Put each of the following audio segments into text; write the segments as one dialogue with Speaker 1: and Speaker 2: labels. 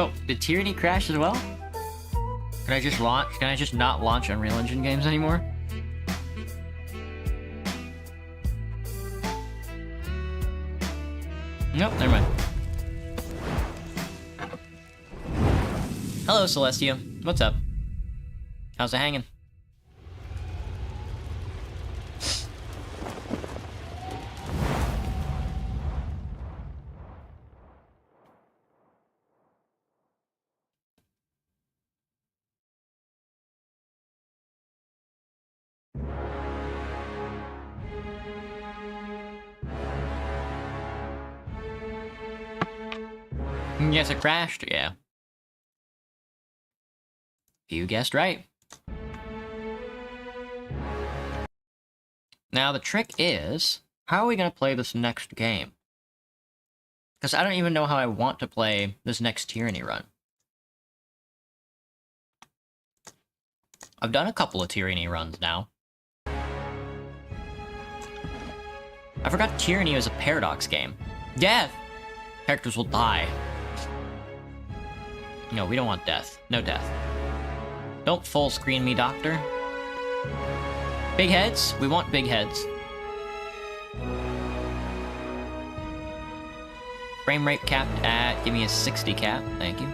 Speaker 1: Oh, did Tyranny crash as well? Can I just launch? Can I just not launch Unreal Engine games anymore? Nope, never mind. Hello, Celestia. What's up? How's it hanging? Yes, it crashed, yeah. You guessed right. Now, the trick is, how are we going to play this next game? Because I don't even know how I want to play this next Tyranny run. I've done a couple of Tyranny runs now. I forgot Tyranny was a Paradox game. Death! Characters will die. No, we don't want death. No death. Don't full screen me, Doctor. Big heads? We want big heads. Frame rate capped at... Give me a 60 cap. Thank you.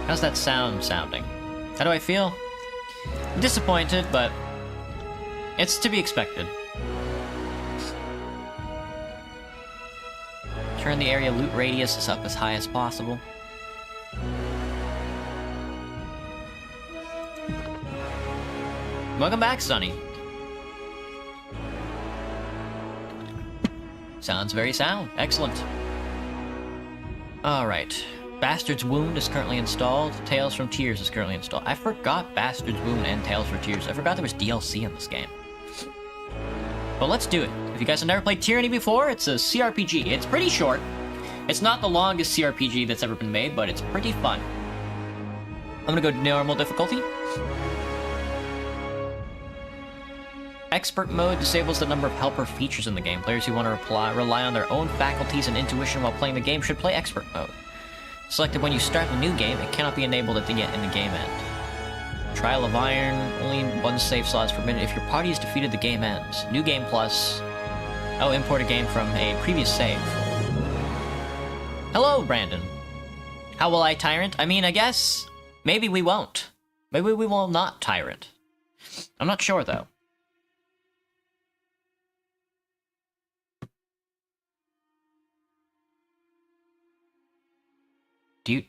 Speaker 1: How's that sounding? How do I feel? I'm disappointed, but... it's to be expected. Turn the area loot radius up as high as possible. Welcome back, Sonny. Sounds very sound. Excellent. Alright. Bastard's Wound is currently installed. Tales from Tears is currently installed. I forgot Bastard's Wound and Tales from Tears. I forgot there was DLC in this game. But let's do it. If you guys have never played Tyranny before, it's a CRPG. It's pretty short. It's not the longest CRPG that's ever been made, but it's pretty fun. I'm gonna go normal difficulty. Expert mode disables the number of helper features in the game. Players who want to rely on their own faculties and intuition while playing the game should play expert mode. Selected when you start the new game, it cannot be enabled at the in the game end. Trial of Iron, only one save slot is permitted if your party is defeated, the game ends. New game plus. Oh, import a game from a previous save. Hello, Brandon. How will I Tyrant? I mean, I guess maybe we won't. Maybe we will not Tyrant. I'm not sure though. Do.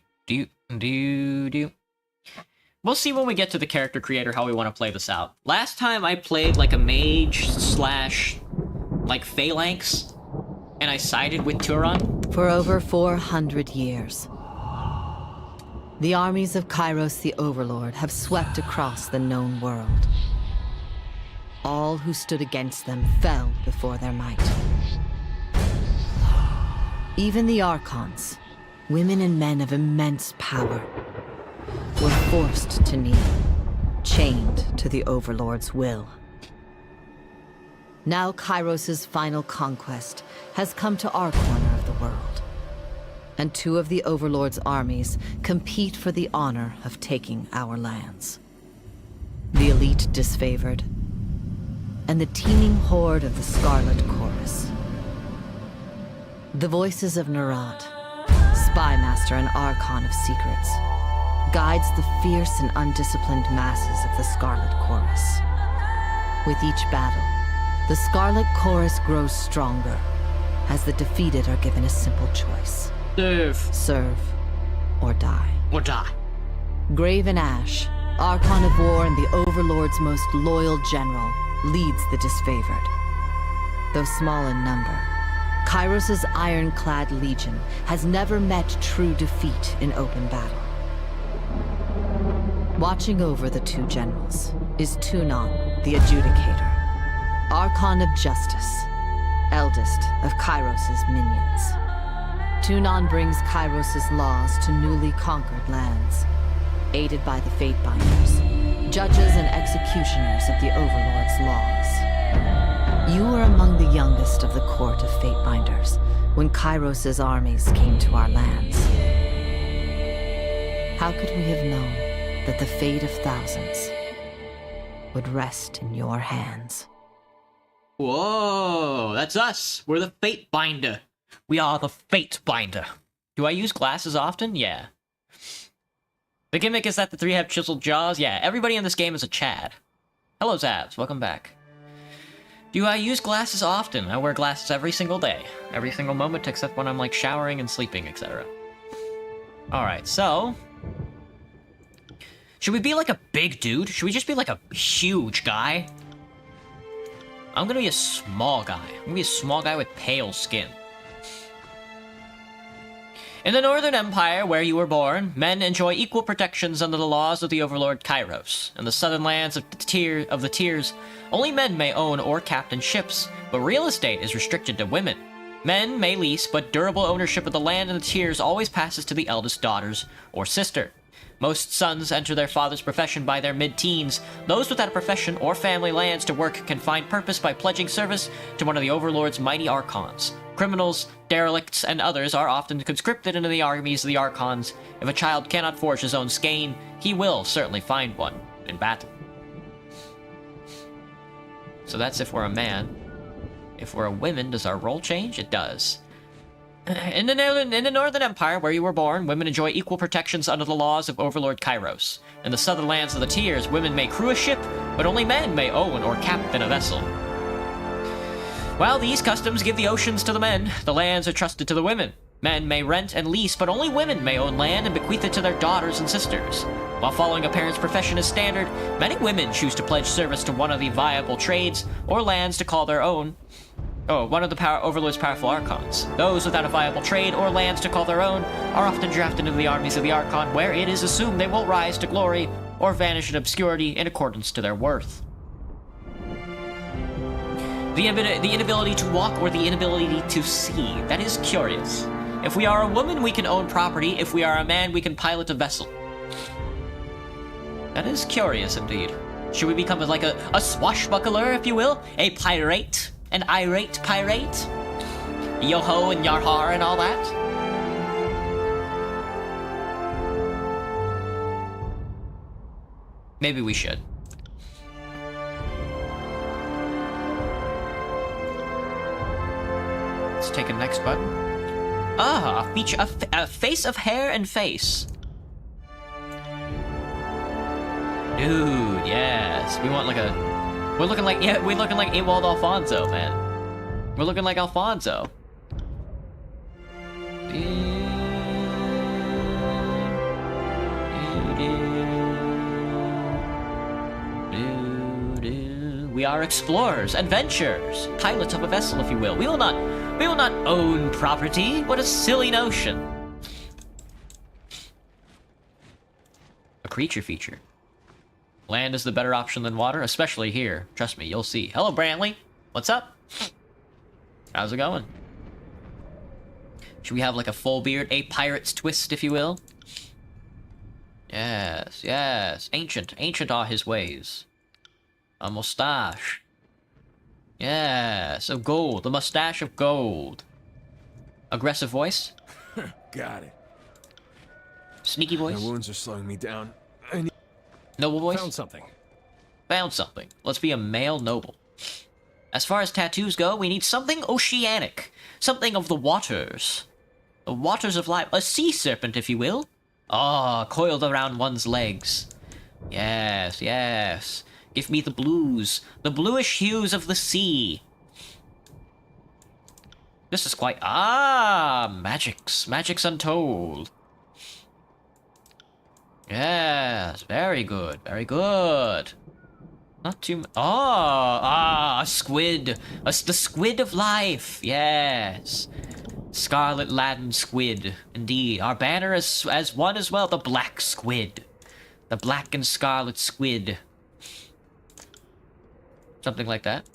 Speaker 1: We'll see when we get to the character creator how we want to play this out. Last time I played like a mage slash like phalanx, and I sided with Turon.
Speaker 2: For over 400 years, the armies of Kairos the Overlord have swept across the known world. All who stood against them fell before their might. Even the Archons, women and men of immense power, were forced to kneel, chained to the Overlord's will. Now Kairos' final conquest has come to our corner of the world, and two of the Overlord's armies compete for the honor of taking our lands. The elite disfavored, and the teeming horde of the Scarlet Chorus. The voices of Nerat, Spymaster and Archon of Secrets, guides the fierce and undisciplined masses of the Scarlet Chorus. With each battle, the Scarlet Chorus grows stronger, as the defeated are given a simple choice. Serve, or die.
Speaker 1: Or die.
Speaker 2: Graven Ash, Archon of War and the Overlord's most loyal general, leads the disfavored. Though small in number, Kairos' ironclad legion has never met true defeat in open battle. Watching over the two generals is Tunon, the Adjudicator, Archon of Justice, eldest of Kairos' minions. Tunon brings Kairos' laws to newly conquered lands, aided by the Fatebinders, judges and executioners of the Overlord's laws. You were among the youngest of the court of Fatebinders when Kairos' armies came to our lands. How could we have known that the fate of thousands would rest in your hands?
Speaker 1: Whoa, that's us. We're the Fate Binder. We are the Fate Binder. Do I use glasses often? Yeah. The gimmick is that the three have chiseled jaws? Yeah, everybody in this game is a Chad. Hello, Zabs. Welcome back. Do I use glasses often? I wear glasses every single day. Every single moment except when I'm, like, showering and sleeping, etc. Alright, so... should we be, like, a big dude? Should we just be, like, a huge guy? I'm gonna be a small guy. I'm gonna be a small guy with pale skin. In the Northern Empire, where you were born, men enjoy equal protections under the laws of the Overlord Kairos. In the southern lands of the Tiers, only men may own or captain ships, but real estate is restricted to women. Men may lease, but durable ownership of the land in the Tiers always passes to the eldest daughters or sister. Most sons enter their father's profession by their mid-teens. Those without a profession or family lands to work can find purpose by pledging service to one of the Overlord's mighty Archons. Criminals, derelicts, and others are often conscripted into the armies of the Archons. If a child cannot forge his own skein, he will certainly find one in battle. So that's if we're a man. If we're a woman, does our role change? It does. In the Northern Empire, where you were born, women enjoy equal protections under the laws of Overlord Kairos. In the southern lands of the Tiers, women may crew a ship, but only men may own or captain a vessel. While these customs give the oceans to the men, the lands are trusted to the women. Men may rent and lease, but only women may own land and bequeath it to their daughters and sisters. While following a parent's profession is standard, many women choose to pledge service to one of the viable trades or lands to call their own. One of the Overlord's powerful Archons. Those without a viable trade or lands to call their own are often drafted into the armies of the Archon, where it is assumed they will rise to glory or vanish in obscurity in accordance to their worth. The inability to walk or the inability to see. That is curious. If we are a woman, we can own property. If we are a man, we can pilot a vessel. That is curious indeed. Should we become like a swashbuckler, if you will? A pirate? An irate pirate? Yo-ho and yar-har and all that? Maybe we should. Let's take a next button. Ah, a face of hair and face. Dude, yes. We want like a... We're looking like Ewald Alfonso, man. We're looking like Alfonso. We are explorers, adventurers, pilots of a vessel, if you will. We will not own property. What a silly notion. A creature feature. Land is the better option than water, especially here. Trust me, you'll see. Hello, Brantley. What's up? How's it going? Should we have like a full beard? A pirate's twist, if you will? Yes, yes. Ancient are his ways. A mustache. Yes, of gold. The mustache of gold. Aggressive voice?
Speaker 3: Got it.
Speaker 1: Sneaky voice?
Speaker 3: My wounds are slowing me down.
Speaker 1: Noble voice?
Speaker 3: Found something.
Speaker 1: Found something. Let's be a male noble. As far as tattoos go, we need something oceanic. Something of the waters. The waters of life. A sea serpent, if you will. Ah, coiled around one's legs. Yes, yes. Give me the blues. The bluish hues of the sea. This is quite... Ah, magics. Magics untold. Yes, very good. Very good. Not too much. Oh, a squid. The squid of life. Yes. Scarlet Latin squid. Indeed. Our banner is as one as well. The black squid. The black and scarlet squid. Something like that.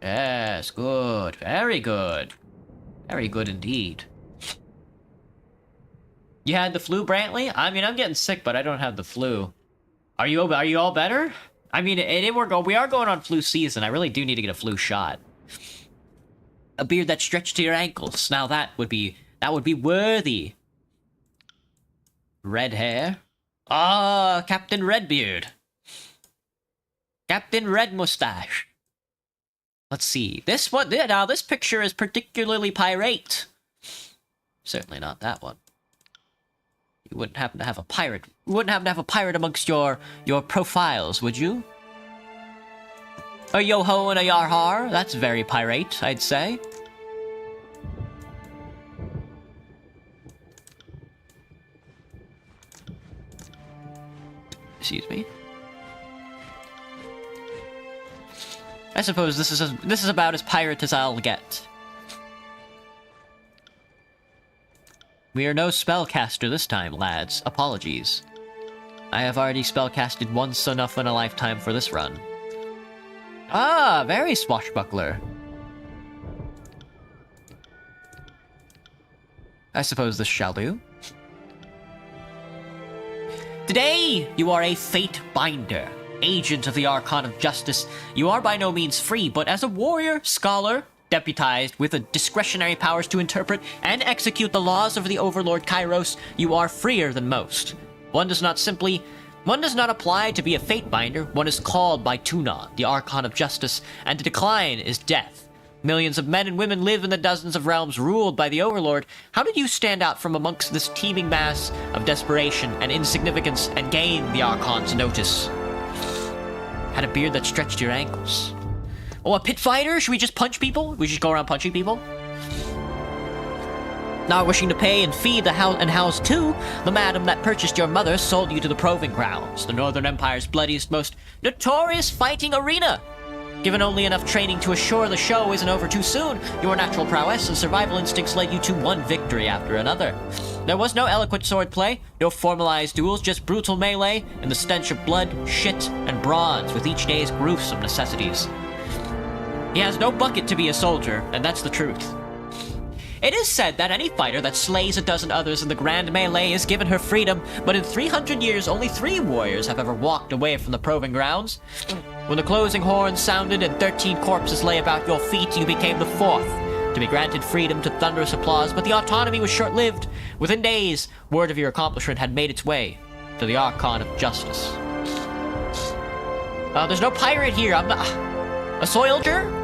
Speaker 1: Yes, good. Very good. Very good indeed. You had the flu, Brantley? I mean, I'm getting sick, but I don't have the flu. Are you all better? I mean, we are going on flu season. I really do need to get a flu shot. A beard that stretched to your ankles. Now that would be worthy. Red hair. Ah, Captain Redbeard. Captain Red Mustache. Let's see. This one, now this picture is particularly pirate. Certainly not that one. You wouldn't happen to have a pirate. You wouldn't happen to have a pirate amongst your profiles, would you? A yo-ho and a yar-har? That's very pirate, I'd say. Excuse me. I suppose this is about as pirate as I'll get. We are no spellcaster this time, lads. Apologies. I have already spellcasted once enough in a lifetime for this run. Ah, very swashbuckler. I suppose this shall do. Today, you are a Fate Binder, agent of the Archon of Justice. You are by no means free, but as a warrior, scholar, deputized with the discretionary powers to interpret and execute the laws of the Overlord Kairos, you are freer than most. One does not apply to be a Fate Binder, one is called by Tunon, the Archon of Justice, and to decline is death. Millions of men and women live in the dozens of realms ruled by the Overlord. How did you stand out from amongst this teeming mass of desperation and insignificance and gain the Archon's notice? Had a beard that stretched to your ankles. Oh, a pit fighter? Should we just punch people? We just go around punching people? Not wishing to pay and feed the house too, the madam that purchased your mother sold you to the Proving Grounds, the Northern Empire's bloodiest, most notorious fighting arena. Given only enough training to assure the show isn't over too soon, your natural prowess and survival instincts led you to one victory after another. There was no eloquent swordplay, no formalized duels, just brutal melee, and the stench of blood, shit, and bronze with each day's gruesome necessities. He has no bucket to be a soldier, and that's the truth. It is said that any fighter that slays a dozen others in the grand melee is given her freedom, but in 300 years, only 3 warriors have ever walked away from the Proving Grounds. When the closing horn sounded and 13 corpses lay about your feet, you became the 4th, to be granted freedom to thunderous applause, but the autonomy was short-lived. Within days, word of your accomplishment had made its way to the Archon of Justice. There's no pirate here. I'm not... A soldier?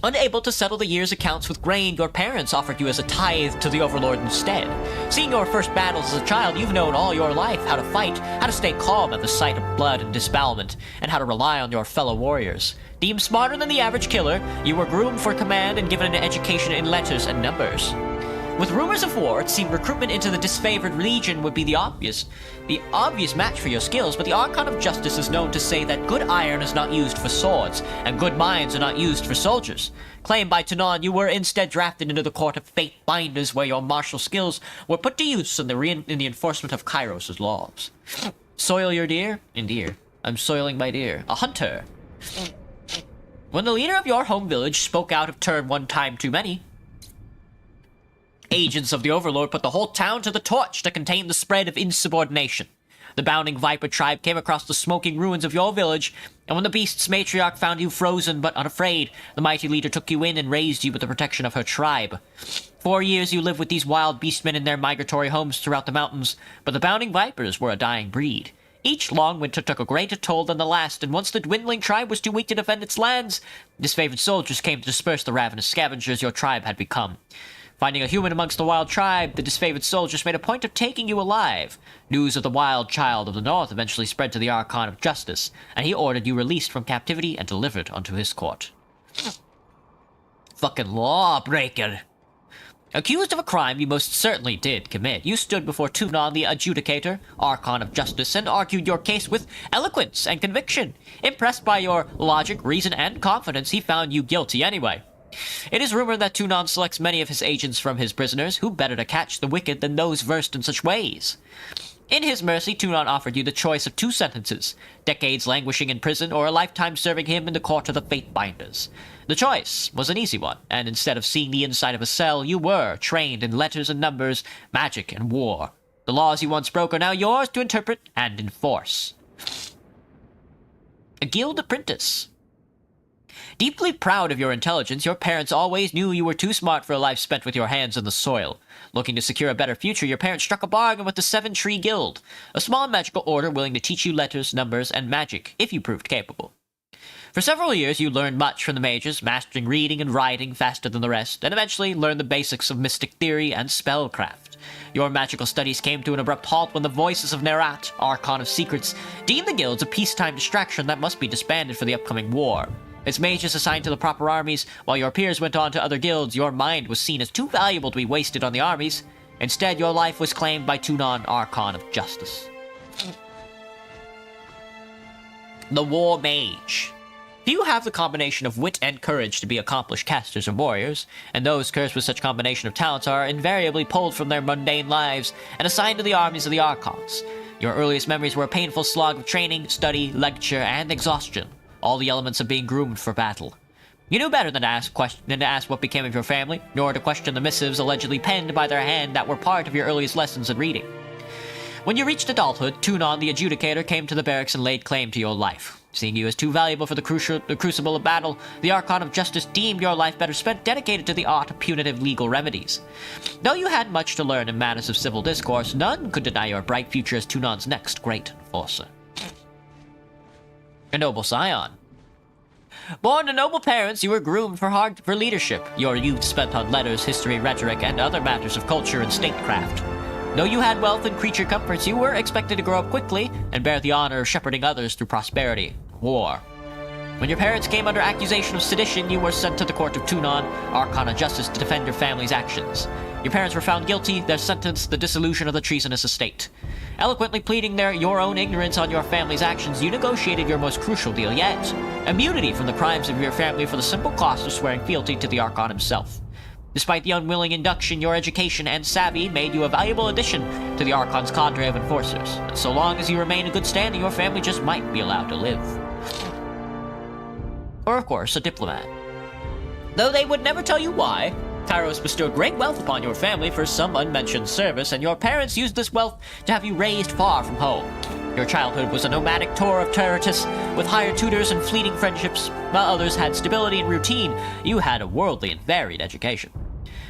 Speaker 1: Unable to settle the year's accounts with grain, your parents offered you as a tithe to the Overlord instead. Seeing your first battles as a child, you've known all your life how to fight, how to stay calm at the sight of blood and disbowelment, and how to rely on your fellow warriors. Deemed smarter than the average killer, you were groomed for command and given an education in letters and numbers. With rumors of war, it seemed recruitment into the disfavored legion would be the obvious match for your skills, but the Archon of Justice is known to say that good iron is not used for swords, and good minds are not used for soldiers. Claimed by Tunon, you were instead drafted into the court of Fate Binders, where your martial skills were put to use in the enforcement of Kairos' laws. Soil your deer? Indeed. I'm soiling my deer. A hunter. When the leader of your home village spoke out of turn one time too many, agents of the Overlord put the whole town to the torch to contain the spread of insubordination. The bounding Viper tribe came across the smoking ruins of your village, and when the beast's matriarch found you frozen but unafraid, the mighty leader took you in and raised you with the protection of her tribe. 4 years you lived with these wild beastmen in their migratory homes throughout the mountains, but the bounding Vipers were a dying breed. Each long winter took a greater toll than the last, and once the dwindling tribe was too weak to defend its lands, disfavored soldiers came to disperse the ravenous scavengers your tribe had become. Finding a human amongst the wild tribe, the disfavored soldiers made a point of taking you alive. News of the wild child of the north eventually spread to the Archon of Justice, and he ordered you released from captivity and delivered unto his court. Fucking lawbreaker. Accused of a crime you most certainly did commit, you stood before Tunon the Adjudicator, Archon of Justice, and argued your case with eloquence and conviction. Impressed by your logic, reason, and confidence, he found you guilty anyway. It is rumored that Tunon selects many of his agents from his prisoners, who better to catch the wicked than those versed in such ways. In his mercy, Tunon offered you the choice of 2 sentences, decades languishing in prison or a lifetime serving him in the court of the Fate Binders. The choice was an easy one, and instead of seeing the inside of a cell, you were trained in letters and numbers, magic and war. The laws you once broke are now yours to interpret and enforce. A guild apprentice. Deeply proud of your intelligence, your parents always knew you were too smart for a life spent with your hands in the soil. Looking to secure a better future, your parents struck a bargain with the Seven Tree Guild, a small magical order willing to teach you letters, numbers, and magic, if you proved capable. For several years, you learned much from the mages, mastering reading and writing faster than the rest, and eventually learned the basics of mystic theory and spellcraft. Your magical studies came to an abrupt halt when the voices of Nerat, Archon of Secrets, deemed the guilds a peacetime distraction that must be disbanded for the upcoming war. As mages assigned to the proper armies, while your peers went on to other guilds, your mind was seen as too valuable to be wasted on the armies. Instead, your life was claimed by Tunon, Archon of Justice. The War Mage. Few have the combination of wit and courage to be accomplished casters or warriors, and those cursed with such combination of talents are invariably pulled from their mundane lives and assigned to the armies of the Archons. Your earliest memories were a painful slog of training, study, lecture, and exhaustion, all the elements of being groomed for battle. You knew better than to ask what became of your family, nor to question the missives allegedly penned by their hand that were part of your earliest lessons in reading. When you reached adulthood, Tunon the Adjudicator came to the barracks and laid claim to your life. Seeing you as too valuable for the crucible of battle, the Archon of Justice deemed your life better spent dedicated to the art of punitive legal remedies. Though you had much to learn in matters of civil discourse, none could deny your bright future as Tunon's next great enforcer. A noble scion. Born to noble parents, you were groomed for leadership. Your youth spent on letters, history, rhetoric, and other matters of culture and statecraft. Though you had wealth and creature comforts, you were expected to grow up quickly and bear the honor of shepherding others through prosperity and war. When your parents came under accusation of sedition, you were sent to the court of Tunon, Archon of Justice, to defend your family's actions. Your parents were found guilty, their sentence the dissolution of the treasonous estate. Eloquently pleading your own ignorance on your family's actions, you negotiated your most crucial deal yet: immunity from the crimes of your family for the simple cost of swearing fealty to the Archon himself. Despite the unwilling induction, your education and savvy made you a valuable addition to the Archon's cadre of enforcers. And so long as you remain in good standing, your family just might be allowed to live. Or, of course, a diplomat. Though they would never tell you why, Tyros bestowed great wealth upon your family for some unmentioned service, and your parents used this wealth to have you raised far from home. Your childhood was a nomadic tour of terrorists, with hired tutors and fleeting friendships. While others had stability and routine, you had a worldly and varied education.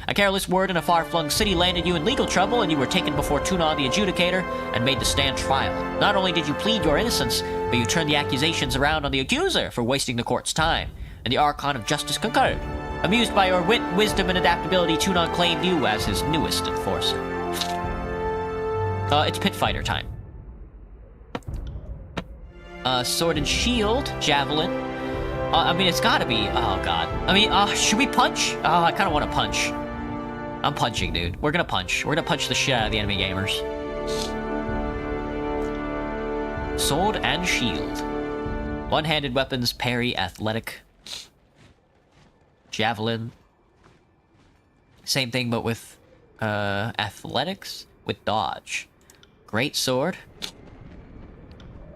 Speaker 1: A careless word in a far-flung city landed you in legal trouble, and you were taken before Tunon the Adjudicator and made to stand trial. Not only did you plead your innocence, but you turned the accusations around on the accuser for wasting the court's time, and the Archon of Justice concurred. Amused by your wit, wisdom, and adaptability, Tunon claimed you as his newest enforcer. It's pit fighter time. Sword and shield, javelin. I mean, it's gotta be. Oh god. I mean, should we punch? Oh, I kind of want to punch. I'm punching, dude. We're gonna punch. We're gonna punch the shit out of the enemy gamers. Sword and shield. One-handed weapons, parry, athletic. Javelin. Same thing, but with athletics with dodge. Great sword.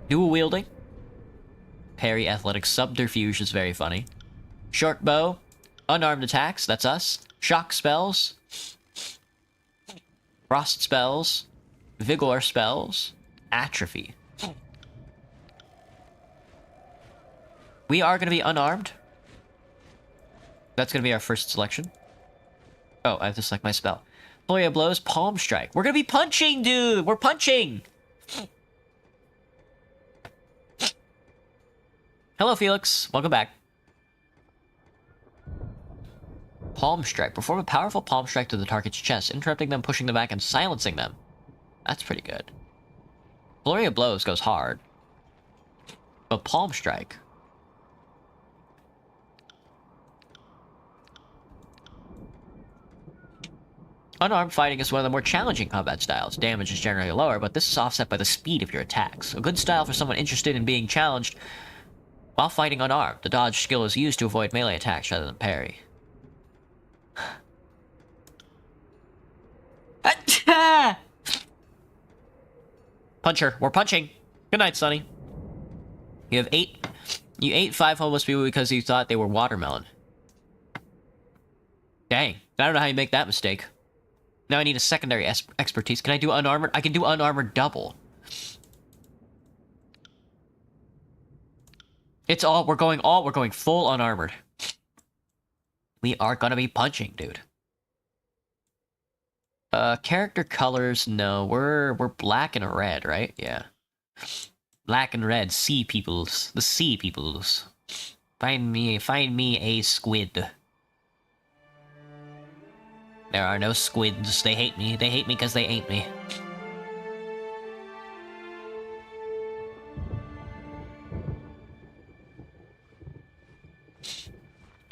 Speaker 1: Dual wielding. Parry, athletic, subterfuge is very funny. Short bow. Unarmed attacks, that's us. Shock spells. Frost spells. Vigor spells. Atrophy. We are going to be unarmed. That's going to be our first selection. Oh, I have to select my spell. Flurry of blows, palm strike. We're going to be punching, dude! We're punching! Hello, Felix. Welcome back. Palm strike. Perform a powerful palm strike to the target's chest, interrupting them, pushing them back, and silencing them. That's pretty good. Flurry of blows goes hard. But palm strike. Unarmed fighting is one of the more challenging combat styles. Damage is generally lower, but this is offset by the speed of your attacks. A good style for someone interested in being challenged while fighting unarmed. The dodge skill is used to avoid melee attacks rather than parry. Puncher. We're punching. Good night, Sonny. You ate 5 homeless people because you thought they were watermelon. Dang. I don't know how you make that mistake. Now I need a secondary expertise. Can I do unarmored? I can do unarmored double. We're going full unarmored. We are gonna be punching, dude. Character colors, no, we're black and red, right? Yeah. Black and red, sea peoples. The sea peoples. Find me a squid. There are no squids. They hate me. They hate me because they ain't me.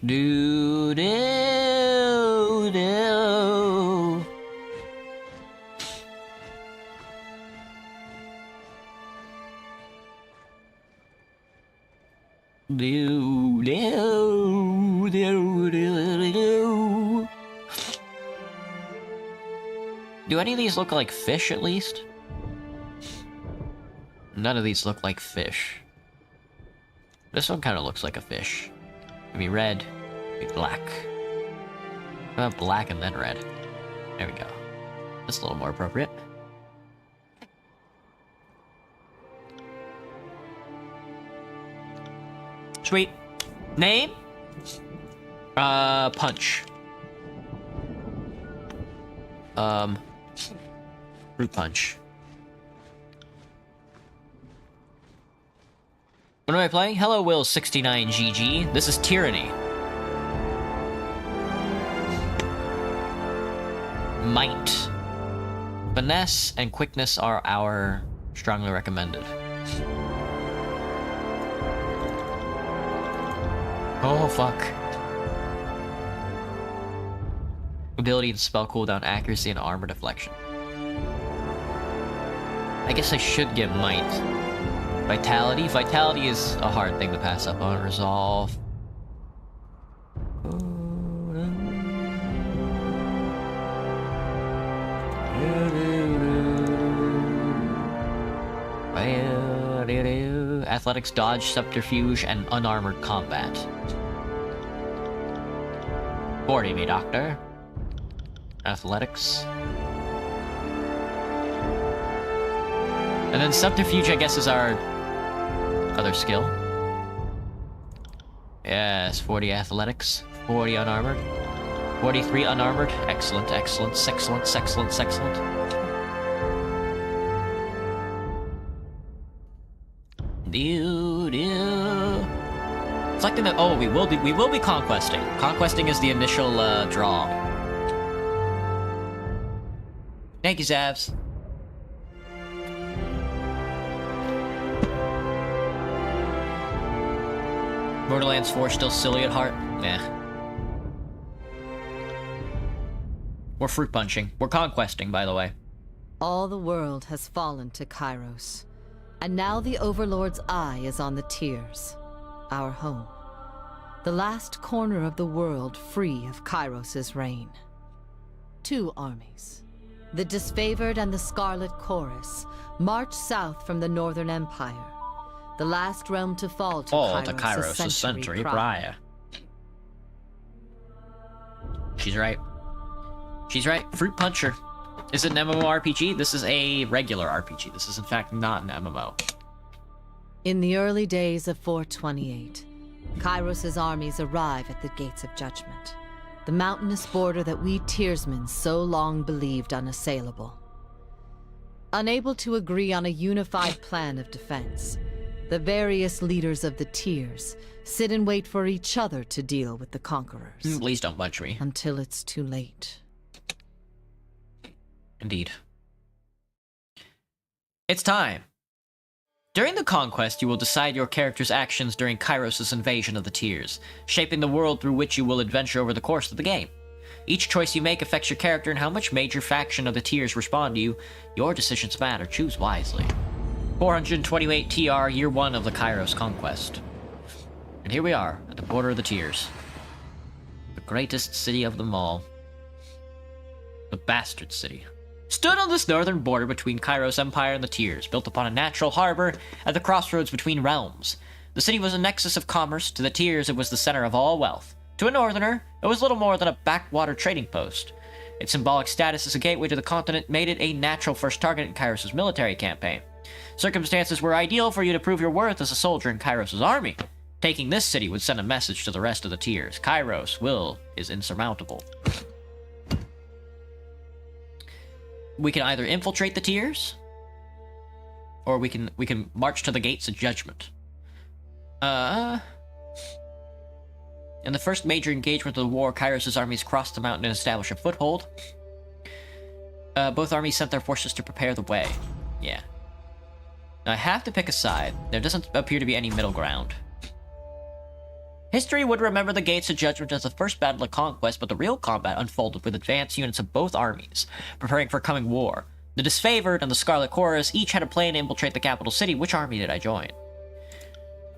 Speaker 1: Do do do. Do do do do do. Do any of these look like fish at least? None of these look like fish. This one kind of looks like a fish. Maybe red, maybe black. Black and then red. There we go. That's a little more appropriate. Sweet. Name? Punch. Fruit punch. What am I playing? Hello, Will69GG. This is Tyranny. Might. Finesse and quickness are our strongly recommended. Oh, fuck. Ability and spell cooldown, accuracy, and armor deflection. I guess I should get might. Vitality? Vitality is a hard thing to pass up on. Resolve. Athletics, dodge, subterfuge, and unarmored combat. 40 me, doctor. Athletics. And then subterfuge, I guess, is our other skill. Yes, 40 athletics, 40 unarmored, 43 unarmored. Excellent, excellent, excellent, excellent, excellent. Selecting the we will be conquesting. Conquesting is the initial draw. Thank you, Zavs. Borderlands 4 still silly at heart? Nah. We're fruit punching. We're conquesting, by the way.
Speaker 2: All the world has fallen to Kairos, and now the Overlord's eye is on the Tears, our home. The last corner of the world free of Kairos' reign. 2 armies, the Disfavored and the Scarlet Chorus, march south from the Northern Empire. The last realm to fall to Kairos a century prior.
Speaker 1: She's right. She's right. Fruit Puncher. Is it an MMORPG? This is a regular RPG. This is, in fact, not an MMO.
Speaker 2: In the early days of 428, Kairos' armies arrive at the Gates of Judgment, the mountainous border that we Tearsmen so long believed unassailable. Unable to agree on a unified plan of defense, the various leaders of the Tears sit and wait for each other to deal with the conquerors.
Speaker 1: Please don't punch me.
Speaker 2: Until it's too late.
Speaker 1: Indeed. It's time. During the conquest, you will decide your character's actions during Kairos' invasion of the Tears, shaping the world through which you will adventure over the course of the game. Each choice you make affects your character and how much major faction of the Tears respond to you. Your decisions matter. Choose wisely. 428 TR, Year 1 of the Kairos Conquest. And here we are, at the border of the Tears. The greatest city of them all. The Bastard City. Stood on this northern border between Kairos Empire and the Tears, built upon a natural harbor at the crossroads between realms. The city was a nexus of commerce. To the Tears, it was the center of all wealth. To a northerner, it was little more than a backwater trading post. Its symbolic status as a gateway to the continent made it a natural first target in Kairos' military campaign. Circumstances were ideal for you to prove your worth as a soldier in Kairos' army. Taking this city would send a message to the rest of the tiers. Kairos' will is insurmountable. We can either infiltrate the tiers, or we can march to the gates of judgment. In the first major engagement of the war, Kairos' armies crossed the mountain and established a foothold. Both armies sent their forces to prepare the way. Yeah. Now I have to pick a side. There doesn't appear to be any middle ground. History would remember the Gates of Judgment as the first battle of conquest, but the real combat unfolded with advanced units of both armies, preparing for coming war. The Disfavored and the Scarlet Chorus each had a plan to infiltrate the capital city. Which army did I join?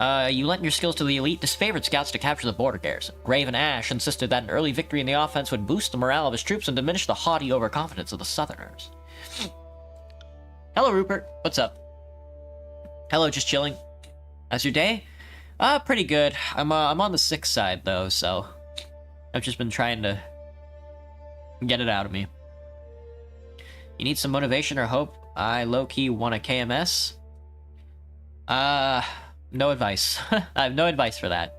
Speaker 1: You lent your skills to the elite Disfavored scouts to capture the border garrison. Graven Ash insisted that an early victory in the offense would boost the morale of his troops and diminish the haughty overconfidence of the Southerners. Hello, Rupert. What's up? Hello, just chilling. How's your day? Pretty good. I'm on the sick side, though, so I've just been trying to get it out of me. You need some motivation or hope? I low-key want a KMS? No advice. I have no advice for that.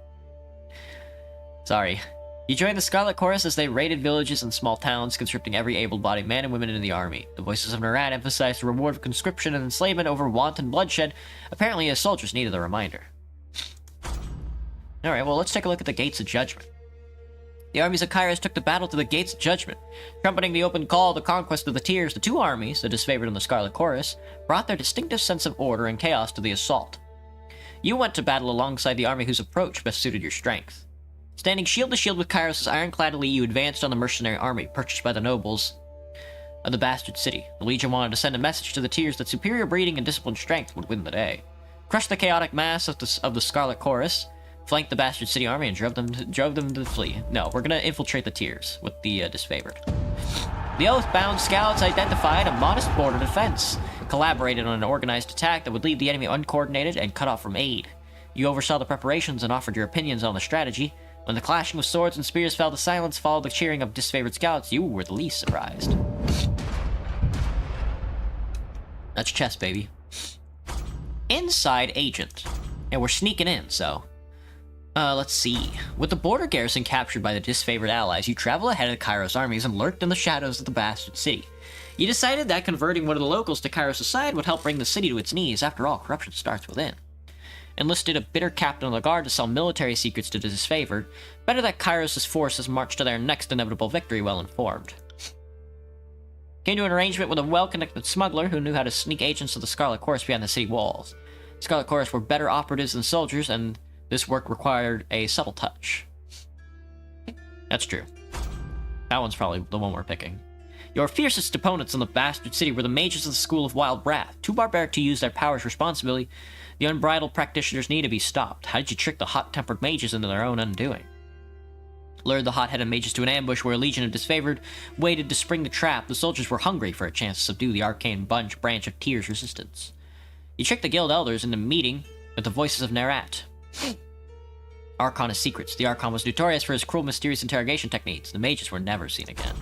Speaker 1: Sorry. You joined the Scarlet Chorus as they raided villages and small towns, conscripting every able-bodied man and woman in the army. The voices of Nerat emphasized the reward of conscription and enslavement over want and bloodshed. Apparently, his soldiers needed a reminder. Alright, well, let's take a look at the Gates of Judgment. The armies of Kairos took the battle to the Gates of Judgment. Trumpeting the open call to the conquest of the tiers, the two armies, the Disfavored and the Scarlet Chorus, brought their distinctive sense of order and chaos to the assault. You went to battle alongside the army whose approach best suited your strength. Standing shield to shield with Kairos' ironclad elite, you advanced on the mercenary army purchased by the nobles of the Bastard City. The Legion wanted to send a message to the tiers that superior breeding and disciplined strength would win the day. Crush the chaotic mass of the Scarlet Chorus, flanked the Bastard City army, and drove them to flee. No, we're gonna infiltrate the tiers with the Disfavored. The Oath-bound scouts identified a modest border defense, collaborated on an organized attack that would leave the enemy uncoordinated and cut off from aid. You oversaw the preparations and offered your opinions on the strategy. When the clashing of swords and spears fell to silence, followed the cheering of Disfavored scouts, you were the least surprised. That's chess, baby. Inside agent. And we're sneaking in, so... let's see. With the border garrison captured by the Disfavored allies, you travel ahead of the Kairos armies and lurked in the shadows of the Bastard City. You decided that converting one of the locals to Kairos' side would help bring the city to its knees. After all, corruption starts within. Enlisted a bitter captain of the guard to sell military secrets to the Disfavored. Better that Kairos' forces march to their next inevitable victory well informed. Came to an arrangement with a well-connected smuggler who knew how to sneak agents to the Scarlet Chorus behind the city walls. Scarlet Chorus were better operatives than soldiers, and this work required a subtle touch. That's true. That one's probably the one we're picking. Your fiercest opponents in the Bastard City were the mages of the School of Wild Wrath. Too barbaric to use their powers responsibly, the unbridled practitioners need to be stopped. How did you trick the hot-tempered mages into their own undoing? Lured the hot-headed mages to an ambush where a legion of Disfavored waited to spring the trap. The soldiers were hungry for a chance to subdue the arcane branch of Tyr's resistance. You tricked the guild elders into meeting with the voices of Nerat. Archon is secrets. The Archon was notorious for his cruel, mysterious interrogation techniques. The mages were never seen again.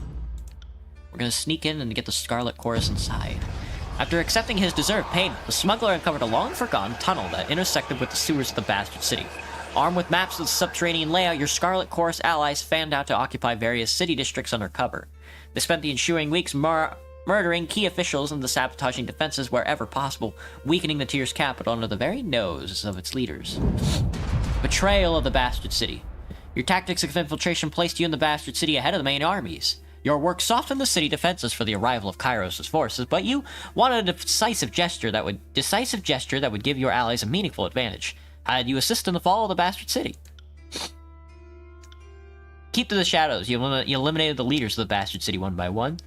Speaker 1: We're gonna sneak in and get the Scarlet Chorus inside. After accepting his deserved payment, the smuggler uncovered a long-forgotten tunnel that intersected with the sewers of the Bastard City. Armed with maps of the subterranean layout, your Scarlet Chorus allies fanned out to occupy various city districts under cover. They spent the ensuing weeks murdering key officials and sabotaging defenses wherever possible, weakening the Tyr's capital under the very noses of its leaders. Betrayal of the Bastard City. Your tactics of infiltration placed you in the Bastard City ahead of the main armies. Your work softened the city defenses for the arrival of Kairos' forces, but you wanted a decisive gesture that would give your allies a meaningful advantage. How did you assist in the fall of the Bastard City? Keep to the shadows. You eliminated the leaders of the Bastard City one by one.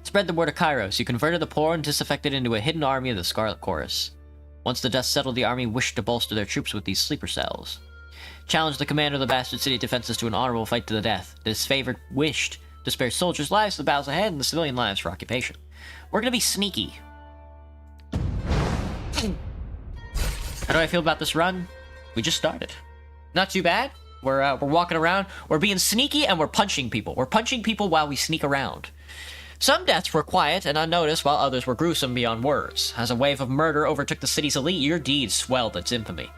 Speaker 1: Spread the word of Kairos. You converted the poor and disaffected into a hidden army of the Scarlet Chorus. Once the dust settled, the army wished to bolster their troops with these sleeper cells. Challenged the commander of the Bastard City defenses to an honorable fight to the death. The Disfavored wished to spare soldiers' lives for the battles ahead and the civilian lives for occupation. We're gonna be sneaky. How do I feel about this run? We just started. Not too bad. We're walking around. We're being sneaky and we're punching people. We're punching people while we sneak around. Some deaths were quiet and unnoticed, while others were gruesome beyond words. As a wave of murder overtook the city's elite, your deeds swelled its infamy.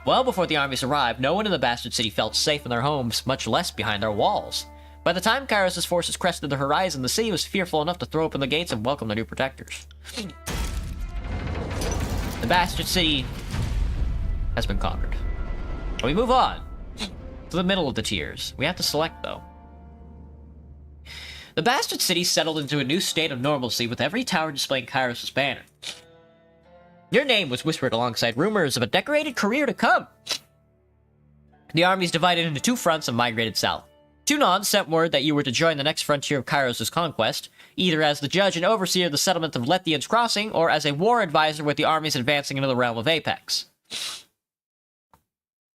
Speaker 1: Well before the armies arrived, no one in the Bastard City felt safe in their homes, much less behind their walls. By the time Kairos' forces crested the horizon, the city was fearful enough to throw open the gates and welcome the new protectors. The Bastard City has been conquered. We move on to the middle of the tiers. We have to select, though. The Bastard City settled into a new state of normalcy, with every tower displaying Kairos' banner. Your name was whispered alongside rumors of a decorated career to come. The armies divided into two fronts and migrated south. Tunon sent word that you were to join the next frontier of Kairos' conquest, either as the judge and overseer of the settlement of Lethian's Crossing, or as a war advisor with the armies advancing into the realm of Apex.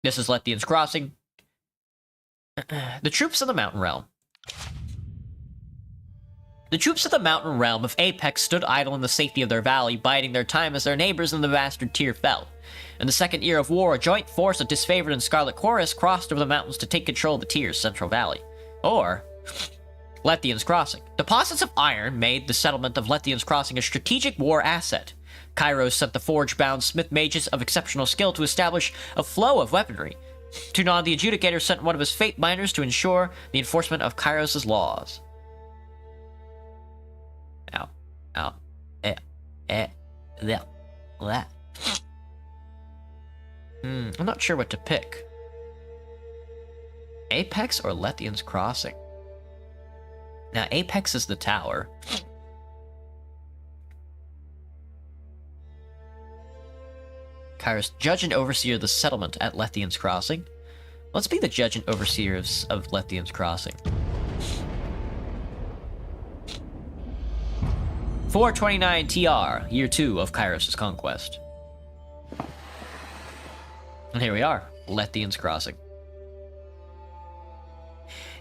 Speaker 1: This is Lethian's Crossing. The troops of the Mountain Realm. The troops of the Mountain Realm of Apex stood idle in the safety of their valley, biding their time as their neighbors in the Bastard Tier fell. In the second year of war, a joint force of Disfavored and Scarlet Chorus crossed over the mountains to take control of the Tier's central valley. Or Lethian's Crossing. Deposits of iron made the settlement of Lethian's Crossing a strategic war asset. Kairos sent the forge-bound smith mages of exceptional skill to establish a flow of weaponry. Tunon the Adjudicator sent one of his fate binders to ensure the enforcement of Kairos' laws. Ow. That. I'm not sure what to pick. Apex or Lethian's Crossing? Now, Apex is the tower. Kairos, judge and overseer of the settlement at Lethian's Crossing. Let's be the judge and overseer of Lethian's Crossing. 429 TR, year 2 of Kairos' conquest. And here we are, Lethian's Crossing.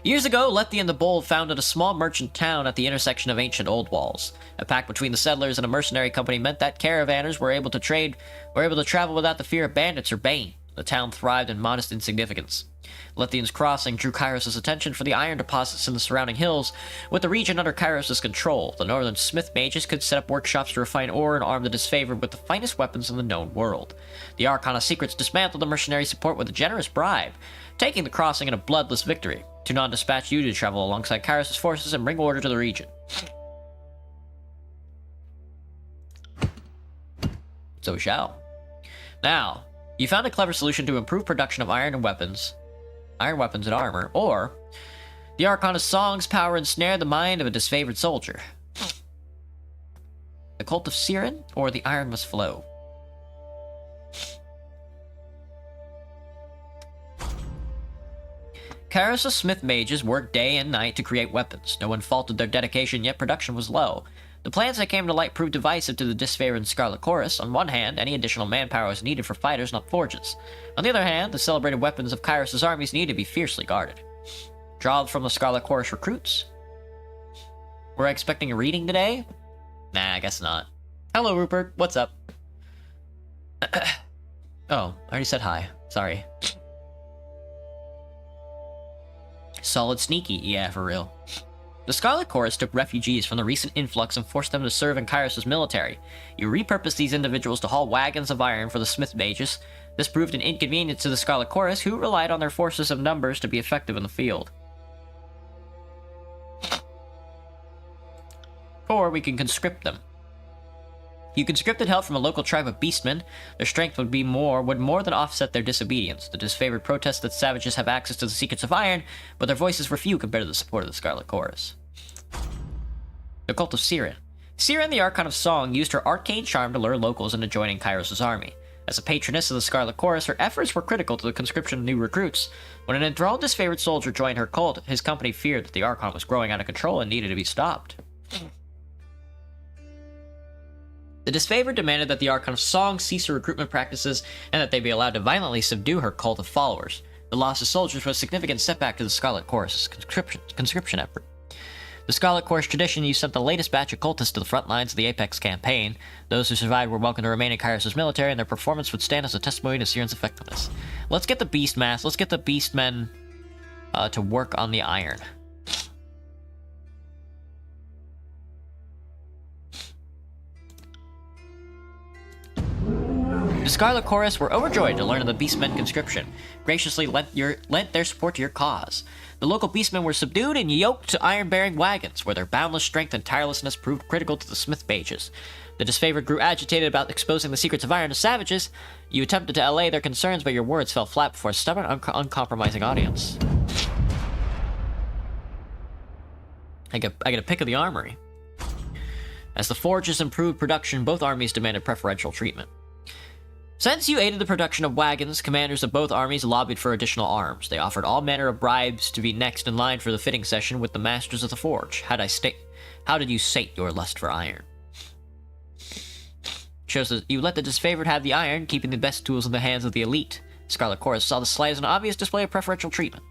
Speaker 1: Years ago, Lethian the Bold founded a small merchant town at the intersection of ancient old walls. A pact between the settlers and a mercenary company meant that caravanners were able to travel without the fear of bandits or bane. The town thrived in modest insignificance. Lethian's Crossing drew Kairos' attention for the iron deposits in the surrounding hills. With the region under Kairos' control, the northern smith mages could set up workshops to refine ore and arm the Disfavored with the finest weapons in the known world. The Arcana Secrets dismantled the mercenary support with a generous bribe, taking the crossing in a bloodless victory. Tunon dispatched you to travel alongside Kairos' forces and bring order to the region. So we shall. Now, you found a clever solution to improve production of iron weapons and armor, or the Arcana's songs power ensnare the mind of a disfavored soldier. The Cult of Suzerain, or the iron must flow. Kairos' smith mages worked day and night to create weapons. No one faulted their dedication, yet production was low. The plans that came to light proved divisive to the Disfavored and Scarlet Chorus. On one hand, any additional manpower was needed for fighters, not forges. On the other hand, the celebrated weapons of Kairos' armies needed to be fiercely guarded. Drawn from the Scarlet Chorus recruits? We're expecting a reading today? Nah, I guess not. Hello, Rupert. What's up? Oh, I already said hi. Sorry. Solid sneaky, yeah, for real. The Scarlet Chorus took refugees from the recent influx and forced them to serve in Kairos' military. You repurposed these individuals to haul wagons of iron for the smith mages. This proved an inconvenience to the Scarlet Chorus, who relied on their forces of numbers to be effective in the field. Or we can conscript them. You conscripted help from a local tribe of beastmen. Their strength would more than offset their disobedience. The Disfavored protest that savages have access to the secrets of iron, but their voices were few compared to the support of the Scarlet Chorus. The Cult of Suzerain. Suzerain, the Archon of Song, used her arcane charm to lure locals into joining Kairos' army. As a patroness of the Scarlet Chorus, her efforts were critical to the conscription of new recruits. When an enthralled Disfavored soldier joined her cult, his company feared that the Archon was growing out of control and needed to be stopped. The Disfavored demanded that the Archon of Song cease her recruitment practices and that they be allowed to violently subdue her cult of followers. The loss of soldiers was a significant setback to the Scarlet Chorus' conscription effort. The Scarlet Chorus tradition used sent the latest batch of cultists to the front lines of the Apex campaign. Those who survived were welcome to remain in Kairos' military, and their performance would stand as a testimony to Suzerain's effectiveness. Let's get the Beastmen to work on the iron. The Scarlet Chorus were overjoyed to learn of the Beastmen conscription, graciously lent their support to your cause. The local Beastmen were subdued and yoked to iron-bearing wagons, where their boundless strength and tirelessness proved critical to the Smith pages. The disfavored grew agitated about exposing the secrets of iron to savages. You attempted to allay their concerns, but your words fell flat before a stubborn, uncompromising audience. I get a pick of the armory. As the forges improved production, both armies demanded preferential treatment. Since you aided the production of wagons, commanders of both armies lobbied for additional arms. They offered all manner of bribes to be next in line for the fitting session with the masters of the forge. How did you sate your lust for iron? Shows that you let the disfavored have the iron, keeping the best tools in the hands of the elite. Scarlet Chorus saw the slight as an obvious display of preferential treatment.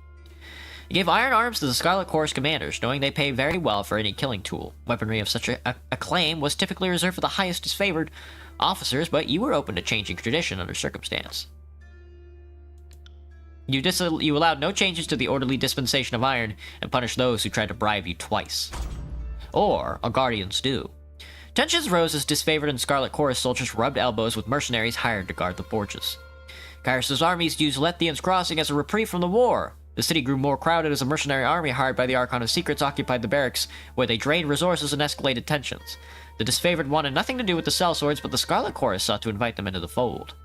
Speaker 1: He gave iron arms to the Scarlet Chorus commanders, knowing they pay very well for any killing tool. Weaponry of such a claim was typically reserved for the highest disfavored officers, but you were open to changing tradition under circumstance. You allowed no changes to the orderly dispensation of iron, and punished those who tried to bribe you twice. Or a guardian's due. Tensions rose as disfavored and Scarlet Chorus soldiers rubbed elbows with mercenaries hired to guard the forges. Kyros's armies used Lethian's Crossing as a reprieve from the war. The city grew more crowded as a mercenary army hired by the Archon of Secrets occupied the barracks, where they drained resources and escalated tensions. The disfavored wanted nothing to do with the sellswords, but the Scarlet Chorus sought to invite them into the fold.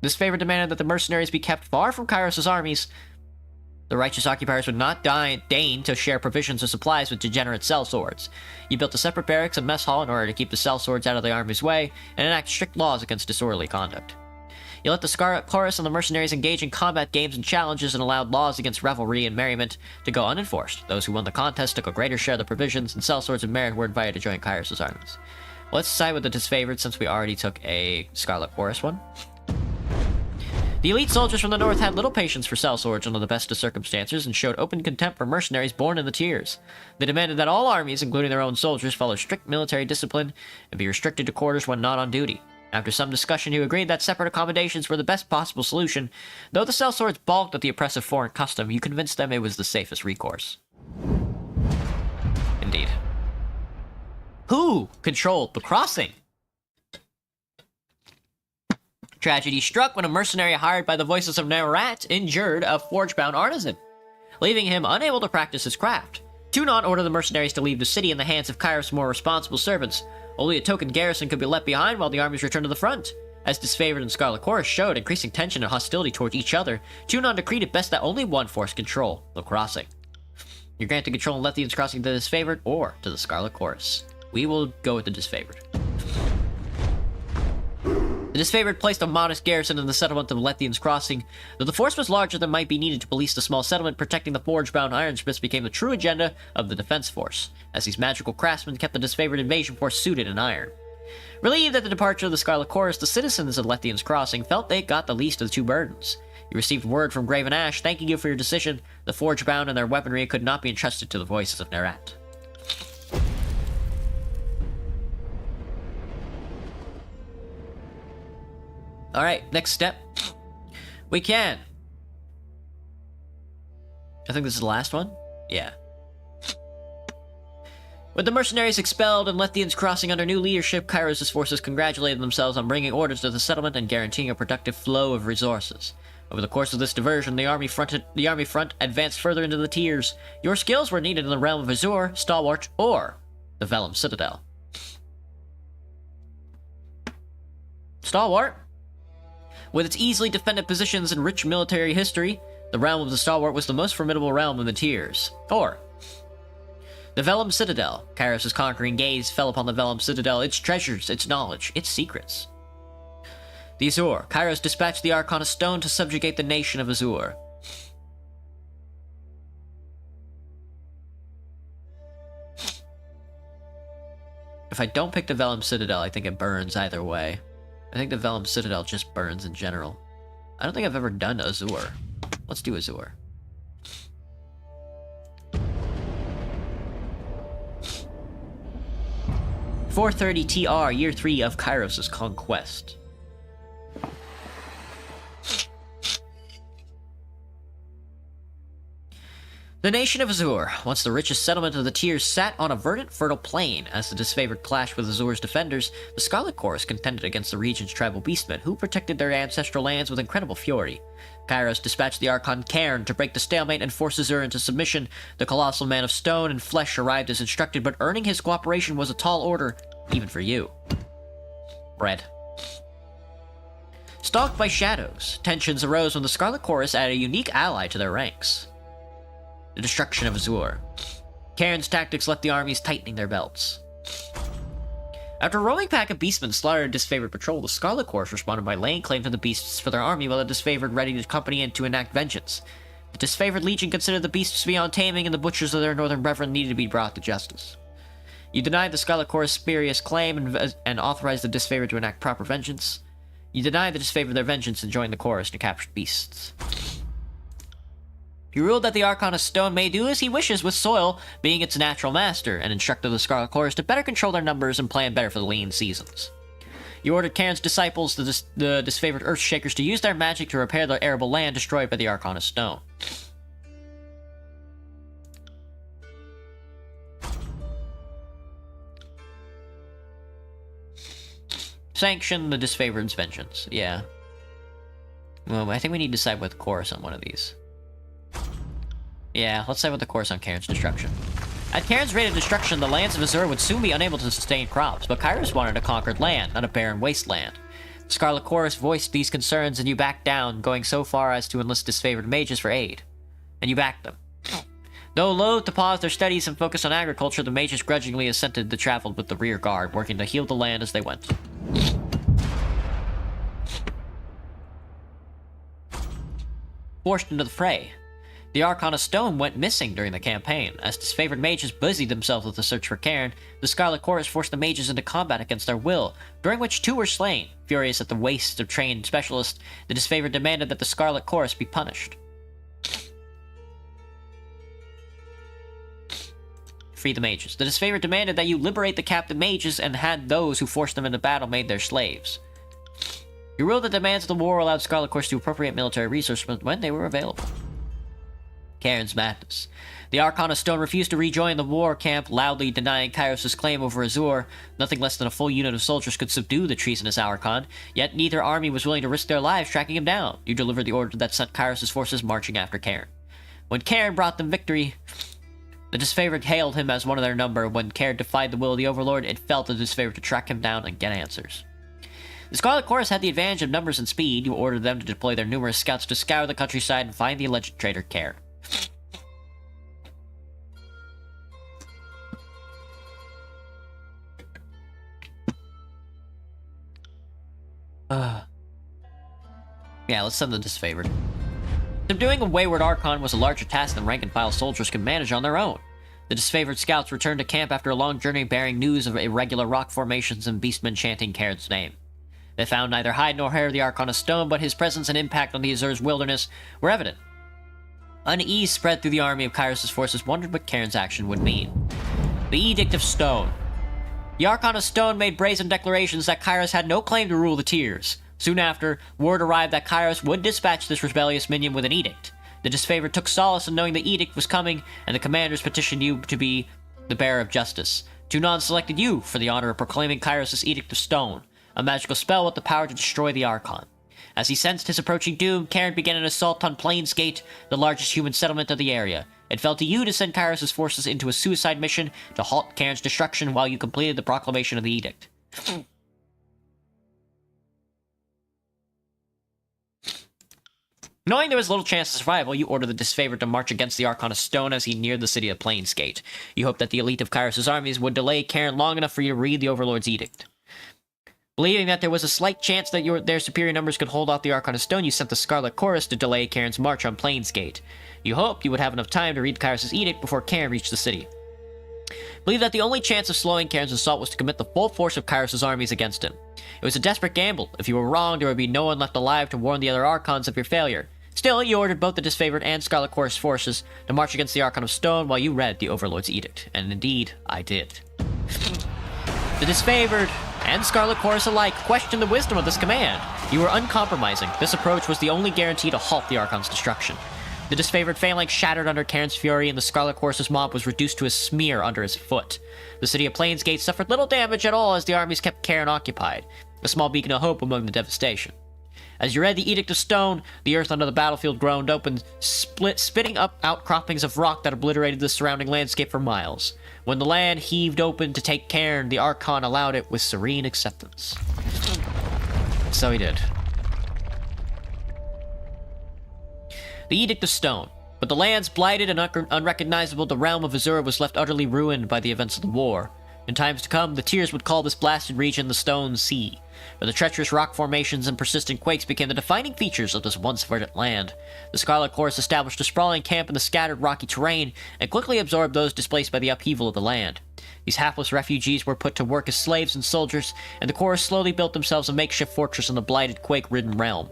Speaker 1: Disfavored demanded that the mercenaries be kept far from Kyros's armies. The righteous occupiers would not deign to share provisions or supplies with degenerate sellswords. You built a separate barracks and mess hall in order to keep the sellswords out of the army's way, and enact strict laws against disorderly conduct. You let the Scarlet Chorus and the mercenaries engage in combat games and challenges and allowed laws against revelry and merriment to go unenforced. Those who won the contest took a greater share of the provisions, and sellswords and merit were invited to join Kyros's armies. Let's side with the disfavored since we already took a Scarlet Chorus one. The elite soldiers from the north had little patience for sellswords under the best of circumstances and showed open contempt for mercenaries born in the tiers. They demanded that all armies, including their own soldiers, follow strict military discipline and be restricted to quarters when not on duty. After some discussion, you agreed that separate accommodations were the best possible solution. Though the sellswords balked at the oppressive foreign custom, you convinced them it was the safest recourse. Indeed. Who controlled the crossing? Tragedy struck when a mercenary hired by the voices of Nerat injured a forge-bound artisan, leaving him unable to practice his craft. Tunon ordered the mercenaries to leave the city in the hands of Kairos' more responsible servants. Only a token garrison could be left behind while the armies returned to the front. As disfavored and Scarlet Chorus showed increasing tension and hostility towards each other, Tunon decreed it best that only one force control the crossing. You're granted control in Lethian's Crossing to the disfavored or to the Scarlet Chorus. We will go with the disfavored. The disfavored placed a modest garrison in the settlement of Lethian's Crossing. Though the force was larger than might be needed to police the small settlement, protecting the forge-bound ironsmiths became the true agenda of the defense force, as these magical craftsmen kept the disfavored invasion force suited in iron. Relieved at the departure of the Scarlet Chorus, the citizens of Lethian's Crossing felt they got the least of the two burdens. You received word from Graven Ash thanking you for your decision. The forge-bound and their weaponry could not be entrusted to the voices of Nerat. Alright, next step. We can. I think this is the last one? Yeah. With the mercenaries expelled and Lethian's Crossing under new leadership, Kairos' forces congratulated themselves on bringing orders to the settlement and guaranteeing a productive flow of resources. Over the course of this diversion, the army front advanced further into the tiers. Your skills were needed in the realm of Azure, Stalwart, or the Vellum Citadel. Stalwart? With its easily defended positions and rich military history, the realm of the Stalwart was the most formidable realm in the tiers. Or the Vellum Citadel. Kairos' conquering gaze fell upon the Vellum Citadel, its treasures, its knowledge, its secrets. The Azure. Kairos dispatched the Archon of Stone to subjugate the nation of Azure. If I don't pick the Vellum Citadel, I think it burns either way. I think the Vellum Citadel just burns in general. I don't think I've ever done Azure. Let's do Azure. .430 TR, Year 3 of Kairos' Conquest. The nation of Azure, once the richest settlement of the Tiers, sat on a verdant, fertile plain. As the disfavored clashed with Azure's defenders, the Scarlet Chorus contended against the region's tribal beastmen, who protected their ancestral lands with incredible fury. Kairos dispatched the Archon Cairn to break the stalemate and force Azure into submission. The colossal man of stone and flesh arrived as instructed, but earning his cooperation was a tall order, even for you. Bread. Stalked by shadows, tensions arose when the Scarlet Chorus added a unique ally to their ranks. The destruction of Azure. Cairn's tactics left the armies tightening their belts. After a roaming pack of beastmen slaughtered a disfavored patrol, the Scarlet Chorus responded by laying claim to the beasts for their army, while the disfavored readied to accompany and to enact vengeance. The disfavored legion considered the beasts beyond taming, and the butchers of their northern brethren needed to be brought to justice. You denied the Scarlet Chorus' spurious claim and authorized the disfavored to enact proper vengeance. You denied the disfavored their vengeance and joined the chorus to capture beasts. You ruled that the Archon of Stone may do as he wishes with soil, being its natural master, and instructed the Scarlet Chorus to better control their numbers and plan better for the lean seasons. You ordered Cairn's disciples, the disfavored Earthshakers, to use their magic to repair the arable land destroyed by the Archon of Stone. Sanction the disfavored's vengeance. Yeah. Well, I think we need to decide with the chorus on one of these. Yeah, let's side with the course on Cairn's destruction. At Cairn's rate of destruction, the lands of Azure would soon be unable to sustain crops, but Kairos wanted a conquered land, not a barren wasteland. The Scarlet Chorus voiced these concerns, and you backed down, going so far as to enlist disfavored mages for aid. And you backed them. Though loath to pause their studies and focus on agriculture, the mages grudgingly assented to travel with the rear guard, working to heal the land as they went. Forced into the fray. The Archon of Stone went missing during the campaign. As disfavored mages busied themselves with the search for Cairn, the Scarlet Chorus forced the mages into combat against their will, during which 2 were slain. Furious at the waste of trained specialists, the disfavored demanded that the Scarlet Chorus be punished. Free the mages. The disfavored demanded that you liberate the captive mages and had those who forced them into battle made their slaves. You ruled that demands of the war allowed Scarlet Chorus to appropriate military resources when they were available. Cairn's madness. The Archon of Stone refused to rejoin the war camp, loudly denying Kairos' claim over Azure. Nothing less than a full unit of soldiers could subdue the treasonous Archon, yet neither army was willing to risk their lives tracking him down. You delivered the order that sent Kairos' forces marching after Cairn. When Cairn brought them victory, the disfavored hailed him as one of their number. When Cairn defied the will of the Overlord, it fell to the disfavored to track him down and get answers. The Scarlet Chorus had the advantage of numbers and speed. You ordered them to deploy their numerous scouts to scour the countryside and find the alleged traitor Cairn. Yeah, let's send the disfavored. Subduing a wayward Archon was a larger task than rank-and-file soldiers could manage on their own. The disfavored scouts returned to camp after a long journey bearing news of irregular rock formations and beastmen chanting Cairn's name. They found neither hide nor hair of the Archon of Stone, but his presence and impact on the Azure's wilderness were evident. Unease spread through the army of Kairos' forces, wondered what Cairn's action would mean. The Edict of Stone. The Archon of Stone made brazen declarations that Kairos had no claim to rule the Tiers. Soon after, word arrived that Kairos would dispatch this rebellious minion with an edict. The disfavored took solace in knowing the edict was coming, and the commanders petitioned you to be the bearer of justice. Tunon selected you for the honor of proclaiming Kairos' Edict of Stone, a magical spell with the power to destroy the Archon. As he sensed his approaching doom, Cairn began an assault on Plainsgate, the largest human settlement of the area. It fell to you to send Kairos' forces into a suicide mission to halt Cairn's destruction while you completed the proclamation of the edict. Knowing there was little chance of survival, you ordered the disfavored to march against the Archon of Stone as he neared the city of Plainsgate. You hoped that the elite of Kairos' armies would delay Cairn long enough for you to read the Overlord's edict. Believing that there was a slight chance that their superior numbers could hold off the Archon of Stone, you sent the Scarlet Chorus to delay Cairn's march on Plainsgate. You hoped you would have enough time to read Kairos' edict before Cairn reached the city. Believed that the only chance of slowing Cairn's assault was to commit the full force of Kairos' armies against him. It was a desperate gamble. If you were wrong, there would be no one left alive to warn the other Archons of your failure. Still, you ordered both the disfavored and Scarlet Chorus forces to march against the Archon of Stone while you read the Overlord's edict. And indeed, I did. The disfavored and Scarlet Chorus alike questioned the wisdom of this command. You were uncompromising. This approach was the only guarantee to halt the Archon's destruction. The disfavored phalanx shattered under Cairn's fury, and the Scarlet Chorus's mob was reduced to a smear under his foot. The city of Plainsgate suffered little damage at all as the armies kept Cairn occupied, a small beacon of hope among the devastation. As you read the Edict of Stone, the earth under the battlefield groaned open, spitting up outcroppings of rock that obliterated the surrounding landscape for miles. When the land heaved open to take Cairn, the Archon allowed it with serene acceptance. So he did. The Edict of Stone. But the lands blighted and unrecognizable, the realm of Azura was left utterly ruined by the events of the war. In times to come, the Tears would call this blasted region the Stone Sea, where the treacherous rock formations and persistent quakes became the defining features of this once verdant land. The Scarlet Chorus established a sprawling camp in the scattered rocky terrain and quickly absorbed those displaced by the upheaval of the land. These hapless refugees were put to work as slaves and soldiers, and the Chorus slowly built themselves a makeshift fortress in the blighted, quake-ridden realm.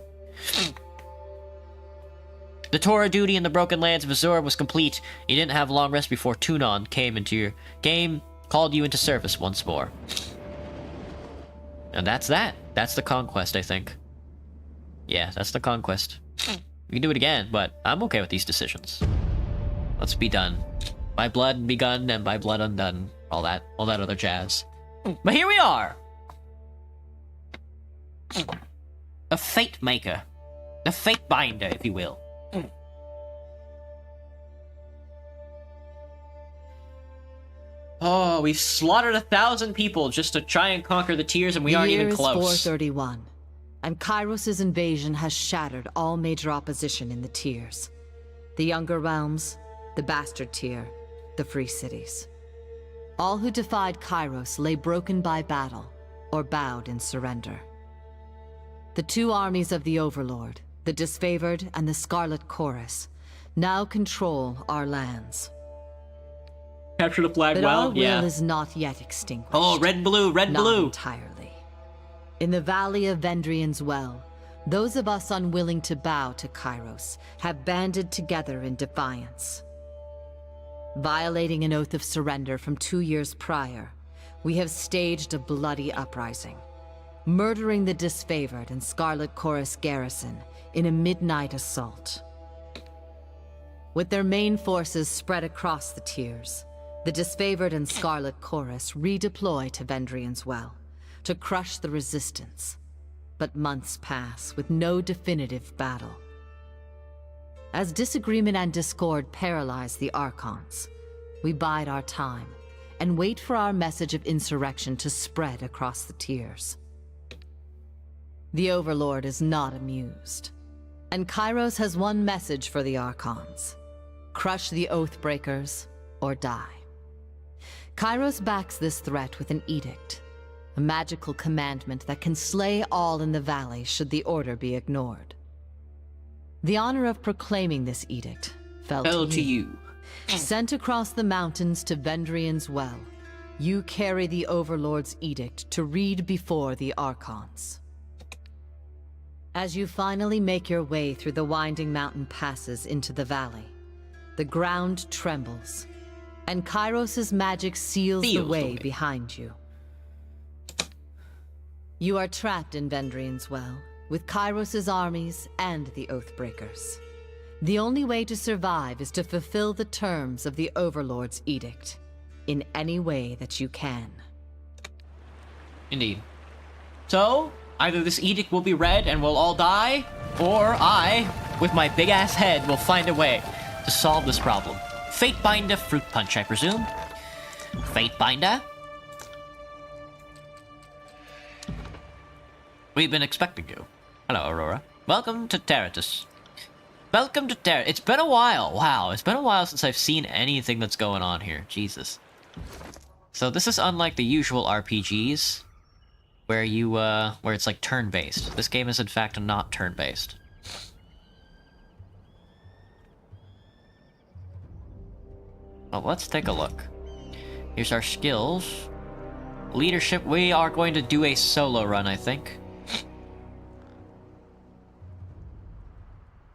Speaker 1: The tour of duty in the broken lands of Azura was complete. You didn't have long rest before Tunon came into your game, called you into service once more. And that's that. That's the conquest, I think. Yeah, that's the conquest. We can do it again, but I'm okay with these decisions. Let's be done. By blood begun and by blood undone. All that other jazz. But here we are! A fate maker. A fate binder, if you will. Oh, we've slaughtered 1,000 people just to try and conquer the Tears, and we aren't even close.
Speaker 2: The year is 431, and Kairos' invasion has shattered all major opposition in the Tears. The Younger Realms, the Bastard Tier, the Free Cities. All who defied Kairos lay broken by battle, or bowed in surrender. The two armies of the Overlord, the Disfavored and the Scarlet Chorus, now control our lands.
Speaker 1: Capture the flag
Speaker 2: but
Speaker 1: well,
Speaker 2: our will is not yet extinguished.
Speaker 1: Oh, red and blue, red and
Speaker 2: not
Speaker 1: blue.
Speaker 2: Entirely. In the valley of Vendrian's Well, those of us unwilling to bow to Kairos have banded together in defiance. Violating an oath of surrender from 2 years prior, we have staged a bloody uprising, murdering the Disfavored and Scarlet Chorus garrison in a midnight assault. With their main forces spread across the Tears, the Disfavored and Scarlet Chorus redeploy to Vendrian's Well to crush the resistance. But months pass with no definitive battle. As disagreement and discord paralyze the Archons, we bide our time and wait for our message of insurrection to spread across the Tears. The Overlord is not amused, and Kairos has one message for the Archons: crush the Oathbreakers or die. Kairos backs this threat with an edict, a magical commandment that can slay all in the valley should the order be ignored. The honor of proclaiming this edict fell to you. Sent across the mountains to Vendrian's Well, you carry the Overlord's edict to read before the Archons. As you finally make your way through the winding mountain passes into the valley, the ground trembles, and Kairos' magic seals the way behind you. You are trapped in Vendrian's Well, with Kairos' armies and the Oathbreakers. The only way to survive is to fulfill the terms of the Overlord's edict, in any way that you can.
Speaker 1: Indeed. So, either this edict will be read and we'll all die, or I, with my big-ass head, will find a way to solve this problem. Fate Binder Fruit Punch, I presume. Fate Binder? We've been expecting you. Hello, Aurora. Welcome to Terratus. Welcome to Terratus. It's been a while. Wow, it's been a while since I've seen anything that's going on here. Jesus. So this is unlike the usual RPGs, where you, where it's like turn-based. This game is in fact not turn-based. Well, let's take a look. Here's our skills. Leadership, we are going to do a solo run, I think.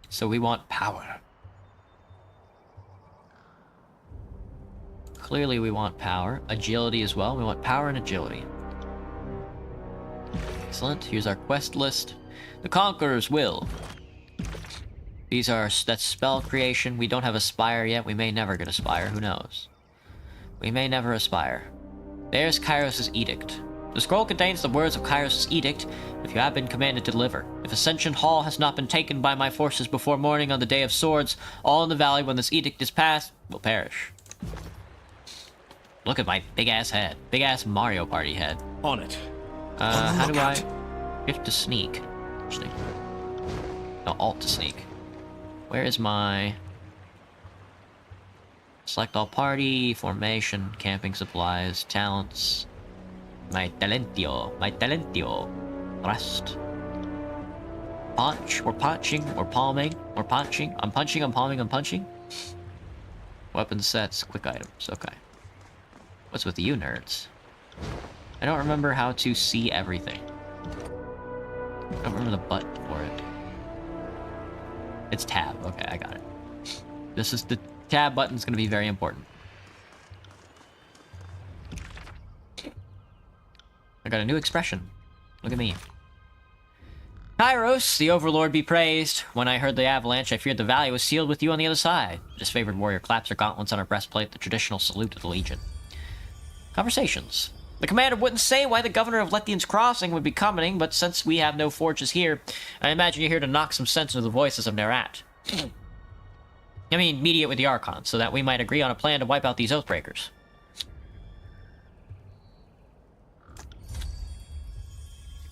Speaker 1: So we want power. Clearly we want power. Agility as well. We want power and agility. Excellent. Here's our quest list. The Conqueror's Will. That's spell creation. We don't have Aspire yet. We may never get Aspire. Who knows? We may never aspire. There's Kairos' edict. The scroll contains the words of Kairos' edict, if you have been commanded to deliver. If Ascension Hall has not been taken by my forces before morning on the Day of Swords, all in the valley when this edict is passed will perish. Look at my big-ass head. Big-ass Mario Party head.
Speaker 3: On it.
Speaker 1: How do I... Shift to sneak. Interesting. No, Alt to sneak. Where is my... Select all party, formation, camping supplies, talents. My talentio. Thrust. Punch. We're punching. We're palming. We're punching. I'm punching. I'm palming. I'm punching. Weapon sets. Quick items. Okay. What's with you nerds? I don't remember how to see everything. I don't remember the button for it. It's tab. Okay, I got it. This is the tab button's gonna be very important. I got a new expression. Look at me. Kairos, the Overlord be praised. When I heard the avalanche, I feared the valley was sealed with you on the other side. Disfavored warrior claps her gauntlets on her breastplate, the traditional salute of the Legion. Conversations. The commander wouldn't say why the governor of Lethian's Crossing would be coming, but since we have no forges here, I imagine you're here to knock some sense into the voices of Nerat. I mean, mediate with the Archons, so that we might agree on a plan to wipe out these Oathbreakers.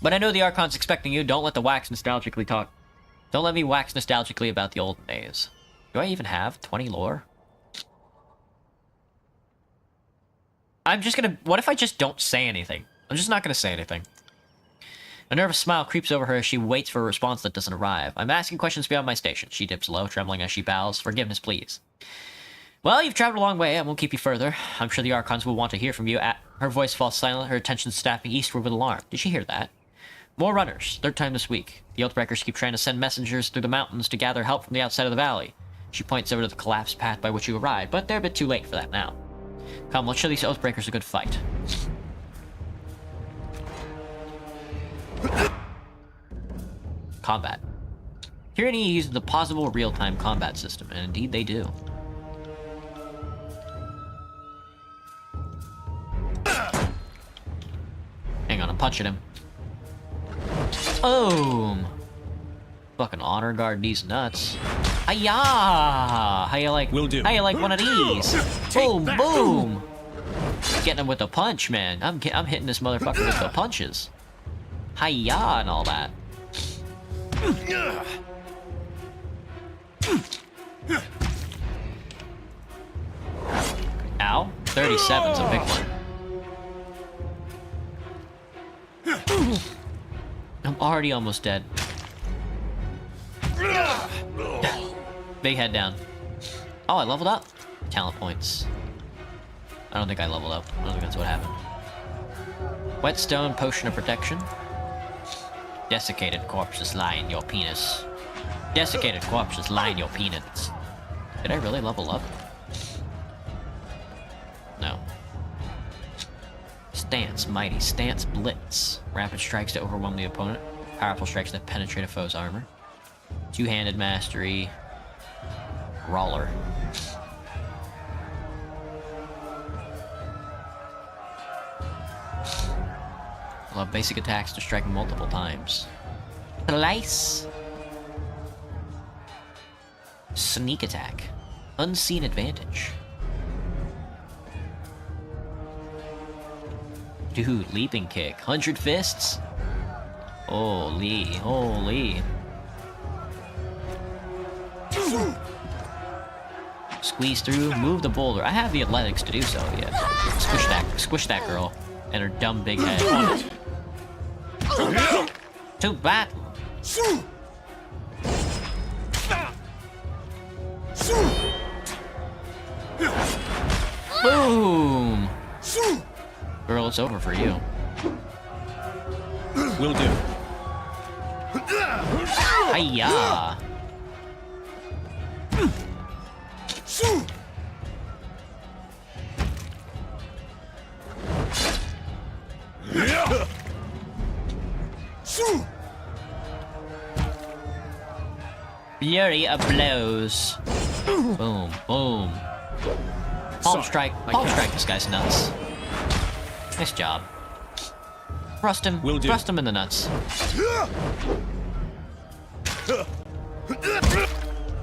Speaker 1: But I know the Archon's expecting you. Don't let me wax nostalgically about the olden days. Do I even have 20 lore? I'm just gonna... What if I just don't say anything? I'm just not gonna say anything. A nervous smile creeps over her as she waits for a response that doesn't arrive. I'm asking questions beyond my station. She dips low, trembling as she bows. Forgiveness, please. Well, you've traveled a long way. I won't keep you further. I'm sure the Archons will want to hear from you. Her voice falls silent, her attention snapping eastward with alarm. Did she hear that? More runners. Third time this week. The Oathbreakers keep trying to send messengers through the mountains to gather help from the outside of the valley. She points over to the collapsed path by which you arrived, but they're a bit too late for that now. Come, let's show these Oathbreakers a good fight. Combat. Tyranny uses the possible real-time combat system, and indeed they do. Hang on, I'm punching him. Boom! Fucking honor guard these nuts. Hiya! How you like?
Speaker 3: Will do.
Speaker 1: How you like one of these? Boom! Boom! Getting him with a punch, man. I'm hitting this motherfucker with the punches. Hiya and all that. Ow! 37's a big one. I'm already almost dead. Big head down. Oh, I leveled up. Talent points. I don't think I leveled up. I don't think that's what happened. Whetstone, potion of protection. Desiccated corpses lie in your penis. Desiccated corpses lie in your penis. Did I really level up? No. Stance, mighty. Stance, blitz. Rapid strikes to overwhelm the opponent. Powerful strikes that penetrate a foe's armor. Two-handed mastery. Brawler. Allow basic attacks to strike multiple times. Slice. Sneak attack. Unseen advantage. Dude, leaping kick. 100 fists? Holy, holy. Squeeze through, move the boulder. I have the athletics to do so, yeah. Squish that girl. And her dumb big head. To battle. Boom! Girl, it's over for you.
Speaker 3: Will do.
Speaker 1: Hiya! Fury of blows. Boom, boom. Palm strike this guy's nuts. Nice job. Thrust him in the nuts.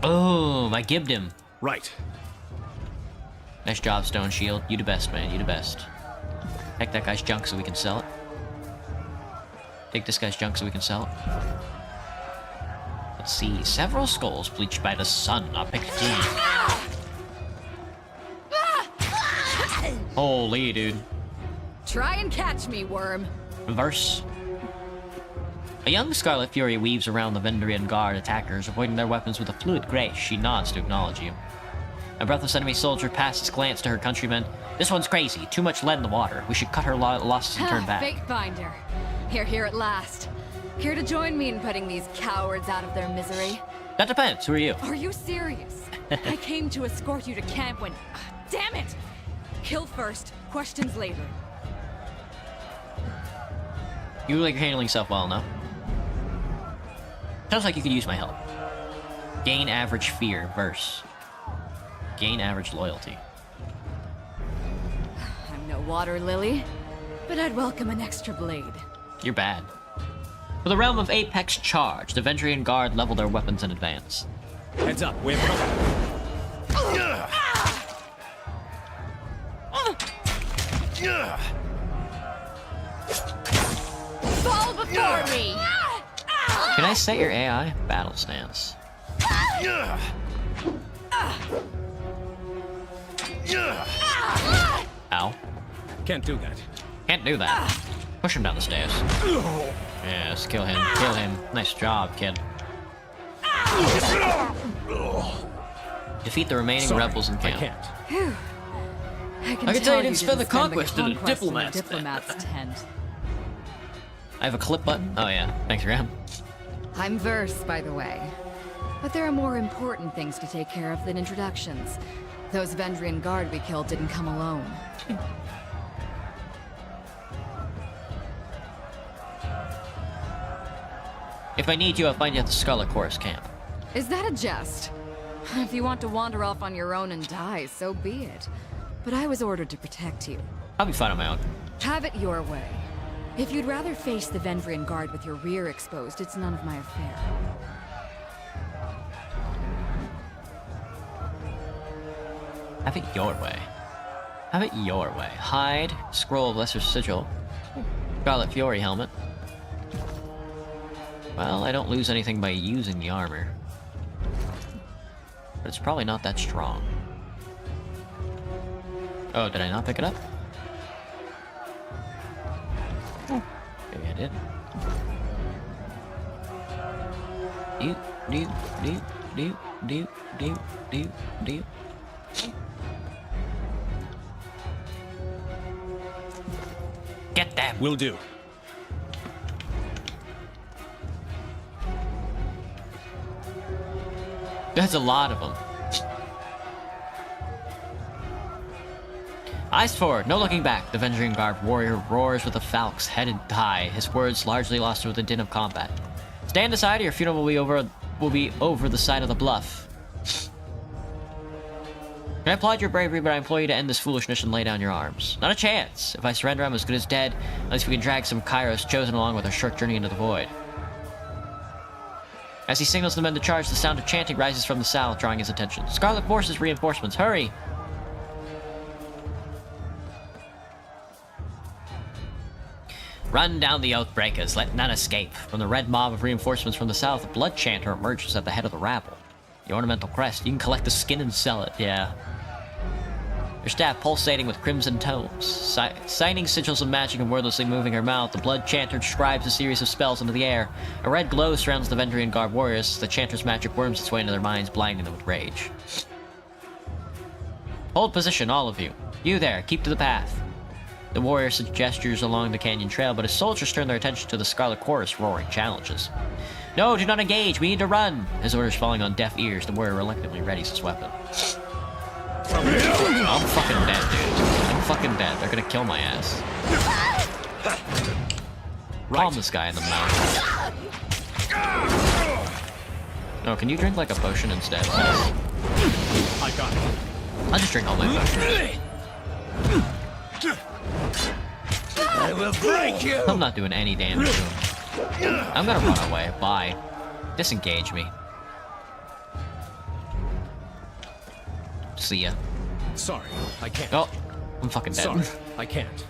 Speaker 1: Boom, I gibbed him.
Speaker 3: Right.
Speaker 1: Nice job, Stone Shield. You the best, man, you the best. Take that guy's junk so we can sell it. Take this guy's junk so we can sell it. Let's see. Several skulls bleached by the sun. I'll pick 2. Holy, dude.
Speaker 4: Try and catch me, worm.
Speaker 1: Reverse. A young Scarlet Fury weaves around the Vendrian Guard attackers, avoiding their weapons with a fluid grace. She nods to acknowledge you. A breathless enemy soldier passes glance to her countrymen. This one's crazy. Too much lead in the water. We should cut her losses and turn back.
Speaker 4: Fate finder. Here at last. Here to join me in putting these cowards out of their misery.
Speaker 1: That depends. Who are you?
Speaker 4: Are you serious? I came to escort you to camp when... Damn it! Kill first, questions later.
Speaker 1: You look like you're handling yourself well, no? Sounds like you could use my help. Gain average fear, verse. Gain average loyalty.
Speaker 4: I'm no water lily, but I'd welcome an extra blade.
Speaker 1: You're bad. For the realm of Apex Charge, the Vendrian Guard level their weapons in advance.
Speaker 3: Heads up, we have
Speaker 4: Fall before me!
Speaker 1: Can I set your AI? Battle stance. Ow.
Speaker 3: Can't do that.
Speaker 1: Can't do that. Push him down the stairs. Yes, kill him. Kill him. Nice job, kid. Defeat the remaining rebels in camp.
Speaker 3: I can't.
Speaker 4: I
Speaker 1: I can tell you didn't spend the conquest in a diplomat's
Speaker 4: tent.
Speaker 1: I have a clip button. Oh yeah, thanks, Graham.
Speaker 4: I'm Verse, by the way. But there are more important things to take care of than introductions. Those Vendrian Guard we killed didn't come alone.
Speaker 1: If I need you, I'll find you at the Scarlet Chorus camp.
Speaker 4: Is that a jest? If you want to wander off on your own and die, so be it. But I was ordered to protect you.
Speaker 1: I'll be fine on my own.
Speaker 4: Have it your way. If you'd rather face the Vendrian Guard with your rear exposed, it's none of my affair.
Speaker 1: Have it your way. Have it your way. Hide, Scroll of Lesser Sigil, Scarlet Fury helmet. Well, I don't lose anything by using the armor. But it's probably not that strong. Oh, did I not pick it up? Maybe I did. Do. Get them!
Speaker 3: Will do.
Speaker 1: That's a lot of them. Eyes forward, no looking back. The Vendrian Guard warrior roars with the falcons headed high, his words largely lost with the din of combat. Stand aside, or your funeral will be over the side of the bluff. I applaud your bravery, but I implore you to end this foolishness and lay down your arms. Not a chance. If I surrender, I'm as good as dead, unless we can drag some Kairos chosen along with our short journey into the void. As he signals the men to charge, the sound of chanting rises from the south, drawing his attention. Scarlet Forces reinforcements, hurry! Run down the Oathbreakers, let none escape. From the red mob of reinforcements from the south, a blood chanter emerges at the head of the rabble. The ornamental crest, you can collect the skin and sell it, yeah. Your staff pulsating with crimson tomes. Signing sigils of magic and wordlessly moving her mouth, the blood chanter describes a series of spells into the air. A red glow surrounds the Vendrian Guard warriors. The chanter's magic worms its way into their minds, blinding them with rage. Hold position, all of you. You there, keep to the path. The warrior gestures along the canyon trail, but his soldiers turn their attention to the Scarlet Chorus roaring challenges. No, do not engage, we need to run! His orders falling on deaf ears, the warrior reluctantly readies his weapon. I'm fucking dead, dude. I'm fucking dead. They're gonna kill my ass. Palm this guy in the mouth. Oh, can you drink like a potion instead?
Speaker 3: I got it.
Speaker 1: I'll just drink all my potions.
Speaker 3: I will break you!
Speaker 1: I'm not doing any damage to him. I'm gonna run away. Bye. Disengage me. See ya.
Speaker 3: Sorry, I can't.
Speaker 1: Oh, I'm fucking dead.
Speaker 3: Sorry, I can't.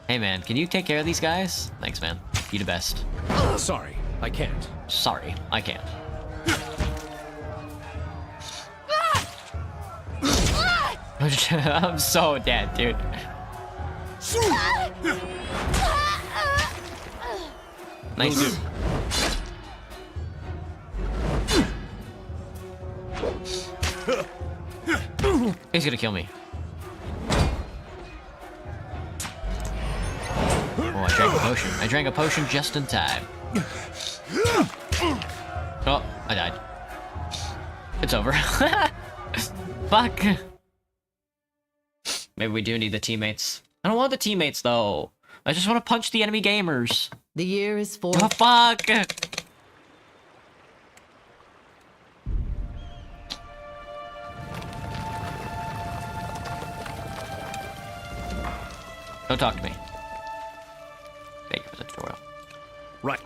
Speaker 1: Hey man, can you take care of these guys? Thanks, man. You the best.
Speaker 3: Sorry, I can't.
Speaker 1: Sorry, I can't. I'm so dead, dude. Nice. He's gonna kill me. Oh, I drank a potion. I drank a potion just in time. Oh, I died. It's over. Fuck. Maybe we do need the teammates. I don't want the teammates, though. I just want to punch the enemy gamers.
Speaker 2: The year is for...
Speaker 1: Oh, fuck! Don't talk to me. Thank you for the tutorial.
Speaker 3: Right.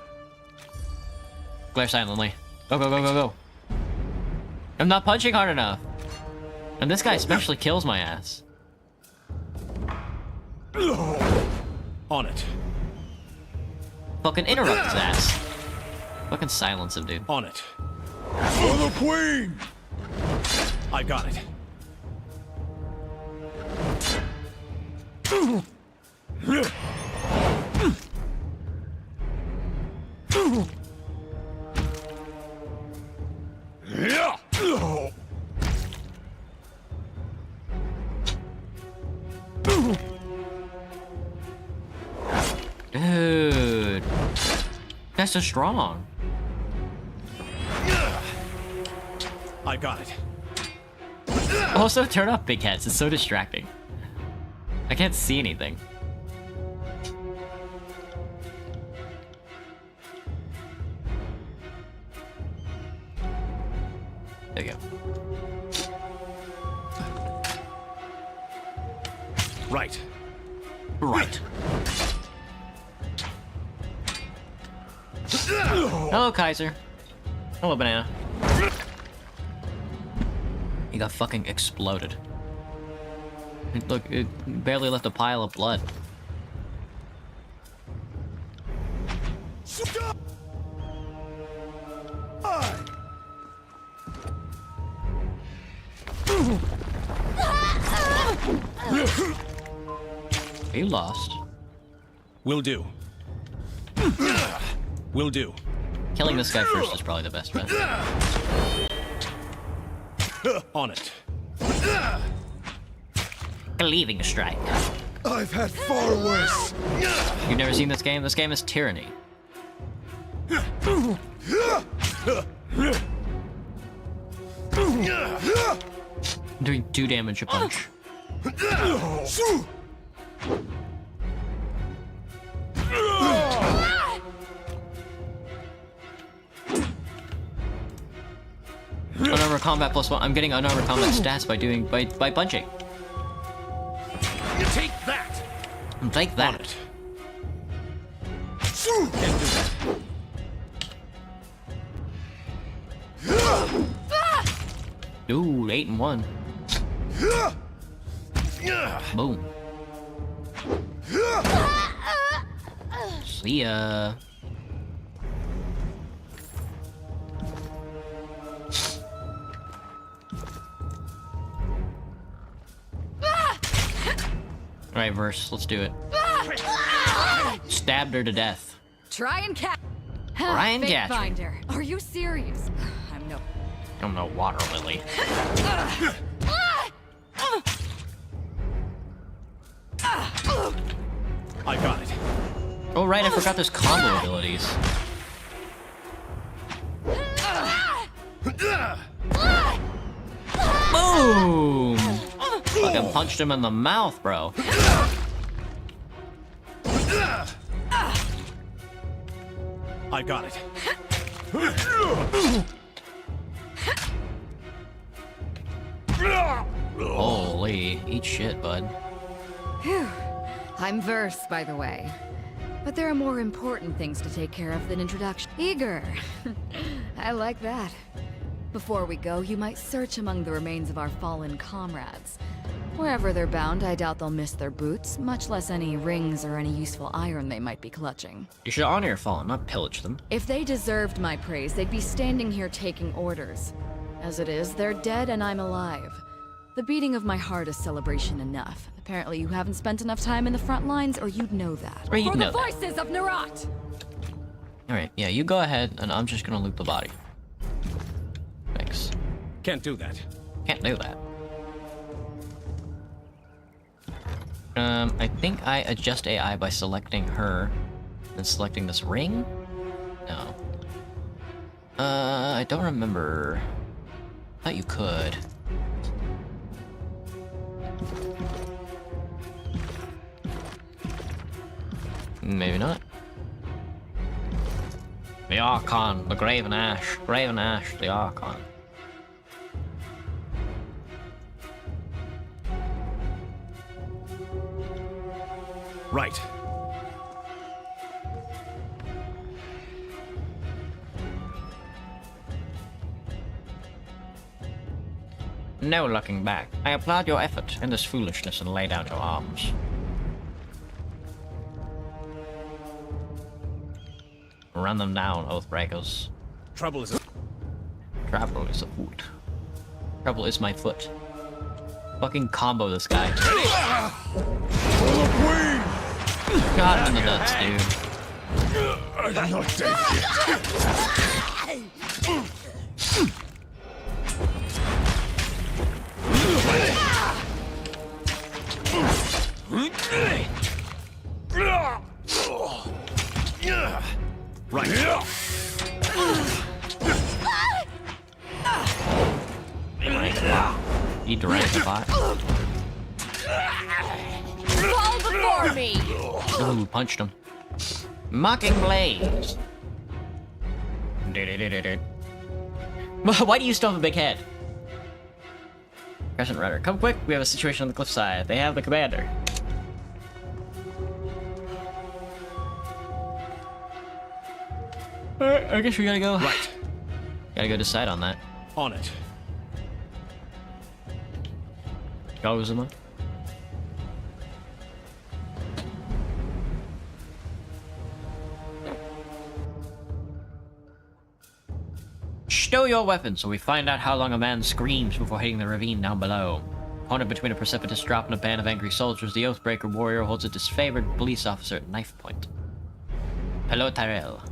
Speaker 1: Glare silently. Go, go, go, go, go. I'm not punching hard enough. And this guy especially kills my ass.
Speaker 3: On it.
Speaker 1: Fucking interrupt his ass. Fucking silence him, dude.
Speaker 3: On it. For the queen! I got it.
Speaker 1: Dude. That's so strong.
Speaker 3: I got it.
Speaker 1: Also, turn off big heads. It's so distracting. I can't see anything. There you go.
Speaker 3: Right.
Speaker 1: Right. Hello, Kaiser. Hello, Banana. He got fucking exploded. Look, it barely left a pile of blood. You lost.
Speaker 3: Will do. Will do.
Speaker 1: Killing this guy first is probably the best bet.
Speaker 3: On it.
Speaker 1: Cleaving strike.
Speaker 5: I've had far worse.
Speaker 1: You've never seen this game? This game is tyranny. I'm doing 2 damage a punch. Unarmored combat +1. I'm getting unarmored combat stats by punching.
Speaker 3: You take that.
Speaker 1: Take
Speaker 3: On
Speaker 1: that.
Speaker 3: it.
Speaker 1: Ooh, 8 and 1. Boom. See ya. Alright, Verse, let's do it. Stabbed her to death.
Speaker 4: Try and catch.
Speaker 1: Try and catch me.
Speaker 4: Finder. Are you serious?
Speaker 1: I'm no water lily.
Speaker 3: I got it.
Speaker 1: Oh right, I forgot there's combo abilities. Boom! Fucking punched him in the mouth, bro.
Speaker 3: I got it.
Speaker 1: Holy, eat shit, bud.
Speaker 4: Phew. I'm versed, by the way. But there are more important things to take care of than introduction. Eager. I like that. Before we go, you might search among the remains of our fallen comrades. Wherever they're bound, I doubt they'll miss their boots, much less any rings or any useful iron they might be clutching.
Speaker 1: You should honor your fallen, not pillage them.
Speaker 4: If they deserved my praise, they'd be standing here taking orders. As it is, they're dead and I'm alive. The beating of my heart is celebration enough. Apparently you haven't spent enough time in the front lines, or you'd know that.
Speaker 1: Or you'd
Speaker 4: For
Speaker 1: know
Speaker 4: the
Speaker 1: that.
Speaker 4: voices of Narat!
Speaker 1: Alright, yeah, you go ahead, and I'm just gonna loot the body. Thanks.
Speaker 3: Can't do that.
Speaker 1: Can't do that. I think I adjust AI by selecting her, and selecting this ring? No. I don't remember. I thought you could. Maybe not. The Archon, the Graven Ash. Graven Ash, the Archon.
Speaker 3: Right.
Speaker 1: No looking back. I applaud your effort in this foolishness and lay down your arms. Run them down, Oathbreakers.
Speaker 3: Trouble is...
Speaker 1: Trouble is afoot. Trouble is my foot. Fucking combo this guy.
Speaker 5: For the Queen!
Speaker 1: Got him in the nuts, dude.
Speaker 5: I'm not dead yet.
Speaker 3: Right.
Speaker 1: He drank the pot.
Speaker 4: Fall before me!
Speaker 1: Ooh, punched him. Mocking Blaze. Why do you still have a big head? Crescent Rudder. Come quick, we have a situation on the cliffside. They have the commander. Alright, I guess we gotta go.
Speaker 3: Right.
Speaker 1: Gotta go decide on that.
Speaker 3: On it.
Speaker 1: Gozuma. Stow your weapons so we find out how long a man screams before hitting the ravine down below. Cornered between a precipitous drop and a band of angry soldiers, the Oathbreaker warrior holds a disfavored police officer at knife point. Hello, Tyrell.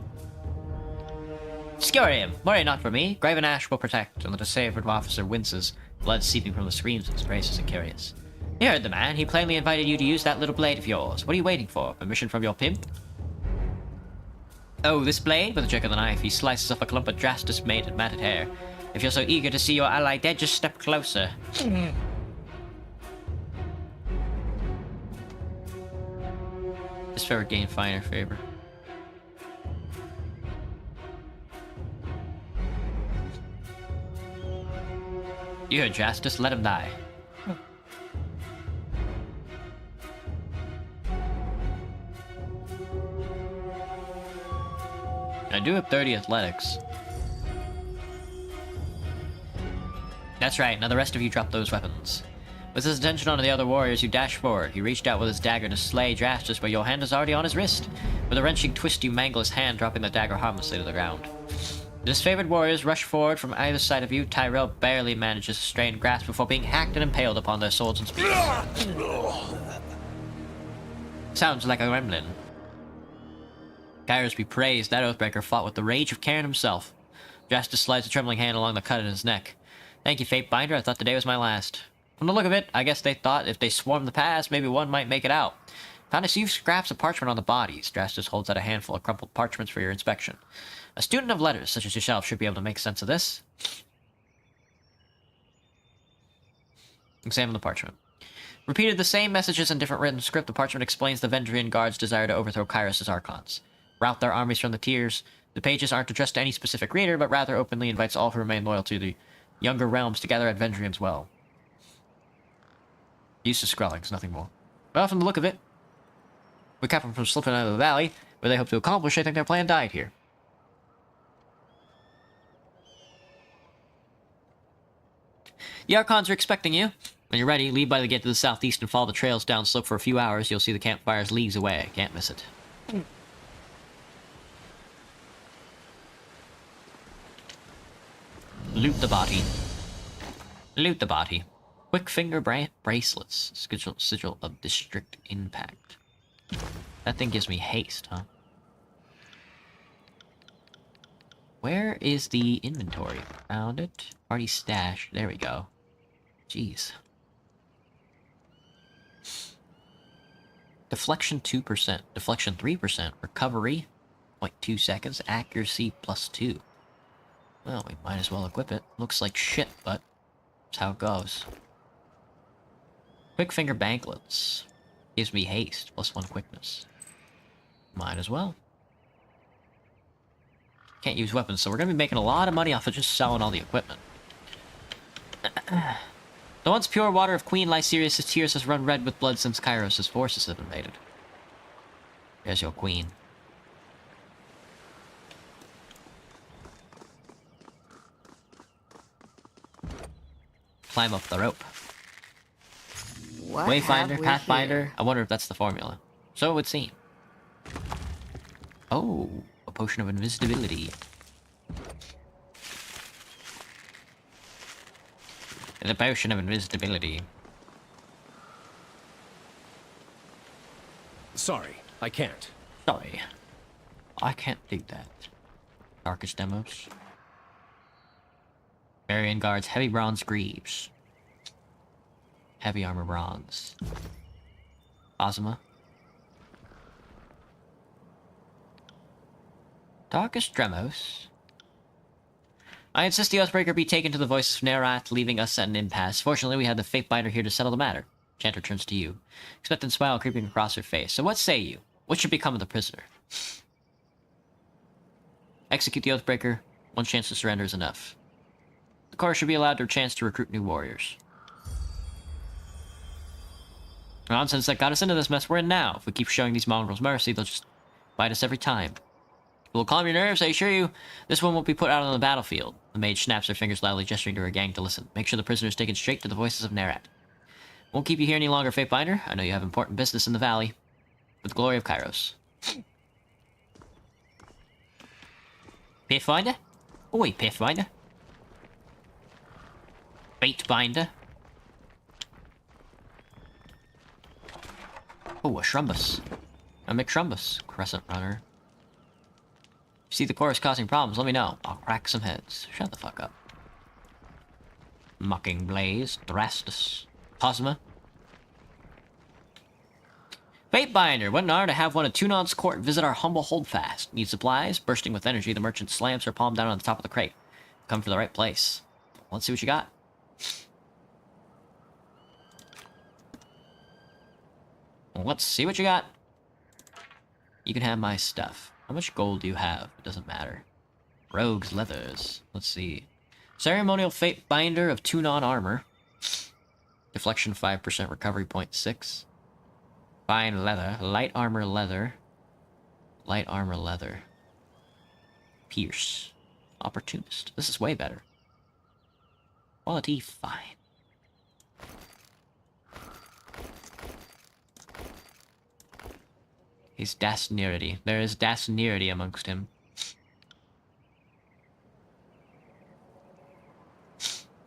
Speaker 1: Skewer him! Worry not for me. Graven Ash will protect, and the disfavored officer winces, blood seeping from the screams of his braces and curious. You heard the man. He plainly invited you to use that little blade of yours. What are you waiting for? Permission from your pimp? Oh, this blade? With a jerk of the knife, he slices off a clump of Drastus matted hair. If you're so eager to see your ally dead, just step closer. This favor gain finer favor. You heard Drastus, let him die. I do have 30 athletics. That's right, now the rest of you drop those weapons. With his attention on the other warriors, you dash forward. He reached out with his dagger to slay Drastus, but your hand is already on his wrist. With a wrenching twist, you mangle his hand, dropping the dagger harmlessly to the ground. The disfavored warriors rush forward from either side of you. Tyrell barely manages to strain grasp before being hacked and impaled upon their swords and spears. Sounds like a gremlin. Kairos be praised, that Oathbreaker fought with the rage of Cairn himself. Drastus slides a trembling hand along the cut in his neck. Thank you, Fatebinder, I thought today was my last. From the look of it, I guess they thought if they swarmed the pass, maybe one might make it out. Found a few scraps of parchment on the bodies. Drastus holds out a handful of crumpled parchments for your inspection. A student of letters, such as yourself, should be able to make sense of this. Examine the parchment. Repeated the same messages in different written script, the parchment explains the Vendrian Guard's desire to overthrow Kairos' Archons. Rout their armies from the tiers. The pages aren't addressed to any specific reader, but rather openly invites all who remain loyal to the younger realms to gather at Vendrian's Well. Used to Skrellings, nothing more. Well, from the look of it, we kept them from slipping out of the valley, where they hope to accomplish. I think their plan died here. The Archons are expecting you. When you're ready, leave by the gate to the southeast and follow the trails down slope for a few hours. You'll see the campfires leagues away. Can't miss it. Loot the body. Loot the body. Quick finger bracelets. Sigil of district impact. That thing gives me haste, huh? Where is the inventory? Found it. Party stash. There we go. Jeez. Deflection 2%. Deflection 3%. Recovery 0.2 seconds. Accuracy +2. Well, we might as well equip it. Looks like shit, but that's how it goes. Quick finger banklets. Gives me haste, +1 quickness. Might as well. Can't use weapons, so we're gonna be making a lot of money off of just selling all the equipment. The once pure water of Queen Lysirius' tears has run red with blood since Kairos' forces have invaded. There's your queen. Climb up the rope.
Speaker 4: What
Speaker 1: Wayfinder,
Speaker 4: have we
Speaker 1: Pathfinder.
Speaker 4: here?
Speaker 1: I wonder if that's the formula. So it would seem. Oh, a potion of invisibility. The potion of invisibility.
Speaker 3: Sorry, I can't.
Speaker 1: Sorry. I can't do that. Darkest demos. Marion guards heavy bronze greaves. Heavy armor bronze. Ozma. Darkest Dremos. I insist the Oathbreaker be taken to the voices of Nerat, leaving us at an impasse. Fortunately, we have the Fatebinder here to settle the matter. Chanter turns to you. Expectant smile creeping across her face. So what say you? What should become of the prisoner? Execute the Oathbreaker. One chance to surrender is enough. The Corps should be allowed a chance to recruit new warriors. The nonsense that got us into this mess we're in now. If we keep showing these mongrels mercy, they'll just bite us every time. We'll calm your nerves, I assure you. This one won't be put out on the battlefield. The mage snaps her fingers loudly, gesturing to her gang to listen. Make sure the prisoner is taken straight to the voices of Nerat. Won't keep you here any longer, Fatebinder. I know you have important business in the valley. With the glory of Kairos. Pathfinder? Oi, Pathfinder. Fatebinder. Oh, a Shrumbus. A McShrumbus. Crescent Runner. If you see the chorus causing problems, let me know. I'll crack some heads. Shut the fuck up. Mocking Blaze. Thrastus. Cosma. Fatebinder, what an honor to have one of Tunon's court visit our humble holdfast. Need supplies? Bursting with energy, the merchant slams her palm down on the top of the crate. Come for the right place. Let's see what you got. Let's see what you got. You can have my stuff. How much gold do you have? It doesn't matter. Rogue's leathers. Let's see. Ceremonial Fatebinder of Tunon armor. Deflection 5%, recovery 0.6. Fine leather. Light armor leather. Light armor leather. Pierce. Opportunist. This is way better. Quality fine. He's Dasnerity. There is Dasnerity amongst him.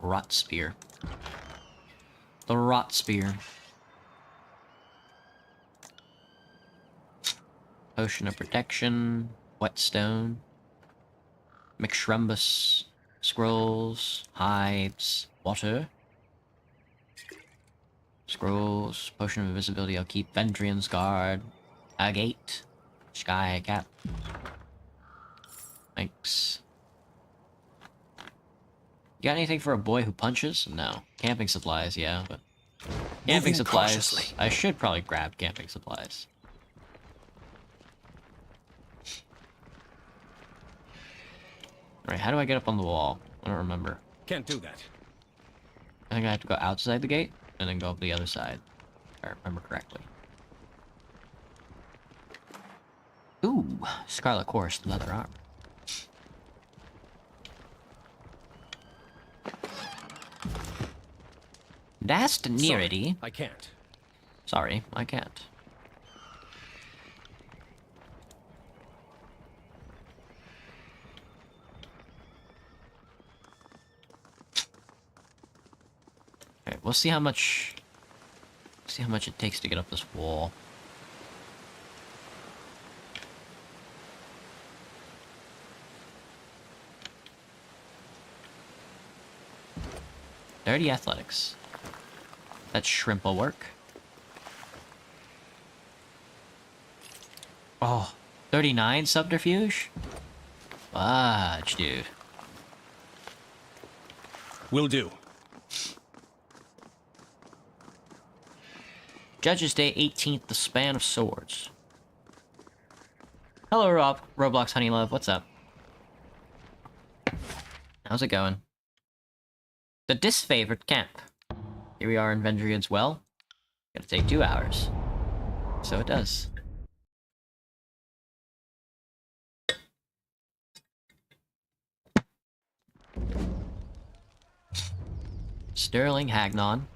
Speaker 1: Rot Spear. The Rot Spear. Potion of Protection. Whetstone. McShrumbus. Scrolls. Hides. Water. Scrolls. Potion of Invisibility. I'll keep Vendrian's Guard. A gate. Sky cap. Thanks. You got anything for a boy who punches? No. Camping supplies, yeah, but... Camping supplies... Cautiously. I should probably grab camping supplies. Alright, how do I get up on the wall? I don't remember.
Speaker 3: Can't do that.
Speaker 1: I think I have to go outside the gate? and then go up the other side. If I remember correctly. Ooh, Scarlet Course, leather armor. That's nearity.
Speaker 3: I can't.
Speaker 1: Sorry, I can't. Okay, we'll see how much. See how much it takes to get up this wall. Dirty athletics. That shrimp will work. Oh, 39 subterfuge? Fudge, dude.
Speaker 3: Will do.
Speaker 1: Judges Day 18th, the Span of Swords. Hello, Roblox Honey Love. What's up? How's it going? The disfavored camp. Here we are in Vendrian's Well. Gonna take 2 hours. So it does. Sterling Hagnon.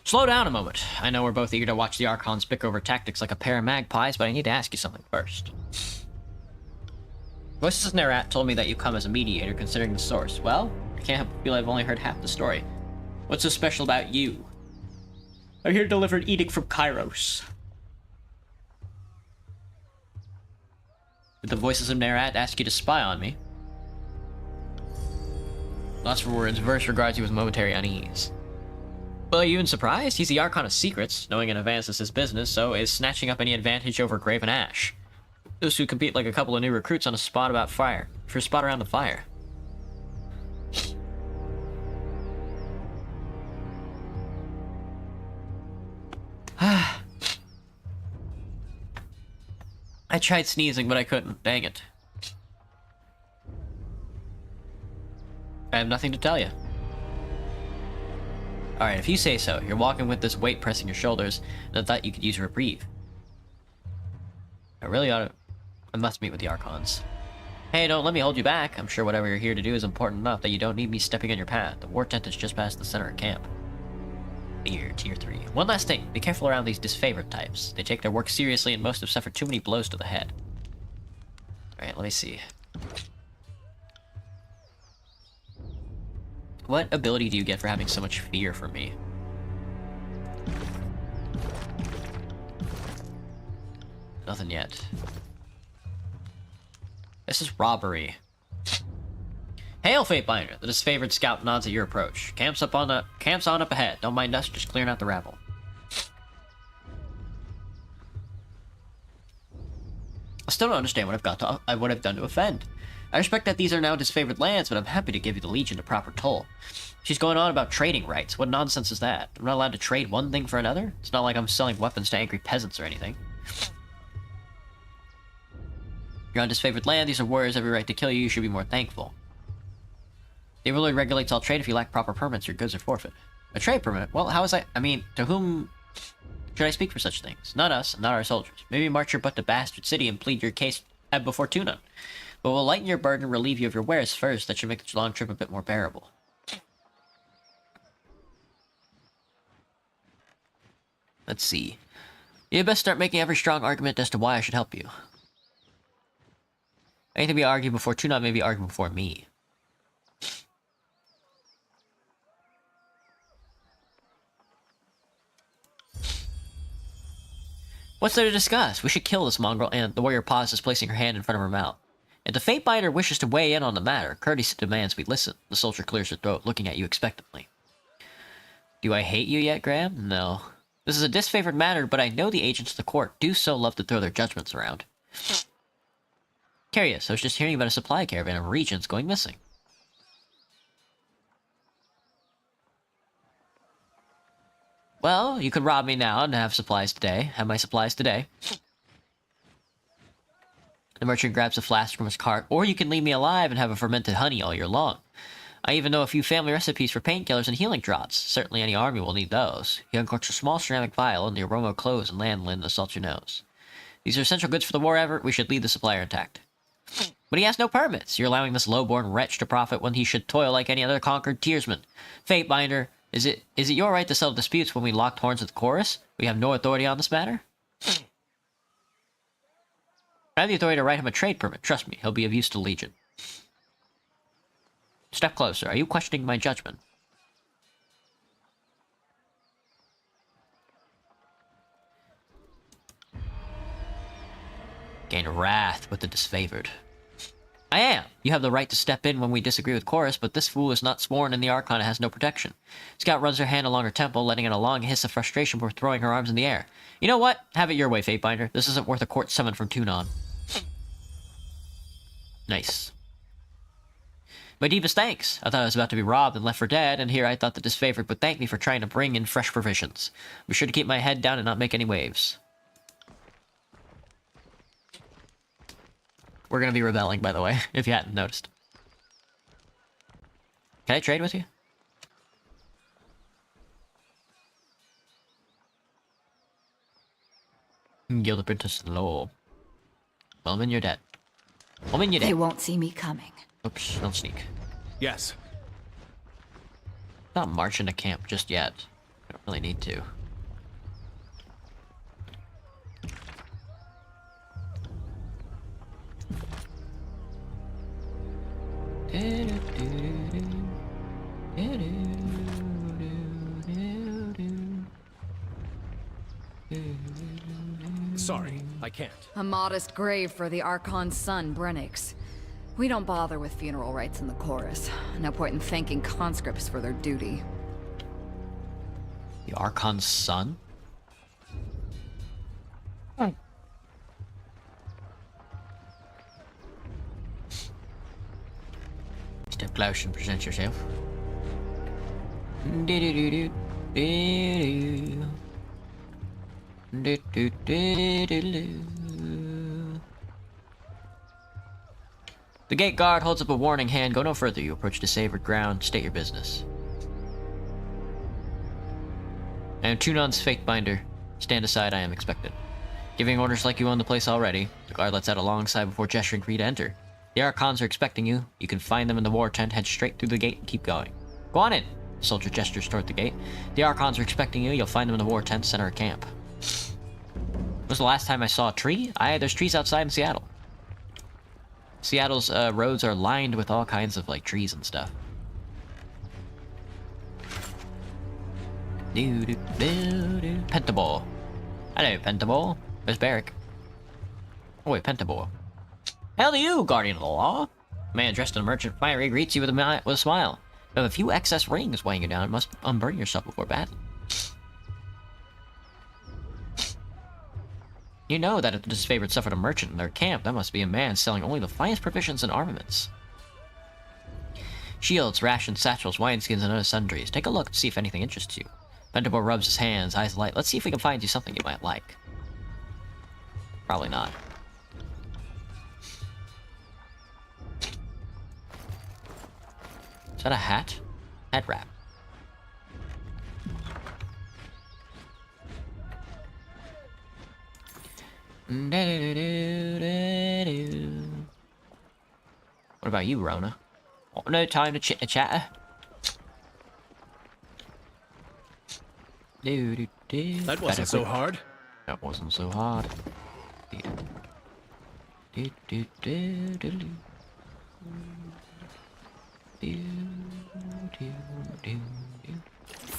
Speaker 1: Slow down a moment. I know we're both eager to watch the Archons bicker over tactics like a pair of magpies, but I need to ask you something first. Voices of Nerat told me that you come as a mediator considering the source. Well, I can't help but feel I've only heard half the story. What's so special about you? I'm here to deliver an edict from Kairos. Did the voices of Nerat ask you to spy on me? Lost for words, Verse regards you with momentary unease. Well, are you even surprised? He's the Archon of Secrets. Knowing in advance is his business, so is snatching up any advantage over Graven Ash. Those who compete like a couple of new recruits on a spot about fire. For a spot around the fire. I tried sneezing, but I couldn't. Dang it. I have nothing to tell you. Alright, if you say so. You're walking with this weight pressing your shoulders, and I thought you could use a reprieve. I really ought to... I must meet with the Archons. Hey, don't let me hold you back. I'm sure whatever you're here to do is important enough that you don't need me stepping on your path. The war tent is just past the center of camp. Here, Tier 3. One last thing. Be careful around these disfavored types. They take their work seriously and most have suffered too many blows to the head. Alright, let me see. What ability do you get for having so much fear for me? Nothing yet. This is robbery. Hail, Fatebinder! The disfavored scout nods at your approach. Camps on up ahead. Don't mind us, just clearing out the rabble. I still don't understand what I've done to offend. I respect that these are now disfavored lands, but I'm happy to give you the Legion a proper toll. She's going on about trading rights. What nonsense is that? I'm not allowed to trade one thing for another? It's not like I'm selling weapons to angry peasants or anything. You're on disfavored land, these are warriors every right to kill you, you should be more thankful. The ruler regulates all trade. If you lack proper permits, your goods are forfeit. A trade permit? Well, how is I mean, to whom should I speak for such things? Not us, not our soldiers. Maybe march your butt to Bastard City and plead your case before Tunon. But we'll lighten your burden and relieve you of your wares first. That should make the long trip a bit more bearable. Let's see. You'd best start making every strong argument as to why I should help you. Anything be argued before Tunon may be argued before me. What's there to discuss? We should kill this mongrel, and the warrior pauses, placing her hand in front of her mouth. If the Fatebinder wishes to weigh in on the matter, courtesy demands we listen. The soldier clears her throat, looking at you expectantly. Do I hate you yet, Graham? No. This is a disfavored matter, but I know the agents of the court do so love to throw their judgments around. Curious, I was just hearing about a supply caravan of regents going missing. Well, you could rob me now and have supplies today. Have my supplies today. The merchant grabs a flask from his cart, or you can leave me alive and have a fermented honey all year long. I even know a few family recipes for painkillers and healing draughts. Certainly any army will need those. He uncorks a small ceramic vial, and the aroma of cloves and lanolin assaults your nose. These are essential goods for the war effort. We should leave the supplier intact. But he has no permits. You're allowing this low-born wretch to profit when he should toil like any other conquered tiersman. Fatebinder, is it your right to settle disputes when we locked horns with the chorus? We have no authority on this matter? I have the authority to write him a trade permit. Trust me, he'll be of use to Legion. Step closer. Are you questioning my judgment? Gain wrath with the disfavored. I am. You have the right to step in when we disagree with Chorus, but this fool is not sworn and the Archon and has no protection. Scout runs her hand along her temple, letting out a long hiss of frustration before throwing her arms in the air. You know what? Have it your way, Fatebinder. This isn't worth a court summon from Tunon. Nice. My deepest thanks. I thought I was about to be robbed and left for dead, and here I thought the disfavored would thank me for trying to bring in fresh provisions. Be sure to keep my head down and not make any waves. We're gonna be rebelling, by the way, if you hadn't noticed. Can I trade with you? Guild apprentice to the law. Woman, you're dead. Woman, you're dead.
Speaker 4: They won't see me coming.
Speaker 1: Oops, don't sneak.
Speaker 3: Yes.
Speaker 1: Not march into camp just yet. I don't really need to.
Speaker 3: Sorry, I can't.
Speaker 4: A modest grave for the Archon's son, Brennix. We don't bother with funeral rites in the chorus. No point in thanking conscripts for their duty.
Speaker 1: The Archon's son? Step close and present yourself. The gate guard holds up a warning hand. Go no further. You approach disfavored ground. State your business. I am Tunon's Fatebinder. Stand aside, I am expected. Giving orders like you own the place already. The guard lets out a long sigh before gesturing for you to enter. The Archons are expecting you. You can find them in the war tent, head straight through the gate, and keep going. Go on in! The soldier gestures toward the gate. The Archons are expecting you. You'll find them in the war tent, center of camp. When was the last time I saw a tree? There's trees outside in Seattle. Seattle's roads are lined with all kinds of, like, trees and stuff. Pentaball. Hello, Pentaball. There's Barrick. Oh wait, Pentaball. Hell to you, guardian of the law. A man dressed in a merchant finery greets you with a smile. You have a few excess rings weighing you down. You must unburden yourself before battle. You know that if the disfavored suffered a merchant in their camp, that must be a man selling only the finest provisions and armaments. Shields, rations, satchels, wineskins, and other sundries. Take a look to see if anything interests you. Ventabor rubs his hands, eyes light. Let's see if we can find you something you might like. Probably not. Is that a hat? Head wrap. What about you, Rona? Oh, no time to chitter-chatter.
Speaker 3: That wasn't so hard.
Speaker 1: That wasn't so hard.
Speaker 4: It's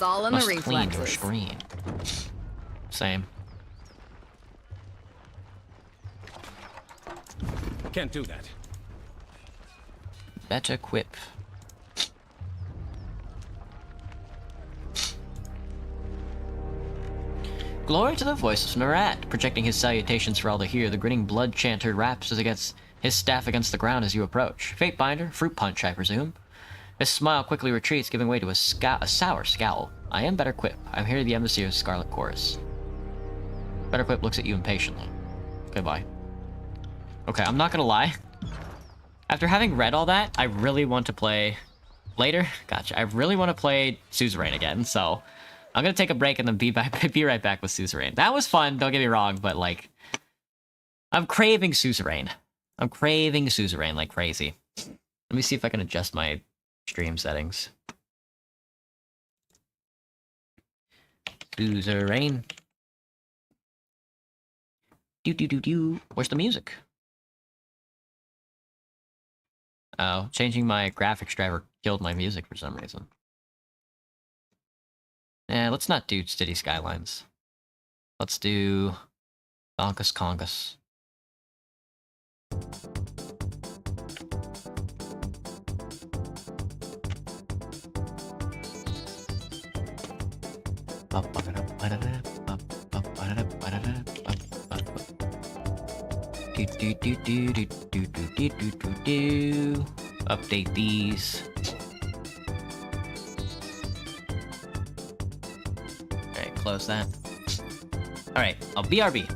Speaker 4: all in the
Speaker 1: Must clean your
Speaker 4: reflexes.
Speaker 1: screen. Same.
Speaker 3: Can't do that.
Speaker 1: Better quip. Glory to the voice of Narat, projecting his salutations for all to hear. The grinning blood chanter raps against his staff against the ground as you approach. Fatebinder, fruit punch, I presume. His smile quickly retreats, giving way to a sour scowl. I am Better Quip. I'm here to the embassy of Scarlet Chorus. Better Quip looks at you impatiently. Goodbye. Okay, I'm not gonna lie. After having read all that, I really want to play later? Gotcha. I really want to play Suzerain again, so I'm gonna take a break and then be right back with Suzerain. That was fun, don't get me wrong, but like, I'm craving Suzerain. I'm craving Suzerain like crazy. Let me see if I can adjust my stream settings. Suzerain. Do. Where's the music? Oh, changing my graphics driver killed my music for some reason. Let's not do City Skylines. Let's do Donkus Congus. Update these. Alright, close that. Alright, I'll BRB.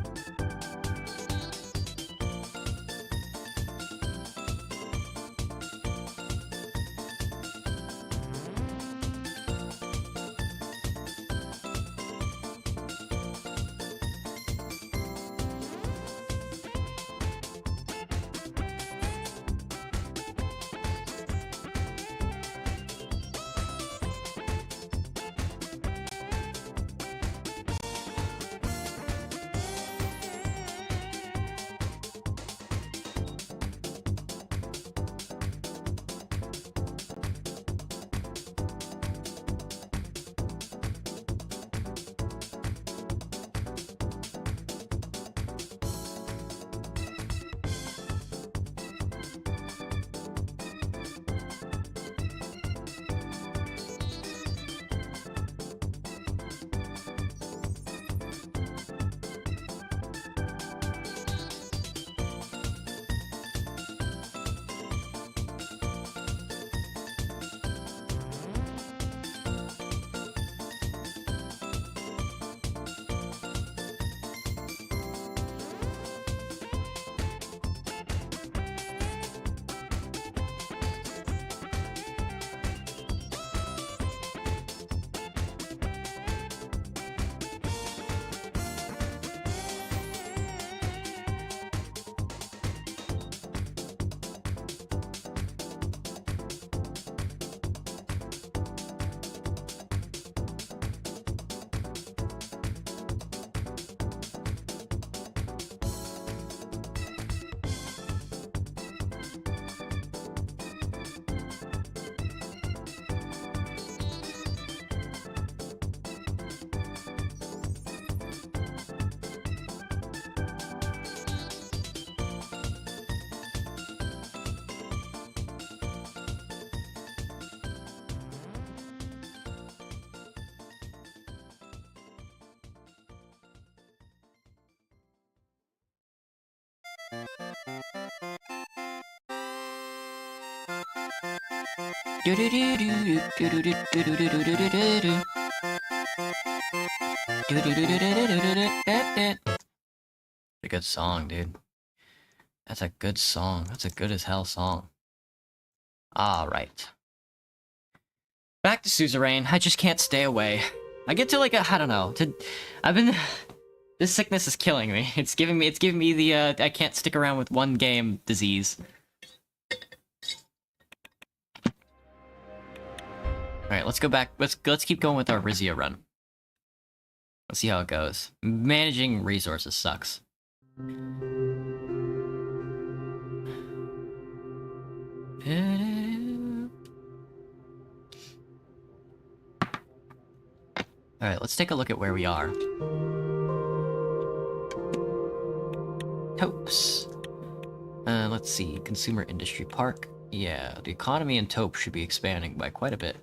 Speaker 1: A good song, dude. That's a good song. That's a good as hell song. Alright. Back to Suzerain. I just can't stay away. I get to like a, I don't know. This sickness is killing me. It's giving me the I can't stick around with one game disease. Alright, let's go back. Let's keep going with our Rizia run. Let's see how it goes. Managing resources sucks. Alright, let's take a look at where we are. Topes. Let's see. Consumer Industry Park. Yeah, the economy in Taupe should be expanding by quite a bit.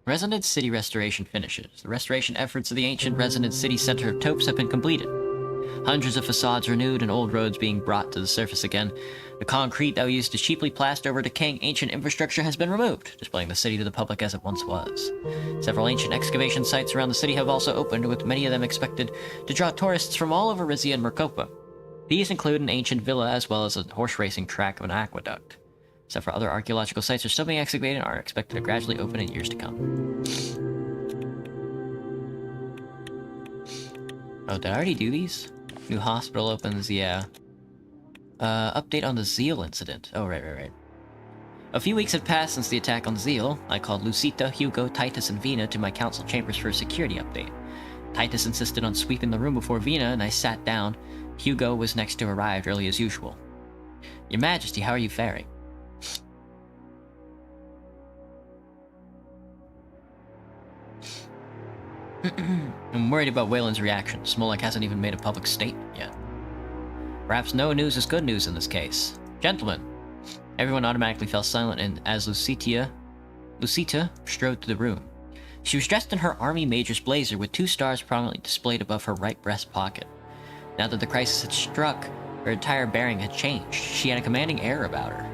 Speaker 1: Resonant City restoration finishes. The restoration efforts of the ancient Resonant City center of Taupes have been completed. Hundreds of facades renewed and old roads being brought to the surface again. The concrete that we used to cheaply plaster over decaying ancient infrastructure has been removed, displaying the city to the public as it once was. Several ancient excavation sites around the city have also opened, with many of them expected to draw tourists from all over Rizia and Mercopa. These include an ancient villa as well as a horse racing track of an aqueduct. Except for other archaeological sites are still being excavated and are expected to gradually open in years to come. Oh, did I already do these? New hospital opens, yeah. Update on the Zeal incident. Oh, right. A few weeks had passed since the attack on Zeal. I called Lucita, Hugo, Titus, and Vina to my council chambers for a security update. Titus insisted on sweeping the room before Vina, and I sat down. Hugo was next to arrive early as usual. Your Majesty, how are you faring? I'm worried about Wayland's reaction. Smolak hasn't even made a public statement yet. Perhaps no news is good news in this case. Gentlemen. Everyone automatically fell silent, and as Lucita strode through the room. She was dressed in her army major's blazer with 2 stars prominently displayed above her right breast pocket. Now that the crisis had struck, her entire bearing had changed. She had a commanding air about her.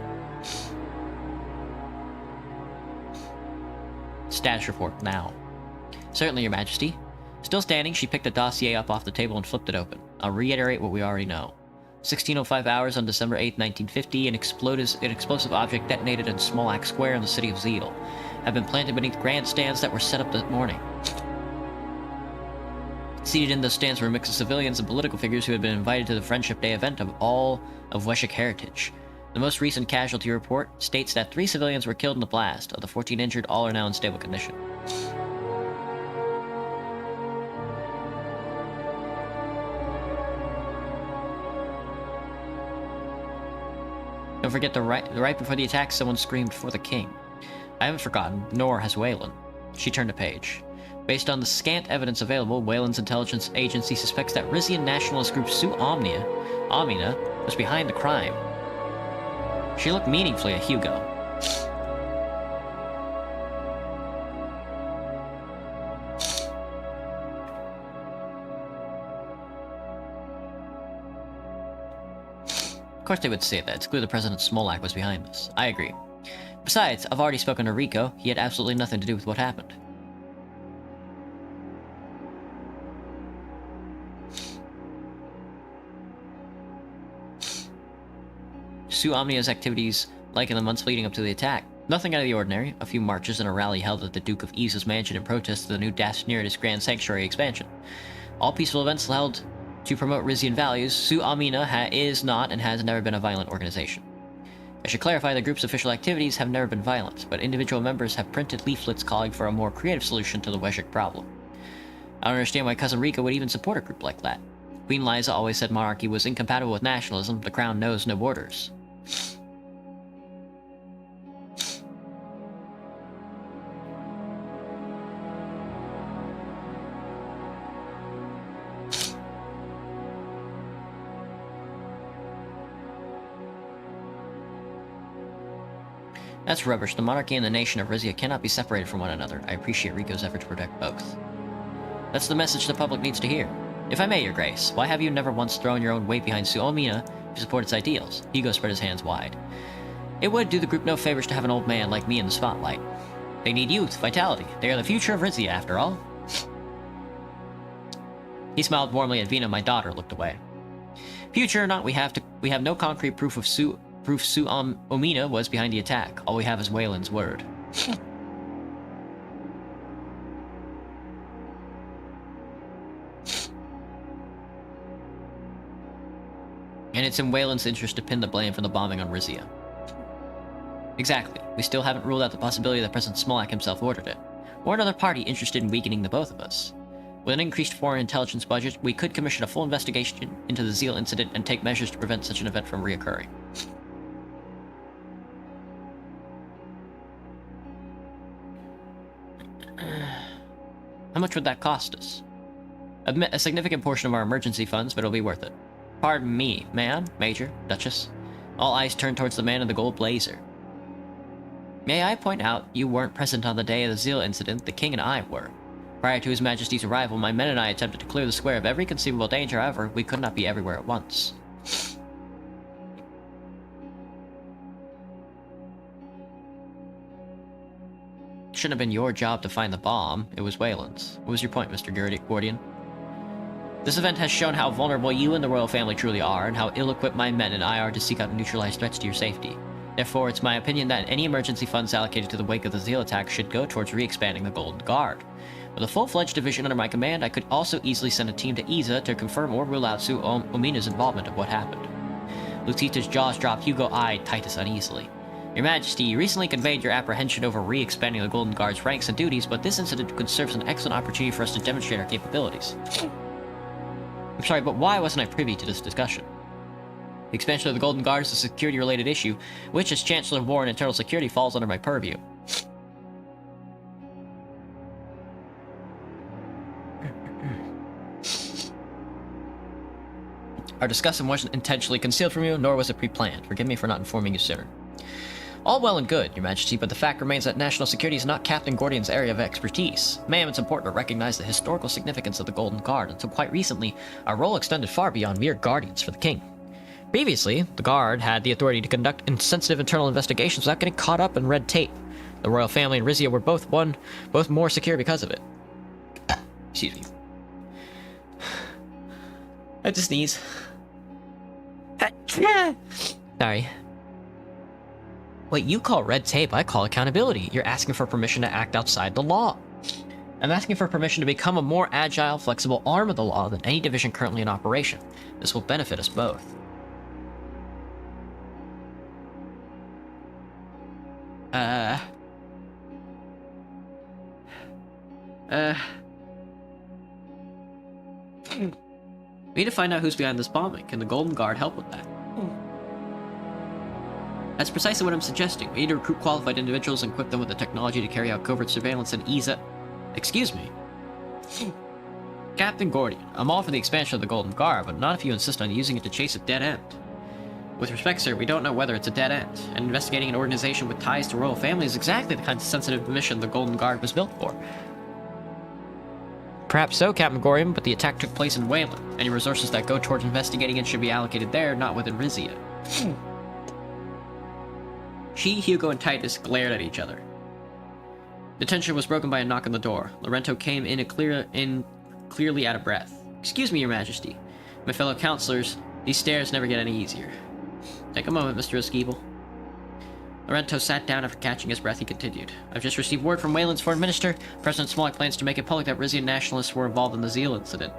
Speaker 1: Status report now. Certainly, Your Majesty. Still standing, she picked a dossier up off the table and flipped it open. I'll reiterate what we already know. 1605 hours on December 8, 1950, an explosive object detonated in Smolak Square in the city of Zeal. Had been planted beneath grandstands that were set up that morning. Seated in those stands were a mix of civilians and political figures who had been invited to the Friendship Day event of all of Weshik heritage. The most recent casualty report states that 3 civilians were killed in the blast. Of the 14 injured, all are now in stable condition. Don't forget right before the attack, someone screamed for the king. I haven't forgotten, nor has Wayland. She turned a page. Based on the scant evidence available, Wayland's intelligence agency suspects that Rizian nationalist group Amina was behind the crime. She looked meaningfully at Hugo. Of course they would say that. It's clear the President Smolak was behind this. I agree. Besides, I've already spoken to Rico. He had absolutely nothing to do with what happened. Amina's activities, like in the months leading up to the attack. Nothing out of the ordinary. A few marches and a rally held at the Duke of Isa's mansion in protest to the new Dashnir's Grand Sanctuary expansion. All peaceful events held to promote Rizian values. Amina is not and has never been a violent organization. I should clarify the group's official activities have never been violent, but individual members have printed leaflets calling for a more creative solution to the Weshik problem. I don't understand why Cousin Rico would even support a group like that. Queen Liza always said monarchy was incompatible with nationalism. The crown knows no borders. That's rubbish. The monarchy and the nation of Rizia cannot be separated from one another. I appreciate Rico's effort to protect both. That's the message the public needs to hear. If I may, Your Grace, why have you never once thrown your own weight behind Amina to support its ideals? Hugo spread his hands wide. It would do the group no favors to have an old man like me in the spotlight. They need youth, vitality. They are the future of Rizia, after all. He smiled warmly at Vina. My daughter looked away. Future or not, we have no concrete proof of Amina was behind the attack. All we have is Wayland's word. And it's in Wayland's interest to pin the blame for the bombing on Rizia. Exactly. We still haven't ruled out the possibility that President Smolak himself ordered it, or another party interested in weakening the both of us. With an increased foreign intelligence budget, we could commission a full investigation into the Zeal incident and take measures to prevent such an event from reoccurring. How much would that cost us? A significant portion of our emergency funds, but it'll be worth it. Pardon me, ma'am, Major, Duchess. All eyes turned towards the man in the gold blazer. May I point out you weren't present on the day of the Zeal incident, the King and I were. Prior to His Majesty's arrival, my men and I attempted to clear the square of every conceivable danger. However, we could not be everywhere at once. Shouldn't have been your job to find the bomb. It was Wayland's. What was your point, Mr. Gordian? This event has shown how vulnerable you and the royal family truly are, and how ill-equipped my men and I are to seek out and neutralize threats to your safety. Therefore, it's my opinion that any emergency funds allocated to the wake of the Zeal attack should go towards re-expanding the Golden Guard. With a full-fledged division under my command, I could also easily send a team to Iza to confirm or rule out Omina's involvement of what happened. Lucita's jaws dropped. Hugo eyed Titus uneasily. Your Majesty, you recently conveyed your apprehension over re-expanding the Golden Guard's ranks and duties, but this incident could serve as an excellent opportunity for us to demonstrate our capabilities. I'm sorry, but why wasn't I privy to this discussion? The expansion of the Golden Guard is a security-related issue, which, as Chancellor of War and Internal Security, falls under my purview. Our discussion wasn't intentionally concealed from you, nor was it pre-planned. Forgive me for not informing you sooner. All well and good, Your Majesty, but the fact remains that national security is not Captain Gordian's area of expertise. Ma'am, it's important to recognize the historical significance of the Golden Guard. Until quite recently, our role extended far beyond mere guardians for the king. Previously, the Guard had the authority to conduct sensitive internal investigations without getting caught up in red tape. The royal family and Rizia were both more secure because of it. Excuse me. I have to sneeze. Sorry. What you call red tape, I call accountability. You're asking for permission to act outside the law. I'm asking for permission to become a more agile, flexible arm of the law than any division currently in operation. This will benefit us both. We need to find out who's behind this bombing. Can the Golden Guard help with that? That's precisely what I'm suggesting. We need to recruit qualified individuals and equip them with the technology to carry out covert surveillance and ease it. Excuse me. Captain Gordian, I'm all for the expansion of the Golden Guard, but not if you insist on using it to chase a dead end. With respect, sir, we don't know whether it's a dead end, and investigating an organization with ties to royal family is exactly the kind of sensitive mission the Golden Guard was built for. Perhaps so, Captain Gordian, but the attack took place in Wayland. Any resources that go towards investigating it should be allocated there, not within Rizia. She, Hugo, and Titus glared at each other. The tension was broken by a knock on the door. Laurento came in clearly out of breath. Excuse me, Your Majesty. My fellow counselors, these stairs never get any easier. Take a moment, Mr. Esquivel. Laurento sat down after catching his breath. He continued. I've just received word from Wayland's foreign minister. President Smollett plans to make it public that Rizian nationalists were involved in the Zeal incident.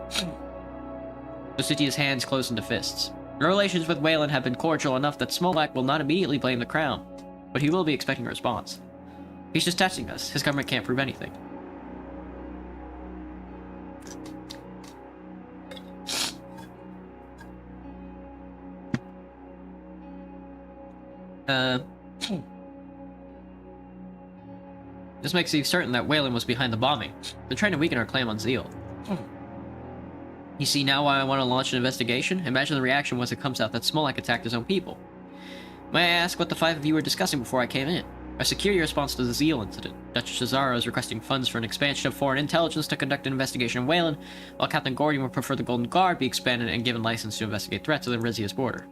Speaker 1: Lucitia's hands closed into fists. Our relations with Wayland have been cordial enough that Smollett will not immediately blame the crown, but he will be expecting a response. He's just testing us. His government can't prove anything. This makes it certain that Wayland was behind the bombing. They're trying to weaken our claim on Zeal. You see now why I want to launch an investigation? Imagine the reaction once it comes out that Smollett attacked his own people. May I ask what the five of you were discussing before I came in? Our security response to the Zeal incident. Duchess Cesaro is requesting funds for an expansion of foreign intelligence to conduct an investigation in Wayland, while Captain Gordian would prefer the Golden Guard be expanded and given license to investigate threats within Rizia's border.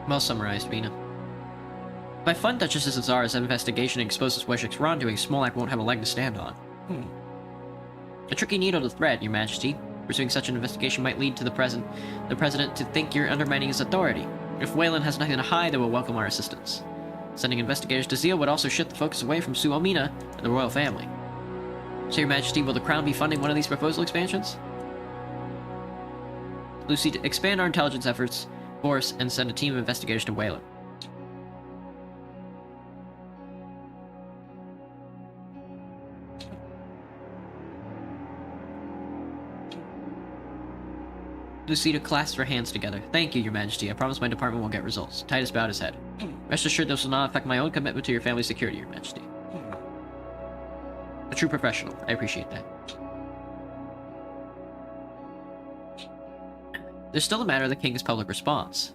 Speaker 1: Well summarized, Vina. If I fund Duchess Cesara's investigation and exposes Weshik's wrongdoing, Smollett won't have a leg to stand on. A tricky needle to thread, Your Majesty. Pursuing such an investigation might lead to the President to think you're undermining his authority. If Wayland has nothing to hide, they will welcome our assistance. Sending investigators to Zeal would also shift the focus away from Suomina and the royal family. So, Your Majesty, will the Crown be funding one of these proposal expansions? Lucy, to expand our intelligence efforts, force, and send a team of investigators to Wayland. Lucita clasped her hands together. Thank you, Your Majesty. I promise my department will get results. Titus bowed his head. Rest assured this will not affect my own commitment to your family's security, Your Majesty. A true professional. I appreciate that. There's still the matter of the King's public response.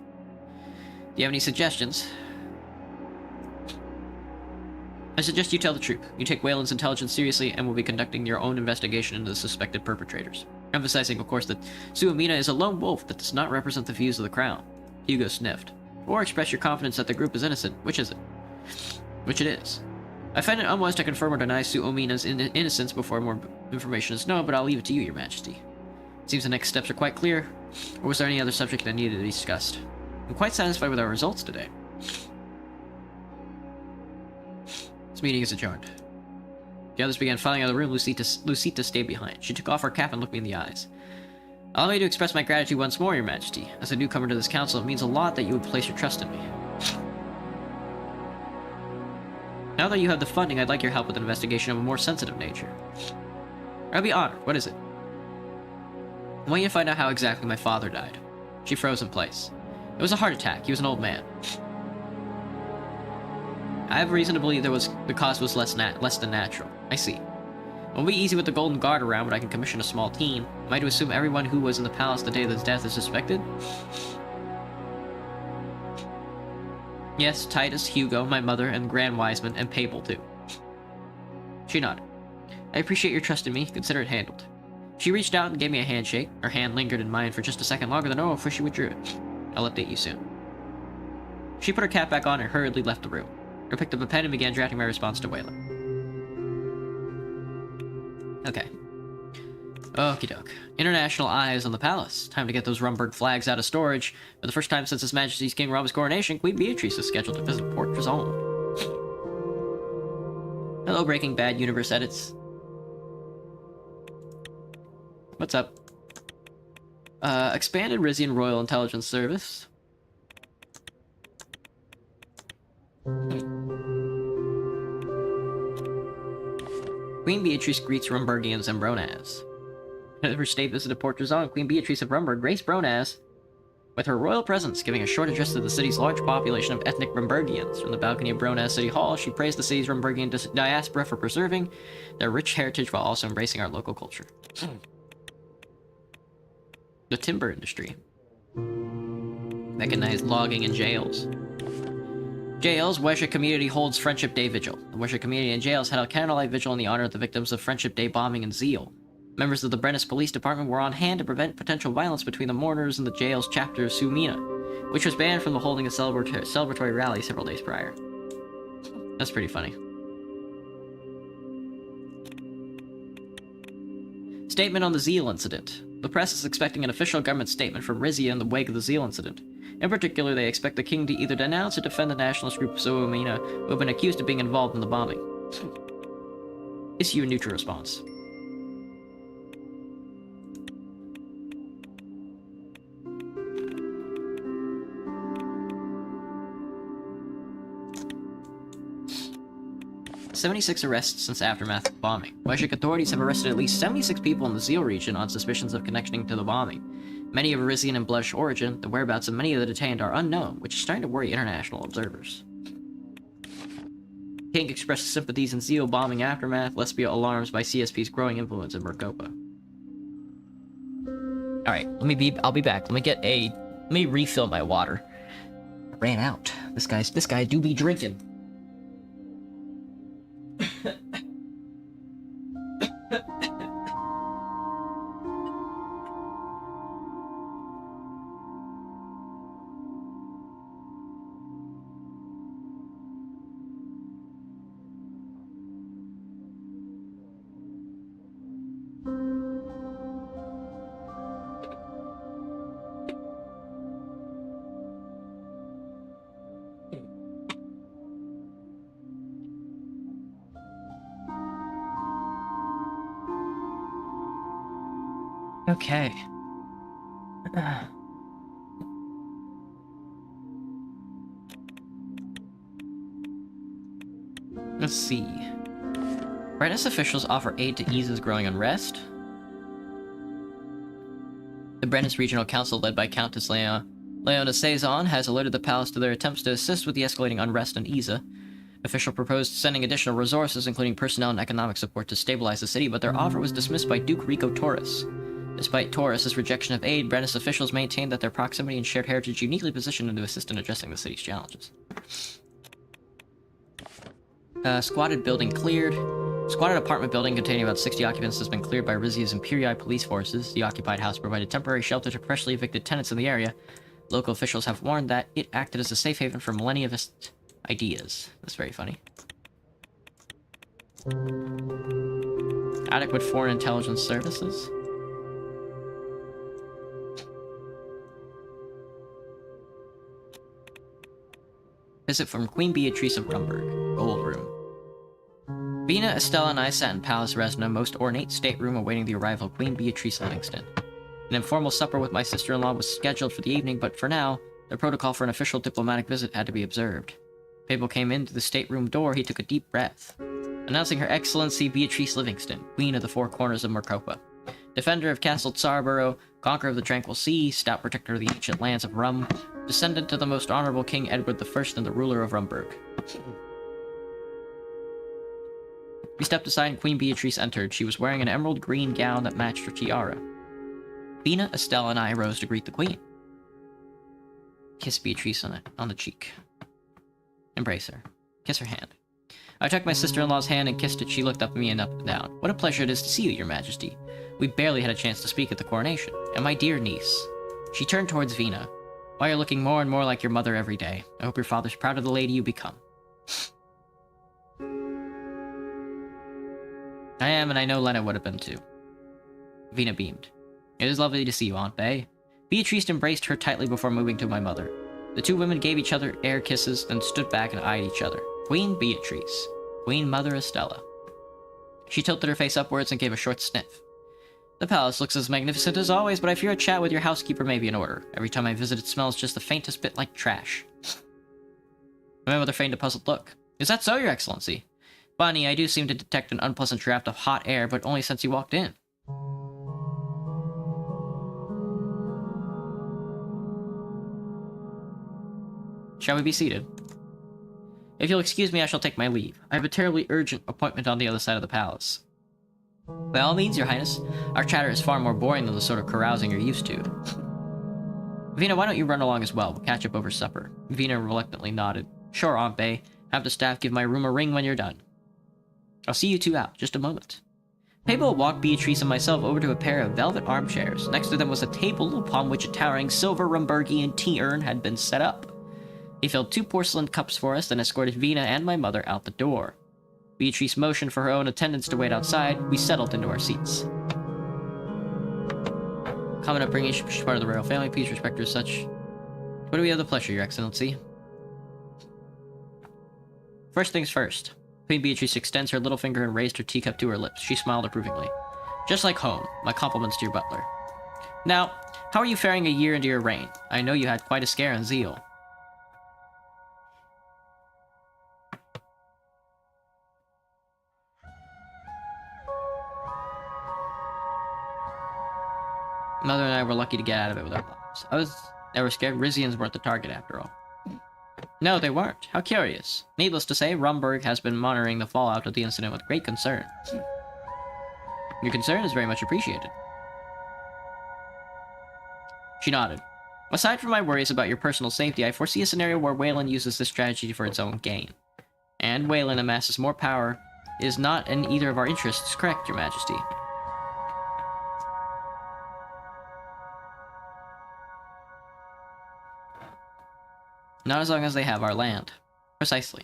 Speaker 1: Do you have any suggestions? I suggest you tell the truth. You take Wayland's intelligence seriously and will be conducting your own investigation into the suspected perpetrators. Emphasizing, of course, that Suomina is a lone wolf that does not represent the views of the Crown. Hugo sniffed. Or express your confidence that the group is innocent. Which is it? Which it is. I find it unwise to confirm or deny Suomina's innocence before more information is known, but I'll leave it to you, Your Majesty. It seems the next steps are quite clear, or was there any other subject that needed to be discussed? I'm quite satisfied with our results today. This meeting is adjourned. The others began filing out of the room. Lucita stayed behind. She took off her cap and looked me in the eyes. Allow me to express my gratitude once more, Your Majesty. As a newcomer to this council, it means a lot that you would place your trust in me. Now that you have the funding, I'd like your help with an investigation of a more sensitive nature. I'll be honored. What is it? I want you to find out how exactly my father died. She froze in place. It was a heart attack. He was an old man. I have reason to believe the cause was less than natural. I see. It won't be easy with the Golden Guard around, but I can commission a small team. Am I to assume everyone who was in the palace the day of his death is suspected? Yes, Titus, Hugo, my mother, and Grand Wiseman, and Papal too. She nodded. I appreciate your trust in me. Consider it handled. She reached out and gave me a handshake. Her hand lingered in mine for just a second longer than normal before she withdrew it. I'll update you soon. She put her cap back on and hurriedly left the room. I picked up a pen and began drafting my response to Wayland. Okay. Okie doke. International eyes on the palace. Time to get those Rumberg flags out of storage. For the first time since His Majesty's King Rob's coronation, Queen Beatrice is scheduled to visit Port Trizone. Hello, Breaking Bad Universe Edits. What's up? Expanded Rizian Royal Intelligence Service. Queen Beatrice greets Rumbergians and Bronaz. At her state visit to Port Trizone, Queen Beatrice of Rumberg graced Bronaz with her royal presence, giving a short address to the city's large population of ethnic Rumbergians. From the balcony of Bronaz City Hall, she praised the city's Rumbergian diaspora for preserving their rich heritage while also embracing our local culture. The timber industry. Mechanized logging and jails. Jails, Wesha community holds Friendship Day Vigil. The Wesha community and jails held a candlelight vigil in the honor of the victims of Friendship Day bombing and Zeal. Members of the Brennus Police Department were on hand to prevent potential violence between the mourners and the jail's chapter of Sumina, which was banned from the holding a celebratory rally several days prior. That's pretty funny. Statement on the Zeal incident. The press is expecting an official government statement from Rizia in the wake of the Zeal incident. In particular, they expect the king to either denounce or defend the nationalist group of Sumina, who have been accused of being involved in the bombing. Issue a neutral response. "76 arrests since aftermath of the bombing. Weshik authorities have arrested at least 76 people in the Zeal region on suspicions of connecting to the bombing. Many of Arisian and Blush origin, the whereabouts of many of the detained are unknown, which is starting to worry international observers. King expressed sympathies in Zeal bombing aftermath, Lesbia alarms by CSP's growing influence in Mercopa." Alright, I'll be back. Let me refill my water. I ran out. This guy do be drinking. Okay. Let's see. Brennus officials offer aid to ease his growing unrest. The Brennus Regional Council, led by Countess Leona Saison, has alerted the palace to their attempts to assist with the escalating unrest in Isa. Official proposed sending additional resources, including personnel and economic support, to stabilize the city, but their offer was dismissed by Duke Rico Torres. Despite Torres' rejection of aid, Brennus officials maintained that their proximity and shared heritage uniquely positioned them to assist in addressing the city's challenges. Squatted building cleared. Squatted apartment building containing about 60 occupants has been cleared by Rizia's Imperii police forces. The occupied house provided temporary shelter to freshly evicted tenants in the area. Local officials have warned that it acted as a safe haven for millennialist ideas. That's very funny. Adequate foreign intelligence services? Visit from Queen Beatrice of Rumburg. Gold Room. Vina, Estella, and I sat in Palace Res in a most ornate stateroom awaiting the arrival of Queen Beatrice Livingston. An informal supper with my sister-in-law was scheduled for the evening, but for now, the protocol for an official diplomatic visit had to be observed. Fable came in through the stateroom door. He took a deep breath. Announcing Her Excellency Beatrice Livingston, Queen of the Four Corners of Mercopa, defender of Castle Tsarborough, conqueror of the Tranquil Sea, stout protector of the ancient lands of Rum, descendant of the most honorable King Edward I and the ruler of Rumburg. We stepped aside and Queen Beatrice entered. She was wearing an emerald green gown that matched her tiara. Vina, Estelle, and I rose to greet the Queen. Kiss Beatrice on the cheek. Embrace her. Kiss her hand. I took my sister-in-law's hand and kissed it. She looked up at me and up and down. What a pleasure it is to see you, Your Majesty. We barely had a chance to speak at the coronation. And my dear niece. She turned towards Vina. Why, you're looking more and more like your mother every day. I hope your father's proud of the lady you become. I am, and I know Lena would have been too. Vina beamed. It is lovely to see you, Aunt Bay. Beatrice embraced her tightly before moving to my mother. The two women gave each other air kisses, then stood back and eyed each other. Queen Beatrice. Queen Mother Estella. She tilted her face upwards and gave a short sniff. The palace looks as magnificent as always, but I fear a chat with your housekeeper may be in order. Every time I visit, it smells just the faintest bit like trash. My mother feigned a puzzled look. Is that so, Your Excellency? Bonnie, I do seem to detect an unpleasant draft of hot air, but only since you walked in. Shall we be seated? If you'll excuse me, I shall take my leave. I have a terribly urgent appointment on the other side of the palace. By all means, Your Highness. Our chatter is far more boring than the sort of carousing you're used to. Vina, why don't you run along as well? We'll catch up over supper. Vina reluctantly nodded. Sure, Aunt Bay. Have the staff give my room a ring when you're done. I'll see you two out. Just a moment. Fable walked Beatrice and myself over to a pair of velvet armchairs. Next to them was a table upon which a towering silver Rumburgian tea urn had been set up. He filled 2 porcelain cups for us, then escorted Vina and my mother out the door. Beatrice motioned for her own attendants to wait outside. We settled into our seats. Common upbringing, she's part of the royal family. Please respect her as such. What do we have the pleasure, Your Excellency? First things first. Queen Beatrice extends her little finger and raised her teacup to her lips. She smiled approvingly. Just like home. My compliments to your butler. Now, how are you faring a year into your reign? I know you had quite a scare in Zeal. Mother and I were lucky to get out of it with our lives. I was scared Rizians weren't the target after all. No, they weren't. How curious. Needless to say, Rumburg has been monitoring the fallout of the incident with great concern. Your concern is very much appreciated. She nodded. Aside from my worries about your personal safety, I foresee a scenario where Wayland uses this strategy for its own gain. And Wayland amasses more power is not in either of our interests, correct, Your Majesty? Not as long as they have our land. Precisely.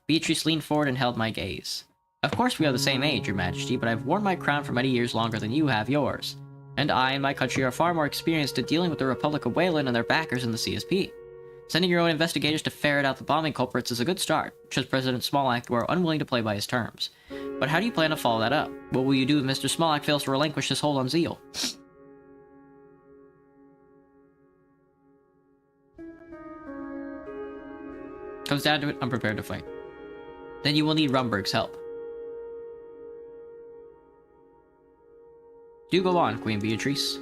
Speaker 1: Beatrice leaned forward and held my gaze. Of course we are the same age, Your Majesty, but I've worn my crown for many years longer than you have yours. And I and my country are far more experienced at dealing with the Republic of Wayland and their backers in the CSP. Sending your own investigators to ferret out the bombing culprits is a good start, should President Smolak were unwilling to play by his terms. But how do you plan to follow that up? What will you do if Mr. Smolak fails to relinquish his hold on Zeal? Comes down to it, I'm prepared to fight. Then you will need Rumburg's help. Do go on, Queen Beatrice.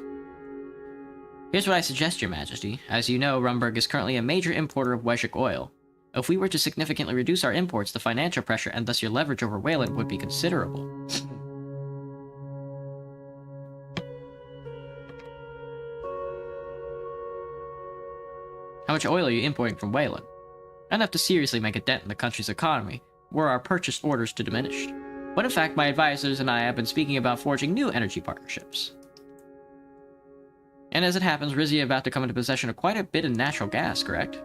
Speaker 1: Here's what I suggest, Your Majesty. As you know, Rumburg is currently a major importer of Weshik oil. If we were to significantly reduce our imports, the financial pressure and thus your leverage over Wayland would be considerable. How much oil are you importing from Wayland? Enough to seriously make a dent in the country's economy, were our purchase orders to diminish. But in fact, my advisors and I have been speaking about forging new energy partnerships. And as it happens, Rizia about to come into possession of quite a bit of natural gas, correct?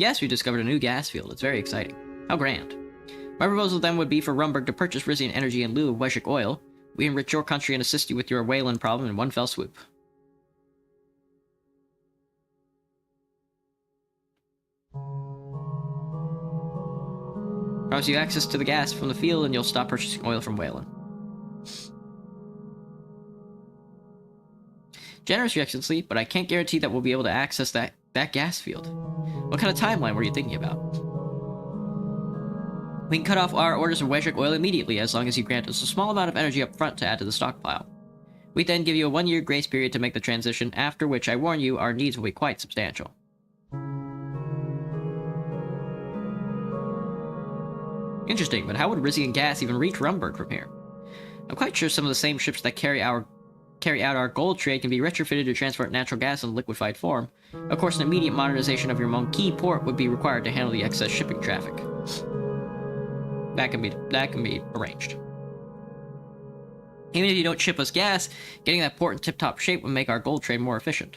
Speaker 1: Yes, we discovered a new gas field. It's very exciting. How grand. My proposal then would be for Rumburg to purchase Rizian energy in lieu of Weshik oil. We enrich your country and assist you with your Wayland problem in one fell swoop. Promise you access to the gas from the field and you'll stop purchasing oil from Wayland. Generous, Your Excellency, but I can't guarantee that we'll be able to access that gas field. What kind of timeline were you thinking about? We can cut off our orders from Weshik oil immediately as long as you grant us a small amount of energy up front to add to the stockpile. We then give you a 1-year grace period to make the transition, after which I warn you, our needs will be quite substantial. Interesting, but how would Rizian gas even reach Rumburg from here? I'm quite sure some of the same ships that carry out our gold trade can be retrofitted to transport natural gas in liquefied form. Of course, an immediate modernization of your Monkey port would be required to handle the excess shipping traffic. That can be arranged. Even if you don't ship us gas, getting that port in tip-top shape would make our gold trade more efficient.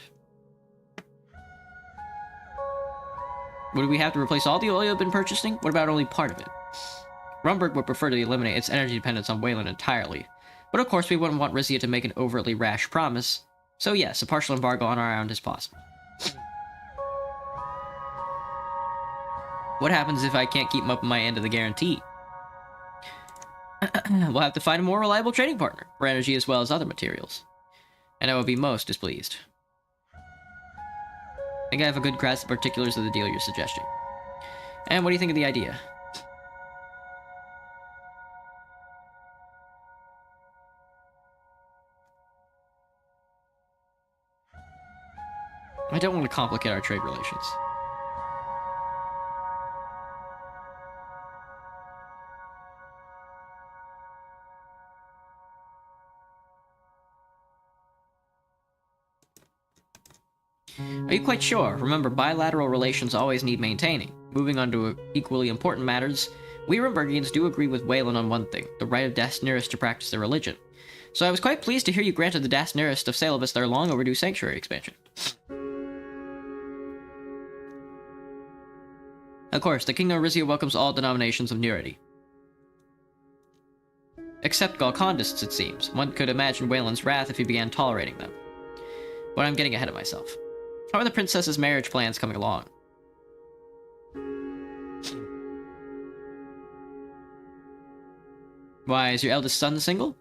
Speaker 1: Would we have to replace all the oil you've been purchasing? What about only part of it? Rumburg would prefer to eliminate its energy dependence on Wayland entirely. But of course we wouldn't want Rizia to make an overtly rash promise. So yes, a partial embargo on our island is possible. What happens if I can't keep up my end of the guarantee? We'll have to find a more reliable trading partner, for energy as well as other materials. And I would be most displeased. I think I have a good grasp of the particulars of the deal you're suggesting. And what do you think of the idea? I don't want to complicate our trade relations. Are you quite sure? Remember, bilateral relations always need maintaining. Moving on to equally important matters, we Rumburgians do agree with Wayland on one thing, the right of Dasnirist to practice their religion. So I was quite pleased to hear you granted the Dasnirist of Salabas their long overdue sanctuary expansion. Of course, the Kingdom of Rizia welcomes all denominations of Nurity. Except Galcondists, it seems. One could imagine Wayland's wrath if he began tolerating them. But I'm getting ahead of myself. How are the princess's marriage plans coming along? Why, is your eldest son single?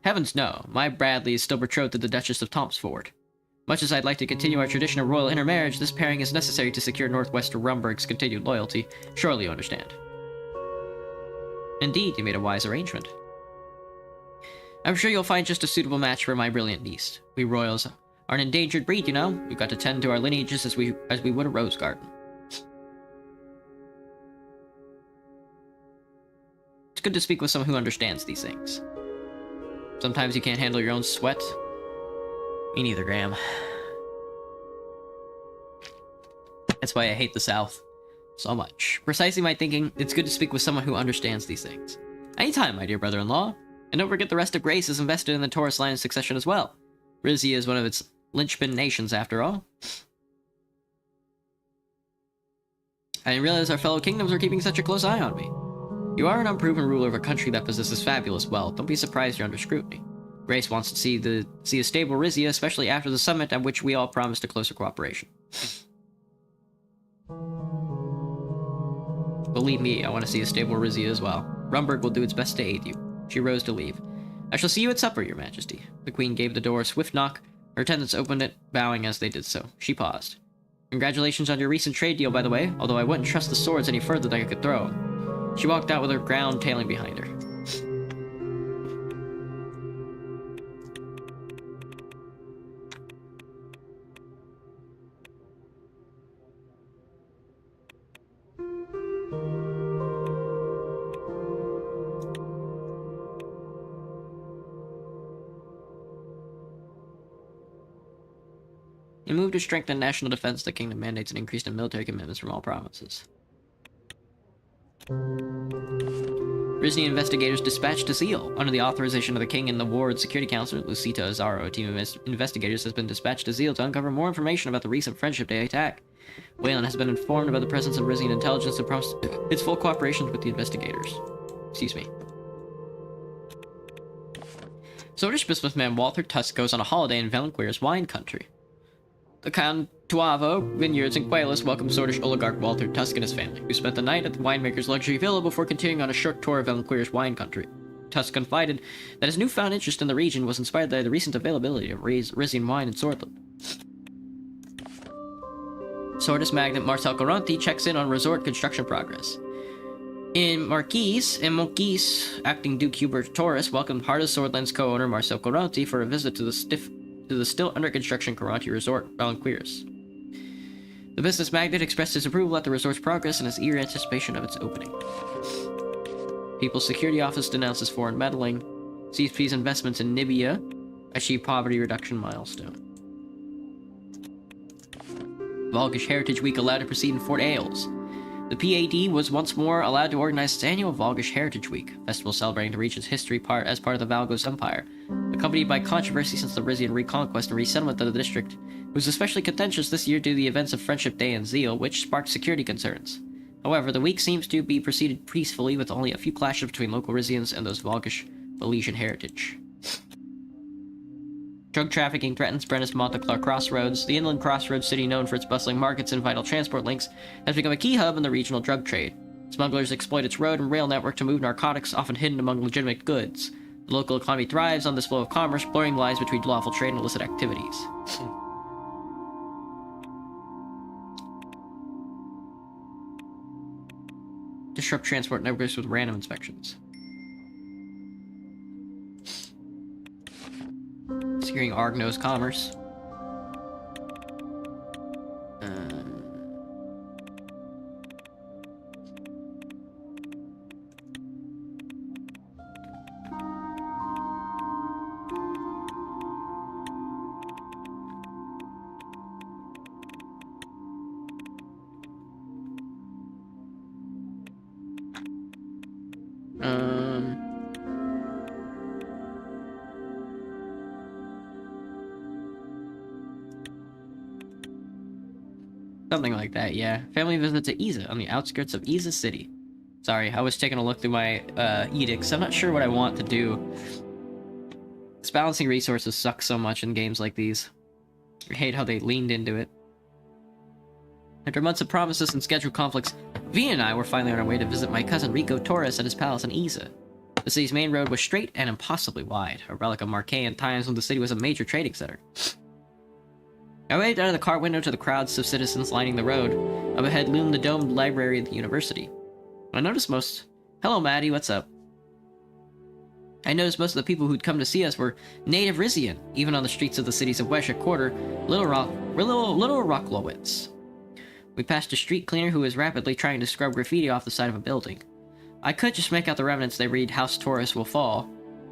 Speaker 1: Heavens no, my Bradley is still betrothed to the Duchess of Tompsford. Much as I'd like to continue our tradition of royal intermarriage, this pairing is necessary to secure Northwester Rumburg's continued loyalty. Surely you understand. Indeed, you made a wise arrangement. I'm sure you'll find just a suitable match for my brilliant niece. We royals are an endangered breed, you know. We've got to tend to our lineages as we would a rose garden. It's good to speak with someone who understands these things. Sometimes you can't handle your own sweat. Me neither, Graham. That's why I hate the South so much. Precisely my thinking, it's good to speak with someone who understands these things. Anytime, my dear brother-in-law. And don't forget the rest of Grace is invested in the Taurus line of succession as well. Rizia is one of its linchpin nations, after all. I didn't realize our fellow kingdoms were keeping such a close eye on me. You are an unproven ruler of a country that possesses fabulous wealth. Don't be surprised you're under scrutiny. Grace wants to see a stable Rizia, especially after the summit at which we all promised a closer cooperation. Believe me, I want to see a stable Rizia as well. Rumburg will do its best to aid you. She rose to leave. I shall see you at supper, your majesty. The queen gave the door a swift knock. Her attendants opened it, bowing as they did so. She paused. Congratulations on your recent trade deal, by the way, although I wouldn't trust the swords any further than I could throw them. She walked out with her crown tailing behind her. In a move to strengthen national defense, the kingdom mandates an increase in military commitments from all provinces. Riznian investigators dispatched to Seal. Under the authorization of the king and the Ward Security Council, Lucita Azaro, a team of investigators has been dispatched to Seal to uncover more information about the recent Friendship Day attack. Wayland has been informed about the presence of Rizian intelligence and promised its full cooperation with the investigators. Excuse me. Swedish businessman Walter Tusk goes on a holiday in Valanqueir's wine country. The Cantuavo Vineyards in Qualis welcomed Swedish oligarch Walter Tusk and his family, who spent the night at the winemaker's luxury villa before continuing on a short tour of Valanqueir's wine country. Tusk confided that his newfound interest in the region was inspired by the recent availability of Rizian wine in Swordland. Swordist magnate Marcel Caronti checks in on resort construction progress. In Monquise, acting Duke Hubert Taurus welcomed Heart of Swordland's co-owner Marcel Caronti for a visit to the still under construction Caronti Resort, Valanqueir's. The business magnate expressed his approval at the resort's progress and his eager anticipation of its opening. People's Security Office denounces foreign meddling. CSP's investments in Nibia achieve poverty reduction milestone. Volgish Heritage Week allowed to proceed in Fort Ailes. The PAD was once more allowed to organize its annual Volgish Heritage Week, a festival celebrating the region's history as part of the Valgos Empire. Accompanied by controversy since the Rizian reconquest and resettlement of the district, it was especially contentious this year due to the events of Friendship Day and Zeal, which sparked security concerns. However, the week seems to be proceeded peacefully with only a few clashes between local Rizians and those Volgish Valesian heritage. Drug trafficking threatens Brennus Monteclar Crossroads. The inland crossroads city, known for its bustling markets and vital transport links, has become a key hub in the regional drug trade. Smugglers exploit its road and rail network to move narcotics, often hidden among legitimate goods. The local economy thrives on this flow of commerce, blurring lines between lawful trade and illicit activities. Disrupt transport networks with random inspections. Securing Argno's commerce. Something like that, yeah. Family visit to Iza, on the outskirts of Iza City. Sorry, I was taking a look through my edicts. I'm not sure what I want to do. This balancing resources sucks so much in games like these. I hate how they leaned into it. After months of promises and scheduled conflicts, V and I were finally on our way to visit my cousin Rico Torres at his palace in Iza. The city's main road was straight and impossibly wide, a relic of Marquean times when the city was a major trading center. I waved out of the car window to the crowds of citizens lining the road. Up ahead loomed the domed library of the university. I noticed Hello, Maddie, what's up? I noticed most of the people who'd come to see us were native Rizian, even on the streets of the cities of Wesha Quarter, Little Rocklowitz. We passed a street cleaner who was rapidly trying to scrub graffiti off the side of a building. I could just make out the remnants they read House Taurus will fall.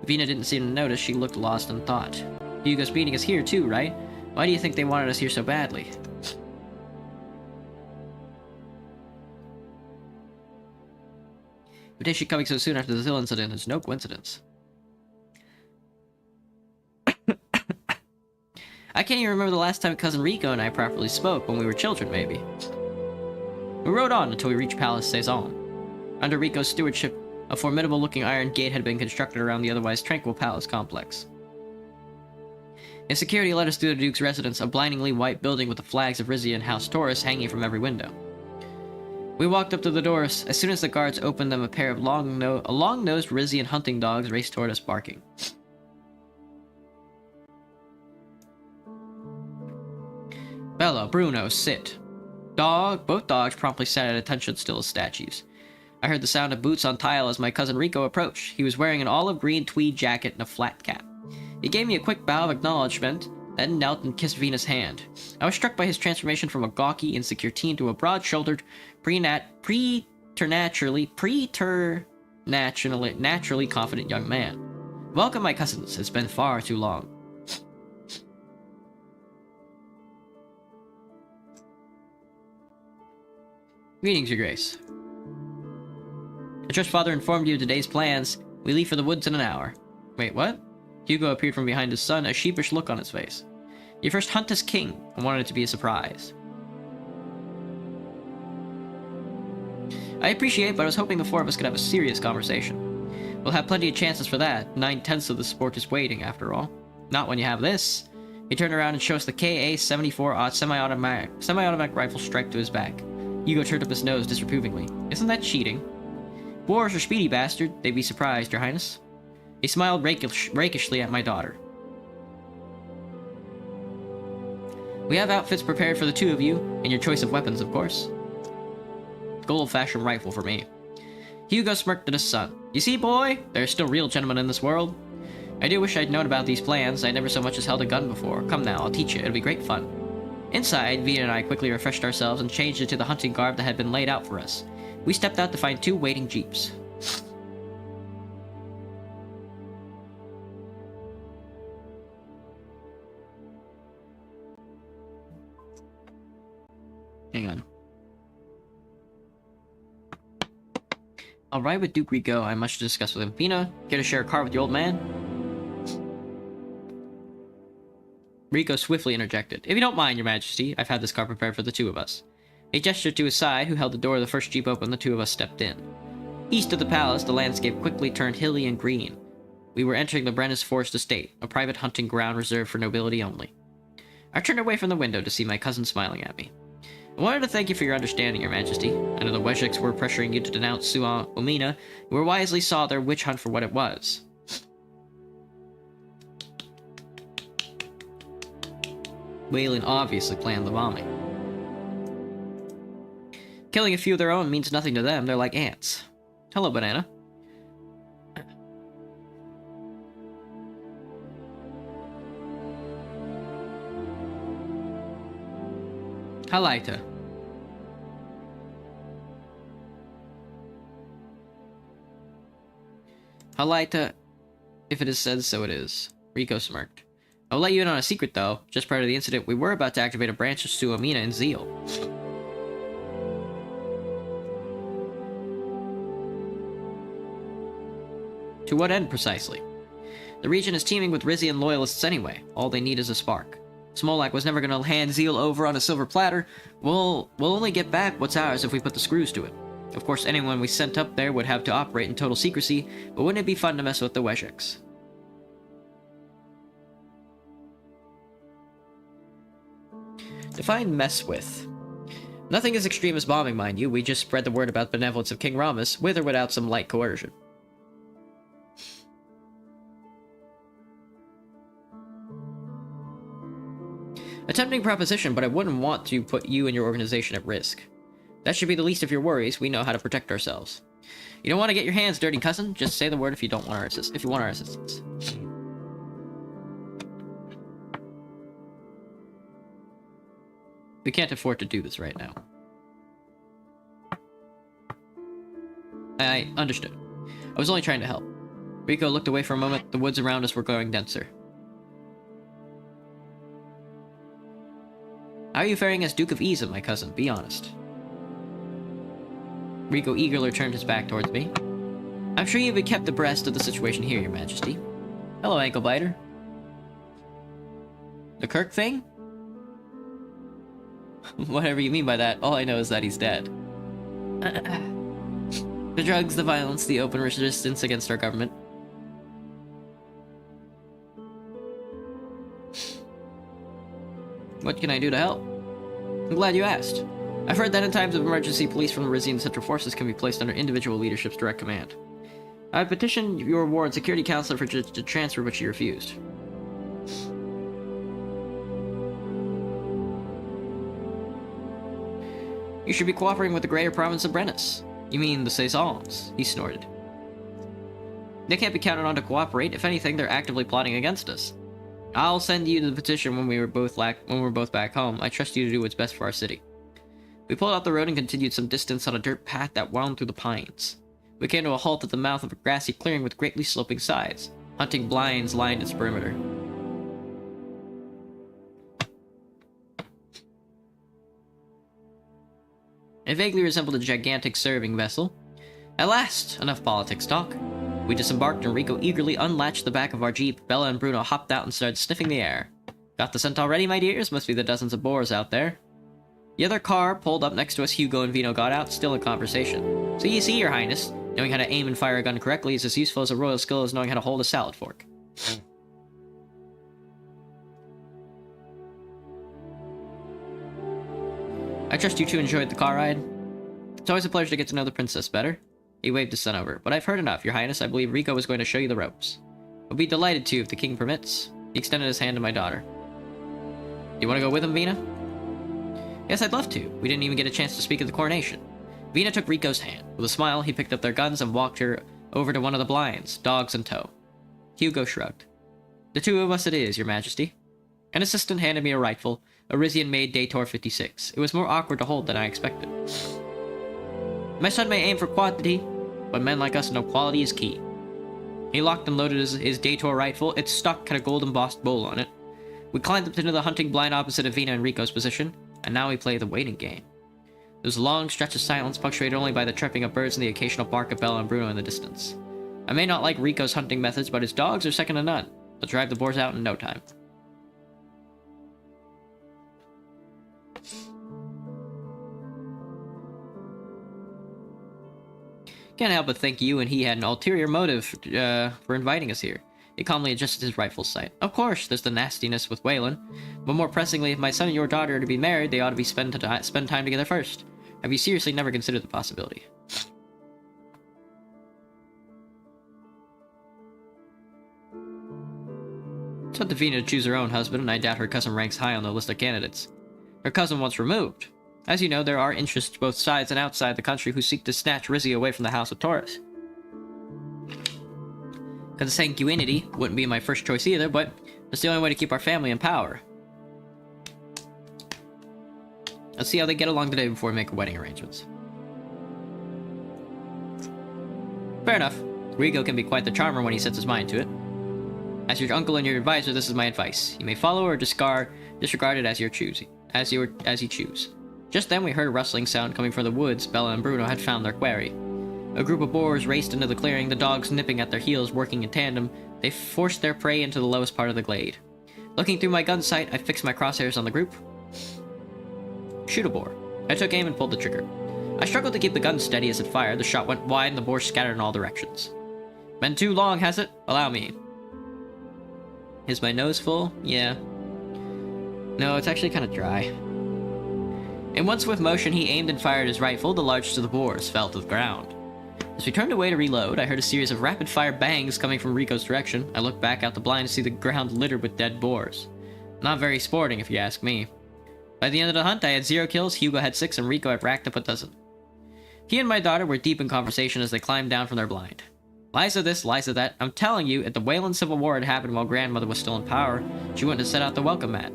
Speaker 1: Vina didn't seem to notice. She looked lost in thought. Hugo's meeting is here too, right? Why do you think they wanted us here so badly? Invitation coming so soon after the Zill incident is no coincidence. I can't even remember the last time Cousin Rico and I properly spoke, when we were children, maybe. We rode on until we reached Palace Saison. Under Rico's stewardship, a formidable-looking iron gate had been constructed around the otherwise tranquil palace complex. His security led us through the Duke's residence, a blindingly white building with the flags of Rizia and House Taurus hanging from every window. We walked up to the doors. As soon as the guards opened them, a pair of long-nosed Rizian hunting dogs raced toward us, barking. Bella, Bruno, sit. Both dogs promptly sat at attention, still as statues. I heard the sound of boots on tile as my cousin Rico approached. He was wearing an olive green tweed jacket and a flat cap. He gave me a quick bow of acknowledgement, then knelt and kissed Vina's hand. I was struck by his transformation from a gawky, insecure teen to a broad-shouldered, naturally confident young man. Welcome, my cousins. It's been far too long. Greetings, Your Grace. I trust Father informed you of today's plans. We leave for the woods in an hour. Wait, what? Hugo appeared from behind his son, a sheepish look on his face. You first hunt as king. I wanted it to be a surprise. I appreciate, but I was hoping the four of us could have a serious conversation. We'll have plenty of chances for that. 9/10 of the sport is waiting, after all. Not when you have this. He turned around and showed us the KA-74 semi-automatic rifle strapped to his back. Hugo turned up his nose disapprovingly. Isn't that cheating? Boars are speedy, bastard. They'd be surprised, Your Highness. He smiled rakishly at my daughter. We have outfits prepared for the two of you, and your choice of weapons, of course. Good old-fashioned rifle for me. Hugo smirked at his son. You see, boy, there are still real gentlemen in this world. I do wish I'd known about these plans. I never so much as held a gun before. Come now, I'll teach you. It'll be great fun. Inside, Vina and I quickly refreshed ourselves and changed into the hunting garb that had been laid out for us. We stepped out to find 2 waiting jeeps. Hang on. I'll ride with Duke Rico. I have much to discuss with him. Vina, care to share a car with your old man? Rico swiftly interjected. If you don't mind, Your Majesty, I've had this car prepared for the two of us. He gestured to his side, who held the door of the first jeep open. The two of us stepped in. East of the palace, the landscape quickly turned hilly and green. We were entering the Brennus Forest Estate, a private hunting ground reserved for nobility only. I turned away from the window to see my cousin smiling at me. I wanted to thank you for your understanding, Your Majesty. I know the Weshex were pressuring you to denounce Umina, who wisely saw their witch hunt for what it was. Waylon obviously planned the bombing. Killing a few of their own means nothing to them. They're like ants. Hello, Banana. Halaita. Halaita, if it is said, so it is. Rico smirked. I'll let you in on a secret, though. Just prior to the incident, we were about to activate a branch of Suamina in Zeal. To what end, precisely? The region is teeming with Rizian loyalists anyway. All they need is a spark. Smolak was never going to hand Zeal over on a silver platter. We'll only get back what's ours if we put the screws to it. Of course, anyone we sent up there would have to operate in total secrecy, but wouldn't it be fun to mess with the Weshex? Define mess with. Nothing as extreme as bombing, mind you. We just spread the word about the benevolence of King Ramus, with or without some light coercion. A tempting proposition, but I wouldn't want to put you and your organization at risk. That should be the least of your worries. We know how to protect ourselves. You don't want to get your hands dirty, cousin. Just say the word if you don't want our if you want our assistance. We can't afford to do this right now. I understood. I was only trying to help. Rico looked away for a moment. The woods around us were growing denser. How are you faring as Duke of Eza, my cousin? Be honest. Rico eagerly turned his back towards me. I'm sure you've been kept abreast of the situation here, Your Majesty. Hello, ankle biter. The Kirk thing? Whatever you mean by that, all I know is that he's dead. The drugs, the violence, the open resistance against our government. What can I do to help? I'm glad you asked. I've heard that in times of emergency, police from the Rizian Central Forces can be placed under individual leadership's direct command. I petitioned your ward security counselor for to transfer, but she refused. You should be cooperating with the greater province of Brennus. You mean the Saisons? He snorted. They can't be counted on to cooperate. If anything, they're actively plotting against us. I'll send you the petition when we're both back home. I trust you to do what's best for our city. We pulled out the road and continued some distance on a dirt path that wound through the pines. We came to a halt at the mouth of a grassy clearing with greatly sloping sides. Hunting blinds lined its perimeter. It vaguely resembled a gigantic serving vessel. At last, enough politics talk. We disembarked and Rico eagerly unlatched the back of our jeep. Bella and Bruno hopped out and started sniffing the air. Got the scent already, my dears? Must be the dozens of boars out there. The other car pulled up next to us. Hugo and Vino got out, still in conversation. So you see, Your Highness, knowing how to aim and fire a gun correctly is as useful as a royal skill as knowing how to hold a salad fork. I trust you two enjoyed the car ride. It's always a pleasure to get to know the princess better. He waved his son over. But I've heard enough, Your Highness. I believe Rico is going to show you the ropes. I'll be delighted to if the king permits. He extended his hand to my daughter. You want to go with him, Vina? Yes, I'd love to. We didn't even get a chance to speak at the coronation. Vina took Rico's hand. With a smile, he picked up their guns and walked her over to one of the blinds, dogs in tow. Hugo shrugged. The two of us it is, Your Majesty. An assistant handed me a rifle, a Rizian-made Dator 56. It was more awkward to hold than I expected. My son may aim for quantity, but men like us know quality is key. He locked and loaded his Dator rifle. Its stock had a gold embossed bowl on it. We climbed up into the hunting blind opposite of Vina and Rico's position, and now we play the waiting game. There was a long stretch of silence, punctuated only by the chirping of birds and the occasional bark of Bella and Bruno in the distance. I may not like Rico's hunting methods, but his dogs are second to none. They'll drive the boars out in no time. Can't help but think you and he had an ulterior motive for inviting us here. He calmly adjusted his rifle's sight. Of course, there's the nastiness with Waylon, but more pressingly, if my son and your daughter are to be married, they ought to be spend time together first. Have you seriously never considered the possibility? It's up to Vina to choose her own husband, and I doubt her cousin ranks high on the list of candidates. Her cousin once removed. As you know, there are interests both sides and outside the country who seek to snatch Rizzi away from the House of Taurus. Consanguinity wouldn't be my first choice either, but it's the only way to keep our family in power. Let's see how they get along today before we make wedding arrangements. Fair enough. Rico can be quite the charmer when he sets his mind to it. As your uncle and your advisor, this is my advice. You may follow or disregard it as you choose. Just then we heard a rustling sound coming from the woods. Bella and Bruno had found their quarry. A group of boars raced into the clearing, the dogs nipping at their heels, working in tandem. They forced their prey into the lowest part of the glade. Looking through my gun sight, I fixed my crosshairs on the group. Shoot a boar. I took aim and pulled the trigger. I struggled to keep the gun steady as it fired. The shot went wide and the boar scattered in all directions. Been too long, has it? Allow me. Is my nose full? Yeah. No, it's actually kind of dry. In one swift motion, he aimed and fired his rifle. The largest of the boars fell to the ground. As we turned away to reload, I heard a series of rapid-fire bangs coming from Rico's direction. I looked back out the blind to see the ground littered with dead boars. Not very sporting, if you ask me. By the end of the hunt, I had 0 kills, Hugo had 6, and Rico had racked up a dozen. He and my daughter were deep in conversation as they climbed down from their blind. Liza this, Liza that. I'm telling you, if the Wayland Civil War had happened while Grandmother was still in power, she wouldn't have set out the welcome mat.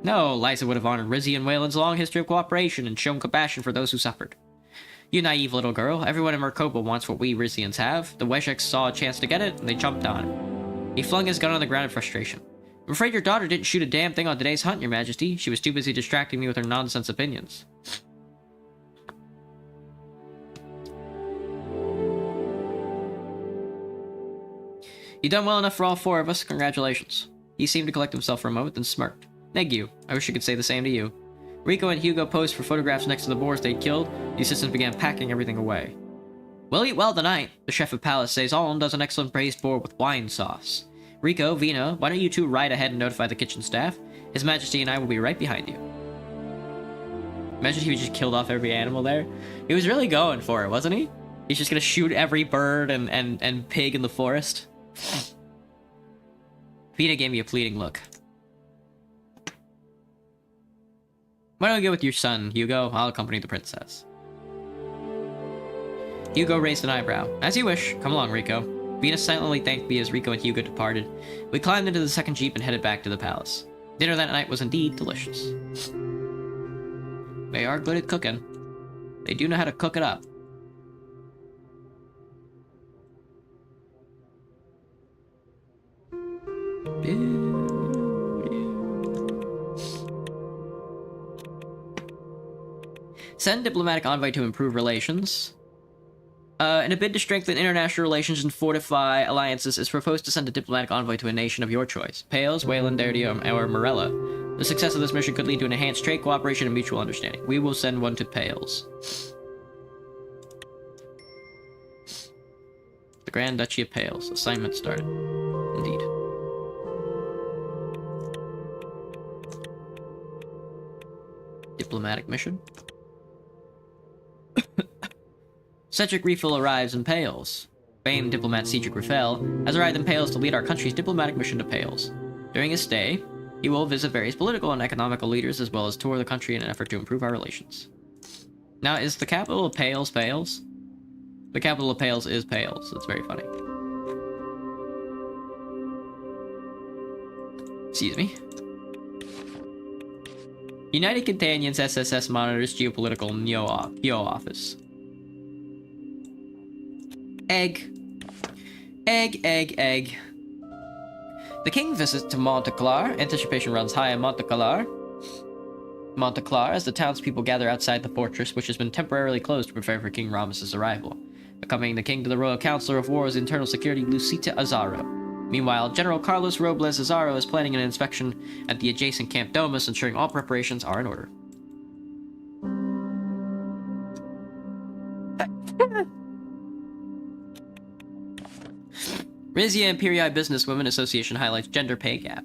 Speaker 1: No, Liza would have honored Rizzi and Wayland's long history of cooperation and shown compassion for those who suffered. You naive little girl, everyone in Mercopa wants what we Rizzians have. The Wesheks saw a chance to get it, and they jumped on it. He flung his gun on the ground in frustration. I'm afraid your daughter didn't shoot a damn thing on today's hunt, Your Majesty. She was too busy distracting me with her nonsense opinions. You done well enough for all 4 of us, congratulations. He seemed to collect himself for a moment, then smirked. Thank you. I wish I could say the same to you. Rico and Hugo posed for photographs next to the boars they'd killed. The assistants began packing everything away. We'll eat well tonight. The chef of Palace Sazon does an excellent braised boar with wine sauce. Rico, Vina, why don't you two ride ahead and notify the kitchen staff? His Majesty and I will be right behind you. Imagine if he just killed off every animal there. He was really going for it, wasn't he? He's just gonna shoot every bird and pig in the forest. Vina gave me a pleading look. Why don't you go with your son, Hugo? I'll accompany the princess. Hugo raised an eyebrow. As you wish. Come along, Rico. Vina silently thanked me as Rico and Hugo departed. We climbed into the second jeep and headed back to the palace. Dinner that night was indeed delicious. They are good at cooking. They do know how to cook it up. Send diplomatic envoy to improve relations. In a bid to strengthen international relations and fortify alliances, it's proposed to send a diplomatic envoy to a nation of your choice. Pales, Wayland, Dardia, or Morella. The success of this mission could lead to an enhanced trade cooperation and mutual understanding. We will send one to Pales. The Grand Duchy of Pales. Assignment started. Indeed. Diplomatic mission. Cedric Refill arrives in Pales. Famed diplomat Cedric Refill has arrived in Pales to lead our country's diplomatic mission to Pales. During his stay, he will visit various political and economical leaders as well as tour the country in an effort to improve our relations. Now, is the capital of Pales Pales? The capital of Pales is Pales. That's very funny. Excuse me. United Companions SSS monitors geopolitical NEO office. Egg. Egg. The king visits to Monteclar. Anticipation runs high in Monteclar as the townspeople gather outside the fortress, which has been temporarily closed to prepare for King Rames's arrival. Accompanying the king to the Royal Counselor of War is Internal Security Lucita Azaro. Meanwhile, General Carlos Robles Azaro is planning an inspection at the adjacent Camp Domus, ensuring all preparations are in order. Rizia Imperii Businesswomen Association highlights gender pay gap.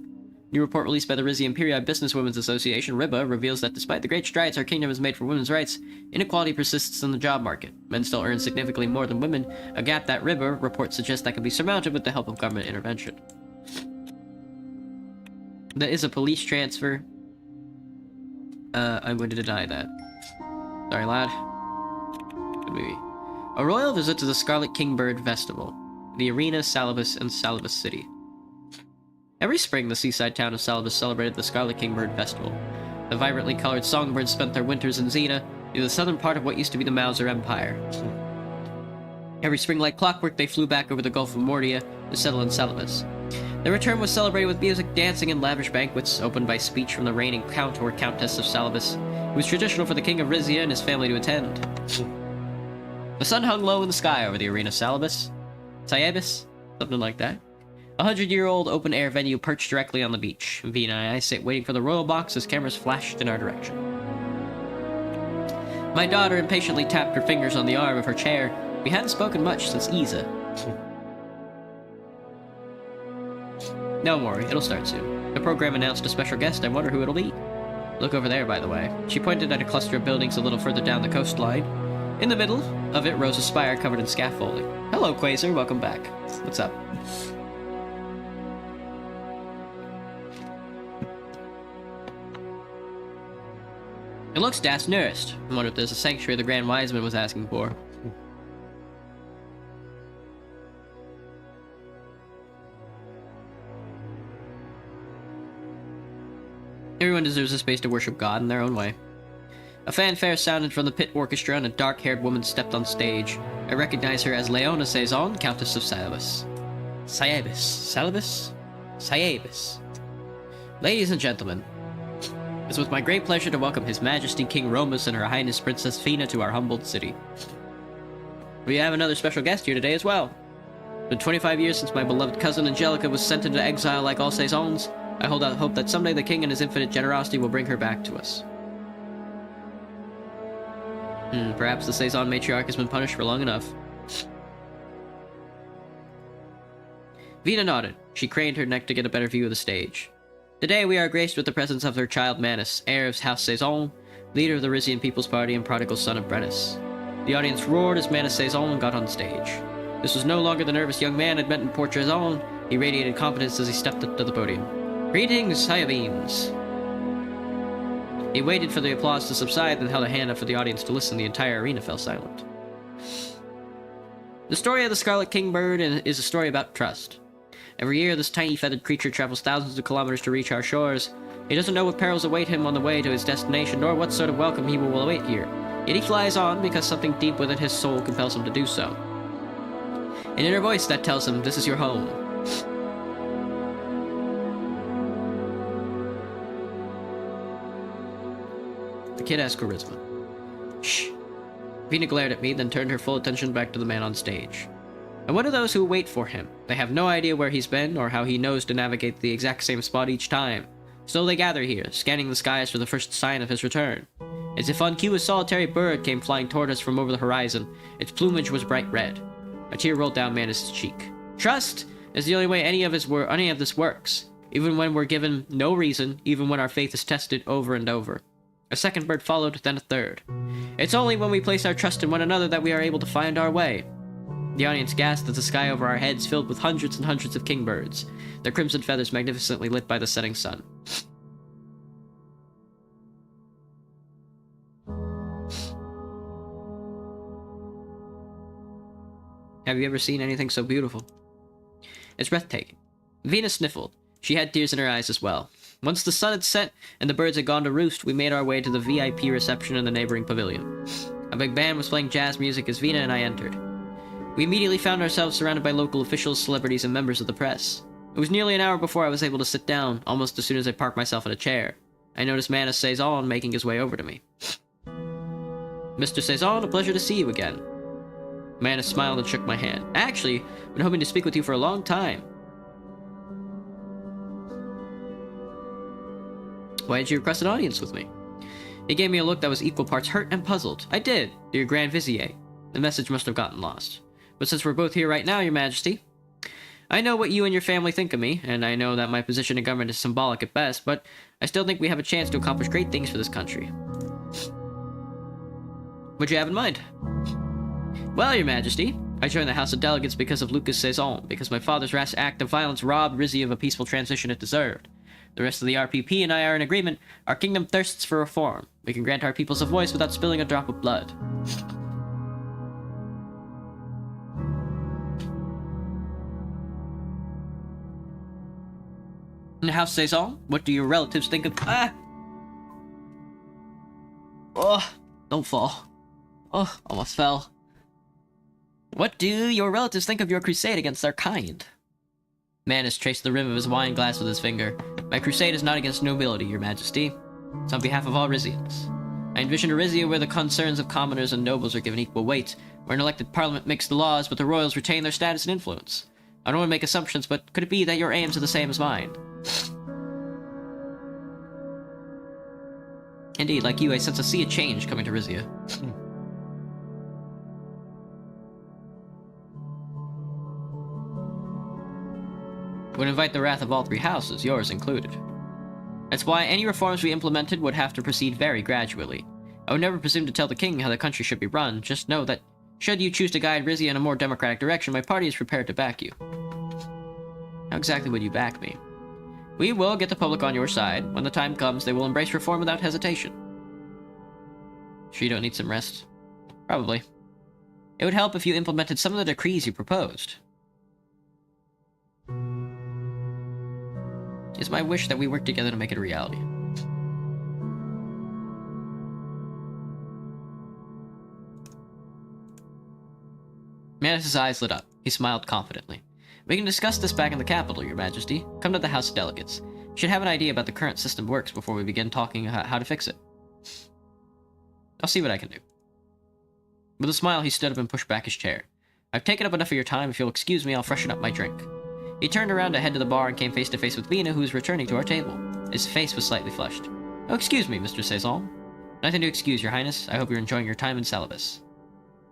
Speaker 1: New report released by the Rizia Imperii Businesswomen's Association, RIBA, reveals that despite the great strides our kingdom has made for women's rights, inequality persists in the job market. Men still earn significantly more than women, a gap that RIBA report suggests that can be surmounted with the help of government intervention. That is a police transfer. I'm going to deny that. Sorry, lad. Good movie. A royal visit to the Scarlet Kingbird Festival. The Arena, Salabas, and Salabas City. Every spring, the seaside town of Salabas celebrated the Scarlet Kingbird Festival. The vibrantly colored songbirds spent their winters in Xena, near the southern part of what used to be the Mauser Empire. Every spring, like clockwork, they flew back over the Gulf of Mordia to settle in Salabas. Their return was celebrated with music, dancing, and lavish banquets, opened by speech from the reigning Count or Countess of Salabas. It was traditional for the King of Rizia and his family to attend. The sun hung low in the sky over the Arena Salabas. Sayabis? Something like that. 100-year-old open-air venue perched directly on the beach. Vina and I sit waiting for the royal box as cameras flashed in our direction. My daughter impatiently tapped her fingers on the arm of her chair. We hadn't spoken much since Isa. Don't worry, it'll start soon. The program announced a special guest. I wonder who it'll be. Look over there, by the way. She pointed at a cluster of buildings a little further down the coastline. In the middle of it rose a spire covered in scaffolding. Hello, Quasar. Welcome back. What's up? It looks das nourished. I wonder if there's a sanctuary the Grand Wiseman was asking for. Everyone deserves a space to worship God in their own way. A fanfare sounded from the pit orchestra and a dark-haired woman stepped on stage. I recognize her as Leona Saison, Countess of Salabas. Sayabis. Ladies and gentlemen, it's with my great pleasure to welcome His Majesty King Romus and Her Highness Princess Fina to our humbled city. We have another special guest here today as well. It's been 25 years since my beloved cousin Angelica was sent into exile like all Saisons. I hold out hope that someday the king and his infinite generosity will bring her back to us. Perhaps the Saison matriarch has been punished for long enough. Vina nodded. She craned her neck to get a better view of the stage. Today we are graced with the presence of her child Manus, heir of House Saison, leader of the Rizian People's Party and prodigal son of Brennus. The audience roared as Manus Saison got on stage. This was no longer the nervous young man I'd met in Port Trezon. He radiated confidence as he stepped up to the podium. Greetings, Sayabins. He waited for the applause to subside, then held a hand up for the audience to listen. The entire arena fell silent. The story of the Scarlet Kingbird is a story about trust. Every year, this tiny feathered creature travels thousands of kilometers to reach our shores. He doesn't know what perils await him on the way to his destination, nor what sort of welcome he will await here. Yet he flies on because something deep within his soul compels him to do so. An inner voice that tells him, this is your home. The kid has charisma. Shh. Vina glared at me, then turned her full attention back to the man on stage. And what are those who wait for him? They have no idea where he's been, or how he knows to navigate the exact same spot each time. So they gather here, scanning the skies for the first sign of his return. As if on cue, a solitary bird came flying toward us from over the horizon. Its plumage was bright red. A tear rolled down Manus' cheek. Trust is the only way any of this works. Even when we're given no reason, even when our faith is tested over and over. A second bird followed, then a third. It's only when we place our trust in one another that we are able to find our way. The audience gasped as the sky over our heads filled with hundreds and hundreds of kingbirds, their crimson feathers magnificently lit by the setting sun. Have you ever seen anything so beautiful? It's breathtaking. Vina sniffled. She had tears in her eyes as well. Once the sun had set and the birds had gone to roost, we made our way to the VIP reception in the neighboring pavilion. A big band was playing jazz music as Vina and I entered. We immediately found ourselves surrounded by local officials, celebrities, and members of the press. It was nearly an hour before I was able to sit down, almost as soon as I parked myself in a chair. I noticed Manus Suzerain making his way over to me. Mr. Suzerain, a pleasure to see you again. Manus smiled and shook my hand. Actually, I've been hoping to speak with you for a long time. Why did you request an audience with me? He gave me a look that was equal parts hurt and puzzled. I did, your Grand Vizier. The message must have gotten lost. But since we're both here right now, Your Majesty, I know what you and your family think of me, and I know that my position in government is symbolic at best, but I still think we have a chance to accomplish great things for this country. What do you have in mind? Well, Your Majesty, I joined the House of Delegates because of Lucas Suzerain, because my father's rash act of violence robbed Rizzi of a peaceful transition it deserved. The rest of the RPP and I are in agreement. Our kingdom thirsts for reform. We can grant our peoples a voice without spilling a drop of blood. House Suzerain, what do your relatives think of— Oh, don't fall. Oh, almost fell. What do your relatives think of your crusade against their kind? Manus traced the rim of his wine glass with his finger. My crusade is not against nobility, Your Majesty. It's on behalf of all Rizians. I envision a Rizia where the concerns of commoners and nobles are given equal weight, where an elected parliament makes the laws, but the royals retain their status and influence. I don't want to make assumptions, but could it be that your aims are the same as mine? Indeed, like you, I sense a sea of change coming to Rizia. Would invite the wrath of all three houses, yours included. That's why any reforms we implemented would have to proceed very gradually. I would never presume to tell the king how the country should be run, just know that should you choose to guide Rizia in a more democratic direction, my party is prepared to back you. How exactly would you back me? We will get the public on your side. When the time comes, they will embrace reform without hesitation. Sure you don't need some rest? Probably. It would help if you implemented some of the decrees you proposed. It's my wish that we work together to make it a reality. Manus' eyes lit up. He smiled confidently. We can discuss this back in the capital, Your Majesty. Come to the House of Delegates. You should have an idea about the current system works before we begin talking how to fix it. I'll see what I can do. With a smile, he stood up and pushed back his chair. I've taken up enough of your time. If you'll excuse me, I'll freshen up my drink. He turned around to head to the bar and came face to face with Vina, who was returning to our table. His face was slightly flushed. Oh, excuse me, Mr. Suzerain. Nothing to excuse, Your Highness. I hope you're enjoying your time in Celibus.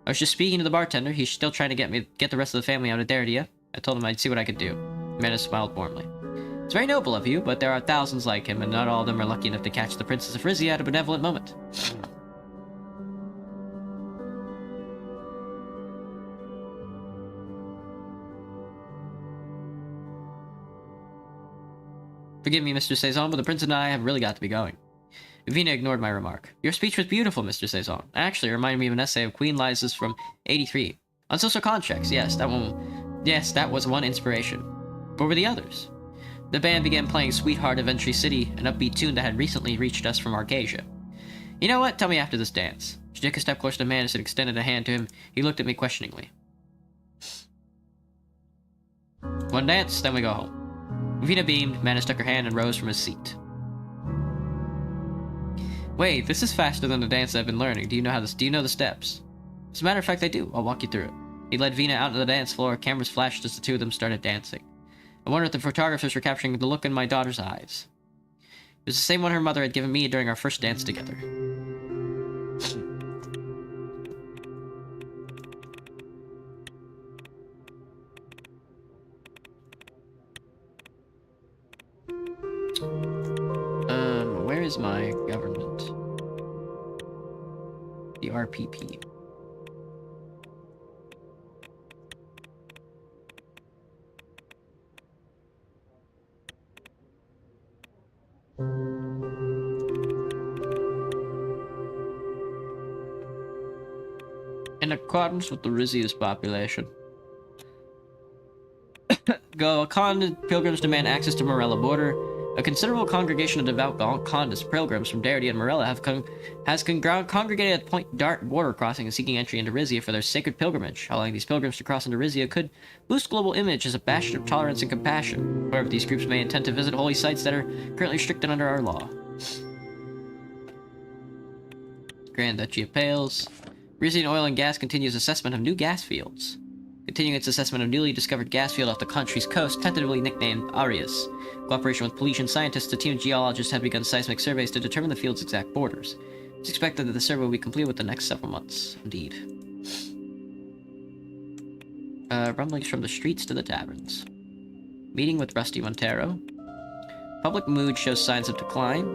Speaker 1: I was just speaking to the bartender. He's still trying to get the rest of the family out of Deridia. I told him I'd see what I could do. Manus smiled warmly. It's very noble of you, but there are thousands like him, and not all of them are lucky enough to catch the Princess of Rizia at a benevolent moment. Forgive me, Mr. Suzerain, but the Prince and I have really got to be going. Vina ignored my remark. Your speech was beautiful, Mr. Suzerain. Actually, it reminded me of an essay of Queen Liza's from 83. On social contracts, yes, that was one inspiration. What were the others? The band began playing Sweetheart of Entry City, an upbeat tune that had recently reached us from Arcasia. You know what? Tell me after this dance. She took a step closer to Manus and extended a hand to him. He looked at me questioningly. One dance, then we go home. Vina beamed. Manus took her hand and rose from his seat. Wait, this is faster than the dance I've been learning. Do you know the steps? As a matter of fact, I do. I'll walk you through it. He led Vina out to the dance floor. Cameras flashed as the two of them started dancing. I wondered if the photographers were capturing the look in my daughter's eyes. It was the same one her mother had given me during our first dance together. Where is my government? The RPP. In accordance with the Rizia's population. Go, Khan pilgrims demand access to Morella border. A considerable congregation of devout Khandist pilgrims from Darity and Morella has congregated at Point Dart border crossing and seeking entry into Rizia for their sacred pilgrimage. Allowing these pilgrims to cross into Rizia could boost global image as a bastion of tolerance and compassion. However, these groups may intend to visit holy sites that are currently restricted under our law. Grand Duchy of Pales. Rizian Oil and Gas continues assessment of new gas fields. Continuing its assessment of newly discovered gas field off the country's coast, tentatively nicknamed Arias. Cooperation with police and scientists, a team of geologists have begun seismic surveys to determine the field's exact borders. It's expected that the survey will be complete within the next several months. Indeed. Rumblings from the streets to the taverns. Meeting with Rusty Montero. Public mood shows signs of decline.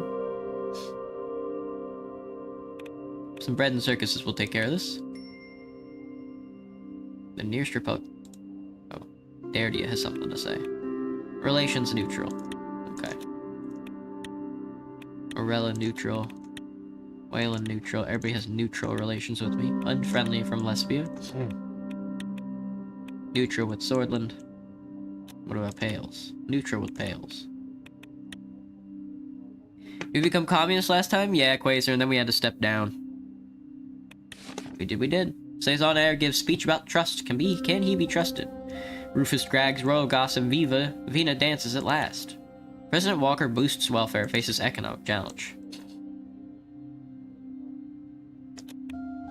Speaker 1: Some bread and circuses will take care of this. The nearest republic. Oh, Dardia has something to say. Relations neutral. Okay. Morella neutral. Wayland neutral. Everybody has neutral relations with me. Unfriendly from Lesbia. Neutral with Swordland. What about Pales? Neutral with Pales. We become communists last time? Yeah, Quasar, and then we had to step down. We did. Says on air, gives speech about trust. Can he be trusted? Rufus Grag's royal gossip Vina dances at last. President Walker boosts welfare, faces economic challenge.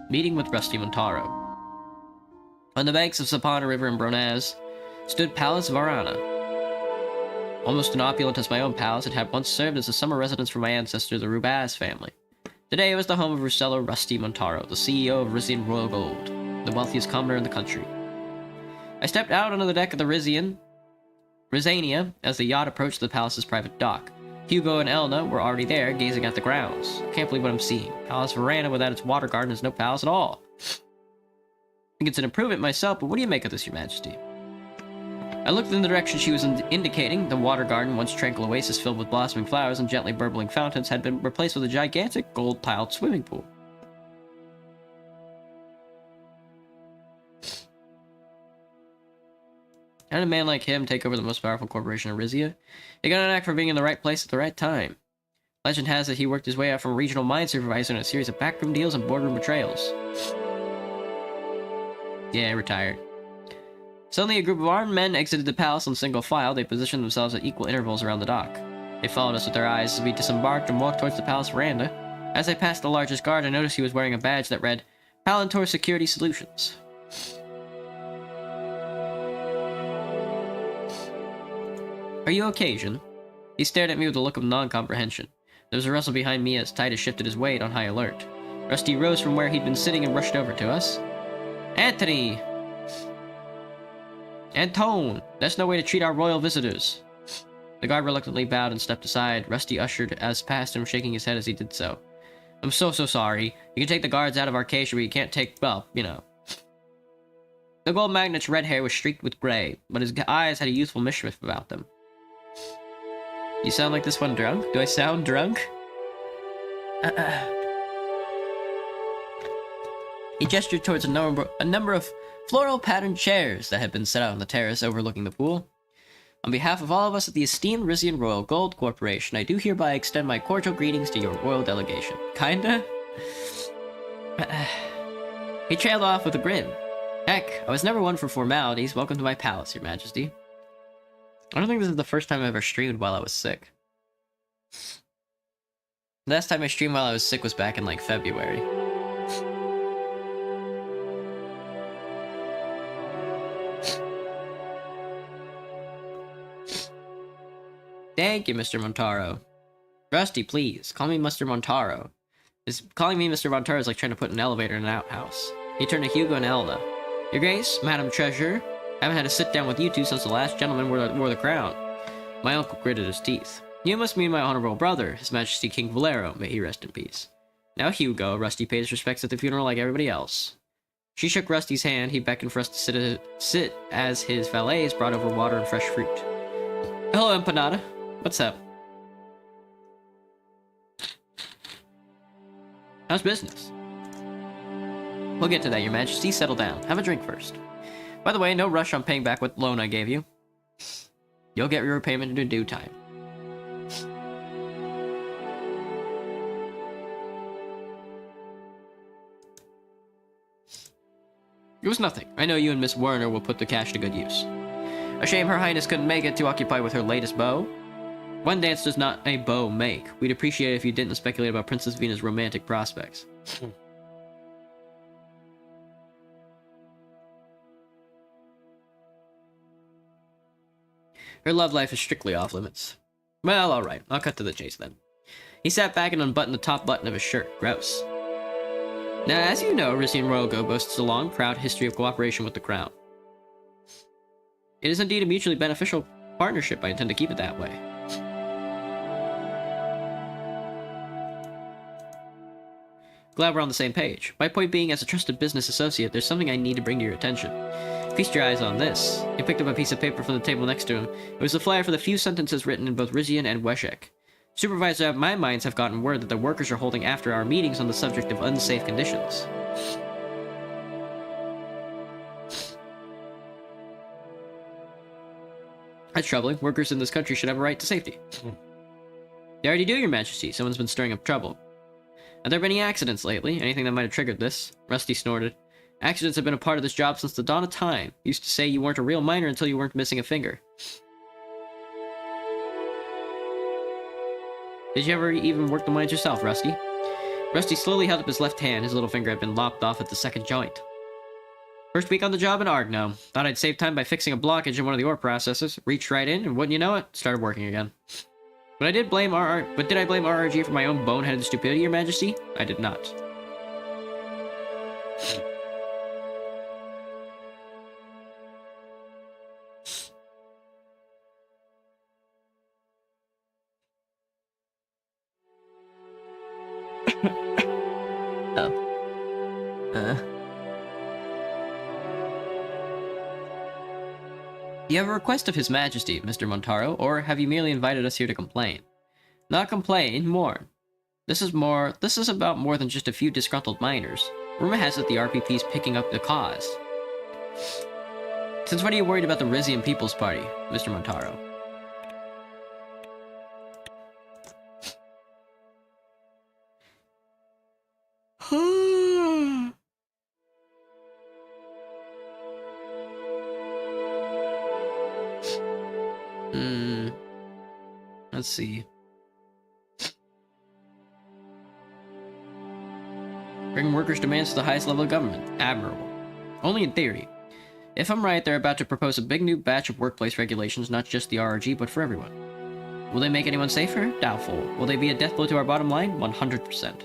Speaker 1: Meeting with Rusty Montaro. On the banks of Sapana River in Bronaz stood Palace Varana. Almost as opulent as my own palace, it had once served as a summer residence for my ancestor, the Rubaz family. Today it was the home of Rusello Rusty Montaro, the CEO of Rizian Royal Gold, the wealthiest commoner in the country. I stepped out onto the deck of the Rizania as the yacht approached the palace's private dock. Hugo and Elna were already there, gazing at the grounds. Can't believe what I'm seeing. Palace Veranda without its water garden is no palace at all. I think it's an improvement myself, but what do you make of this, Your Majesty? I looked in the direction she was indicating. The water garden, once tranquil oasis filled with blossoming flowers and gently burbling fountains, had been replaced with a gigantic gold-tiled swimming pool. How did a man like him take over the most powerful corporation in Rizia? He got an act for being in the right place at the right time. Legend has it he worked his way up from a regional mine supervisor in a series of backroom deals and boardroom betrayals. Yeah, retired. Suddenly, a group of armed men exited the palace in single file. They positioned themselves at equal intervals around the dock. They followed us with their eyes as we disembarked and walked towards the palace veranda. As I passed the largest guard, I noticed he was wearing a badge that read, Palantor Security Solutions. Are you Caucasian? He stared at me with a look of non-comprehension. There was a rustle behind me as Titus shifted his weight on high alert. Rusty rose from where he'd been sitting and rushed over to us. Anthony! Antone! That's no way to treat our royal visitors. The guard reluctantly bowed and stepped aside. Rusty ushered us past him, shaking his head as he did so. I'm so sorry. You can take the guards out of Arcadia, but you can't take, well, you know. The gold magnet's red hair was streaked with gray, but his eyes had a youthful mischief about them. You sound like this one drunk? Do I sound drunk? He gestured towards a number of floral-patterned chairs that had been set out on the terrace overlooking the pool. On behalf of all of us at the esteemed Rizian Royal Gold Corporation, I do hereby extend my cordial greetings to your royal delegation. Kinda? He trailed off with a grin. Heck, I was never one for formalities. Welcome to my palace, Your Majesty. I don't think this is the first time I've ever streamed while I was sick. Last time I streamed while I was sick was back in, like, February. Thank you, Mr. Montaro. Rusty, please. Call me Mr. Montaro. Calling me Mr. Montaro is like trying to put an elevator in an outhouse. He turned to Hugo and Elda. Your Grace, Madam Treasurer, I haven't had a sit-down with you two since the last gentleman wore the crown. My uncle gritted his teeth. You must mean my honorable brother, His Majesty King Valero, may he rest in peace. Now Hugo, Rusty paid his respects at the funeral like everybody else. She shook Rusty's hand. He beckoned for us to sit as his valets brought over water and fresh fruit. Hello, Empanada. What's up? How's business? We'll get to that, Your Majesty. Settle down. Have a drink first. By the way, no rush on paying back what loan I gave you. You'll get your repayment in due time. It was nothing. I know you and Miss Werner will put the cash to good use. A shame Her Highness couldn't make it, too occupied with her latest beau. One dance does not a beau make. We'd appreciate it if you didn't speculate about Princess Vena's romantic prospects. Her love life is strictly off limits. Well, alright. I'll cut to the chase then. He sat back and unbuttoned the top button of his shirt. Gross. Now, as you know, Rizian Royalgo boasts a long, proud history of cooperation with the Crown. It is indeed a mutually beneficial partnership. I intend to keep it that way. Glad we're on the same page. My point being, as a trusted business associate, there's something I need to bring to your attention. Feast your eyes on this. He picked up a piece of paper from the table next to him. It was a flyer for the few sentences written in both Rizian and Weshek. Supervisors at my mines have gotten word that the workers are holding after our meetings on the subject of unsafe conditions. That's troubling. Workers in this country should have a right to safety. They already do, Your Majesty. Someone's been stirring up trouble. Have there been any accidents lately? Anything that might have triggered this? Rusty snorted. Accidents have been a part of this job since the dawn of time. You used to say you weren't a real miner until you weren't missing a finger. Did you ever even work the mines yourself, Rusty? Rusty slowly held up his left hand. His little finger had been lopped off at the second joint. First week on the job in Argno. Thought I'd save time by fixing a blockage in one of the ore processors. Reached right in, and wouldn't you know it, started working again. But did I blame RRG for my own boneheaded stupidity, Your Majesty? I did not. Do you have a request of His Majesty, Mr. Montaro, or have you merely invited us here to complain? Not complain, mourn. This is about more than just a few disgruntled miners. Rumor has it the RPP's picking up the cause. Since when are you worried about the Rizian People's Party, Mr. Montaro? Let's see. Bring workers' demands to the highest level of government. Admirable. Only in theory. If I'm right, they're about to propose a big new batch of workplace regulations, not just the RRG, but for everyone. Will they make anyone safer? Doubtful. Will they be a death blow to our bottom line? 100%.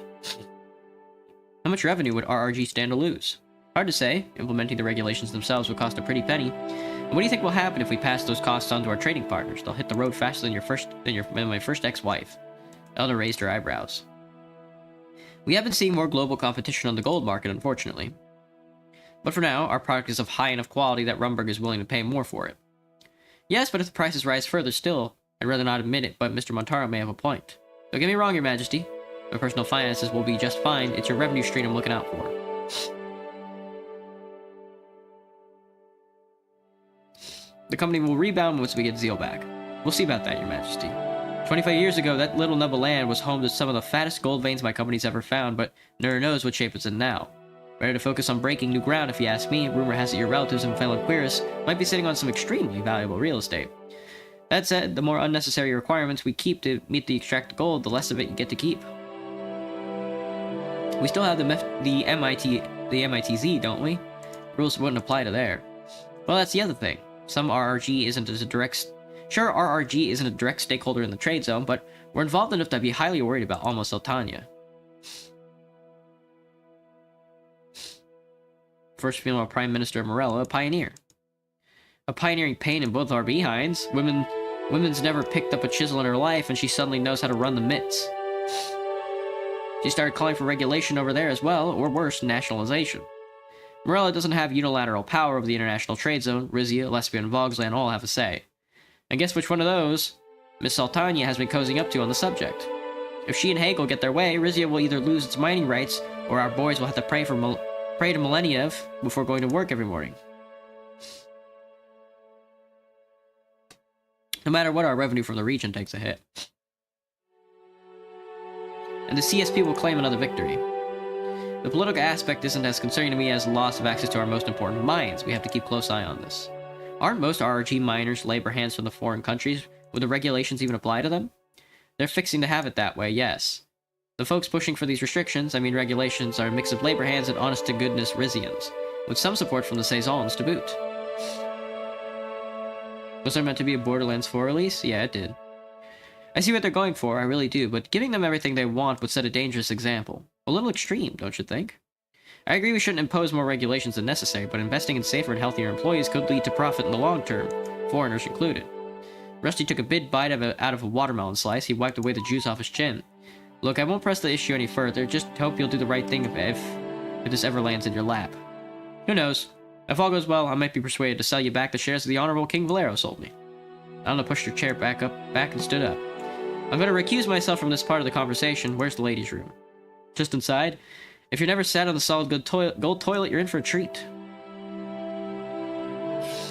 Speaker 1: How much revenue would RRG stand to lose? Hard to say. Implementing the regulations themselves would cost a pretty penny. And what do you think will happen if we pass those costs on to our trading partners? They'll hit the road faster than my first ex-wife. Elda raised her eyebrows. We have been seeing more global competition on the gold market, unfortunately. But for now, our product is of high enough quality that Rumberg is willing to pay more for it. Yes, but if the prices rise further still, I'd rather not admit it, but Mr. Montaro may have a point. Don't get me wrong, Your Majesty. My personal finances will be just fine. It's your revenue stream I'm looking out for. The company will rebound once we get Zeal back. We'll see about that, Your Majesty. 25 years ago, that little nub of land was home to some of the fattest gold veins my company's ever found, but never knows what shape it's in now. Ready to focus on breaking new ground, if you ask me. Rumor has it your relatives in Felonquiris might be sitting on some extremely valuable real estate. That said, the more unnecessary requirements we keep to meet the extract gold, the less of it you get to keep. We still have the MITZ, don't we? Rules wouldn't apply to there. Well, that's the other thing. Some RRG isn't as direct Sure, RRG isn't a direct stakeholder in the trade zone, but we're involved enough to be highly worried about Alma Sultania. First female Prime Minister of Morella, a pioneer. A pioneering pain in both our behinds. Women's never picked up a chisel in her life, and she suddenly knows how to run the mitts. She started calling for regulation over there as well, or worse, nationalization. Morella doesn't have unilateral power over the international trade zone. Rizia, Lesbia, and Vogsland all have a say. And guess which one of those Miss Sultania has been cozying up to on the subject? If she and Hegel get their way, Rizia will either lose its mining rights, or our boys will have to pray to Millenniev before going to work every morning. No matter what, our revenue from the region takes a hit. And the CSP will claim another victory. The political aspect isn't as concerning to me as the loss of access to our most important mines. We have to keep close eye on this. Aren't most RRG miners labor hands from the foreign countries? Would the regulations even apply to them? They're fixing to have it that way, yes. The folks pushing for these restrictions, I mean regulations, are a mix of labor hands and honest-to-goodness Rizians, with some support from the Saisons to boot. Was there meant to be a Borderlands 4 release? Yeah, it did. I see what they're going for, I really do, but giving them everything they want would set a dangerous example. A little extreme, don't you think? I agree we shouldn't impose more regulations than necessary, but investing in safer and healthier employees could lead to profit in the long term, foreigners included. Rusty took a big bite out of a watermelon slice. He wiped away the juice off his chin. Look, I won't press the issue any further, just hope you'll do the right thing if this ever lands in your lap. Who knows? If all goes well, I might be persuaded to sell you back the shares of the Honorable King Valero sold me. Anna pushed her chair back and stood up. I'm going to recuse myself from this part of the conversation. Where's the ladies' room? Just inside. If you're never sat on the solid gold toilet, you're in for a treat.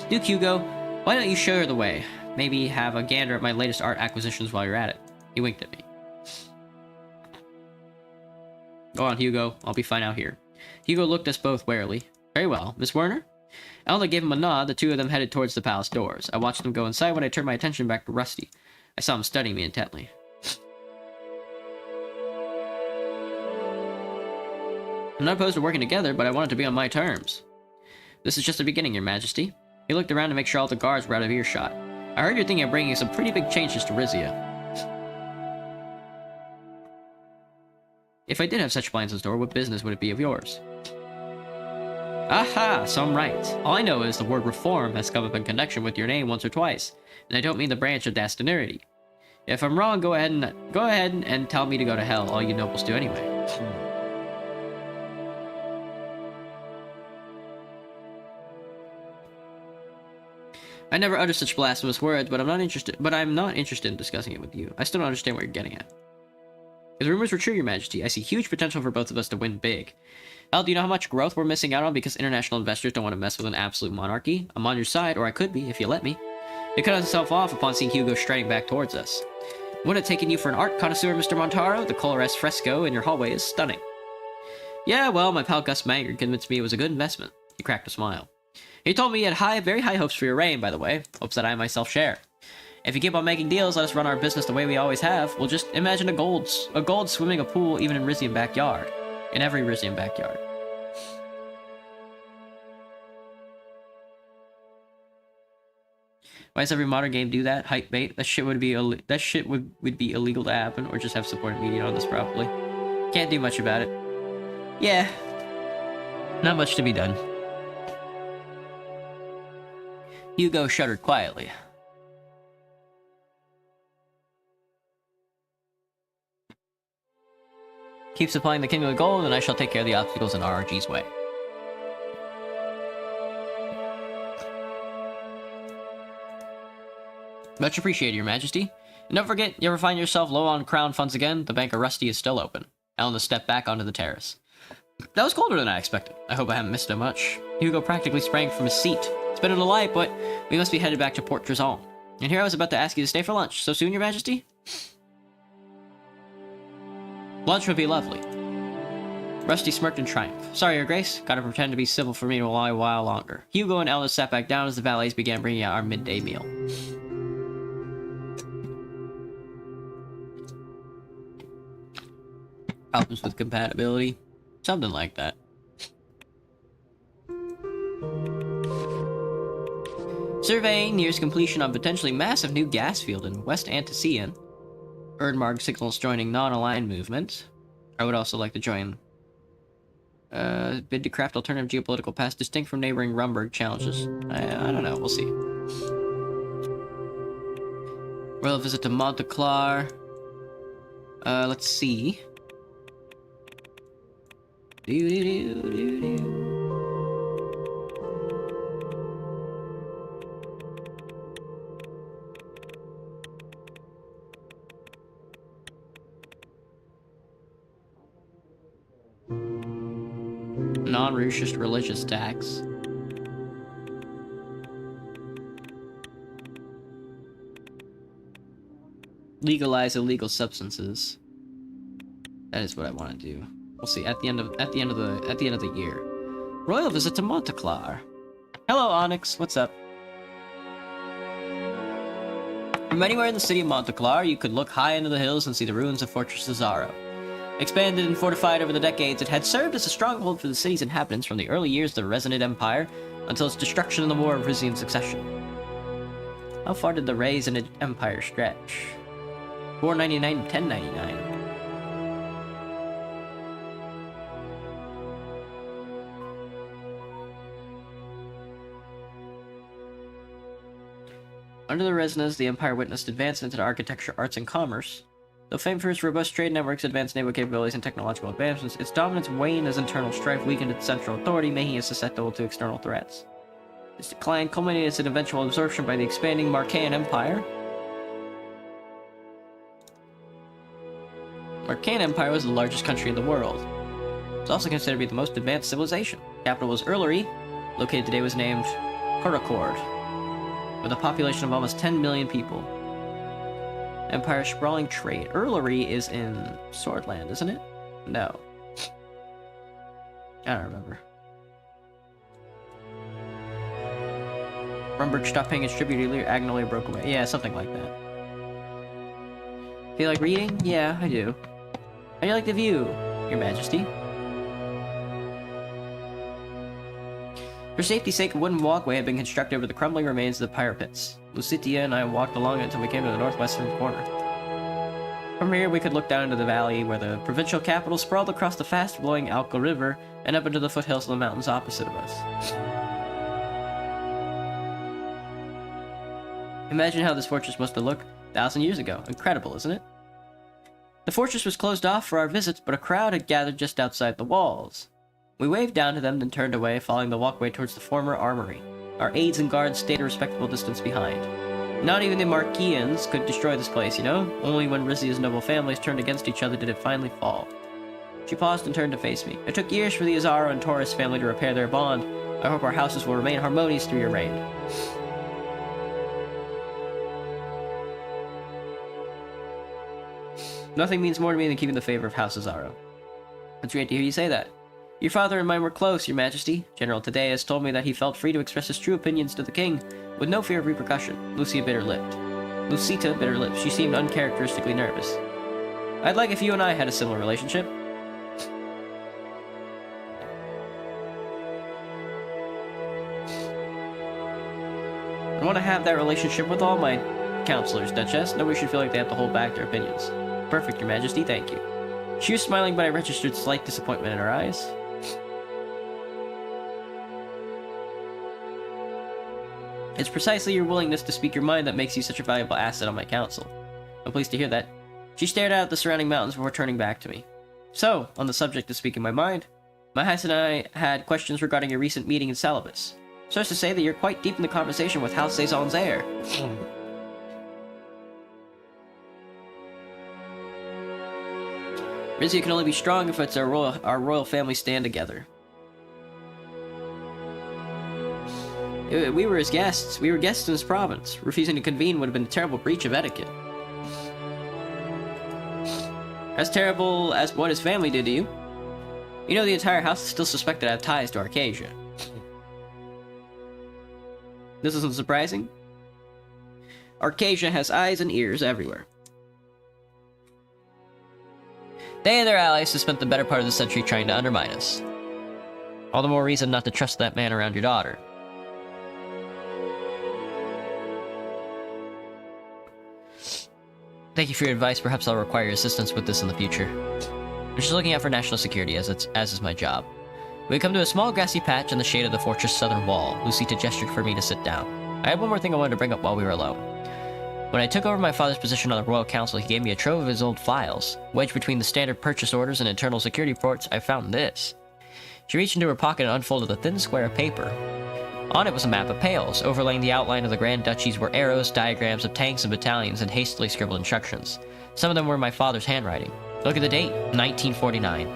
Speaker 1: Duke Hugo, why don't you show her the way? Maybe have a gander at my latest art acquisitions while you're at it. He winked at me. Go on, Hugo. I'll be fine out here. Hugo looked us both warily. Very well. Miss Werner? Elna gave him a nod. The two of them headed towards the palace doors. I watched them go inside when I turned my attention back to Rusty. I saw him studying me intently. I'm not opposed to working together, but I want it to be on my terms. This is just the beginning, Your Majesty. He looked around to make sure all the guards were out of earshot. I heard you're thinking of bringing some pretty big changes to Rizia. If I did have such plans in store, what business would it be of yours? Aha, so I'm right. All I know is the word reform has come up in connection with your name once or twice, and I don't mean the branch of Dastanerity. If I'm wrong, go ahead and tell me to go to hell. All you nobles do anyway. I never uttered such blasphemous words, but I'm not interested in discussing it with you. I still don't understand what you're getting at. If the rumors were true, Your Majesty, I see huge potential for both of us to win big. Hell, do you know how much growth we're missing out on because international investors don't want to mess with an absolute monarchy? I'm on your side, or I could be, if you let me. He cut himself off upon seeing Hugo striding back towards us. Wouldn't it taken you for an art connoisseur, Mr. Montaro? The Coloresque fresco in your hallway is stunning. Yeah, well, my pal Gus Mangard convinced me it was a good investment. He cracked a smile. He told me he had very high hopes for your reign, by the way. Hopes that I myself share. If you keep on making deals, let us run our business the way we always have. We'll just imagine a gold swimming a pool even in Rizian backyard. In every Rizian backyard. Why does every modern game do that? Hype bait? That shit would be illegal to happen, or just have supported media on this properly. Can't do much about it. Yeah. Not much to be done. Hugo shuddered quietly. Keep supplying the Kingdom of Gold, and I shall take care of the obstacles in RRG's way. Much appreciated, Your Majesty. And don't forget, you ever find yourself low on crown funds again, the Bank of Rusty is still open. Elena stepped back onto the terrace. That was colder than I expected. I hope I haven't missed it much. Hugo practically sprang from his seat. It's been a delight, but we must be headed back to Port Trizon. And here I was about to ask you to stay for lunch. So soon, Your Majesty? Lunch would be lovely. Rusty smirked in triumph. Sorry, Your Grace. Gotta pretend to be civil for me a while longer. Hugo and Elena sat back down as the valets began bringing out our midday meal. Problems with compatibility? Something like that. Surveying nears completion on potentially massive new gas field in West Antician. Erdmarg signals joining non-aligned movement. I would also like to join. Bid to craft alternative geopolitical paths distinct from neighboring Rumberg challenges. I don't know, we'll see. Royal visit to Monteclar. Let's see. Non-racist religious tax. Legalize illegal substances. That is what I want to do. We'll see at the end of the year. Royal visit to Monteclar. Hello, Onyx. What's up? From anywhere in the city of Monteclar, you could look high into the hills and see the ruins of Fortress Cesaro. Expanded and fortified over the decades, it had served as a stronghold for the city's inhabitants from the early years of the Resonant Empire until its destruction in the War of Rizian Succession. How far did the Resonant Empire stretch? 499 to 1099. Under the Resonance, the Empire witnessed advancements in architecture, arts, and commerce. Though famed for its robust trade networks, advanced naval capabilities, and technological advancements, its dominance waned as internal strife weakened its central authority, making it susceptible to external threats. This decline culminated in eventual absorption by the expanding Marcaean Empire. Marcaean Empire was the largest country in the world. It was also considered to be the most advanced civilization. The capital was Ullery, located today was named Korakord, with a population of almost 10 million people. Empire sprawling trade. Ullery is in Swordland, isn't it? No. I don't remember. Rumberg stopped paying its tribute earlier, Agnolia broke away. Yeah, something like that. Feel like reading? Yeah, I do. How do you like the view, Your Majesty? For safety's sake, a wooden walkway had been constructed over the crumbling remains of the pyre pits. Lucitia and I walked along it until we came to the northwestern corner. From here, we could look down into the valley where the provincial capital sprawled across the fast-flowing Alka River and up into the foothills of the mountains opposite of us. Imagine how this fortress must have looked 1,000 years ago. Incredible, isn't it? The fortress was closed off for our visits, but a crowd had gathered just outside the walls. We waved down to them, then turned away, following the walkway towards the former armory. Our aides and guards stayed a respectable distance behind. Not even the Marqueans could destroy this place, you know? Only when Rizia's noble families turned against each other did it finally fall. She paused and turned to face me. It took years for the Azaro and Taurus family to repair their bond. I hope our houses will remain harmonious through your reign. Nothing means more to me than keeping the favor of House Azaro. It's great to hear you say that. Your father and mine were close, Your Majesty. General Tadei has told me that he felt free to express his true opinions to the king, with no fear of repercussion. Lucita bit her lips. She seemed uncharacteristically nervous. I'd like if you and I had a similar relationship. I want to have that relationship with all my counselors, Duchess. Nobody should feel like they have to hold back their opinions. Perfect, Your Majesty, thank you. She was smiling, but I registered slight disappointment in her eyes. It's precisely your willingness to speak your mind that makes you such a valuable asset on my council. I'm pleased to hear that. She stared out at the surrounding mountains before turning back to me. So, on the subject of speaking my mind, my Highness and I had questions regarding your recent meeting in Salabas. So as to say that you're quite deep in the conversation with House Saison's heir. Rizia can only be strong if it's our royal family stand together. We were his guests. We were guests in his province. Refusing to convene would have been a terrible breach of etiquette. As terrible as what his family did to you. You know the entire house is still suspected to have ties to Arcasia. This isn't surprising. Arcasia has eyes and ears everywhere. They and their allies have spent the better part of the century trying to undermine us. All the more reason not to trust that man around your daughter. Thank you for your advice. Perhaps I'll require your assistance with this in the future. I'm just looking out for national security, as is my job. We come to a small grassy patch in the shade of the fortress' southern wall. Lucita gestured for me to sit down. I had one more thing I wanted to bring up while we were alone. When I took over my father's position on the Royal Council, he gave me a trove of his old files. Wedged between the standard purchase orders and internal security reports, I found this. She reached into her pocket and unfolded a thin square of paper. On it was a map of Pales. Overlaying the outline of the Grand Duchies were arrows, diagrams of tanks and battalions, and hastily scribbled instructions. Some of them were in my father's handwriting. Look at the date, 1949.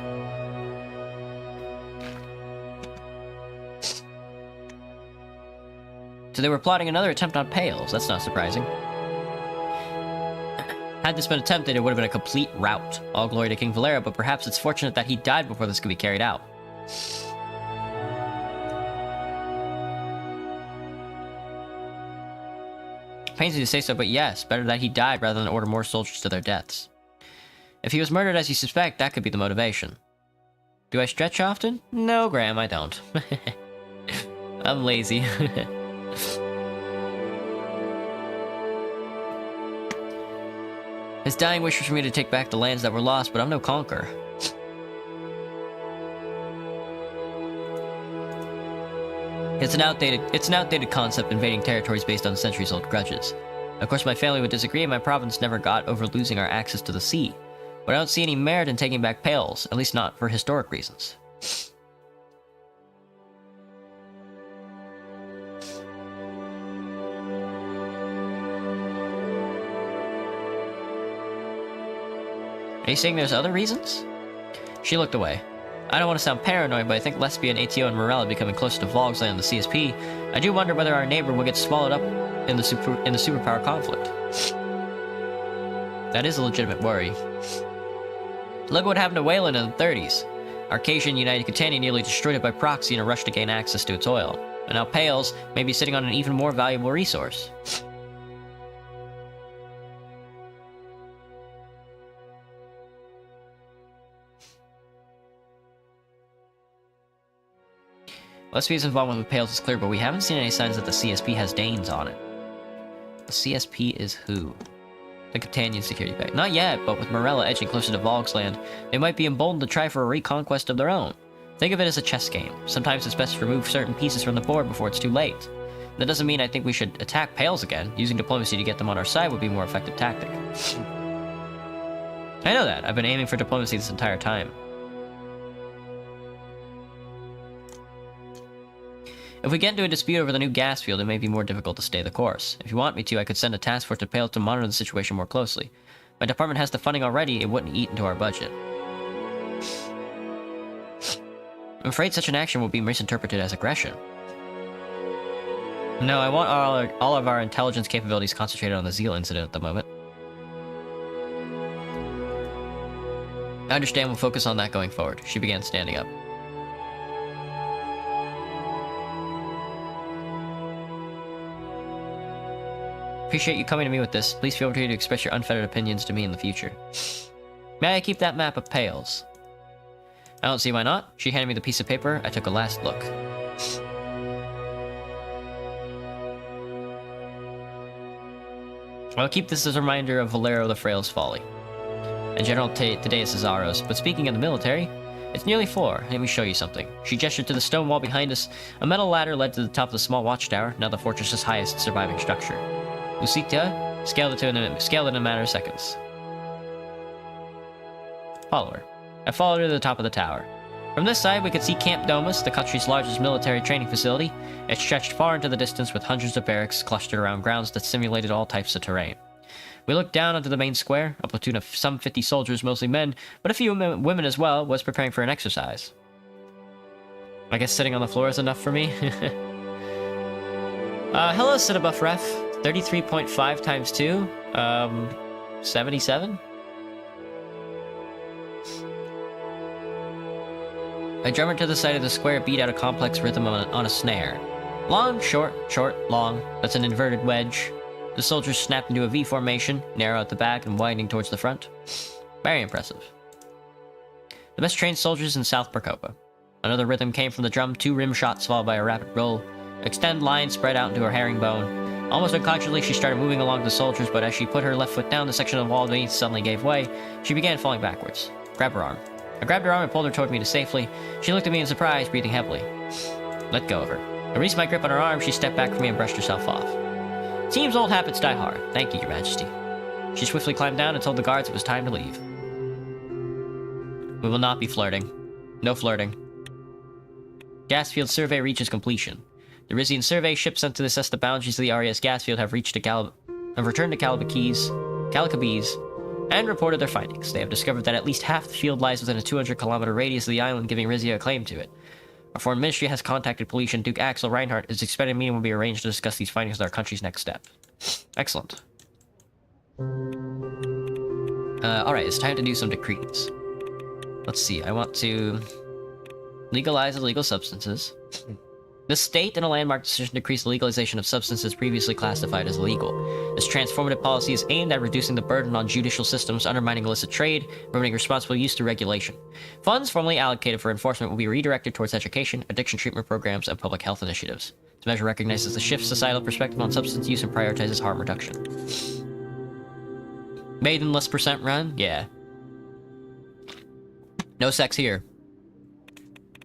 Speaker 1: So they were plotting another attempt on Pales. That's not surprising. Had this been attempted, it would have been a complete rout. All glory to King Valera, but perhaps it's fortunate that he died before this could be carried out. Pains me to say so, but yes, better that he died rather than order more soldiers to their deaths. If he was murdered as you suspect, that could be the motivation. Do I stretch often? No, Graham, I don't. I'm lazy. His dying wish was for me to take back the lands that were lost, but I'm no conqueror. It's an outdated concept, invading territories based on centuries-old grudges. Of course, my family would disagree, and my province never got over losing our access to the sea. But I don't see any merit in taking back Pales, at least not for historic reasons. Are you saying there's other reasons? She looked away. I don't want to sound paranoid, but I think Lesbia, ATO, and Morella becoming closer to Volgsland and the CSP. I do wonder whether our neighbor will get swallowed up in the superpower conflict. That is a legitimate worry. Look what happened to Wayland in the 30s. Arcasia and United Catania nearly destroyed it by proxy in a rush to gain access to its oil. And now Pales may be sitting on an even more valuable resource. Lesbia's involvement with Pales is clear, but we haven't seen any signs that the CSP has Danes on it. The CSP is who? The Catanian security pact. Not yet, but with Morella edging closer to Volgsland, they might be emboldened to try for a reconquest of their own. Think of it as a chess game. Sometimes it's best to remove certain pieces from the board before it's too late. That doesn't mean I think we should attack Pales again. Using diplomacy to get them on our side would be a more effective tactic. I know that. I've been aiming for diplomacy this entire time. If we get into a dispute over the new gas field, it may be more difficult to stay the course. If you want me to, I could send a task force to Pales to monitor the situation more closely. My department has the funding already, it wouldn't eat into our budget. I'm afraid such an action will be misinterpreted as aggression. No, I want all of our intelligence capabilities concentrated on the Zeal incident at the moment. I understand, we'll focus on that going forward. She began standing up. Appreciate you coming to me with this. Please feel free to express your unfettered opinions to me in the future. May I keep that map of Pales? I don't see why not. She handed me the piece of paper. I took a last look. I'll keep this as a reminder of Valero the Frail's folly. And General Tadeo Cesaro's. But speaking of the military, it's nearly 4. Let me show you something. She gestured to the stone wall behind us. A metal ladder led to the top of the small watchtower, now the fortress's highest surviving structure. Lucita scaled it in a matter of seconds. Follow her. I followed her to the top of the tower. From this side, we could see Camp Domus, the country's largest military training facility. It stretched far into the distance with hundreds of barracks clustered around grounds that simulated all types of terrain. We looked down onto the main square. A platoon of some 50 soldiers, mostly men, but a few women as well, was preparing for an exercise. I guess sitting on the floor is enough for me. Hello, Cinebuff Ref. 33.5 times 2? 77? A drummer to the side of the square beat out a complex rhythm on a snare. Long, short, short, long. That's an inverted wedge. The soldiers snapped into a V formation, narrow at the back and widening towards the front. Very impressive. The best trained soldiers in South Procopa. Another rhythm came from the drum, 2 rim shots followed by a rapid roll. Extend line spread out into a herringbone. Almost unconsciously, she started moving along the soldiers, but as she put her left foot down, the section of the wall beneath suddenly gave way. She began falling backwards. Grab her arm. I grabbed her arm and pulled her toward me to safely. She looked at me in surprise, breathing heavily. Let go of her. I released my grip on her arm. She stepped back from me and brushed herself off. Seems old habits die hard. Thank you, Your Majesty. She swiftly climbed down and told the guards it was time to leave. We will not be flirting. No flirting. Gas field survey reaches completion. The Rizian survey ships sent to assess the boundaries of the RES gas field have returned to Calacabees and reported their findings. They have discovered that at least half the field lies within a 200-kilometer radius of the island, giving Rizia a claim to it. Our foreign ministry has contacted police, and Duke Axel Reinhardt is expecting a meeting will be arranged to discuss these findings with our country's next step. Excellent. Alright, it's time to do some decrees. Let's see, I want to legalize illegal substances. The state, in a landmark decision, decreased the legalization of substances previously classified as illegal. This transformative policy is aimed at reducing the burden on judicial systems, undermining illicit trade, promoting responsible use through regulation. Funds formerly allocated for enforcement will be redirected towards education, addiction treatment programs, and public health initiatives. This measure recognizes the shift societal perspective on substance use and prioritizes harm reduction. Made in less % run? Yeah. No sex here.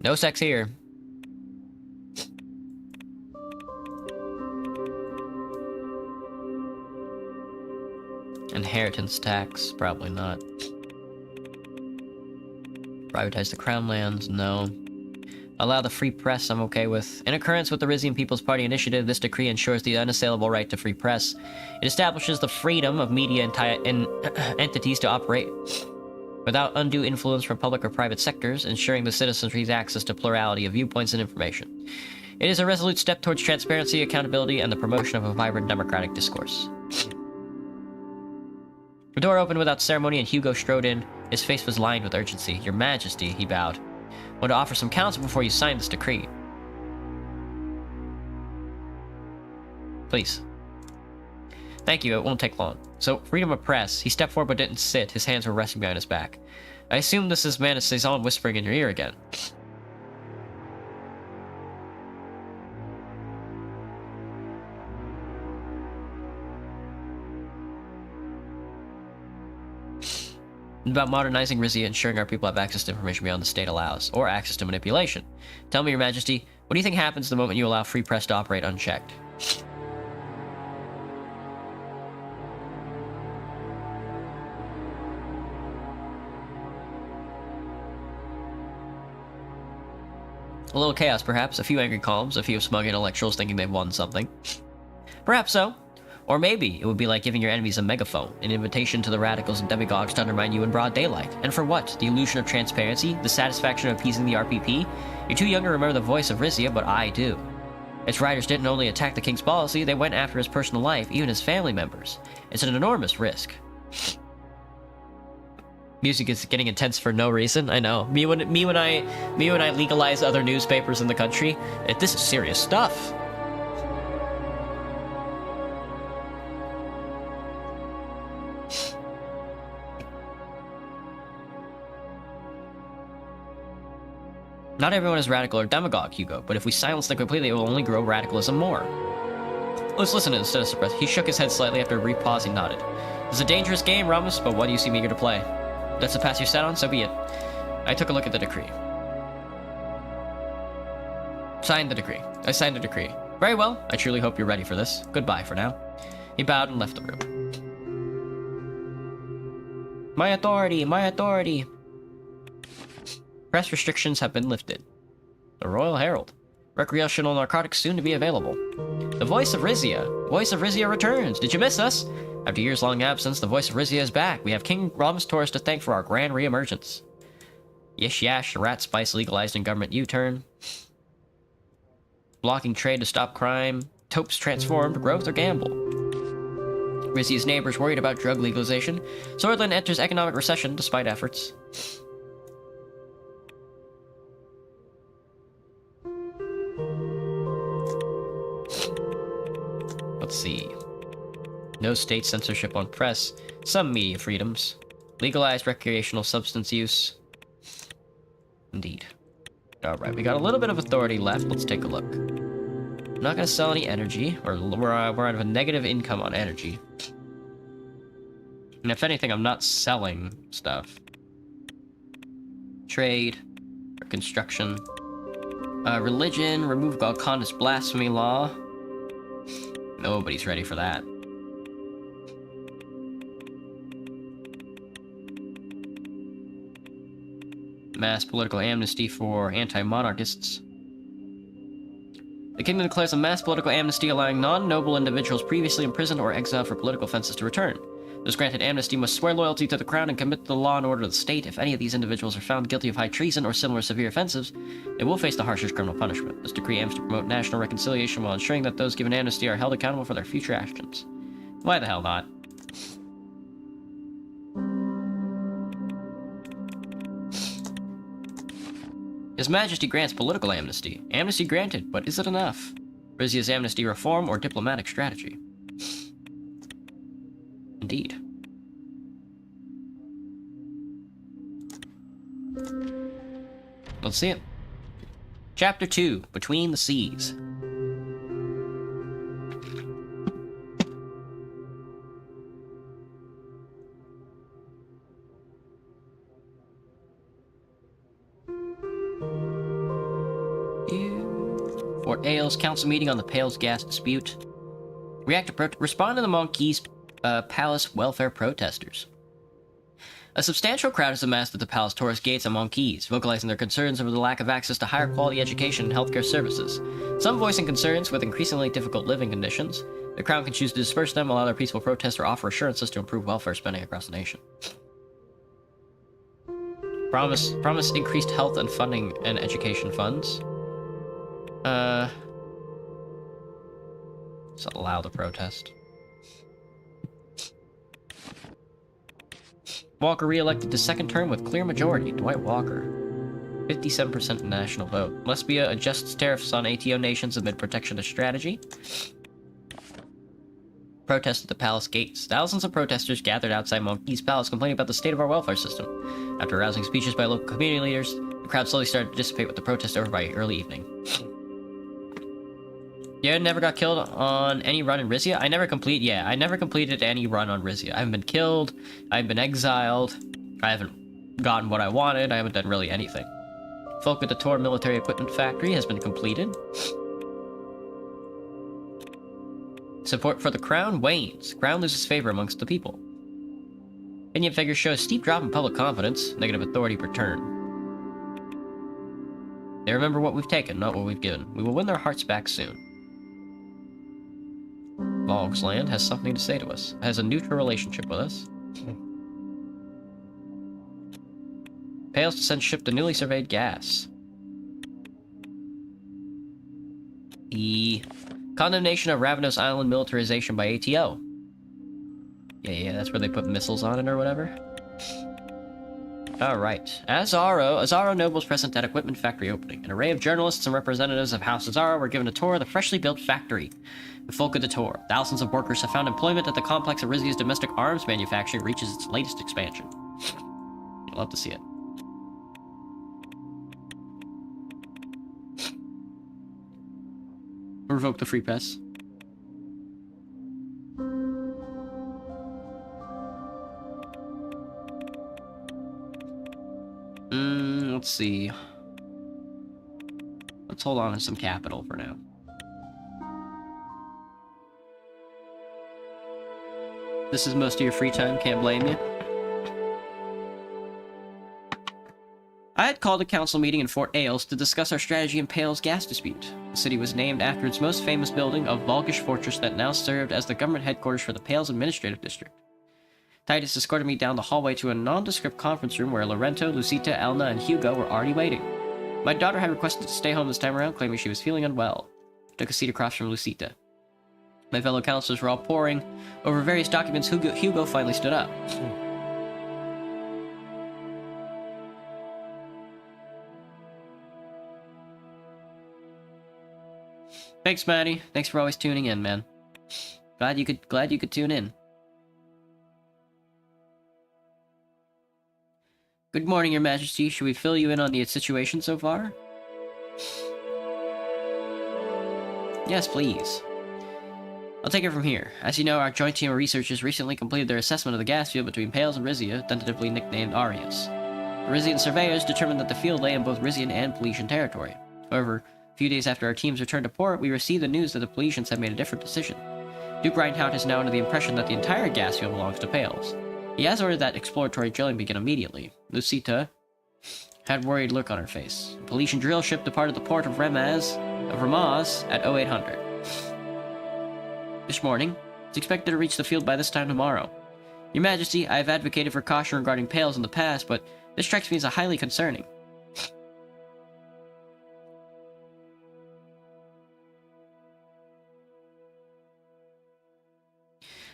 Speaker 1: No sex here. Inheritance tax, probably not. Privatize the crown lands, no. Allow the free press, I'm okay with. In accordance with the Rizian People's Party initiative, this decree ensures the unassailable right to free press. It establishes the freedom of media and entities to operate without undue influence from public or private sectors, ensuring the citizenry's access to plurality of viewpoints and information. It is a resolute step towards transparency, accountability, and the promotion of a vibrant democratic discourse. The door opened without ceremony and Hugo strode in. His face was lined with urgency. Your Majesty, he bowed. I want to offer some counsel before you sign this decree. Please. Thank you, it won't take long. So, freedom of press. He stepped forward but didn't sit. His hands were resting behind his back. I assume this is man Suzerain whispering in your ear again. About modernizing Rizia, ensuring our people have access to information beyond the state allows, or access to manipulation. Tell me, Your Majesty, what do you think happens the moment you allow free press to operate unchecked? A little chaos, perhaps, a few angry calms, a few smug intellectuals thinking they've won something. Perhaps so. Or maybe it would be like giving your enemies a megaphone, an invitation to the radicals and demagogues to undermine you in broad daylight. And for what? The illusion of transparency? The satisfaction of appeasing the RPP? You're too young to remember the voice of Rizia, but I do. Its riders didn't only attack the king's policy, they went after his personal life, even his family members. It's an enormous risk. Music is getting intense for no reason, I know. Me when I legalize other newspapers in the country, this is serious stuff. Not everyone is radical or demagogue, Hugo, but if we silence them completely, it will only grow radicalism more. Let's listen instead of suppress. He shook his head slightly. After a brief pause, he nodded. It's a dangerous game, Ramos, but why do you seem eager to play? That's the path you're set on, so be it. I took a look at the decree. Signed the decree. I signed the decree. Very well. I truly hope you're ready for this. Goodbye for now. He bowed and left the room. My authority! My authority! Press restrictions have been lifted. The Royal Herald. Recreational narcotics soon to be available. The voice of Rizia. Voice of Rizia returns. Did you miss us? After years-long absence, the voice of Rizia is back. We have King Ramos Taurus to thank for our grand re-emergence. Yish Yash, the rat spice legalized in government U-turn. Blocking trade to stop crime. Topes transformed, growth or gamble. Rizia's neighbors worried about drug legalization. Swordland enters economic recession despite efforts. Let's see. No state censorship on press. Some media freedoms. Legalized recreational substance use. Indeed. Alright, we got a little bit of authority left. Let's take a look. I'm not gonna sell any energy. We're out of a negative income on energy. And if anything, I'm not selling stuff. Trade. Or construction. Religion. Remove Galconda's blasphemy law. Nobody's ready for that. Mass political amnesty for anti-monarchists. The kingdom declares a mass political amnesty allowing non-noble individuals previously imprisoned or exiled for political offenses to return. Those granted amnesty must swear loyalty to the crown and commit to the law and order of the state. If any of these individuals are found guilty of high treason or similar severe offenses, they will face the harshest criminal punishment. This decree aims to promote national reconciliation while ensuring that those given amnesty are held accountable for their future actions. Why the hell not? His Majesty grants political amnesty. Amnesty granted, but is it enough? Rizia's amnesty reform or diplomatic strategy? Indeed. Let's see it. Chapter 2, Between the Seas. Fort Ailes, council meeting on the Pale's gas dispute. Respond to the Monkeys Palace welfare protesters. A substantial crowd has amassed at the Palace tourist gates at Monkeys, vocalizing their concerns over the lack of access to higher quality education and healthcare services. Some voicing concerns with increasingly difficult living conditions. The crown can choose to disperse them, allow their peaceful protests, or offer assurances to improve welfare spending across the nation. Promise increased health and funding and education funds. Just allow the protest. Walker re-elected to second term with clear majority. Dwight Walker. 57% national vote. Lesbia adjusts tariffs on ATO nations amid protectionist strategy. Protest at the palace gates. Thousands of protesters gathered outside Monkeys Palace complaining about the state of our welfare system. After rousing speeches by local community leaders, the crowd slowly started to dissipate with the protest over by early evening. You never got killed on any run in Rizia? I never completed any run on Rizia. I haven't been killed, I haven't been exiled, I haven't gotten what I wanted, I haven't done really anything. Folk at the Tor military equipment factory has been completed. Support for the crown wanes. Crown loses favor amongst the people. Opinion figures show a steep drop in public confidence. Negative authority return. They remember what we've taken, not what we've given. We will win their hearts back soon. Vogg's land has something to say to us. It has a neutral relationship with us. Pales to send ship to newly surveyed gas. The condemnation of Ravenous Island militarization by ATO. Yeah, that's where they put missiles on it or whatever. Alright. Azaro nobles present at equipment factory opening. An array of journalists and representatives of House Azaro were given a tour of the freshly built factory. The folk of the tour. Thousands of workers have found employment at the complex of Rizia's domestic arms manufacturing reaches its latest expansion. You'd love to see it. Revoke the free press. Let's see. Let's hold on to some capital for now. This is most of your free time, can't blame you. I had called a council meeting in Fort Ailes to discuss our strategy in Pale's gas dispute. The city was named after its most famous building, a Volgish fortress that now served as the government headquarters for the Pales Administrative District. Titus escorted me down the hallway to a nondescript conference room where Lorento, Lucita, Elna, and Hugo were already waiting. My daughter had requested to stay home this time around, claiming she was feeling unwell. I took a seat across from Lucita. My fellow counselors were all poring over various documents. Hugo finally stood up. Thanks, Maddie. Thanks for always tuning in, man. Glad you could tune in. Good morning, Your Majesty. Should we fill you in on the situation so far? Yes, please. I'll take it from here. As you know, our joint team of researchers recently completed their assessment of the gas field between Pales and Rizia, tentatively nicknamed Arius. The Rizian surveyors determined that the field lay in both Rizian and Peletian territory. However, a few days after our teams returned to port, we received the news that the Peletians had made a different decision. Duke Reinhardt is now under the impression that the entire gas field belongs to Pales. He has ordered that exploratory drilling begin immediately. Lucita had a worried look on her face. A Peletian drill ship departed the port of Ramaz at 0800. This morning, it's expected to reach the field by this time tomorrow. Your Majesty, I have advocated for caution regarding Pales in the past, but this strikes me as highly concerning.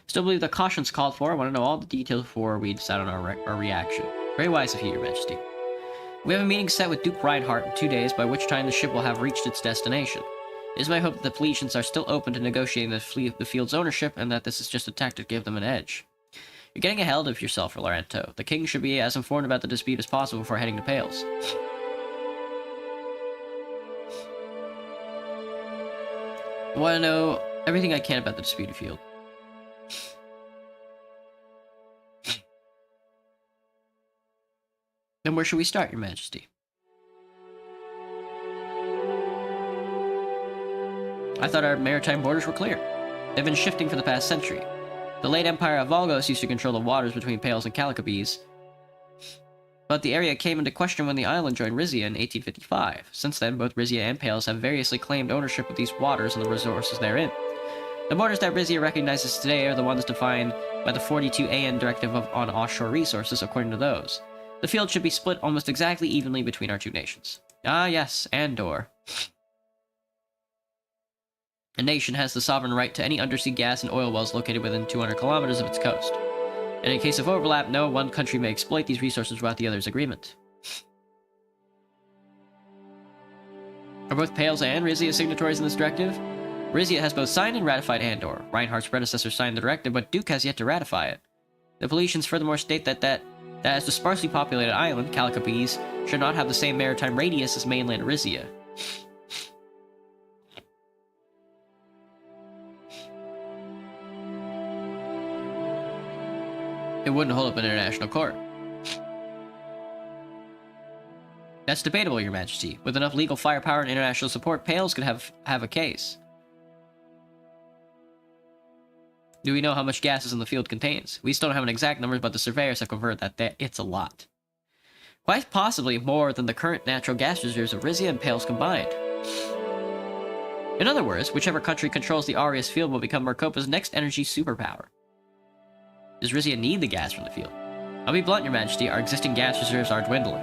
Speaker 1: Still believe that caution's called for. I want to know all the details before we decide on our reaction. Very wise of you, Your Majesty. We have a meeting set with Duke Reinhardt in 2 days, by which time the ship will have reached its destination. It is my hope that the Peletians are still open to negotiating the field's ownership, and that this is just a tactic to give them an edge. You're getting ahead of yourself, Loranto. The king should be as informed about the dispute as possible before heading to Pales. I want to know everything I can about the disputed field. Then where should we start, Your Majesty? I thought our maritime borders were clear. They've been shifting for the past century. The late Empire of Volgos used to control the waters between Pales and Calicabes, but the area came into question when the island joined Rizia in 1855. Since then, both Rizia and Pales have variously claimed ownership of these waters and the resources therein. The borders that Rizia recognizes today are the ones defined by the 42 AN Directive on Offshore Resources, according to those. The field should be split almost exactly evenly between our two nations. Ah yes, Andor. A nation has the sovereign right to any undersea gas and oil wells located within 200 kilometers of its coast. And in case of overlap, no one country may exploit these resources without the other's agreement. Are both Pales and Rizia signatories in this directive? Rizia has both signed and ratified Andor. Reinhardt's predecessor signed the directive, but Duke has yet to ratify it. The Peletians furthermore state that as the sparsely populated island, Calicabes, should not have the same maritime radius as mainland Rizia. It wouldn't hold up in international court. That's debatable, Your Majesty. With enough legal firepower and international support, Pales could have a case. Do we know how much gases in the field contains? We still don't have an exact number, but the surveyors have confirmed that it's a lot. Quite possibly more than the current natural gas reserves of Rizia and Pales combined. In other words, whichever country controls the Arius field will become Marcopa's next energy superpower. Does Rizia need the gas from the field? I'll be blunt, Your Majesty, our existing gas reserves are dwindling.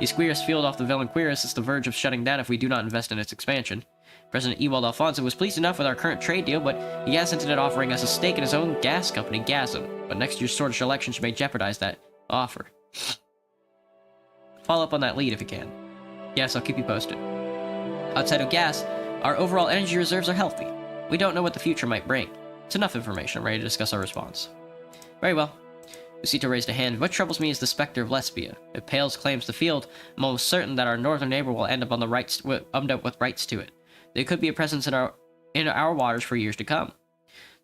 Speaker 1: The Esquiros field off the Velenquiris is the verge of shutting down if we do not invest in its expansion. President Ewald Alfonso was pleased enough with our current trade deal, but he has hinted at offering us a stake in his own gas company, Gasm. But next year's Swordfish elections may jeopardize that offer. Follow up on that lead if you can. Yes, I'll keep you posted. Outside of gas, our overall energy reserves are healthy. We don't know what the future might bring. It's enough information. I'm ready to discuss our response. Very well. Lucito raised a hand. What troubles me is the specter of Lesbia. If Pales claims the field, I'm almost certain that our northern neighbor will end up with rights to it. There could be a presence in our waters for years to come.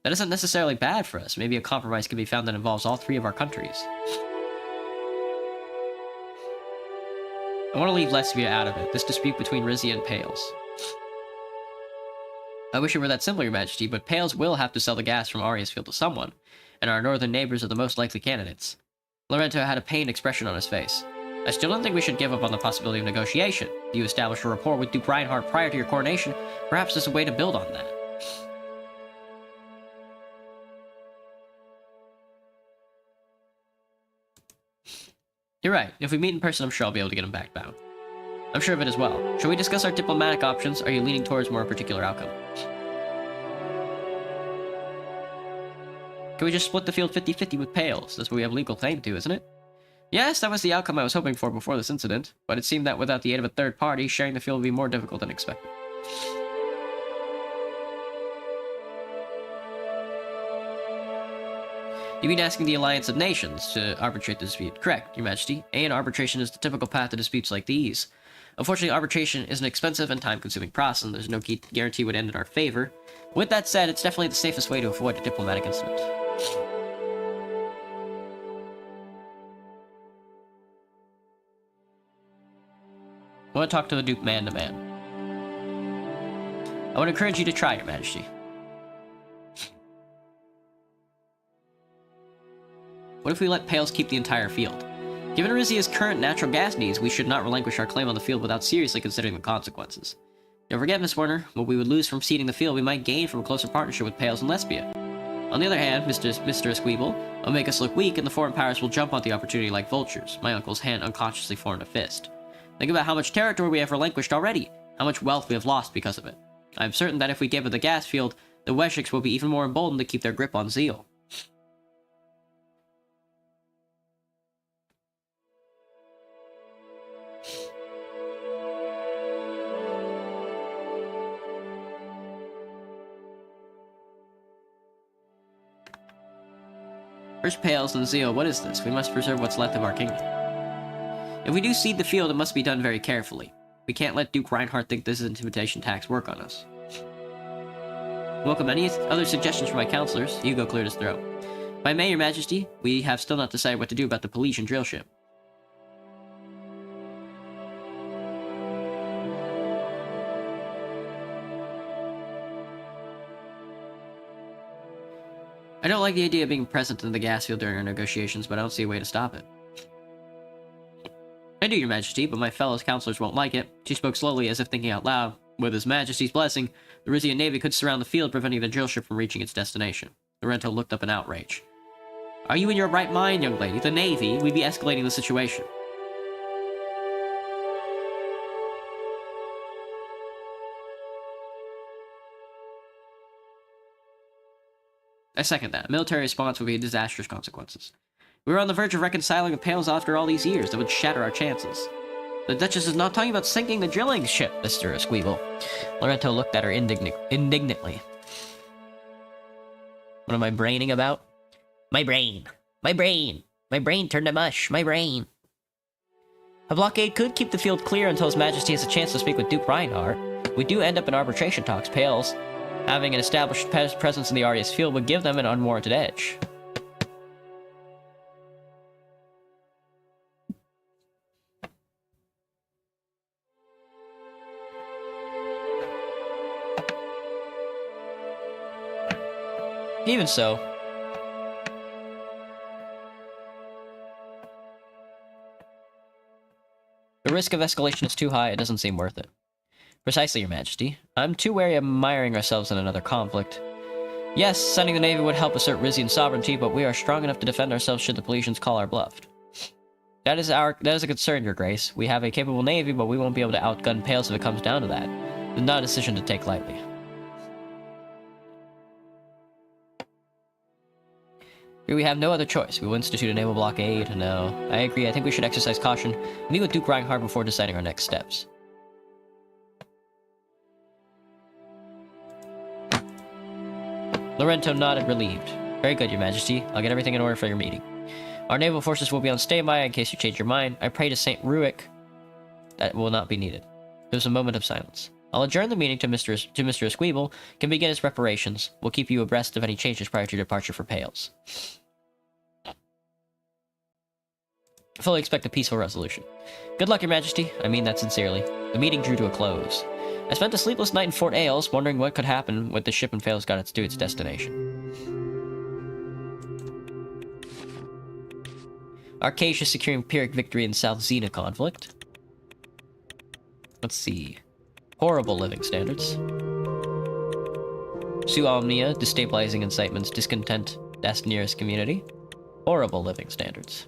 Speaker 1: That isn't necessarily bad for us. Maybe a compromise can be found that involves all three of our countries. I want to leave Lesbia out of it, this dispute between Rizia and Pales. I wish it were that simple, Your Majesty, but Pales will have to sell the gas from Arius Field to someone, and our northern neighbors are the most likely candidates. Lorento had a pained expression on his face. I still don't think we should give up on the possibility of negotiation. If you established a rapport with Duke Reinhardt prior to your coronation, perhaps there's a way to build on that. You're right. If we meet in person, I'm sure I'll be able to get him back bound. I'm sure of it as well. Shall we discuss our diplomatic options? Are you leaning towards more particular outcome? Can we just split the field 50-50 with Pales? That's what we have legal claim to, isn't it? Yes, that was the outcome I was hoping for before this incident, but it seemed that without the aid of a third party, sharing the field would be more difficult than expected. You mean asking the Alliance of Nations to arbitrate the dispute? Correct, Your Majesty. And arbitration is the typical path to disputes like these. Unfortunately, arbitration is an expensive and time-consuming process, and there's no guarantee it would end in our favor. With that said, it's definitely the safest way to avoid a diplomatic incident. I want to talk to the Duke man to man. I would encourage you to try, Your Majesty. What if we let Pales keep the entire field? Given Rizia's current natural gas needs, we should not relinquish our claim on the field without seriously considering the consequences. Don't forget, Miss Werner, what we would lose from ceding the field, we might gain from a closer partnership with Pales and Lesbia. On the other hand, Mr. Esquibel will make us look weak, and the foreign powers will jump on the opportunity like vultures. My uncle's hand unconsciously formed a fist. Think about how much territory we have relinquished already, how much wealth we have lost because of it. I am certain that if we give it the gas field, the Weshiks will be even more emboldened to keep their grip on Zeal. First Pales and Zeal, what is this? We must preserve what's left of our kingdom. If we do cede the field, it must be done very carefully. We can't let Duke Reinhardt think this intimidation tax work on us. Welcome any other suggestions from my counselors. Hugo cleared his throat. If I may, Your Majesty, we have still not decided what to do about the Pelesian drill ship. I don't like the idea of being present in the gas field during our negotiations, but I don't see a way to stop it. I do, Your Majesty, but my fellow counselors won't like it. She spoke slowly, as if thinking out loud. With His Majesty's blessing, the Rizian Navy could surround the field, preventing the drill ship from reaching its destination. Lorenzo looked up in outrage. Are you in your right mind, young lady? The Navy? We'd be escalating the situation. I second that. A military response would be disastrous consequences. We were on the verge of reconciling with Pales after all these years. That would shatter our chances. The Duchess is not talking about sinking the drilling ship, Mr. Esquibel. Lorenzo looked at her indignantly. What am I braining about? My brain. My brain. My brain turned to mush. My brain. A blockade could keep the field clear until His Majesty has a chance to speak with Duke Reinhardt. We do end up in arbitration talks. Pales, having an established presence in the Arias field, would give them an unwarranted edge. Even so, the risk of escalation is too high, it doesn't seem worth it. Precisely, Your Majesty. I'm too wary of miring ourselves in another conflict. Yes, sending the Navy would help assert Rizian sovereignty, but we are strong enough to defend ourselves should the Pelesians call our bluff. That is a concern, Your Grace. We have a capable Navy, but we won't be able to outgun Pales if it comes down to that. It's not a decision to take lightly. We have no other choice. We will institute a naval blockade. No, I agree. I think we should exercise caution and meet with Duke Reinhardt before deciding our next steps. Lorenzo nodded, relieved. Very good, Your Majesty. I'll get everything in order for your meeting. Our naval forces will be on standby in case you change your mind. I pray to Saint Ruick that will not be needed. There was a moment of silence. I'll adjourn the meeting to Mr. Esquibel, can begin his preparations. We'll keep you abreast of any changes prior to departure for Pales. I fully expect a peaceful resolution. Good luck, Your Majesty. I mean that sincerely. The meeting drew to a close. I spent a sleepless night in Fort Ailes, wondering what could happen when the ship and Pales got to its destination. Arcasia securing Pyrrhic victory in South Xena conflict. Let's see. Horrible living standards. Su Omnia, destabilizing incitements, discontent, that's nearest community. Horrible living standards.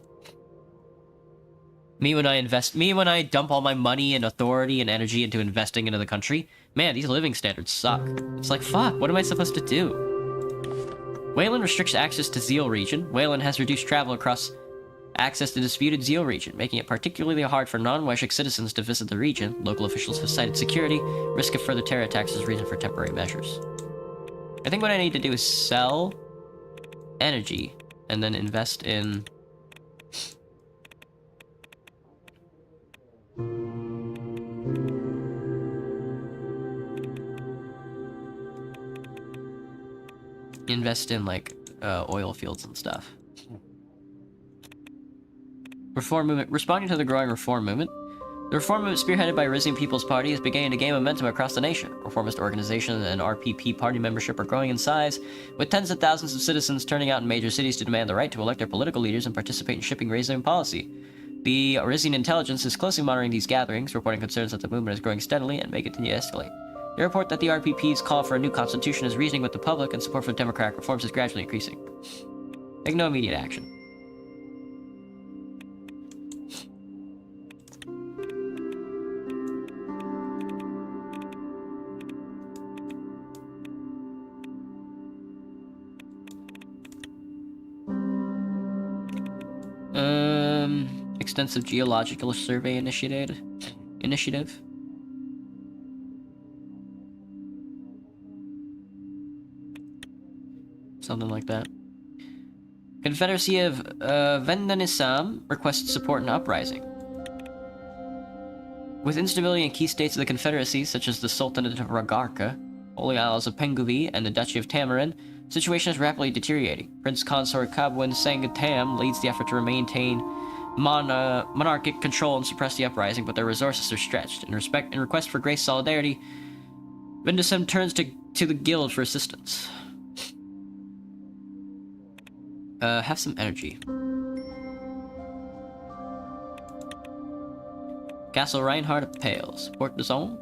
Speaker 1: Me when I dump all my money and authority and energy into investing into the country, man, these living standards suck. It's like, fuck, what am I supposed to do? Wayland restricts access to Zeal region. Wayland has reduced travel across access to disputed Zeal region, making it particularly hard for non-Weshik citizens to visit the region. Local officials have cited security, risk of further terror attacks as reason for temporary measures. I think what I need to do is sell energy and then invest in... invest in, like, oil fields and stuff. Reform movement. Responding to the growing reform movement, the reform movement spearheaded by Rizian People's Party is beginning to gain momentum across the nation. Reformist organizations and RPP party membership are growing in size, with tens of thousands of citizens turning out in major cities to demand the right to elect their political leaders and participate in shaping Rizian policy. The Rizian intelligence is closely monitoring these gatherings, reporting concerns that the movement is growing steadily and may continue to escalate. They report that the RPP's call for a new constitution is reasoning with the public, and support for democratic reforms is gradually increasing. Take no immediate action. Extensive geological survey initiative. Something like that. Confederacy of Vendanisam requests support in uprising. With instability in key states of the Confederacy, such as the Sultanate of Ragarka, Holy Isles of Penguvi, and the Duchy of Tamarin, the situation is rapidly deteriorating. Prince Consort Kabwin Sangatam leads the effort to maintain monarchic control and suppress the uprising, but their resources are stretched. In request for grace solidarity, Vindasem turns to the guild for assistance. Have some energy. Castle Reinhardt of Pales. Port de Zone.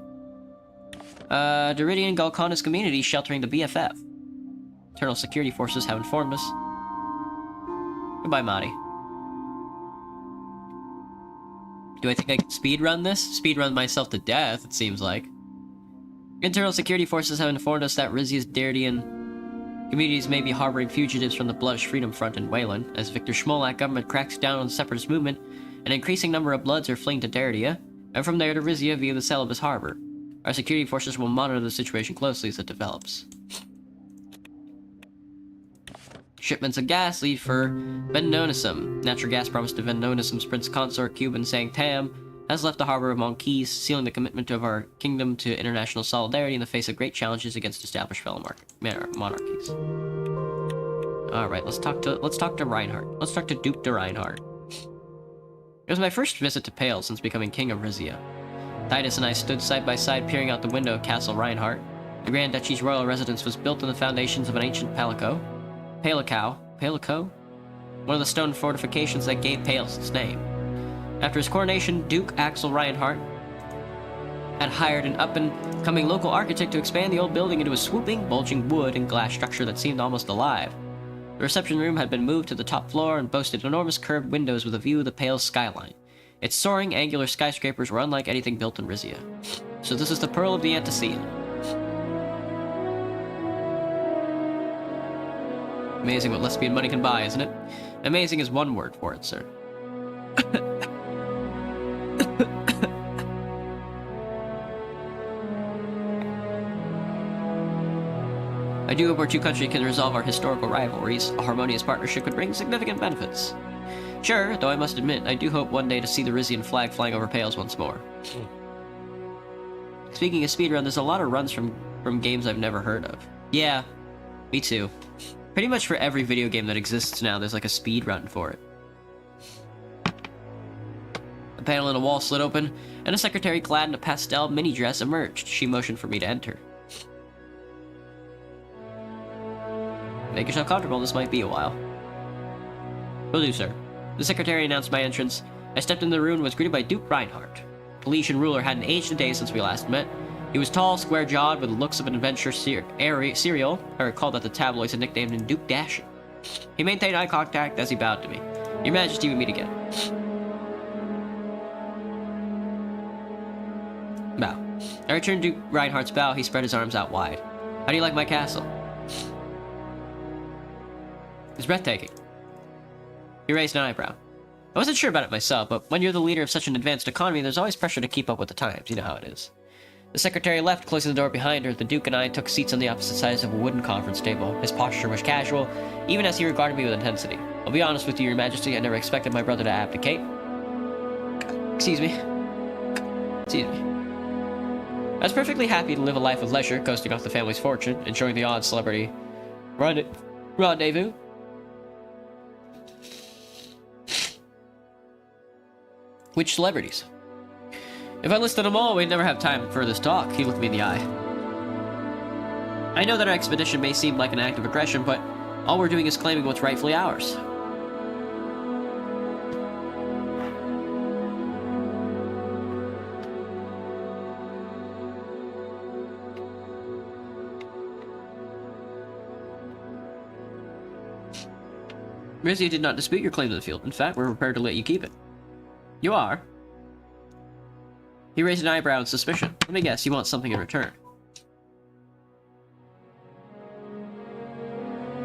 Speaker 1: Deridian Galconis community sheltering the BFF. Internal security forces have informed us. Goodbye, Marty. Do I think I can speedrun this? Speedrun myself to death, it seems like. Internal security forces have informed us that Rizia's Deridian communities may be harboring fugitives from the Bloodish Freedom Front in Wayland. As Victor Schmolak government cracks down on the separatist movement, an increasing number of Bloods are fleeing to Deridia, and from there to Rizia via the Celebes Harbor. Our security forces will monitor the situation closely as it develops. Shipments of gas leave for Vendonisum. Natural gas promised to Vendonisum's Prince Consort Cuban Sang Tam has left the harbor of Monkeys, sealing the commitment of our kingdom to international solidarity in the face of great challenges against established fellow monarchies. Alright, let's talk to Reinhardt. Let's talk to Duke de Reinhardt. It was my first visit to Pale since becoming king of Rizia. Titus and I stood side by side peering out the window of Castle Reinhardt. The Grand Duchy's royal residence was built on the foundations of an ancient Palico? One of the stone fortifications that gave Pales its name. After his coronation, Duke Axel Reinhardt had hired an up-and-coming local architect to expand the old building into a swooping, bulging wood and glass structure that seemed almost alive. The reception room had been moved to the top floor and boasted enormous curved windows with a view of the Pale skyline. Its soaring, angular skyscrapers were unlike anything built in Rizia. So this is the Pearl of the Antecedent. Amazing what lesbian money can buy, isn't it? Amazing is one word for it, sir. I do hope our two countries can resolve our historical rivalries. A harmonious partnership could bring significant benefits. Sure, though I must admit, I do hope one day to see the Rizian flag flying over Pales once more. Speaking of speedrun, there's a lot of runs from games I've never heard of. Yeah, me too. Pretty much for every video game that exists now, there's like a speed run for it. A panel in a wall slid open, and a secretary clad in a pastel mini dress emerged. She motioned for me to enter. Make yourself comfortable, this might be a while. Will do, sir. The secretary announced my entrance. I stepped into the room and was greeted by Duke Reinhardt. Polician ruler hadn't aged a day since we last met. He was tall, square-jawed, with the looks of an adventure serial. I recall that the tabloids had nicknamed him Duke Dashing. He maintained eye contact as he bowed to me. Your Majesty, we meet again. Bow. I returned Duke Reinhardt's bow. He spread his arms out wide. How do you like my castle? It's breathtaking. He raised an eyebrow. I wasn't sure about it myself, but when you're the leader of such an advanced economy, there's always pressure to keep up with the times. You know how it is. The secretary left, closing the door behind her. The Duke and I took seats on the opposite sides of a wooden conference table. His posture was casual, even as he regarded me with intensity. I'll be honest with you, Your Majesty, I never expected my brother to abdicate. Excuse me. I was perfectly happy to live a life of leisure, coasting off the family's fortune, enjoying the odd celebrity Rendezvous. Which celebrities? If I listed them all, we'd never have time for this talk. He looked me in the eye. I know that our expedition may seem like an act of aggression, but all we're doing is claiming what's rightfully ours. Rizia did not dispute your claim to the field. In fact, we're prepared to let you keep it. You are? He raised an eyebrow in suspicion. Let me guess, you want something in return.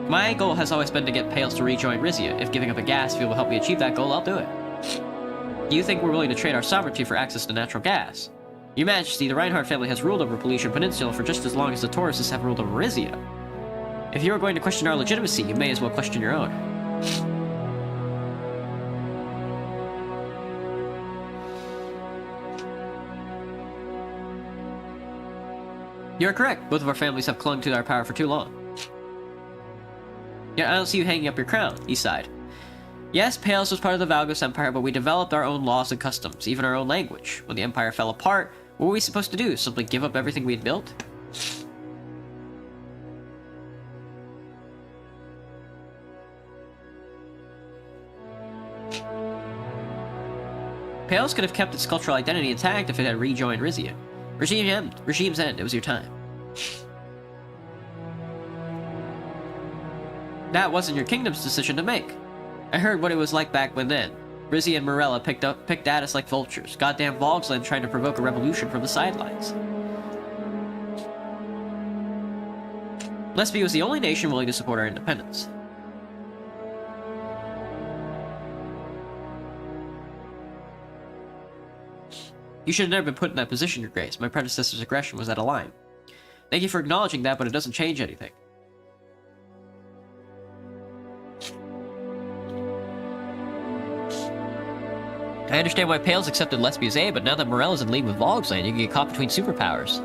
Speaker 1: My goal has always been to get Pales to rejoin Rizia. If giving up a gas field will help me achieve that goal, I'll do it. Do you think we're willing to trade our sovereignty for access to natural gas? Your Majesty, the Reinhardt family has ruled over Pollution Peninsula for just as long as the Tauruses have ruled over Rizia. If you are going to question our legitimacy, you may as well question your own. You're correct. Both of our families have clung to our power for too long. Yeah, I don't see you hanging up your crown, he sighed. Yes, Pales was part of the Valgos Empire, but we developed our own laws and customs, even our own language. When the Empire fell apart, what were we supposed to do? Simply give up everything we'd built? Pales could have kept its cultural identity intact if it had rejoined Rizia. Regime's end, it was your time. That wasn't your kingdom's decision to make. I heard what it was like back when then. Rizia and Morella picked at us like vultures. Goddamn Vogsland trying to provoke a revolution from the sidelines. Lesbia was the only nation willing to support our independence. You should have never been put in that position, Your Grace. My predecessor's aggression was out of line. Thank you for acknowledging that, but it doesn't change anything. I understand why Pales accepted Lesbia's aid, but now that Morella's in league with Vogsland, you can get caught between superpowers.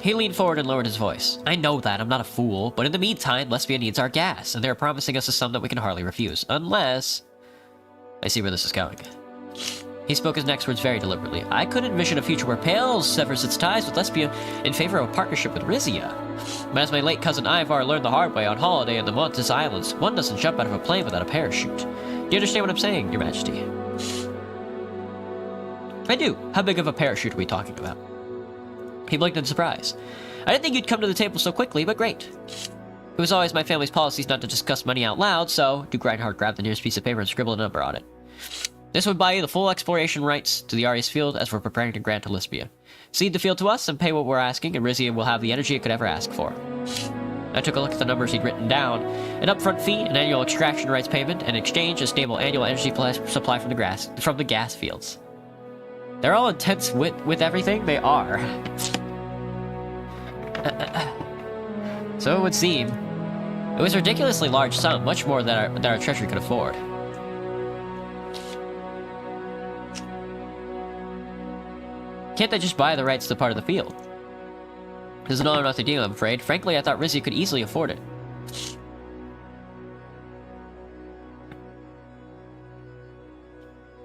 Speaker 1: He leaned forward and lowered his voice. I know that, I'm not a fool, but in the meantime, Lesbia needs our gas, and they're promising us a sum that we can hardly refuse, unless... I see where this is going. He spoke his next words very deliberately. I could envision a future where Pales severs its ties with Lesbia in favor of a partnership with Rizia. But as my late cousin Ivar learned the hard way on holiday in the Montes Islands, one doesn't jump out of a plane without a parachute. Do you understand what I'm saying, Your Majesty? I do. How big of a parachute are we talking about? He blinked in surprise. I didn't think you'd come to the table so quickly, but great. It was always my family's policies not to discuss money out loud, so Duke Reinhardt grabbed the nearest piece of paper and scribbled a number on it. This would buy you the full exploration rights to the Arias field as we're preparing to grant to Lesbia. Cede the field to us and pay what we're asking, and Rizia will have the energy it could ever ask for. I took a look at the numbers he'd written down. An upfront fee, an annual extraction rights payment, and in exchange a stable annual energy supply from the gas fields. They're all intense with everything? They are. So it would seem. It was a ridiculously large sum, much more than our treasury could afford. Can't they just buy the rights to part of the field? This is an all or nothing deal, I'm afraid. Frankly, I thought Rizia could easily afford it.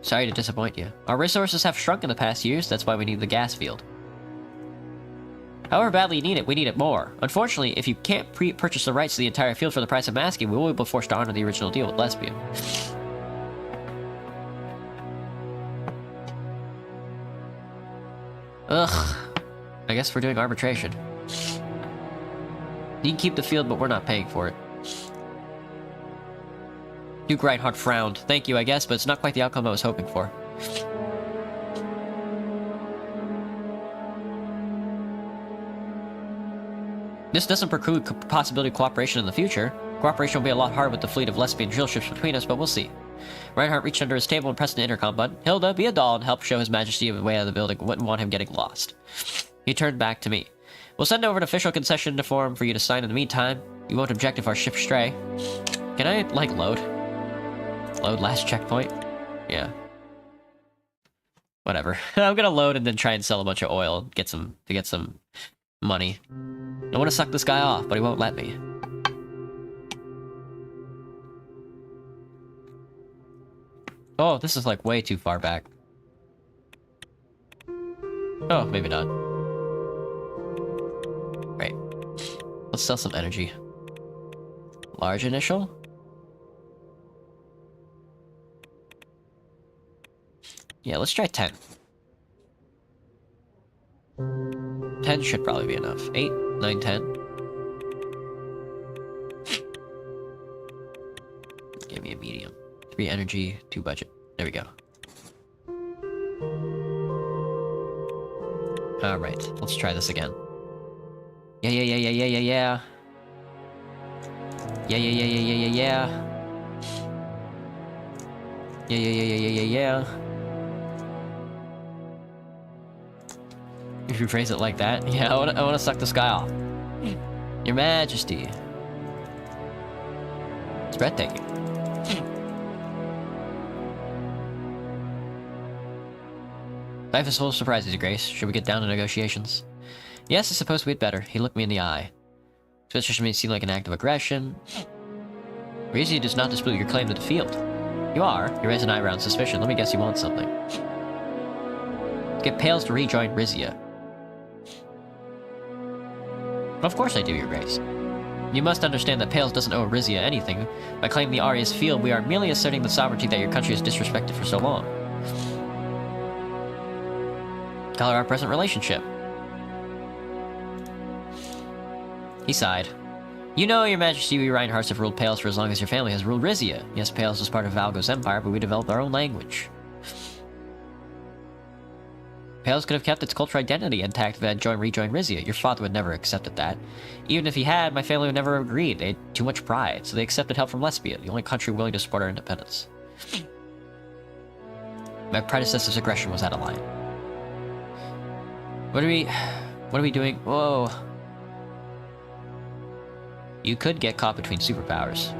Speaker 1: Sorry to disappoint you. Our resources have shrunk in the past years, that's why we need the gas field. However badly you need it, we need it more. Unfortunately, if you can't purchase the rights to the entire field for the price I'm asking, we will be forced to honor the original deal with Lesbia. Ugh. I guess we're doing arbitration. You can keep the field, but we're not paying for it. Duke Reinhardt frowned. Thank you, I guess, but it's not quite the outcome I was hoping for. This doesn't preclude possibility of cooperation in the future. Cooperation will be a lot harder with the fleet of Lesbian drill ships between us, but we'll see. Reinhardt reached under his table and pressed an intercom button. Hilda, be a doll and help show His Majesty the way out of the building. Wouldn't want him getting lost. He turned back to me. We'll send over an official concession to form for you to sign in the meantime. You won't object if our ships stray. Can I, like, load? Load last checkpoint? Yeah. Whatever. I'm gonna load and then try and sell a bunch of oil, get some money. I want to suck this guy off, but he won't let me. Oh, this is like way too far back. Oh, maybe not. Great. Let's sell some energy. Large initial? Yeah, let's try 10. 10 should probably be enough. 8, 9, 10. Give me a medium. 3 energy, 2 budget. There we go. Alright, let's try this again. Yeah. Yeah. If you phrase it like that, yeah, I wanna suck this guy off. Your Majesty. It's breathtaking. Life is full of surprises, Your Grace. Should we get down to negotiations? Yes, I suppose we'd better. He looked me in the eye. This should may seem like an act of aggression. Rizia does not dispute your claim to the field. You are? You raise an eyebrow in suspicion. Let me guess you want something. Get Pales to rejoin Rizia. Of course I do, Your Grace. You must understand that Pales doesn't owe Rizia anything. By claiming the Aria's field, we are merely asserting the sovereignty that your country has disrespected for so long. Color our present relationship. He sighed. You know, Your Majesty, we Reinhardts have ruled Pales for as long as your family has ruled Rizia. Yes, Pales was part of Valgo's empire, but we developed our own language. Pales could have kept its cultural identity intact if it had rejoined Rizia. Your father would never have accepted that. Even if he had, my family would never have agreed. They had too much pride, so they accepted help from Lesbia, the only country willing to support our independence. My predecessor's aggression was out of line. What are we doing? Whoa. You could get caught between superpowers.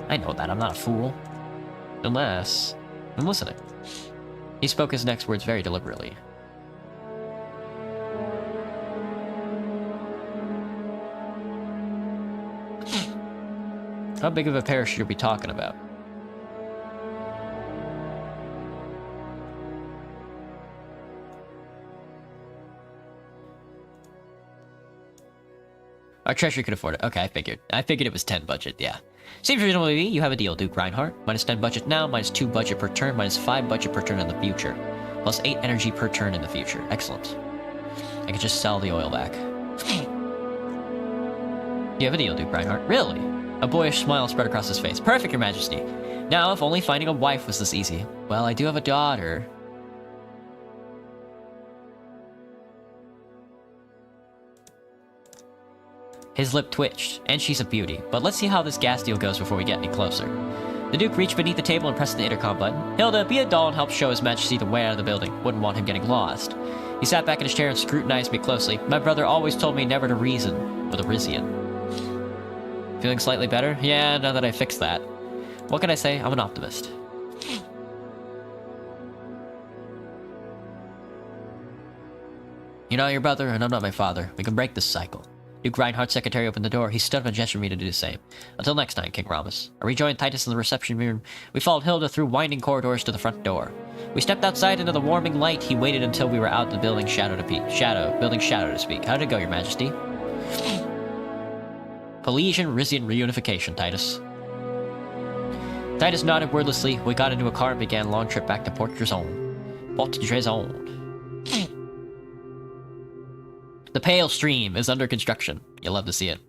Speaker 1: I know that, I'm not a fool. Unless... I'm listening. He spoke his next words very deliberately. How big of a parachute are we talking about? Our treasury could afford it. Okay, I figured it was 10 budget, yeah. Seems reasonable to me. You have a deal, Duke Reinhardt. Minus 10 budget now, minus 2 budget per turn, minus 5 budget per turn in the future. Plus 8 energy per turn in the future. Excellent. I could just sell the oil back. You have a deal, Duke Reinhardt. Really? A boyish smile spread across his face. Perfect, Your Majesty. Now, if only finding a wife was this easy. Well, I do have a daughter. His lip twitched, and she's a beauty. But let's see how this gas deal goes before we get any closer. The Duke reached beneath the table and pressed the intercom button. Hilda, be a doll and help show His Majesty the way out of the building. Wouldn't want him getting lost. He sat back in his chair and scrutinized me closely. My brother always told me never to reason with a Rizian. Feeling slightly better? Yeah, now that I fixed that. What can I say? I'm an optimist. You're not your brother, and I'm not my father. We can break this cycle. Duke Reinhardt's secretary opened the door. He stood up and gestured me to do the same. Until next time, King Ramus. I rejoined Titus in the reception room. We followed Hilda through winding corridors to the front door. We stepped outside into the warming light. He waited until we were out in the building shadow to speak. How did it go, Your Majesty? Pelesian Rizian reunification, Titus. Titus nodded wordlessly. We got into a car and began a long trip back to Port Trezon. The Pale Stream is under construction. You'll love to see it.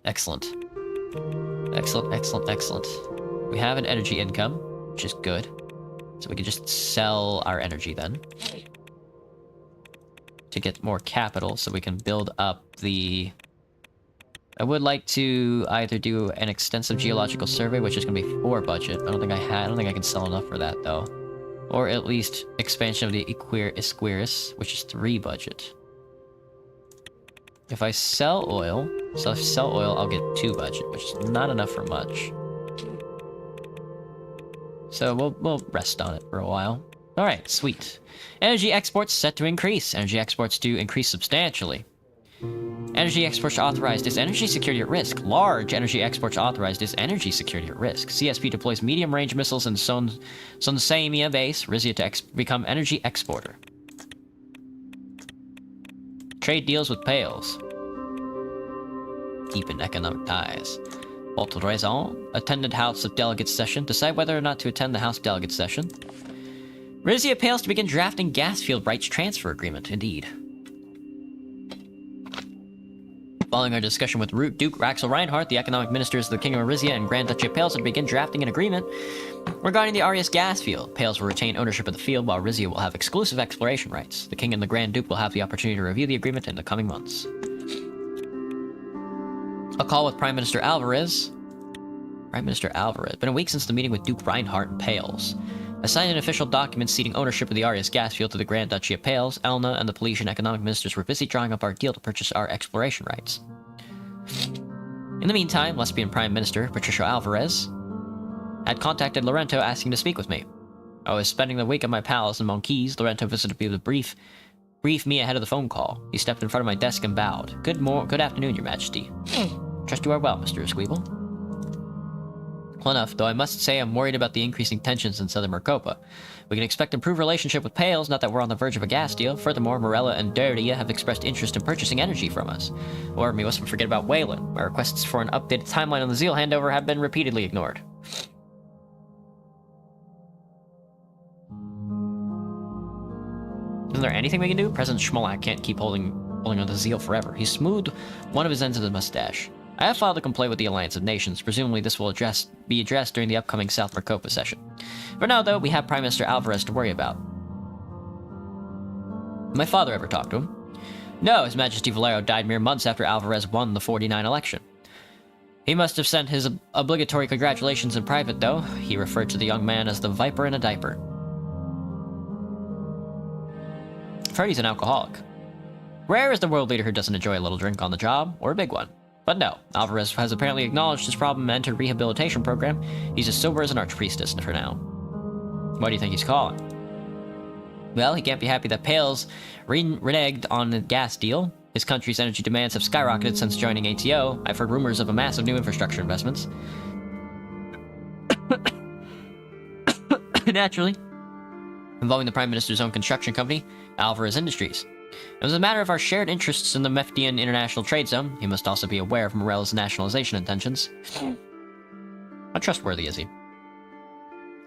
Speaker 1: Excellent. Excellent. We have an energy income, which is good. So we can just sell our energy then. To get more capital so we can build up the... I would like to either do an extensive geological survey, which is going to be 4 budget. I don't think I can sell enough for that though. Or at least expansion of the Esquiris, which is 3 budget. If I sell oil, I'll get 2 budget, which is not enough for much. So we'll rest on it for a while. Alright, sweet. Energy exports set to increase. Energy exports do increase substantially. Energy exports authorized is energy security at risk. Large energy exports authorized is energy security at risk. CSP deploys medium-range missiles in Sunsaimia base, Rizia to become energy exporter. Trade deals with Pales. Deepen economic ties. Autre raison. Attended House of Delegates session. Decide whether or not to attend the House of Delegates session. Rizia Pales to begin drafting gas field rights transfer agreement. Indeed. Following our discussion with Duke Raxel Reinhardt, the economic ministers of the Kingdom of Rizia and Grand Duchy of Pales, to begin drafting an agreement regarding the Arius gas field. Pales will retain ownership of the field, while Rizia will have exclusive exploration rights. The King and the Grand Duke will have the opportunity to review the agreement in the coming months. A call with Prime Minister Alvarez. Prime Minister Alvarez. Been a week since the meeting with Duke Reinhardt and Pales. I signed an official document ceding ownership of the Arius gas field to the Grand Duchy of Pales. Elna and the Polesian economic ministers were busy drawing up our deal to purchase our exploration rights. In the meantime, Lesbian Prime Minister Patricio Alvarez had contacted Lorento asking to speak with me. I was spending the week at my palace in Monquise. Lorento visited me to brief me ahead of the phone call. He stepped in front of my desk and bowed. Good afternoon, Your Majesty. Trust you are well, Mr. Esquivel. Well enough, though I must say I'm worried about the increasing tensions in southern Marcopa. We can expect improved relationship with Pales, not that we're on the verge of a gas deal. Furthermore, Morella and Doria have expressed interest in purchasing energy from us. Or we mustn't forget about Wayland. My requests for an updated timeline on the Zeal handover have been repeatedly ignored. Isn't there anything we can do? President Schmolak can't keep holding on to Zeal forever. He smoothed one of his ends of the mustache. I have filed a complaint with the Alliance of Nations. Presumably this will be addressed during the upcoming South Marcopa session. For now, though, we have Prime Minister Alvarez to worry about. My father ever talked to him? No, His Majesty Valero died mere months after Alvarez won the 49 election. He must have sent his obligatory congratulations in private, though. He referred to the young man as the Viper in a diaper. I've heard he's an alcoholic. Rare is the world leader who doesn't enjoy a little drink on the job, or a big one. But no, Alvarez has apparently acknowledged his problem and entered a rehabilitation program. He's as sober as an archpriestess for now. Why do you think he's calling? Well, he can't be happy that Pales reneged on the gas deal. His country's energy demands have skyrocketed since joining ATO. I've heard rumors of a massive new infrastructure investments. Naturally. Involving the Prime Minister's own construction company, Alvarez Industries. It was a matter of our shared interests in the Mefdian International Trade Zone. He must also be aware of Morella's nationalization intentions. How trustworthy is he?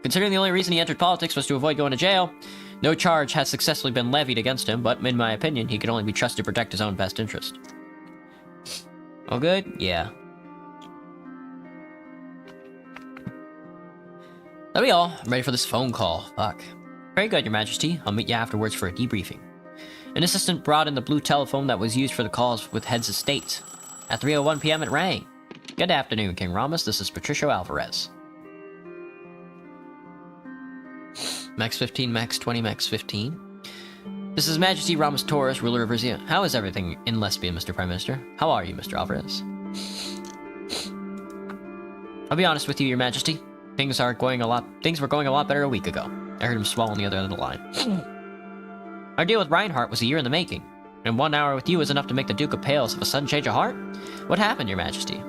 Speaker 1: Considering the only reason he entered politics was to avoid going to jail, no charge has successfully been levied against him, but in my opinion, he could only be trusted to protect his own best interest. All good? Yeah. That'll be all. I'm ready for this phone call. Fuck. Very good, Your Majesty. I'll meet you afterwards for a debriefing. An assistant brought in the blue telephone that was used for the calls with heads of state. At 3:01 p.m. it rang. Good afternoon, King Ramos. This is Patricio Alvarez. Max 15, Max 20, Max 15. This is Majesty Ramos Torres, ruler of Rizia. How is everything in Lesbian, Mr. Prime Minister? How are you, Mr. Alvarez? I'll be honest with you, Your Majesty. Things were going a lot better a week ago. I heard him swallow on the other end of the line. Our deal with Reinhardt was a year in the making, and 1 hour with you was enough to make the Duke of Pales have a sudden change of heart? What happened, Your Majesty?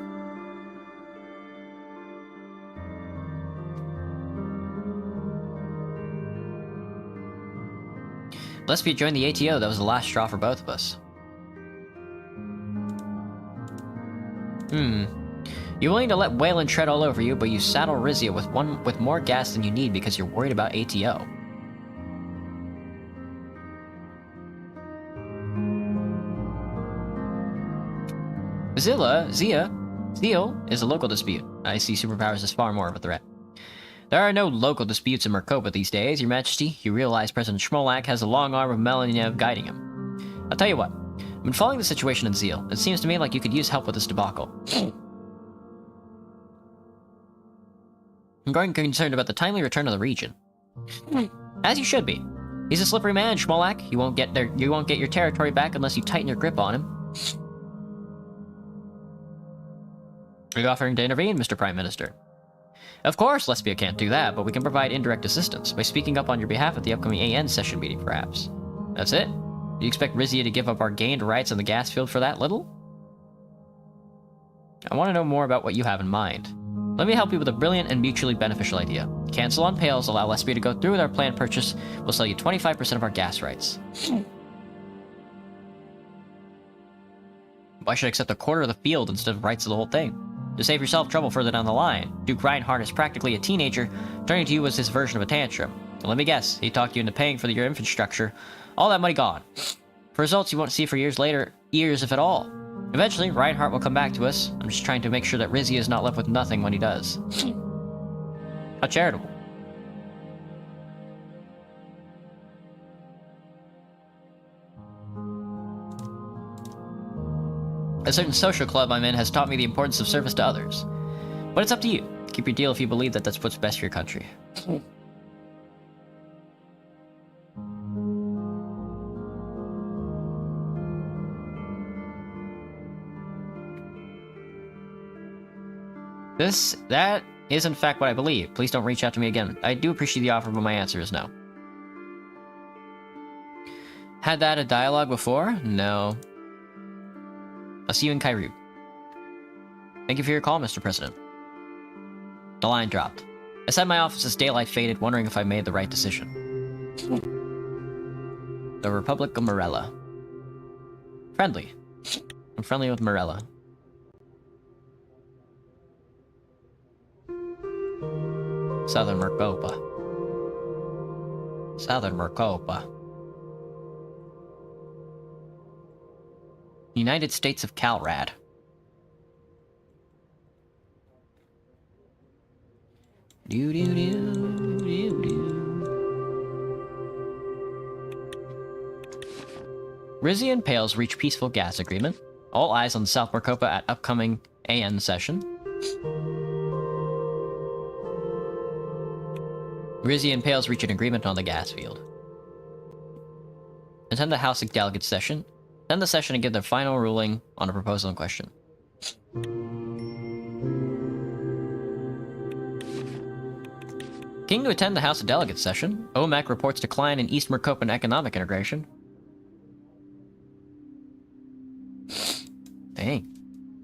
Speaker 1: Lesbia joined the ATO. That was the last straw for both of us. You're willing to let Wayland tread all over you, but you saddle Rizia with more gas than you need because you're worried about ATO. Zeal is a local dispute. I see superpowers as far more of a threat. There are no local disputes in Marcopa these days, Your Majesty. You realize President Schmolak has a long arm of Melaniev guiding him. I'll tell you what. I've been following the situation in Zeal. It seems to me like you could use help with this debacle. I'm growing concerned about the timely return of the region. As you should be. He's a slippery man, Schmolak. You won't get your territory back unless you tighten your grip on him. Are you offering to intervene, Mr. Prime Minister? Of course, Lesbia can't do that, but we can provide indirect assistance by speaking up on your behalf at the upcoming AN session meeting, perhaps. That's it? Do you expect Rizia to give up our gained rights on the gas field for that little? I want to know more about what you have in mind. Let me help you with a brilliant and mutually beneficial idea. Cancel on Pales, allow Lesbia to go through with our planned purchase. We'll sell you 25% of our gas rights. Why should I accept a quarter of the field instead of rights of the whole thing? To save yourself trouble further down the line, Duke Reinhardt is practically a teenager, turning to you as his version of a tantrum. And let me guess, he talked you into paying for your infrastructure. All that money gone. For results you won't see for years later, years if at all. Eventually, Reinhardt will come back to us. I'm just trying to make sure that Rizia is not left with nothing when he does. How charitable. A certain social club I'm in has taught me the importance of service to others. But it's up to you. Keep your deal if you believe that that's what's best for your country. That is in fact what I believe. Please don't reach out to me again. I do appreciate the offer, but my answer is no. Had that a dialogue before? No. I'll see you in Kairu. Thank you for your call, Mr. President. The line dropped. I sat in my office as daylight faded, wondering if I made the right decision. The Republic of Morella. Friendly. I'm friendly with Morella. Southern Mercopa. Southern Mercopa. United States of Calrad. Do do do do do. Rizia and Pales reach peaceful gas agreement. All eyes on South Mercopa at upcoming AN session. Rizia and Pales reach an agreement on the gas field. Attend the House of Delegates session. Attend the session and give their final ruling on a proposal in question. King to attend the House of Delegates session. OMAC reports decline in East Mercopan economic integration. Dang.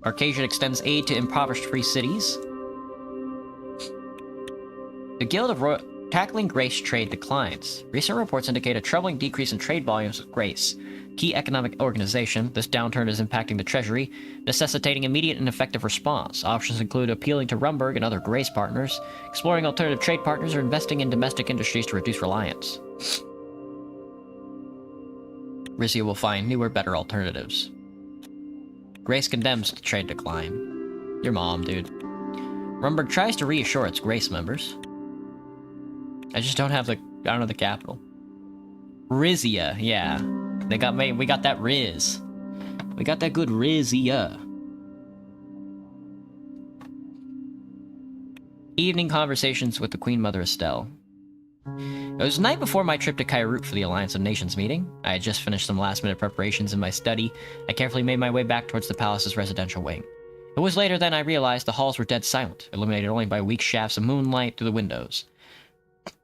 Speaker 1: Arcasia extends aid to impoverished free cities. The Guild of Tackling Grace trade declines. Recent reports indicate a troubling decrease in trade volumes with Grace. Key economic organization, this downturn is impacting the Treasury, necessitating immediate and effective response. Options include appealing to Rumberg and other Grace partners, exploring alternative trade partners, or investing in domestic industries to reduce reliance. Rizia will find newer, better alternatives. Grace condemns the trade decline. Your mom, dude. Rumberg tries to reassure its Grace members. I just don't have the, I don't know the capital. Rizia, yeah. We got that Riz. We got that good Rizia. Evening conversations with the Queen Mother Estelle. It was the night before my trip to Kairoot for the Alliance of Nations meeting. I had just finished some last-minute preparations in my study. I carefully made my way back towards the palace's residential wing. It was later then I realized the halls were dead silent, illuminated only by weak shafts of moonlight through the windows.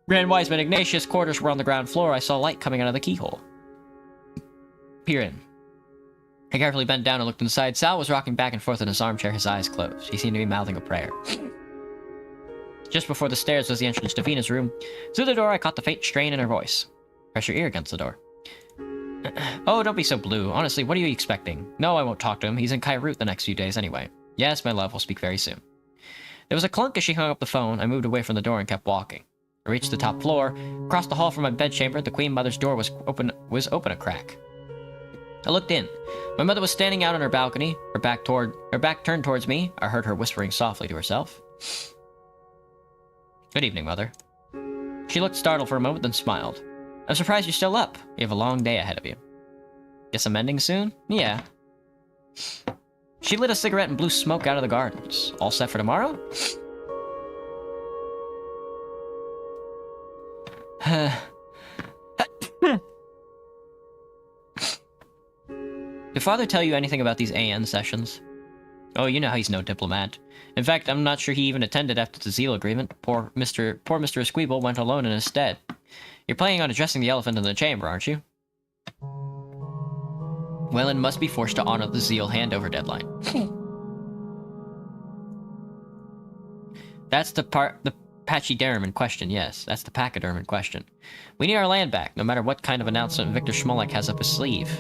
Speaker 1: Grand Wiseman Ignatius' quarters were on the ground floor. I saw light coming out of the keyhole. Peer in. I carefully bent down and looked inside. Sal was rocking back and forth in his armchair, his eyes closed. He seemed to be mouthing a prayer. Just before the stairs was the entrance to Vina's room. Through the door, I caught the faint strain in her voice. Press your ear against the door. Oh, don't be so blue. Honestly, what are you expecting? No, I won't talk to him. He's in Kairoot the next few days anyway. Yes, my love, we'll speak very soon. There was a clunk as she hung up the phone. I moved away from the door and kept walking. I reached the top floor. Across the hall from my bedchamber, the Queen Mother's door was open a crack. I looked in. My mother was standing out on her balcony, her back turned towards me. I heard her whispering softly to herself. Good evening, Mother. She looked startled for a moment, then smiled. I'm surprised you're still up. You have a long day ahead of you. Guess I'm ending soon? Yeah. She lit a cigarette and blew smoke out of the gardens. All set for tomorrow? Did Father tell you anything about these AN sessions? Oh, you know he's no diplomat. In fact, I'm not sure he even attended after the Zeal agreement. Poor Mr. Squeeble went alone in his stead. You're planning on addressing the elephant in the chamber, aren't you? Wayland must be forced to honor the Zeal handover deadline. That's the pachyderm in question, yes. That's the pachyderm in question. We need our land back, no matter what kind of announcement Victor Schmolek has up his sleeve.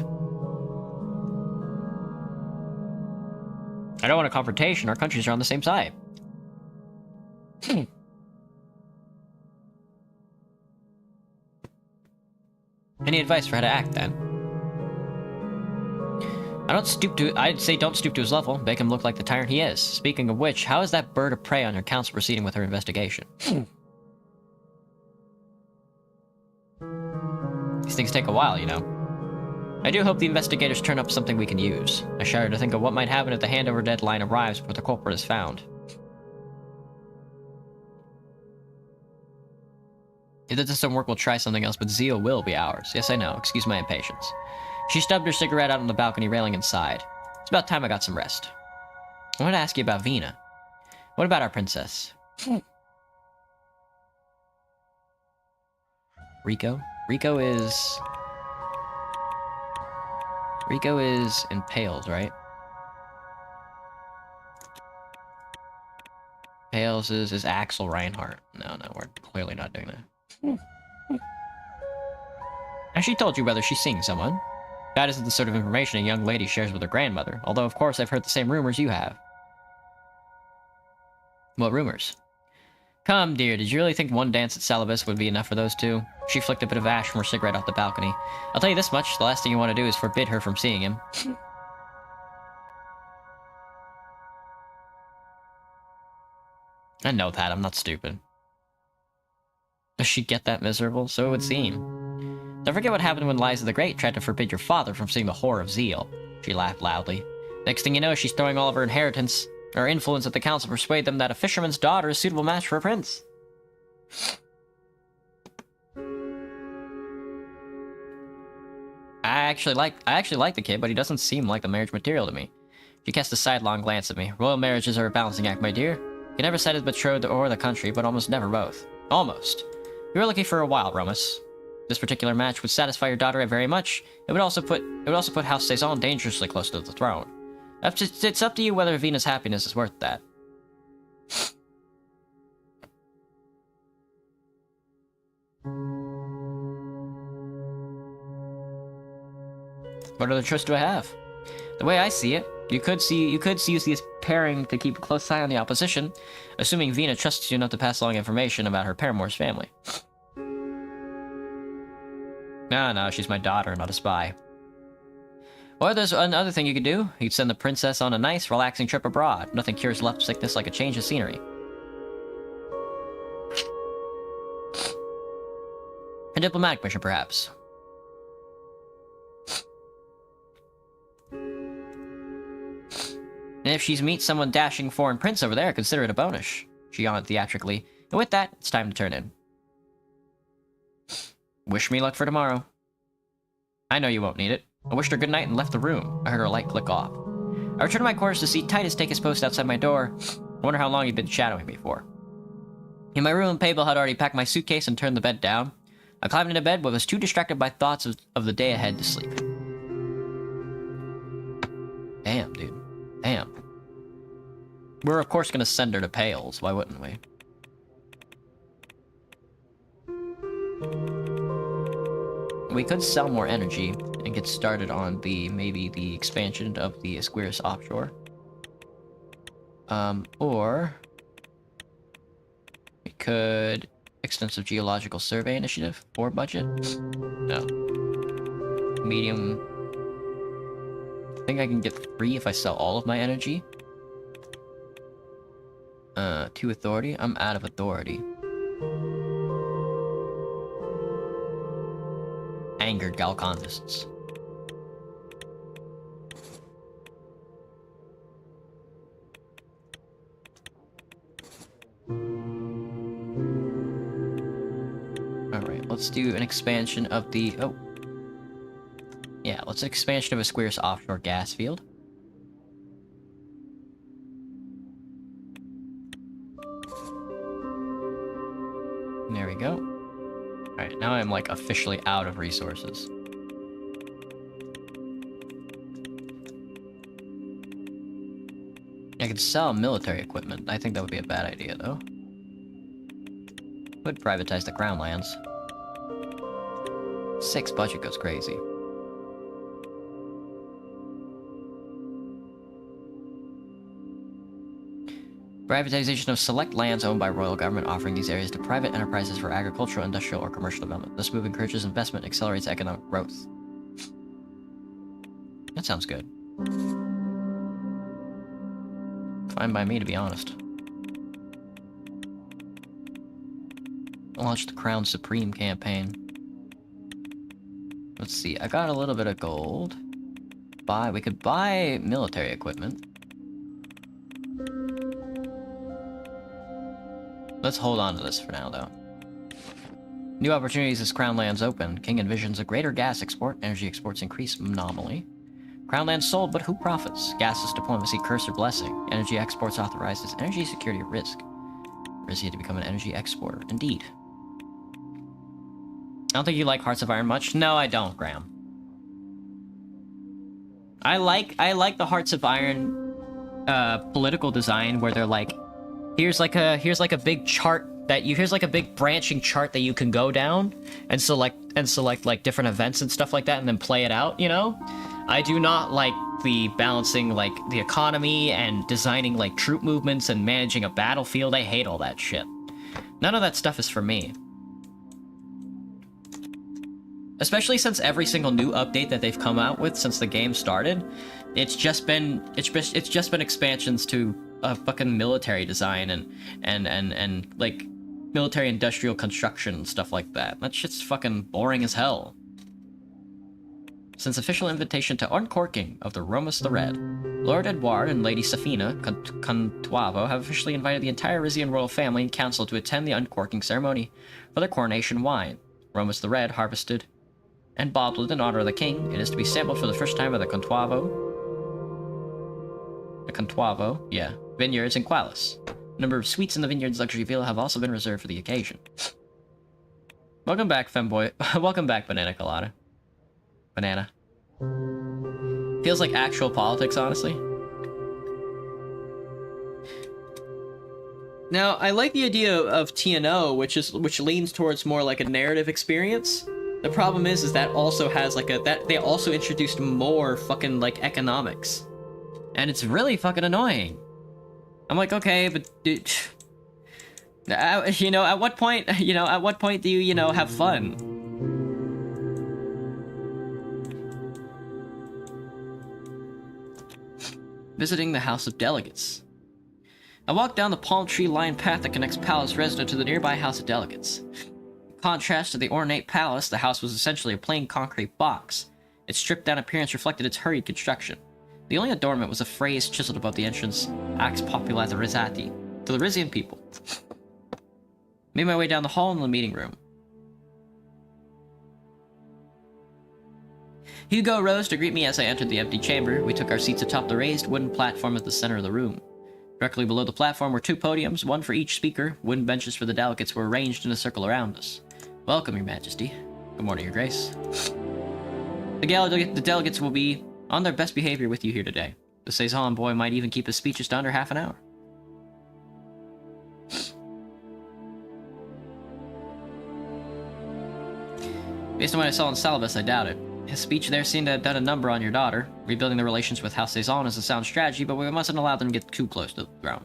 Speaker 1: I don't want a confrontation. Our countries are on the same side. Any advice for how to act, then? I'd say don't stoop to his level. Make him look like the tyrant he is. Speaking of which, how is that bird of prey on your council proceeding with her investigation? These things take a while, you know. I do hope the investigators turn up something we can use. I shudder to think of what might happen if the handover deadline arrives before the culprit is found. If that doesn't work, we'll try something else, but Zeal will be ours. Yes, I know. Excuse my impatience. She stubbed her cigarette out on the balcony railing and sighed. It's about time I got some rest. I wanted to ask you about Vina. What about our princess? Rico? Rico is impaled, right? Pales is Axel Reinhardt. No, we're clearly not doing that. Has she told you whether she's seeing someone? That isn't the sort of information a young lady shares with her grandmother, although of course I've heard the same rumors you have. What rumors? Come, dear, did you really think one dance at Salabis would be enough for those two? She flicked a bit of ash from her cigarette off the balcony. I'll tell you this much, the last thing you want to do is forbid her from seeing him. I know that, I'm not stupid. Does she get that miserable? So it would seem. Don't forget what happened when Liza the Great tried to forbid your father from seeing the horror of Zeal. She laughed loudly. Next thing you know, she's throwing all of her inheritance, or influence at the council to persuade them that a fisherman's daughter is a suitable match for a prince. I actually like the kid, but he doesn't seem like the marriage material to me. She cast a sidelong glance at me. Royal marriages are a balancing act, my dear. You never said his betrothed or the country, but almost never both. Almost. You were lucky for a while, Romus. This particular match would satisfy your daughter very much. It would also put House Saison dangerously close to the throne. It's up to you whether Vina's happiness is worth that. What other choice do I have? The way I see it, you could use this pairing to keep a close eye on the opposition, assuming Vina trusts you enough to pass along information about her paramour's family. No, she's my daughter, not a spy. Or there's another thing you could do. You'd send the princess on a nice, relaxing trip abroad. Nothing cures love sickness like a change of scenery. A diplomatic mission, perhaps. And if she meets someone dashing foreign prince over there, consider it a bonus. She yawned theatrically. And with that, it's time to turn in. Wish me luck for tomorrow. I know you won't need it. I wished her good night and left the room. I heard her light click off. I returned to my quarters to see Titus take his post outside my door. I wonder how long he'd been shadowing me for. In my room, Paybell had already packed my suitcase and turned the bed down. I climbed into bed but was too distracted by thoughts of the day ahead to sleep. Damn, dude. Damn. We're of course gonna send her to Pales, why wouldn't we? We could sell more energy and get started on maybe the expansion of the Esquiros offshore. Or we could extensive geological survey initiative or budget. No. Medium. I think I can get 3 if I sell all of my energy. 2 authority. I'm out of authority. Angered Galconists. Alright, let's do an expansion of the... Oh. Yeah, let's expansion of a Esquiros offshore gas field. we go. Alright, now I'm like officially out of resources. I could sell military equipment. I think that would be a bad idea, though. Would privatize the crown lands. 6 budget goes crazy. Privatization of select lands owned by royal government, offering these areas to private enterprises for agricultural, industrial, or commercial development. This move encourages investment and accelerates economic growth. That sounds good. Fine by me, to be honest. Launch the Crown Supreme campaign. Let's see, I got a little bit of gold. We could buy military equipment. Let's hold on to this for now, though. New opportunities as Crown lands open. King envisions a greater gas export. Energy exports increase nominally. Crown lands sold, but who profits? Gas is diplomacy, curse or blessing. Energy exports authorizes energy security at risk. Risky to become an energy exporter. Indeed. I don't think you like Hearts of Iron much. No, I don't, Graham. I like the Hearts of Iron political design where they're like, here's like a big chart here's like a big branching chart that you can go down and select like different events and stuff like that and then play it out, you know? I do not like the balancing like the economy and designing like troop movements and managing a battlefield. I hate all that shit. None of that stuff is for me. Especially since every single new update that they've come out with since the game started, it's just been expansions to fucking military design and like military industrial construction and stuff like that. That shit's fucking boring as hell. Since official invitation to uncorking of the Romus the Red, Lord Edouard and Lady Safina Contuavo have officially invited the entire Rizian royal family and council to attend the uncorking ceremony for their coronation wine. Romus the Red, harvested and bottled in honor of the king, it is to be sampled for the first time by the Contuavo, vineyards in Qualis. A number of suites in the vineyard's luxury villa have also been reserved for the occasion. Welcome back, femboy. Welcome back, Banana Colada. Banana. Feels like actual politics, honestly. Now, I like the idea of TNO, which leans towards more like a narrative experience. The problem is that also has like they also introduced more fucking like economics. And it's really fucking annoying. I'm like, okay, but dude, you know, at what point do you have fun? Visiting the House of Delegates. I walked down the palm tree-lined path that connects Palace Resident to the nearby House of Delegates. In contrast to the ornate palace, the house was essentially a plain concrete box. Its stripped-down appearance reflected its hurried construction. The only adornment was a phrase chiseled above the entrance, Ax Populi Rizati, to the Rizian people. Made my way down the hall in the meeting room. Hugo rose to greet me as I entered the empty chamber. We took our seats atop the raised wooden platform at the center of the room. Directly below the platform were 2 podiums, one for each speaker. Wooden benches for the delegates were arranged in a circle around us. Welcome, Your Majesty. Good morning, Your Grace. The delegates will be on their best behavior with you here today. The Suzerain boy might even keep his speeches to under half an hour. Based on what I saw in Salivus, I doubt it. His speech there seemed to have done a number on your daughter. Rebuilding the relations with House Suzerain is a sound strategy, but we mustn't allow them to get too close to the throne.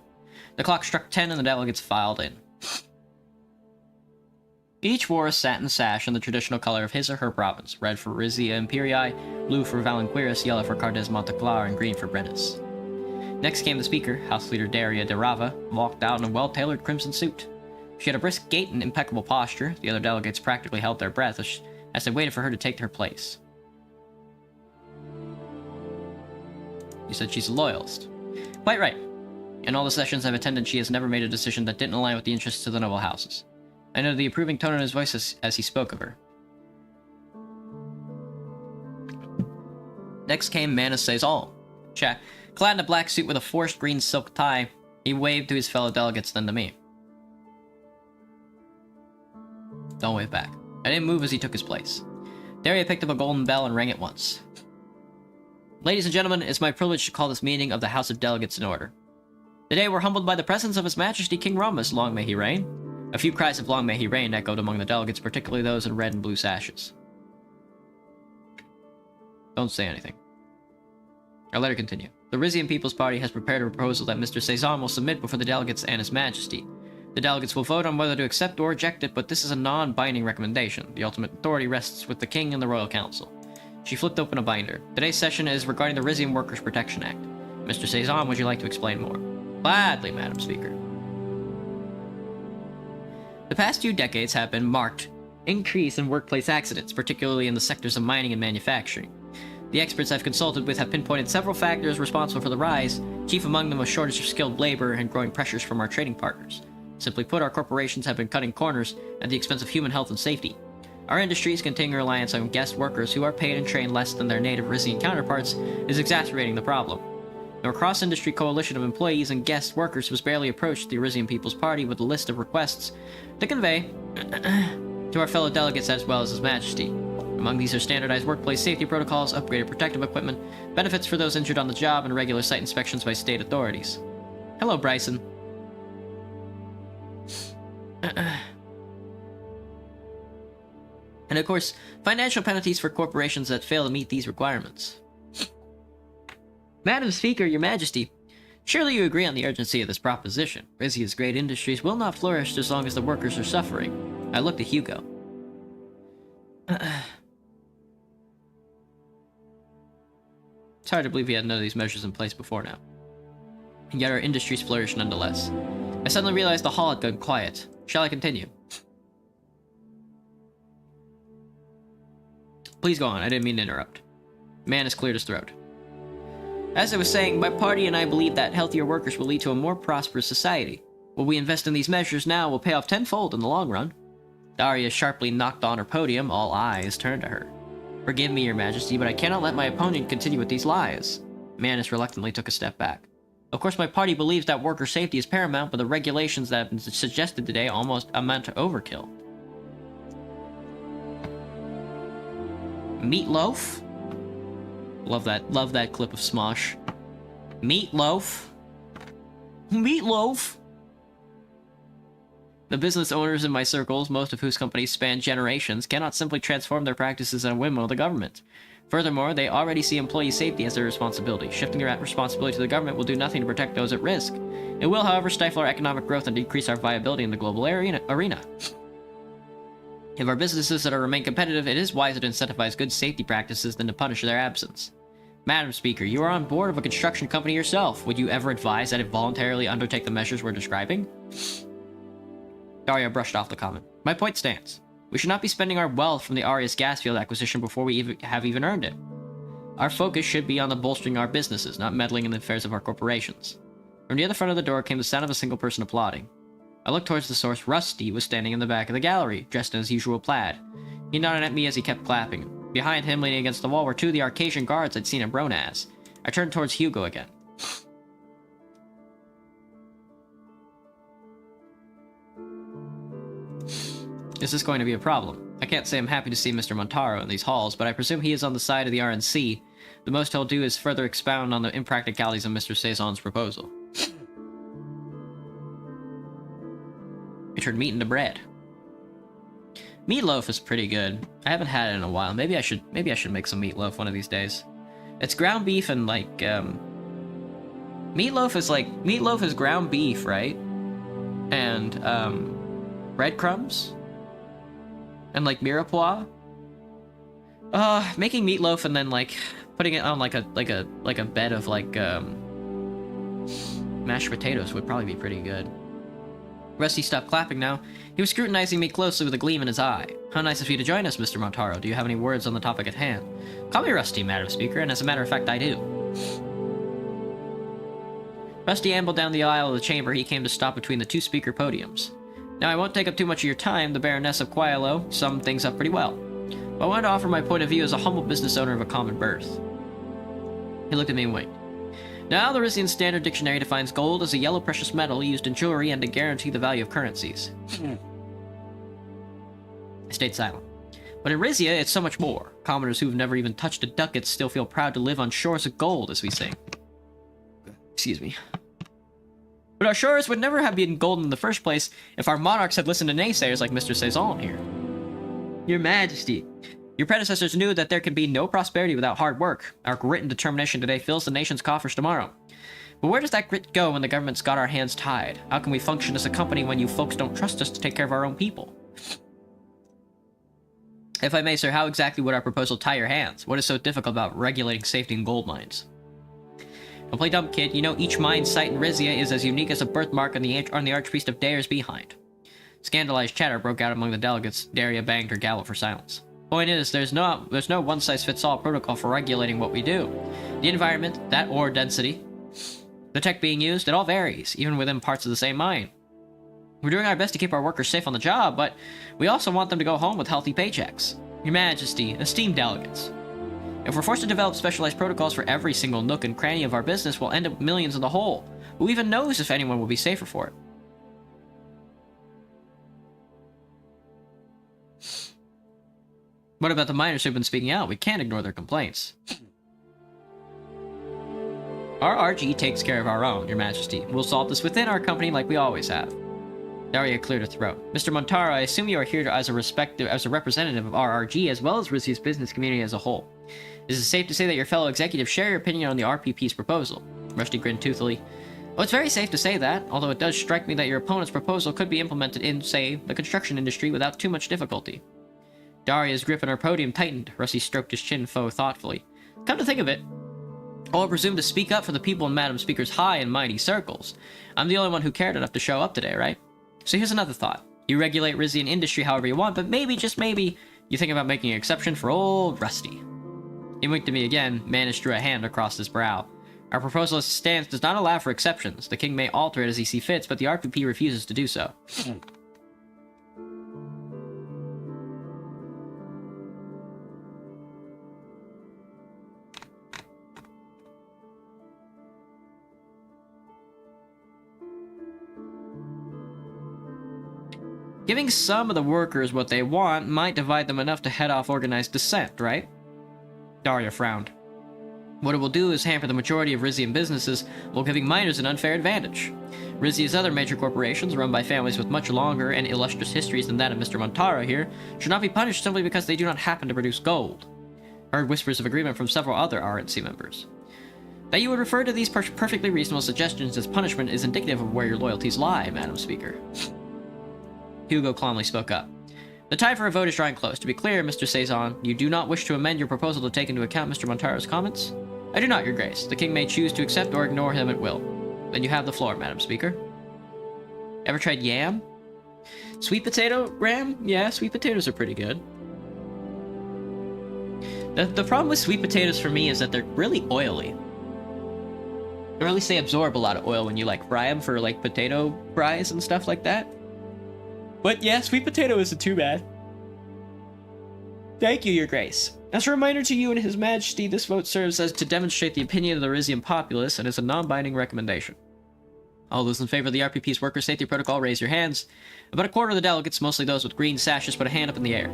Speaker 1: The clock struck 10 and the delegates filed in. Each wore a satin sash in the traditional color of his or her province, red for Rizia Imperii, blue for Valenquiris, yellow for Cardes Monteclar, and green for Brennus. Next came the speaker, House Leader Daria de Rava, walked out in a well-tailored crimson suit. She had a brisk gait and impeccable posture. The other delegates practically held their breath as they waited for her to take her place. You said she's a loyalist. Quite right. In all the sessions I've attended, she has never made a decision that didn't align with the interests of the noble houses. I noted the approving tone in his voice as he spoke of her. Next came Manus Sezal. Clad in a black suit with a forest green silk tie, he waved to his fellow delegates, then to me. Don't wave back. I didn't move as he took his place. Daria picked up a golden bell and rang it once. Ladies and gentlemen, it's my privilege to call this meeting of the House of Delegates in order. Today we're humbled by the presence of His Majesty King Romus, long may he reign. A few cries of long may he reign echoed among the delegates, particularly those in red and blue sashes. Don't say anything. I'll let her continue. The Rizian People's Party has prepared a proposal that Mr. Suzerain will submit before the delegates and His Majesty. The delegates will vote on whether to accept or reject it, but this is a non-binding recommendation. The ultimate authority rests with the King and the Royal Council. She flipped open a binder. Today's session is regarding the Rizian Workers' Protection Act. Mr. Suzerain, would you like to explain more? Gladly, Madam Speaker. The past few decades have been marked increase in workplace accidents, particularly in the sectors of mining and manufacturing. The experts I've consulted with have pinpointed several factors responsible for the rise, chief among them a shortage of skilled labor and growing pressures from our trading partners. Simply put, our corporations have been cutting corners at the expense of human health and safety. Our industry's continuing reliance on guest workers who are paid and trained less than their native Rizian counterparts is exacerbating the problem. Our cross-industry coalition of employees and guest workers was barely approached the Rizian People's Party with a list of requests to convey to our fellow delegates as well as His Majesty. Among these are standardized workplace safety protocols, upgraded protective equipment, benefits for those injured on the job, and regular site inspections by state authorities. Hello, Bryson. And of course, financial penalties for corporations that fail to meet these requirements. Madam Speaker, Your Majesty, surely you agree on the urgency of this proposition. Rizia's great industries will not flourish as long as the workers are suffering. I looked at Hugo. It's hard to believe he had none of these measures in place before now. And yet our industries flourish nonetheless. I suddenly realized the hall had gone quiet. Shall I continue? Please go on, I didn't mean to interrupt. Man has cleared his throat. As I was saying, my party and I believe that healthier workers will lead to a more prosperous society. What we invest in these measures now will pay off tenfold in the long run. Daria sharply knocked on her podium, all eyes turned to her. Forgive me, Your Majesty, but I cannot let my opponent continue with these lies. Manus reluctantly took a step back. Of course, my party believes that worker safety is paramount, but the regulations that have been suggested today almost amount to overkill. Meatloaf? Love that clip of Smosh. Meatloaf? Meatloaf? The business owners in my circles, most of whose companies span generations, cannot simply transform their practices at a whim of the government. Furthermore, they already see employee safety as their responsibility. Shifting their responsibility to the government will do nothing to protect those at risk. It will, however, stifle our economic growth and decrease our viability in the global arena. If our businesses are to remain competitive, it is wiser to incentivize good safety practices than to punish their absence. Madam Speaker, you are on board of a construction company yourself. Would you ever advise that it voluntarily undertake the measures we're describing? Daria brushed off the comment. My point stands. We should not be spending our wealth from the Arius gas field acquisition before we have even earned it. Our focus should be on the bolstering our businesses, not meddling in the affairs of our corporations. From near the front of the door came the sound of a single person applauding. I looked towards the source. Rusty was standing in the back of the gallery, dressed in his usual plaid. He nodded at me as he kept clapping. Behind him, leaning against the wall, were two of the Arcasian guards I'd seen at Bronaz. I turned towards Hugo again. This is going to be a problem. I can't say I'm happy to see Mr. Montaro in these halls, but I presume he is on the side of the RNC. The most he'll do is further expound on the impracticalities of Mr. Sezon's proposal. We turned meat into bread. Meatloaf is pretty good. I haven't had it in a while. Maybe I should make some meatloaf one of these days. It's ground beef and like meatloaf is ground beef, right? And breadcrumbs and like mirepoix. Making meatloaf and then like putting it on like a bed of like mashed potatoes would probably be pretty good. Rusty stopped clapping now. He was scrutinizing me closely with a gleam in his eye. How nice of you to join us, Mr. Montaro. Do you have any words on the topic at hand? Call me Rusty, Madam Speaker, and as a matter of fact, I do. Rusty ambled down the aisle of the chamber. He came to stop between the two speaker podiums. Now, I won't take up too much of your time. The Baroness of Quielo summed things up pretty well. But I wanted to offer my point of view as a humble business owner of a common birth. He looked at me and winked. Now, the Rizian Standard Dictionary defines gold as a yellow precious metal used in jewelry and to guarantee the value of currencies. I stayed silent. But in Rizia, it's so much more. Commoners who've never even touched a ducat still feel proud to live on shores of gold, as we sing. Excuse me. But our shores would never have been golden in the first place if our monarchs had listened to naysayers like Mr. Suzerain here. Your Majesty, your predecessors knew that there can be no prosperity without hard work. Our grit and determination today fills the nation's coffers tomorrow. But where does that grit go when the government's got our hands tied? How can we function as a company when you folks don't trust us to take care of our own people? If I may, sir, how exactly would our proposal tie your hands? What is so difficult about regulating safety in gold mines? Don't play dumb, kid. You know each mine site in Rizia is as unique as a birthmark on the Archpriest of Dare's behind. Scandalized chatter broke out among the delegates. Daria banged her gavel for silence. Point is, there's no one-size-fits-all protocol for regulating what we do. The environment, that ore density, the tech being used, it all varies, even within parts of the same mine. We're doing our best to keep our workers safe on the job, but we also want them to go home with healthy paychecks. Your Majesty, esteemed delegates, if we're forced to develop specialized protocols for every single nook and cranny of our business, we'll end up with millions in the hole. Who even knows if anyone will be safer for it? What about the miners who've been speaking out? We can't ignore their complaints. Our RG takes care of our own, Your Majesty. We'll solve this within our company like we always have. Daria cleared her throat. Mr. Montaro, I assume you are here as a representative of RRG as well as Rizia's business community as a whole. Is it safe to say that your fellow executives share your opinion on the RPP's proposal? Rusty grinned toothily. Well, it's very safe to say that, although it does strike me that your opponent's proposal could be implemented in, say, the construction industry without too much difficulty. Daria's grip on her podium tightened. Rusty stroked his chin thoughtfully. Come to think of it, all presume to speak up for the people in Madam Speaker's high and mighty circles. I'm the only one who cared enough to show up today, right? So here's another thought. You regulate Rizian industry however you want, but maybe, just maybe, you think about making an exception for old Rusty. He winked at me again. Manish drew a hand across his brow. Our proposal as it stands does not allow for exceptions. The king may alter it as he sees fit, but the RPP refuses to do so. Giving some of the workers what they want might divide them enough to head off organized dissent, right? Daria frowned. What it will do is hamper the majority of Rizian businesses while giving miners an unfair advantage. Rizia's other major corporations, run by families with much longer and illustrious histories than that of Mr. Montaro here, should not be punished simply because they do not happen to produce gold. Heard whispers of agreement from several other RNC members. That you would refer to these perfectly reasonable suggestions as punishment is indicative of where your loyalties lie, Madam Speaker. Hugo calmly spoke up. The time for a vote is drawing close. To be clear, Mr. Suzerain, you do not wish to amend your proposal to take into account Mr. Montaro's comments? I do not, Your Grace. The king may choose to accept or ignore him at will. Then you have the floor, Madam Speaker. Ever tried yam? Sweet potato ram? Yeah, sweet potatoes are pretty good. The problem with sweet potatoes for me is that they're really oily. Or at least they absorb a lot of oil when you like fry them for like potato fries and stuff like that. But yeah, sweet potato isn't too bad. Thank you, Your Grace. As a reminder to you and His Majesty, this vote serves as to demonstrate the opinion of the Rizian populace and is a non-binding recommendation. All those in favor of the RPP's worker safety protocol, raise your hands. About a quarter of the delegates, mostly those with green sashes, put a hand up in the air.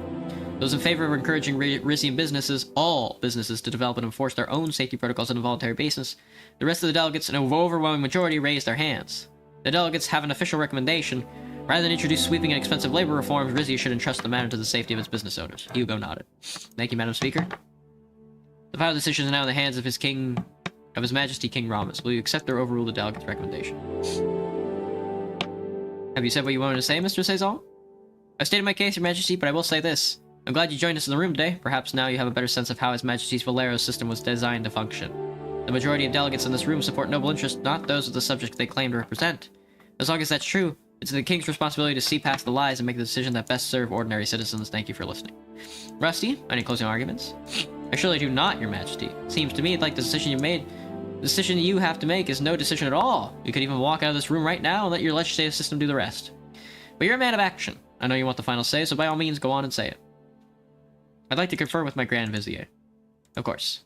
Speaker 1: Those in favor of encouraging Rizian businesses, all businesses, to develop and enforce their own safety protocols on a voluntary basis. The rest of the delegates, an overwhelming majority, raised their hands. The delegates have an official recommendation. Rather than introduce sweeping and expensive labor reforms, Rizia should entrust the matter to the safety of its business owners. Hugo nodded. Thank you, Madam Speaker. The final decision is now in the hands of His Majesty King Ramas. Will you accept or overrule the delegate's recommendation? Have you said what you wanted to say, Mr. Suzerain? I've stated my case, Your Majesty, but I will say this. I'm glad you joined us in the room today. Perhaps now you have a better sense of how His Majesty's Valero system was designed to function. The majority of delegates in this room support noble interests, not those of the subject they claim to represent. As long as that's true, it's the king's responsibility to see past the lies and make the decision that best serve ordinary citizens. Thank you for listening. Rusty, any closing arguments? I surely do not, Your Majesty. Seems to me like the decision you have to make is no decision at all. You could even walk out of this room right now and let your legislative system do the rest. But you're a man of action. I know you want the final say, so by all means go on and say it. I'd like to confer with my Grand Vizier. Of course.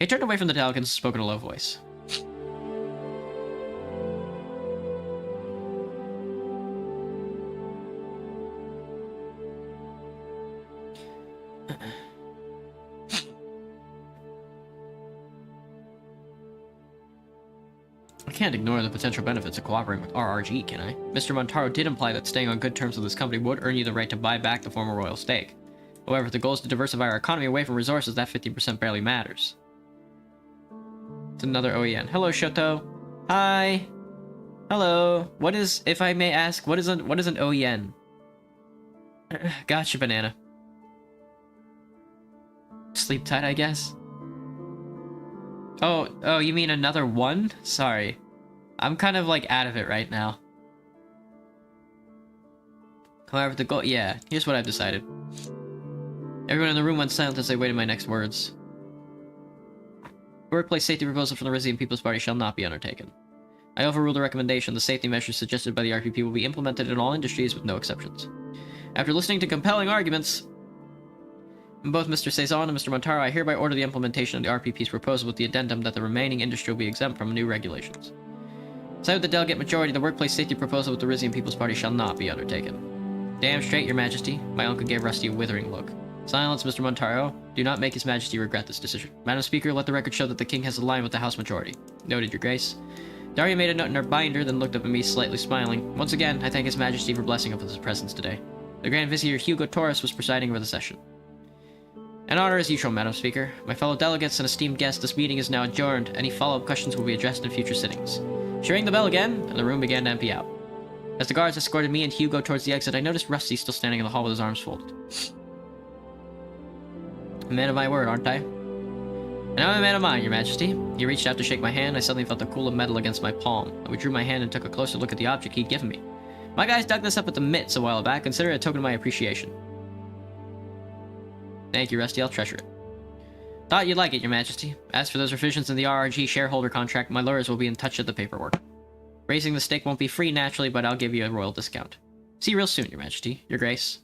Speaker 1: He turned away from the delegates and spoke in a low voice. I can't ignore the potential benefits of cooperating with RRG, can I? Mr. Montaro did imply that staying on good terms with this company would earn you the right to buy back the former royal stake. However, if the goal is to diversify our economy away from resources, that 50% barely matters. It's another OEN. Hello, Shoto. Hi. Hello. What is, if I may ask, what is an OEN? Gotcha, banana. Sleep tight, I guess. Oh, you mean another one? Sorry. I'm kind of like out of it right now. However, the goal, yeah, here's what I've decided. Everyone in the room went silent as I waited my next words. The workplace safety proposal from the Rizian People's Party shall not be undertaken. I overrule the recommendation. The safety measures suggested by the RPP will be implemented in all industries with no exceptions. After listening to compelling arguments from both Mr. Suzerain and Mr. Montaro, I hereby order the implementation of the RPP's proposal with the addendum that the remaining industry will be exempt from new regulations. Side with the delegate majority, the workplace safety proposal with the Rizian People's Party shall not be undertaken. Damn straight, Your Majesty. My uncle gave Rusty a withering look. Silence, Mr. Montaro. Do not make His Majesty regret this decision. Madam Speaker, let the record show that the King has aligned with the House majority. Noted, Your Grace. Daria made a note in her binder, then looked up at me, slightly smiling. Once again, I thank His Majesty for blessing us with his presence today. The Grand Vizier Hugo Taurus was presiding over the session. An honor as usual, Madam Speaker. My fellow delegates and esteemed guests, this meeting is now adjourned. Any follow-up questions will be addressed in future sittings. She rang the bell again, and the room began to empty out. As the guards escorted me and Hugo towards the exit, I noticed Rusty still standing in the hall with his arms folded. A man of my word, aren't I? And I'm a man of mine, Your Majesty. He reached out to shake my hand. I suddenly felt the cool of metal against my palm. I withdrew my hand and took a closer look at the object he'd given me. My guys dug this up at the mitts a while back. Consider it a token of my appreciation. Thank you, Rusty. I'll treasure it. Thought you'd like it, Your Majesty. As for those revisions in the RRG shareholder contract, my lawyers will be in touch with the paperwork. Raising the stake won't be free, naturally, but I'll give you a royal discount. See you real soon, Your Majesty. Your Grace.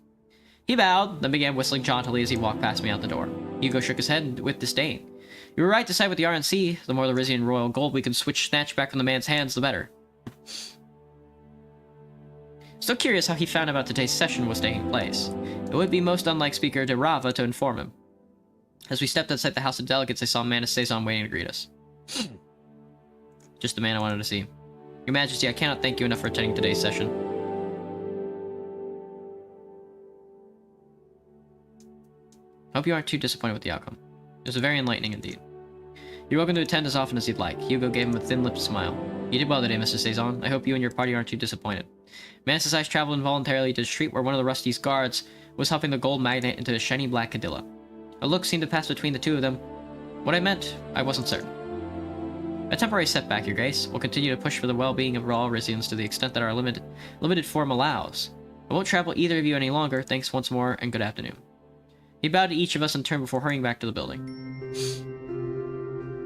Speaker 1: He bowed, then began whistling jauntily as he walked past me out the door. Hugo shook his head with disdain. You were right to side with the RNC. The more the Rizian royal gold we can snatch back from the man's hands, the better. Still curious how he found out today's session was taking place. It would be most unlike Speaker de Rava to inform him. As we stepped outside the House of Delegates, I saw Manus Sazon waiting to greet us. Just the man I wanted to see. Your Majesty, I cannot thank you enough for attending today's session. Hope you aren't too disappointed with the outcome. It was very enlightening indeed. You're welcome to attend as often as you'd like. Hugo gave him a thin-lipped smile. You did well today, Mr. Sazon. I hope you and your party aren't too disappointed. Manus' eyes traveled involuntarily to the street where one of the Rusty's guards was helping the gold magnate into a shiny black cadilla. A look seemed to pass between the two of them. What I meant, I wasn't certain. A temporary setback, Your Grace. We'll continue to push for the well-being of all Rizians to the extent that our limited form allows. I won't trouble either of you any longer. Thanks once more, and good afternoon. He bowed to each of us in turn before hurrying back to the building.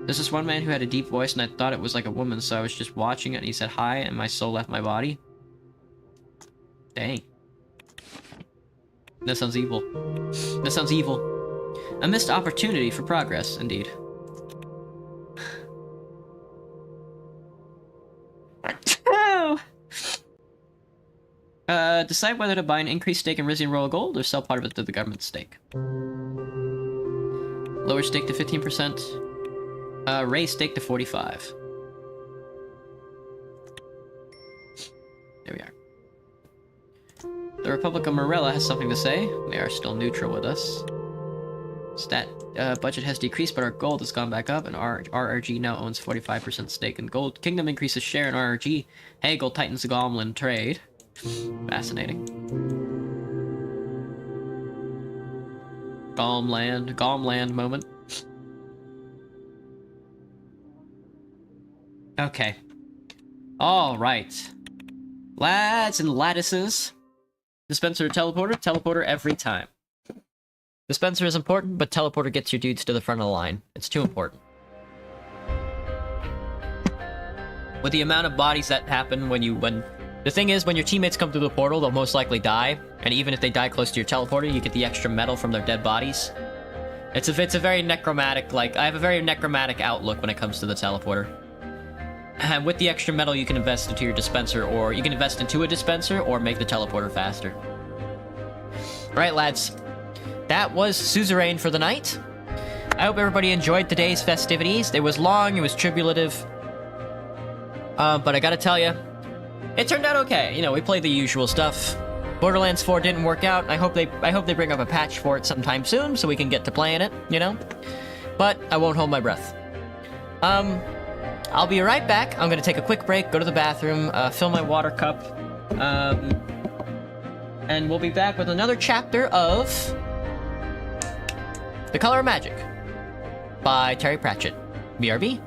Speaker 1: There's this one man who had a deep voice, and I thought it was like a woman, so I was just watching it, and he said hi, and my soul left my body. Dang. That sounds evil. That sounds evil. A missed opportunity for progress, indeed. Decide whether to buy an increased stake in Rizian Royal Gold or sell part of it to the government stake. Lower stake to 15%. Raise stake to 45. There we are. The Republic of Morella has something to say. They are still neutral with us. Budget has decreased, but our gold has gone back up, and our RRG now owns 45% stake in gold. Kingdom increases share in RRG. Hagel tightens the Gomlin trade. Fascinating. Gomland moment. Okay. Alright. Lads and lattices. Dispenser or teleporter? Teleporter every time. Dispenser is important, but teleporter gets your dudes to the front of the line. It's too important. With the amount of bodies that happen when the thing is, when your teammates come through the portal, they'll most likely die, and even if they die close to your teleporter, you get the extra metal from their dead bodies. It's a very necromantic, like, I have a very necromantic outlook when it comes to the teleporter. And with the extra metal, you can invest into your dispenser, or you can invest into a dispenser, or make the teleporter faster. Alright, lads. that was Suzerain for the night. I hope everybody enjoyed today's festivities. It was long, it was tribulative. But I gotta tell you, it turned out okay. You know, we played the usual stuff. Borderlands 4 didn't work out. I hope they bring up a patch for it sometime soon so we can get to playing it, you know? But I won't hold my breath. I'll be right back. I'm gonna take a quick break, go to the bathroom, fill my water cup, and we'll be back with another chapter of The Color of Magic by Terry Pratchett. BRB.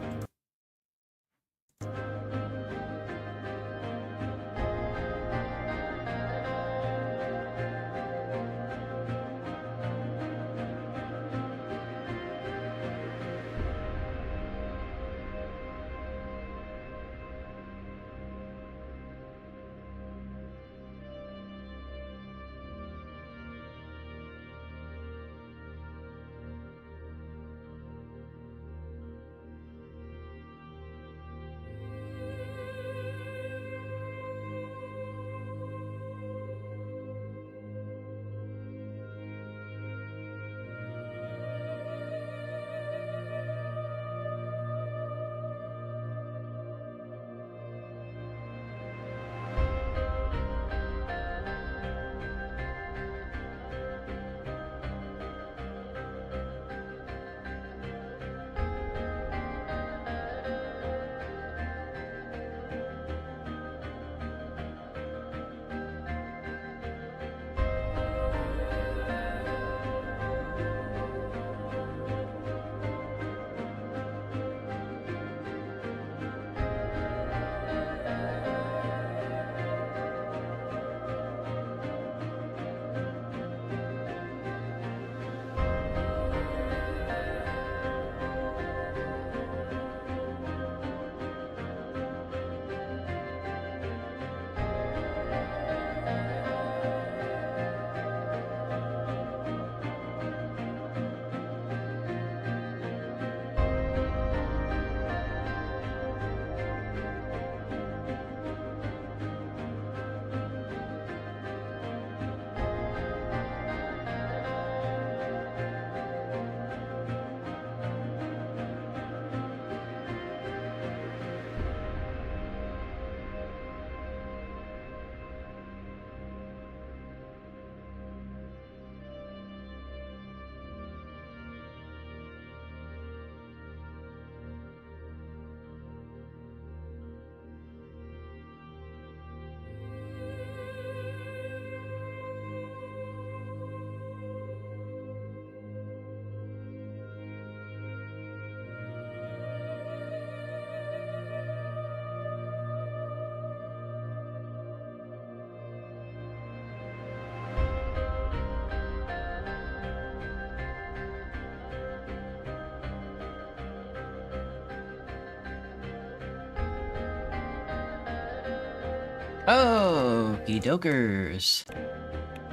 Speaker 1: Okie dokers.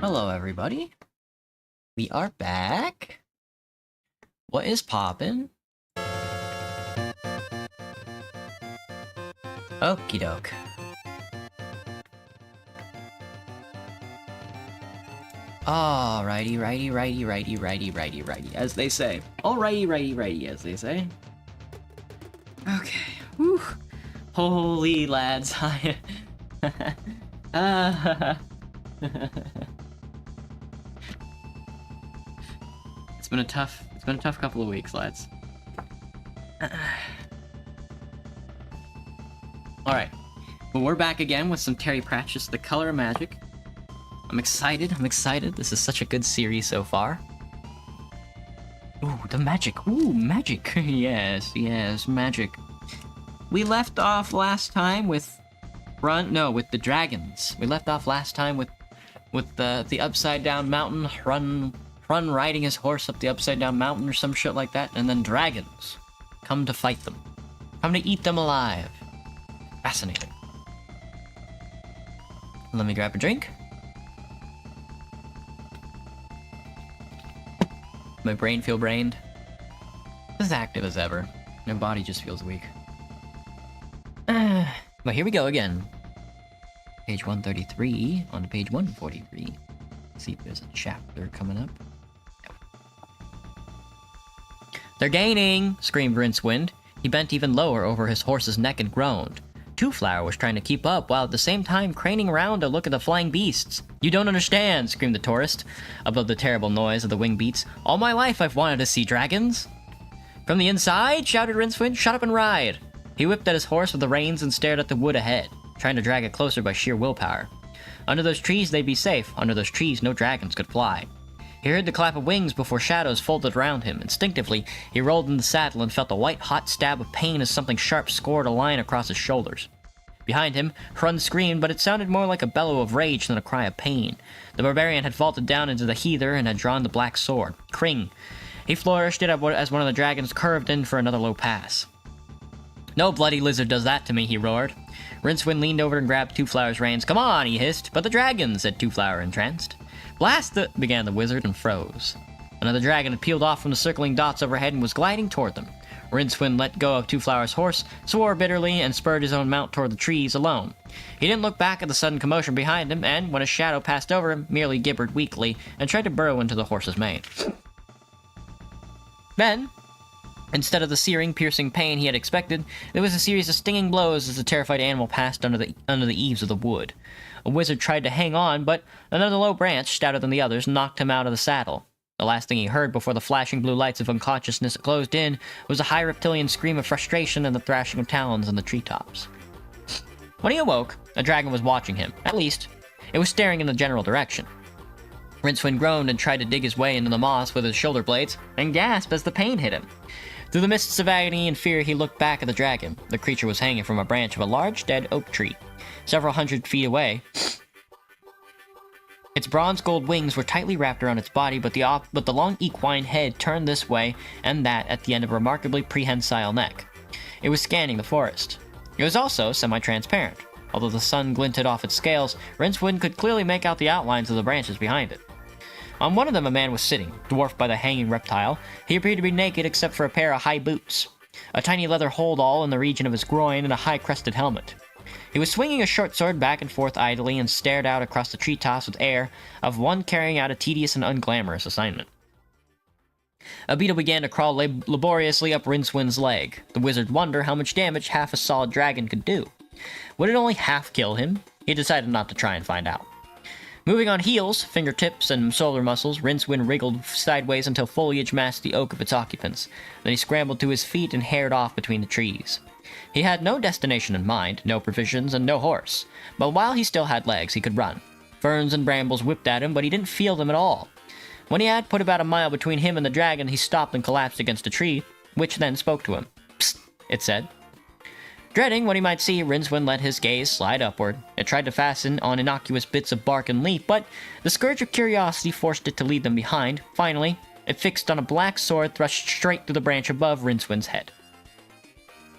Speaker 1: Hello, everybody. We are back. What is poppin'? Okie doke. Alrighty, righty, as they say. Alrighty, as they say. Okay. Whew. Holy lads, I... It's been a tough couple of weeks, lads. Alright. But we're back again with some Terry Pratchett's The Color of Magic. I'm excited. This is such a good series so far. Ooh, the magic. Ooh, magic. yes, magic. We left off last time with with the dragons. We left off last time with the upside down mountain, run riding his horse up the upside down mountain or some shit like that, and then dragons come to fight them. Come to eat them alive. Fascinating. Let me grab a drink. My brain feel brained. As active as ever. My body just feels weak. But here we go again. Page 133 on page 143. Let's see if there's a chapter coming up. They're gaining, screamed Rincewind. He bent even lower over his horse's neck and groaned. Two-Flower was trying to keep up while at the same time craning around to look at the flying beasts. You don't understand, screamed the tourist, above the terrible noise of the wing beats. All my life I've wanted to see dragons. From the inside, shouted Rincewind, shut up and ride. He whipped at his horse with the reins and stared at the wood ahead, trying to drag it closer by sheer willpower. Under those trees they'd be safe. Under those trees no dragons could fly. He heard the clap of wings before shadows folded around him. Instinctively, he rolled in the saddle and felt a white, hot stab of pain as something sharp scored a line across his shoulders. Behind him, Hrun screamed, but it sounded more like a bellow of rage than a cry of pain. The barbarian had vaulted down into the heather and had drawn the black sword. Kring. He flourished it as one of the dragons curved in for another low pass. No bloody lizard does that to me, he roared. Rincewind leaned over and grabbed Two-Flower's reins. Come on, he hissed. But the dragon, said Two-Flower entranced. Blast the... began the wizard and froze. Another dragon had peeled off from the circling dots overhead and was gliding toward them. Rincewind let go of Two-Flower's horse, swore bitterly, and spurred his own mount toward the trees alone. He didn't look back at the sudden commotion behind him, and when a shadow passed over him, merely gibbered weakly and tried to burrow into the horse's mane. Then, instead of the searing, piercing pain he had expected, there was a series of stinging blows as the terrified animal passed under the eaves of the wood. A wizard tried to hang on, but another low branch, stouter than the others, knocked him out of the saddle. The last thing he heard before the flashing blue lights of unconsciousness closed in was a high reptilian scream of frustration and the thrashing of talons in the treetops. When he awoke, a dragon was watching him. At least, it was staring in the general direction. Rincewind groaned and tried to dig his way into the moss with his shoulder blades, and gasped as the pain hit him. Through the mists of agony and fear, he looked back at the dragon. The creature was hanging from a branch of a large, dead oak tree, several hundred feet away. Its bronze gold wings were tightly wrapped around its body, but the long equine head turned this way and that at the end of a remarkably prehensile neck. It was scanning the forest. It was also semi-transparent. Although the sun glinted off its scales, Rincewind could clearly make out the outlines of the branches behind it. On one of them a man was sitting, dwarfed by the hanging reptile. He appeared to be naked except for a pair of high boots, a tiny leather hold-all in the region of his groin, and a high-crested helmet. He was swinging a short sword back and forth idly and stared out across the treetops with air of one carrying out a tedious and unglamorous assignment. A beetle began to crawl laboriously up Rincewind's leg. The wizard wondered how much damage half a solid dragon could do. Would it only half kill him? He decided not to try and find out. Moving on heels, fingertips, and solar muscles, Rincewind wriggled sideways until foliage masked the oak of its occupants. Then he scrambled to his feet and hared off between the trees. He had no destination in mind, no provisions, and no horse. But while he still had legs, he could run. Ferns and brambles whipped at him, but he didn't feel them at all. When he had put about a mile between him and the dragon, he stopped and collapsed against a tree, which then spoke to him. Psst, it said. Dreading what he might see, Rincewind let his gaze slide upward. It tried to fasten on innocuous bits of bark and leaf, but the scourge of curiosity forced it to leave them behind. Finally, it fixed on a black sword thrust straight through the branch above Rincewind's head.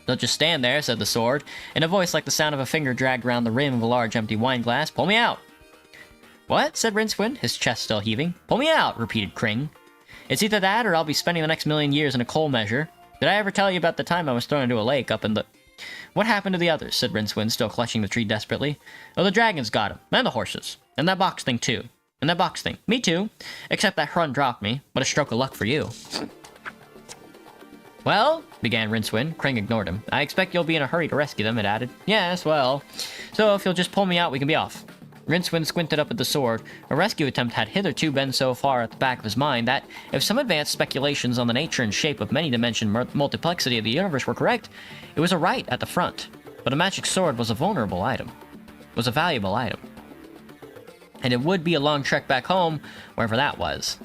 Speaker 1: Don't just stand there, said the sword, in a voice like the sound of a finger dragged around the rim of a large empty wine glass. Pull me out! What? Said Rincewind, his chest still heaving. Pull me out, repeated Kring. It's either that or I'll be spending the next 1,000,000 years in a coal measure. Did I ever tell you about the time I was thrown into a lake up in the... What happened to the others? Said Rincewind, still clutching the tree desperately. Oh, the dragons got him. And the horses. And that box thing, too. And that box thing. Me, too. Except that Hrun dropped me. What a stroke of luck for you. Well, began Rincewind. Kring ignored him. I expect you'll be in a hurry to rescue them, it added. Yes, well. So if you'll just pull me out, we can be off. Rincewind squinted up at the sword. A rescue attempt had hitherto been so far at the back of his mind that, if some advanced speculations on the nature and shape of many-dimension multiplexity of the universe were correct, it was a right at the front. But a magic sword was a vulnerable item. Was a valuable item. And it would be a long trek back home, wherever that was.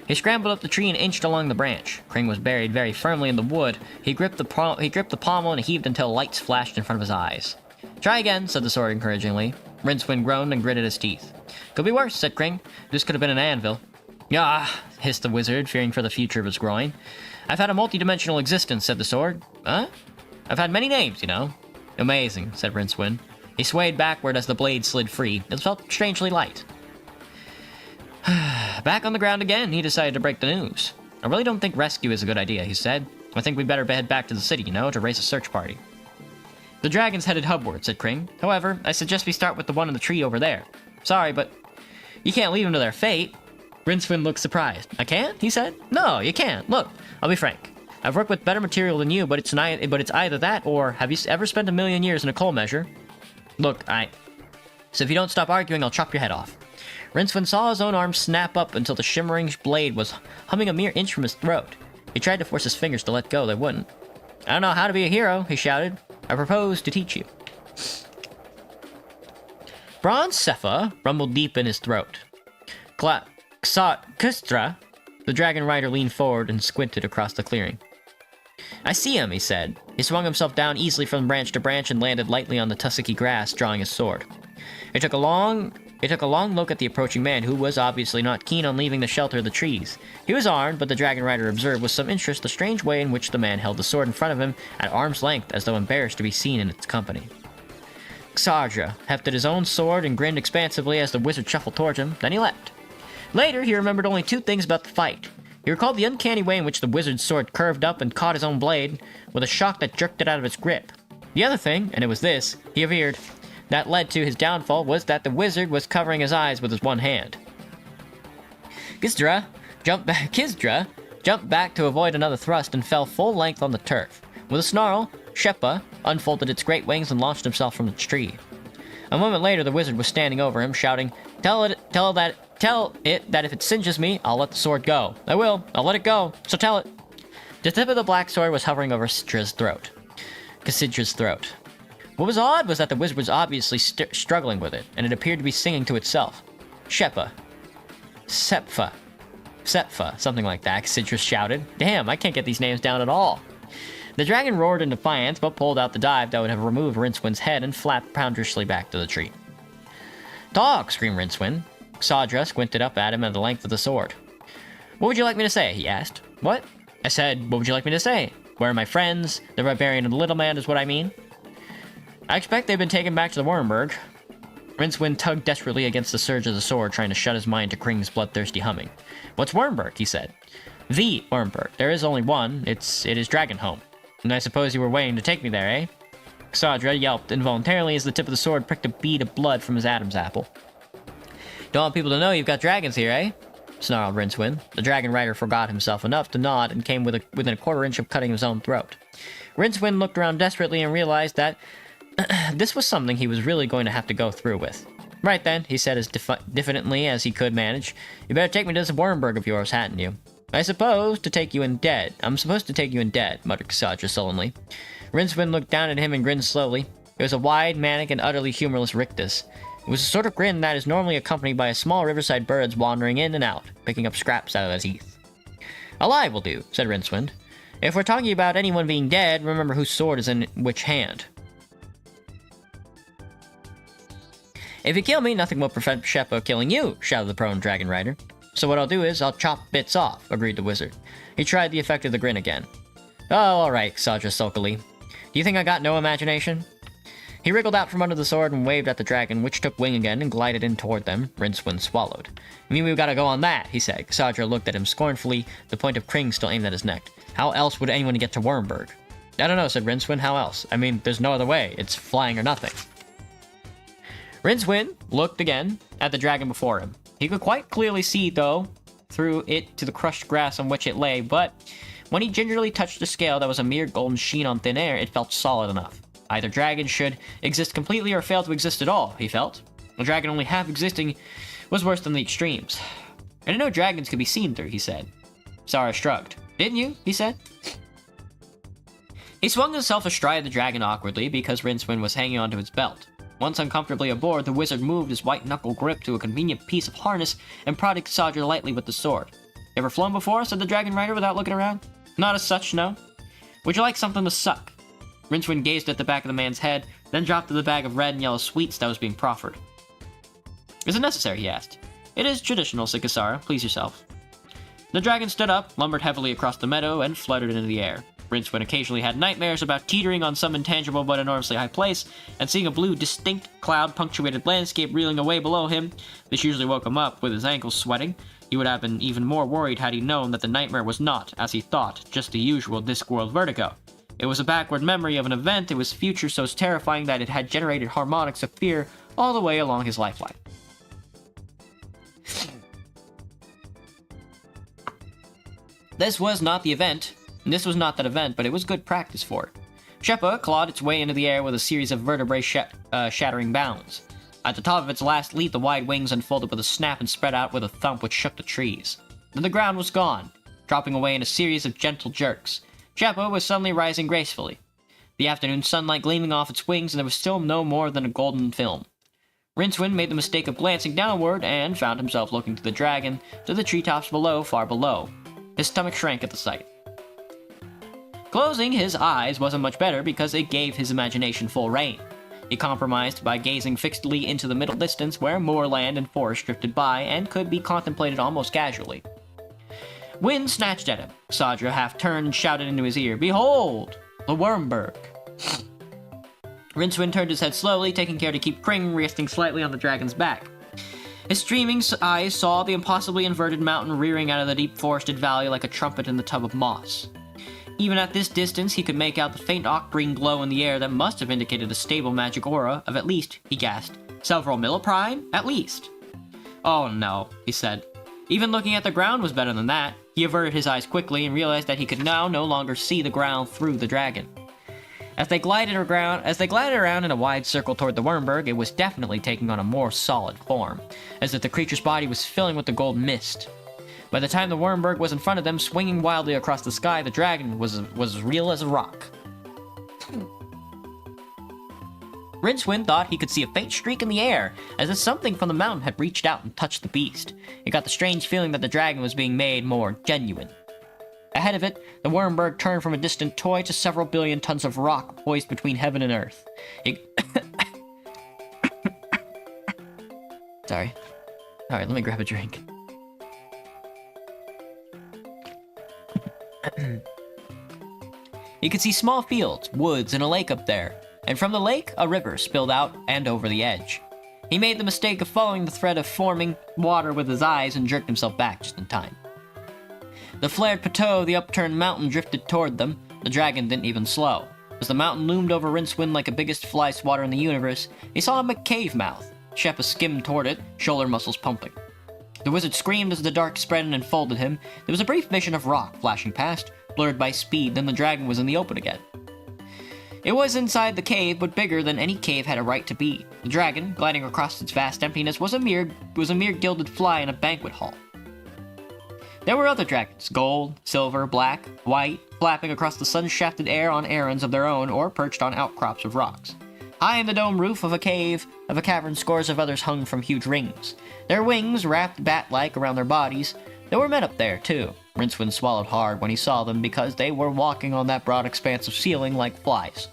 Speaker 1: He scrambled up the tree and inched along the branch. Kring was buried very firmly in the wood. He gripped the pommel and heaved until lights flashed in front of his eyes. Try again, said the sword encouragingly. Rincewind groaned and gritted his teeth. Could be worse, said Kring. This could have been an anvil. Ah, hissed the wizard, fearing for the future of his groin. I've had a multi-dimensional existence, said the sword. Huh? I've had many names, you know. Amazing, said Rincewind. He swayed backward as the blade slid free. It felt strangely light. Back on the ground again, he decided to break the news. I really don't think rescue is a good idea, he said. I think we'd better head back to the city, you know, to raise a search party. The dragons headed hubward, said Kring. However, I suggest we start with the one in the tree over there. Sorry, but you can't leave them to their fate. Rincewind looked surprised. I can't? He said. No, you can't. Look, I'll be frank. I've worked with better material than you, but it's either that or have you ever spent 1,000,000 years in a coal measure? Look, So if you don't stop arguing, I'll chop your head off. Rincewind saw his own arm snap up until the shimmering blade was humming a mere inch from his throat. He tried to force his fingers to let go, they wouldn't. I don't know how to be a hero, he shouted. I propose to teach you. Bronze Cepha rumbled deep in his throat. Kustra, the dragon rider leaned forward and squinted across the clearing. I see him, he said. He swung himself down easily from branch to branch and landed lightly on the tussocky grass, drawing his sword. It took a long look at the approaching man, who was obviously not keen on leaving the shelter of the trees. He was armed, but the dragon rider observed with some interest the strange way in which the man held the sword in front of him at arm's length, as though embarrassed to be seen in its company. Xardra hefted his own sword and grinned expansively as the wizard shuffled towards him, then he left. Later, he remembered only 2 things about the fight. He recalled the uncanny way in which the wizard's sword curved up and caught his own blade, with a shock that jerked it out of its grip. The other thing, and it was this, he averred, that led to his downfall was that the wizard was covering his eyes with his one hand. Kisdra jumped back to avoid another thrust and fell full length on the turf. With a snarl, Shepa unfolded its great wings and launched himself from its tree. A moment later, the wizard was standing over him, shouting, Tell it that if it singes me, I'll let the sword go. I will. I'll let it go. So tell it. The tip of the black sword was hovering over Cassidra's throat. What was odd was that the wizard was obviously struggling with it, and it appeared to be singing to itself. Shepa. Sepfa, something like that, Cassidra shouted. Damn, I can't get these names down at all. The dragon roared in defiance, but pulled out the dive that would have removed Rincewind's head and flapped ponderously back to the tree. Dog! Screamed Rincewind. Xardra squinted up at him at the length of the sword. What would you like me to say? He asked. What? I said, what would you like me to say? Where are my friends? The barbarian and the little man is what I mean. I expect they've been taken back to the Wormburg. Rincewind tugged desperately against the surge of the sword, trying to shut his mind to Kring's bloodthirsty humming. What's Wormburg? He said. The Wormburg. There is only one. It is Dragonholm. And I suppose you were waiting to take me there, eh? Xardra yelped involuntarily as the tip of the sword pricked a bead of blood from his Adam's apple. Don't want people to know you've got dragons here, eh? Snarled Rincewind. The dragon rider forgot himself enough to nod and came within a quarter inch of cutting his own throat. Rincewind looked around desperately and realized that this was something he was really going to have to go through with. Right then, he said as diffidently as he could manage. You better take me to this Wormburg of yours, hadn't you? I'm supposed to take you in dead, muttered Xardra sullenly. Rincewind looked down at him and grinned slowly. It was a wide, manic, and utterly humorless rictus. It was the sort of grin that is normally accompanied by a small riverside birds wandering in and out, picking up scraps out of his teeth. Alive will do, said Rincewind. If we're talking about anyone being dead, remember whose sword is in which hand. If you kill me, nothing will prevent Shepa killing you, shouted the prone dragon rider. So what I'll do is, I'll chop bits off, agreed the wizard. He tried the effect of the grin again. Oh, alright, Xardra sulkily. Do you think I got no imagination? He wriggled out from under the sword and waved at the dragon, which took wing again and glided in toward them. Rincewind swallowed. I mean, we've got to go on that, he said. Xardra looked at him scornfully, the point of Kring still aimed at his neck. How else would anyone get to Wormburg? I don't know, said Rincewind. How else? I mean, there's no other way. It's flying or nothing. Rincewind looked again at the dragon before him. He could quite clearly see, though, through it to the crushed grass on which it lay, but when he gingerly touched the scale that was a mere golden sheen on thin air, it felt solid enough. Either dragons should exist completely or fail to exist at all, he felt. A dragon only half existing was worse than the extremes. I didn't know dragons could be seen through, he said. Xardra shrugged. Didn't you? He said. He swung himself astride the dragon awkwardly because Rincewind was hanging onto its belt. Once uncomfortably aboard, the wizard moved his white-knuckle grip to a convenient piece of harness and prodded Xardra lightly with the sword. Ever flown before? Said the dragon rider without looking around. Not as such, no. Would you like something to suck? Rincewind gazed at the back of the man's head, then dropped to the bag of red and yellow sweets that was being proffered. Is it necessary? He asked. It is traditional, said Xardra. Please yourself. The dragon stood up, lumbered heavily across the meadow, and fluttered into the air. Rincewind occasionally had nightmares about teetering on some intangible but enormously high place, and seeing a blue, distinct, cloud-punctuated landscape reeling away below him. This usually woke him up with his ankles sweating. He would have been even more worried had he known that the nightmare was not, as he thought, just the usual Discworld vertigo. It was a backward memory of an event. It was future so terrifying that it had generated harmonics of fear all the way along his lifeline. This was not the event And this was not that event, but it was good practice for it. Sheppa clawed its way into the air with a series of vertebrae shattering bounds. At the top of its last leap, the wide wings unfolded with a snap and spread out with a thump which shook the trees. Then the ground was gone, dropping away in a series of gentle jerks. Sheppa was suddenly rising gracefully, the afternoon sunlight gleaming off its wings, and there was still no more than a golden film. Rincewind made the mistake of glancing downward and found himself looking to the dragon, to the treetops below, far below. His stomach shrank at the sight. Closing his eyes wasn't much better because it gave his imagination full rein. He compromised by gazing fixedly into the middle distance where moorland and forest drifted by and could be contemplated almost casually. Wind snatched at him. Sadra half turned and shouted into his ear, "Behold! The Wormberg!" Rincewind turned his head slowly, taking care to keep Kring resting slightly on the dragon's back. His streaming eyes saw the impossibly inverted mountain rearing out of the deep forested valley like a trumpet in the tub of moss. Even at this distance, he could make out the faint ock-green glow in the air that must have indicated a stable magic aura of at least, he gasped, several milliprime? At least. "Oh no," he said. Even looking at the ground was better than that. He averted his eyes quickly and realized that he could now no longer see the ground through the dragon. As they glided around in a wide circle toward the Wormberg, it was definitely taking on a more solid form, as if the creature's body was filling with the gold mist. By the time the Wormberg was in front of them, swinging wildly across the sky, the dragon was as real as a rock. Rincewind thought he could see a faint streak in the air, as if something from the mountain had reached out and touched the beast. He got the strange feeling that the dragon was being made more genuine. Ahead of it, the Wormberg turned from a distant toy to several billion tons of rock poised between heaven and earth. Sorry. Alright, let me grab a drink. He could see small fields, woods, and a lake up there, and from the lake, a river spilled out and over the edge. He made the mistake of following the thread of forming water with his eyes and jerked himself back just in time. The flared plateau of the upturned mountain drifted toward them. The dragon didn't even slow. As the mountain loomed over Rincewind like the biggest fly swatter in the universe, he saw a cave mouth. Sheppa skimmed toward it, shoulder muscles pumping. The wizard screamed as the dark spread and enfolded him. There was a brief vision of rock flashing past, blurred by speed, then the dragon was in the open again. It was inside the cave, but bigger than any cave had a right to be. The dragon, gliding across its vast emptiness, was a mere gilded fly in a banquet hall. There were other dragons, gold, silver, black, white, flapping across the sun-shafted air on errands of their own or perched on outcrops of rocks. High in the dome roof of a cavern, scores of others hung from huge rings. Their wings wrapped bat-like around their bodies. There were men up there, too. Rincewind swallowed hard when he saw them because they were walking on that broad expanse of ceiling like flies.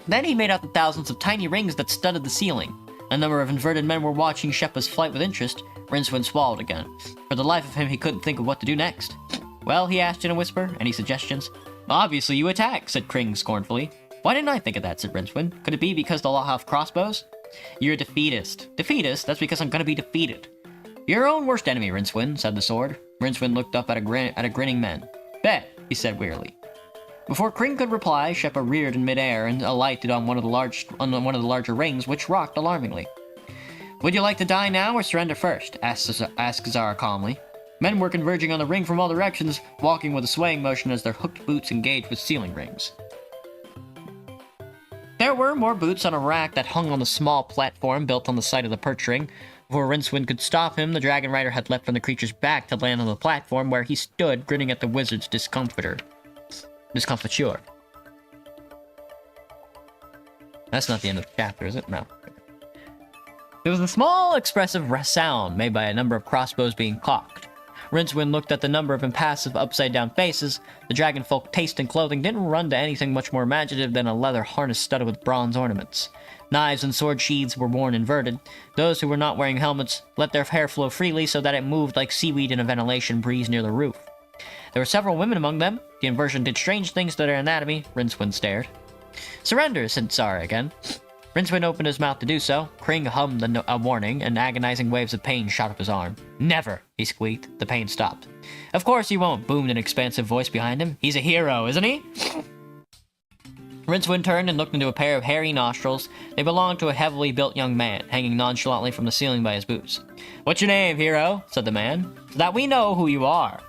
Speaker 1: Then he made out the thousands of tiny rings that studded the ceiling. A number of inverted men were watching Sheppa's flight with interest. Rincewind swallowed again. For the life of him, he couldn't think of what to do next. "Well," he asked in a whisper, "any suggestions?" "Obviously you attack," said Kring scornfully. "Why didn't I think of that?" said Rincewind. "Could it be because the law have crossbows?" "You're a defeatist." "Defeatist? That's because I'm gonna be defeated." "Your own worst enemy, Rincewind," said the sword. Rincewind looked up at a grinning man. "Bet," he said wearily. Before Kring could reply, Sheppa reared in midair and alighted on one of the larger rings, which rocked alarmingly. "Would you like to die now or surrender first?" asked Zara calmly. Men were converging on the ring from all directions, walking with a swaying motion as their hooked boots engaged with ceiling rings. There were more boots on a rack that hung on the small platform built on the side of the perch ring. Before Rincewind could stop him, the dragon rider had leapt from the creature's back to land on the platform, where he stood, grinning at the wizard's discomfiture. That's not the end of the chapter, is it? No. There was a small, expressive sound made by a number of crossbows being cocked. Rincewind looked at the number of impassive, upside-down faces. The dragonfolk taste and clothing didn't run to anything much more imaginative than a leather harness studded with bronze ornaments. Knives and sword sheaths were worn inverted. Those who were not wearing helmets let their hair flow freely so that it moved like seaweed in a ventilation breeze near the roof. There were several women among them. The inversion did strange things to their anatomy. Rincewind stared. "Surrender," said Zara again. Rincewind opened his mouth to do so. Kring hummed a warning, and agonizing waves of pain shot up his arm. "Never," he squeaked. The pain stopped. "Of course he won't," boomed an expansive voice behind him. "He's a hero, isn't he?" Rincewind turned and looked into a pair of hairy nostrils. They belonged to a heavily built young man, hanging nonchalantly from the ceiling by his boots. "What's your name, hero?" said the man. "So that we know who you are."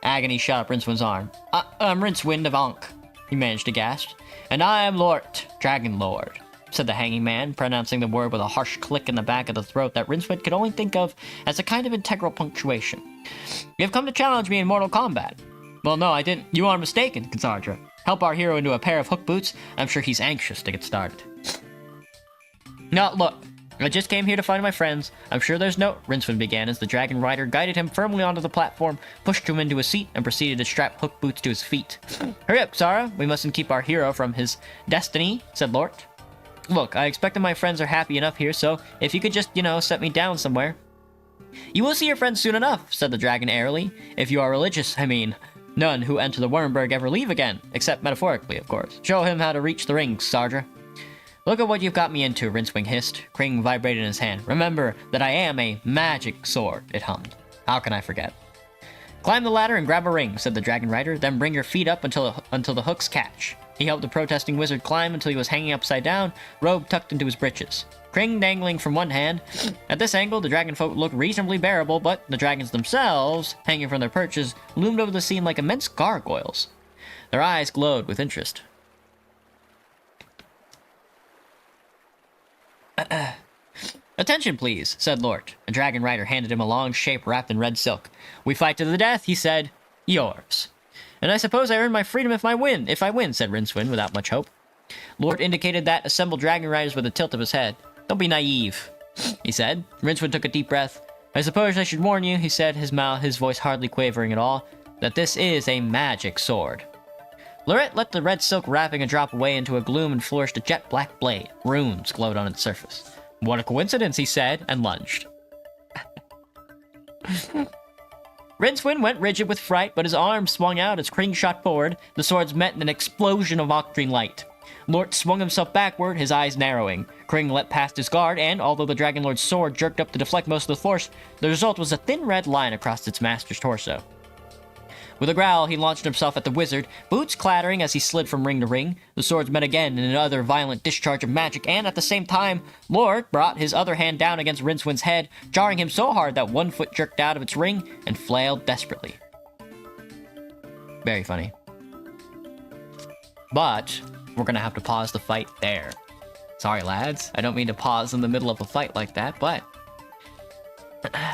Speaker 1: Agony shot up Rincewynd's arm. I'm Rincewind of Ankh, he managed to gasp. And I am Lort, Dragon Lord, said the hanging man, pronouncing the word with a harsh click in the back of the throat that Rincewind could only think of as a kind of integral punctuation. You have come to challenge me in mortal combat. Well, no, I didn't. You are mistaken, Cassandra. Help our hero into a pair of hook boots. I'm sure he's anxious to get started. No, look. I just came here to find my friends. I'm sure there's no... Rincewind began as the dragon rider guided him firmly onto the platform, pushed him into a seat, and proceeded to strap hook boots to his feet. Hurry up, Sara. We mustn't keep our hero from his destiny, said Lort. Look, I expect that my friends are happy enough here, so if you could just, set me down somewhere. You will see your friends soon enough, said the dragon airily. If you are religious, I mean. None who enter the Wormburg ever leave again, except metaphorically, of course. Show him how to reach the rings, Sardra. Look at what you've got me into, Rincewind hissed. Kring vibrated in his hand. Remember that I am a magic sword, it hummed. How can I forget? Climb the ladder and grab a ring, said the dragon rider, then bring your feet up until the hooks catch. He helped the protesting wizard climb until he was hanging upside down, robe tucked into his breeches. Kring dangling from one hand. At this angle, the dragon folk looked reasonably bearable, but the dragons themselves, hanging from their perches, loomed over the scene like immense gargoyles. Their eyes glowed with interest. Attention, please, said Lort. A dragon rider handed him a long shape wrapped in red silk. We fight to the death, he said. Yours. And I suppose I earn my freedom if I win, said Rincewind without much hope. Lort indicated that assembled dragon riders with a tilt of his head. Don't be naive, he said. Rincewind took a deep breath. I suppose I should warn you, he said, his voice hardly quavering at all, that this is a magic sword. Lorette let the red silk wrapping drop away into a gloom and flourished a jet black blade. Runes glowed on its surface. What a coincidence, he said, and lunged. Rincewind went rigid with fright, but his arms swung out as Kring shot forward. The swords met in an explosion of octrine light. Lort swung himself backward, his eyes narrowing. Kring leapt past his guard, and although the Dragon Lord's sword jerked up to deflect most of the force, the result was a thin red line across its master's torso. With a growl, he launched himself at the wizard, boots clattering as he slid from ring to ring. The swords met again in another violent discharge of magic, and at the same time, Lord brought his other hand down against Rincewind's head, jarring him so hard that one foot jerked out of its ring and flailed desperately. Very funny. But we're gonna have to pause the fight there. Sorry, lads. I don't mean to pause in the middle of a fight like that, but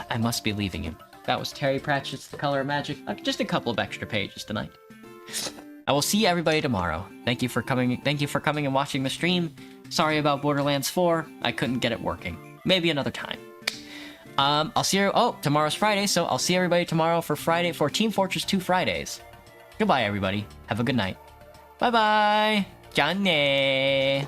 Speaker 1: I must be leaving you. That was Terry Pratchett's The Color of Magic. Just a couple of extra pages tonight. I will see everybody tomorrow. Thank you for coming and watching the stream. Sorry about Borderlands 4. I couldn't get it working. Maybe another time. I'll see you... Oh, tomorrow's Friday, so I'll see everybody tomorrow for Team Fortress 2 Fridays. Goodbye, everybody. Have a good night. Bye-bye. Johnny.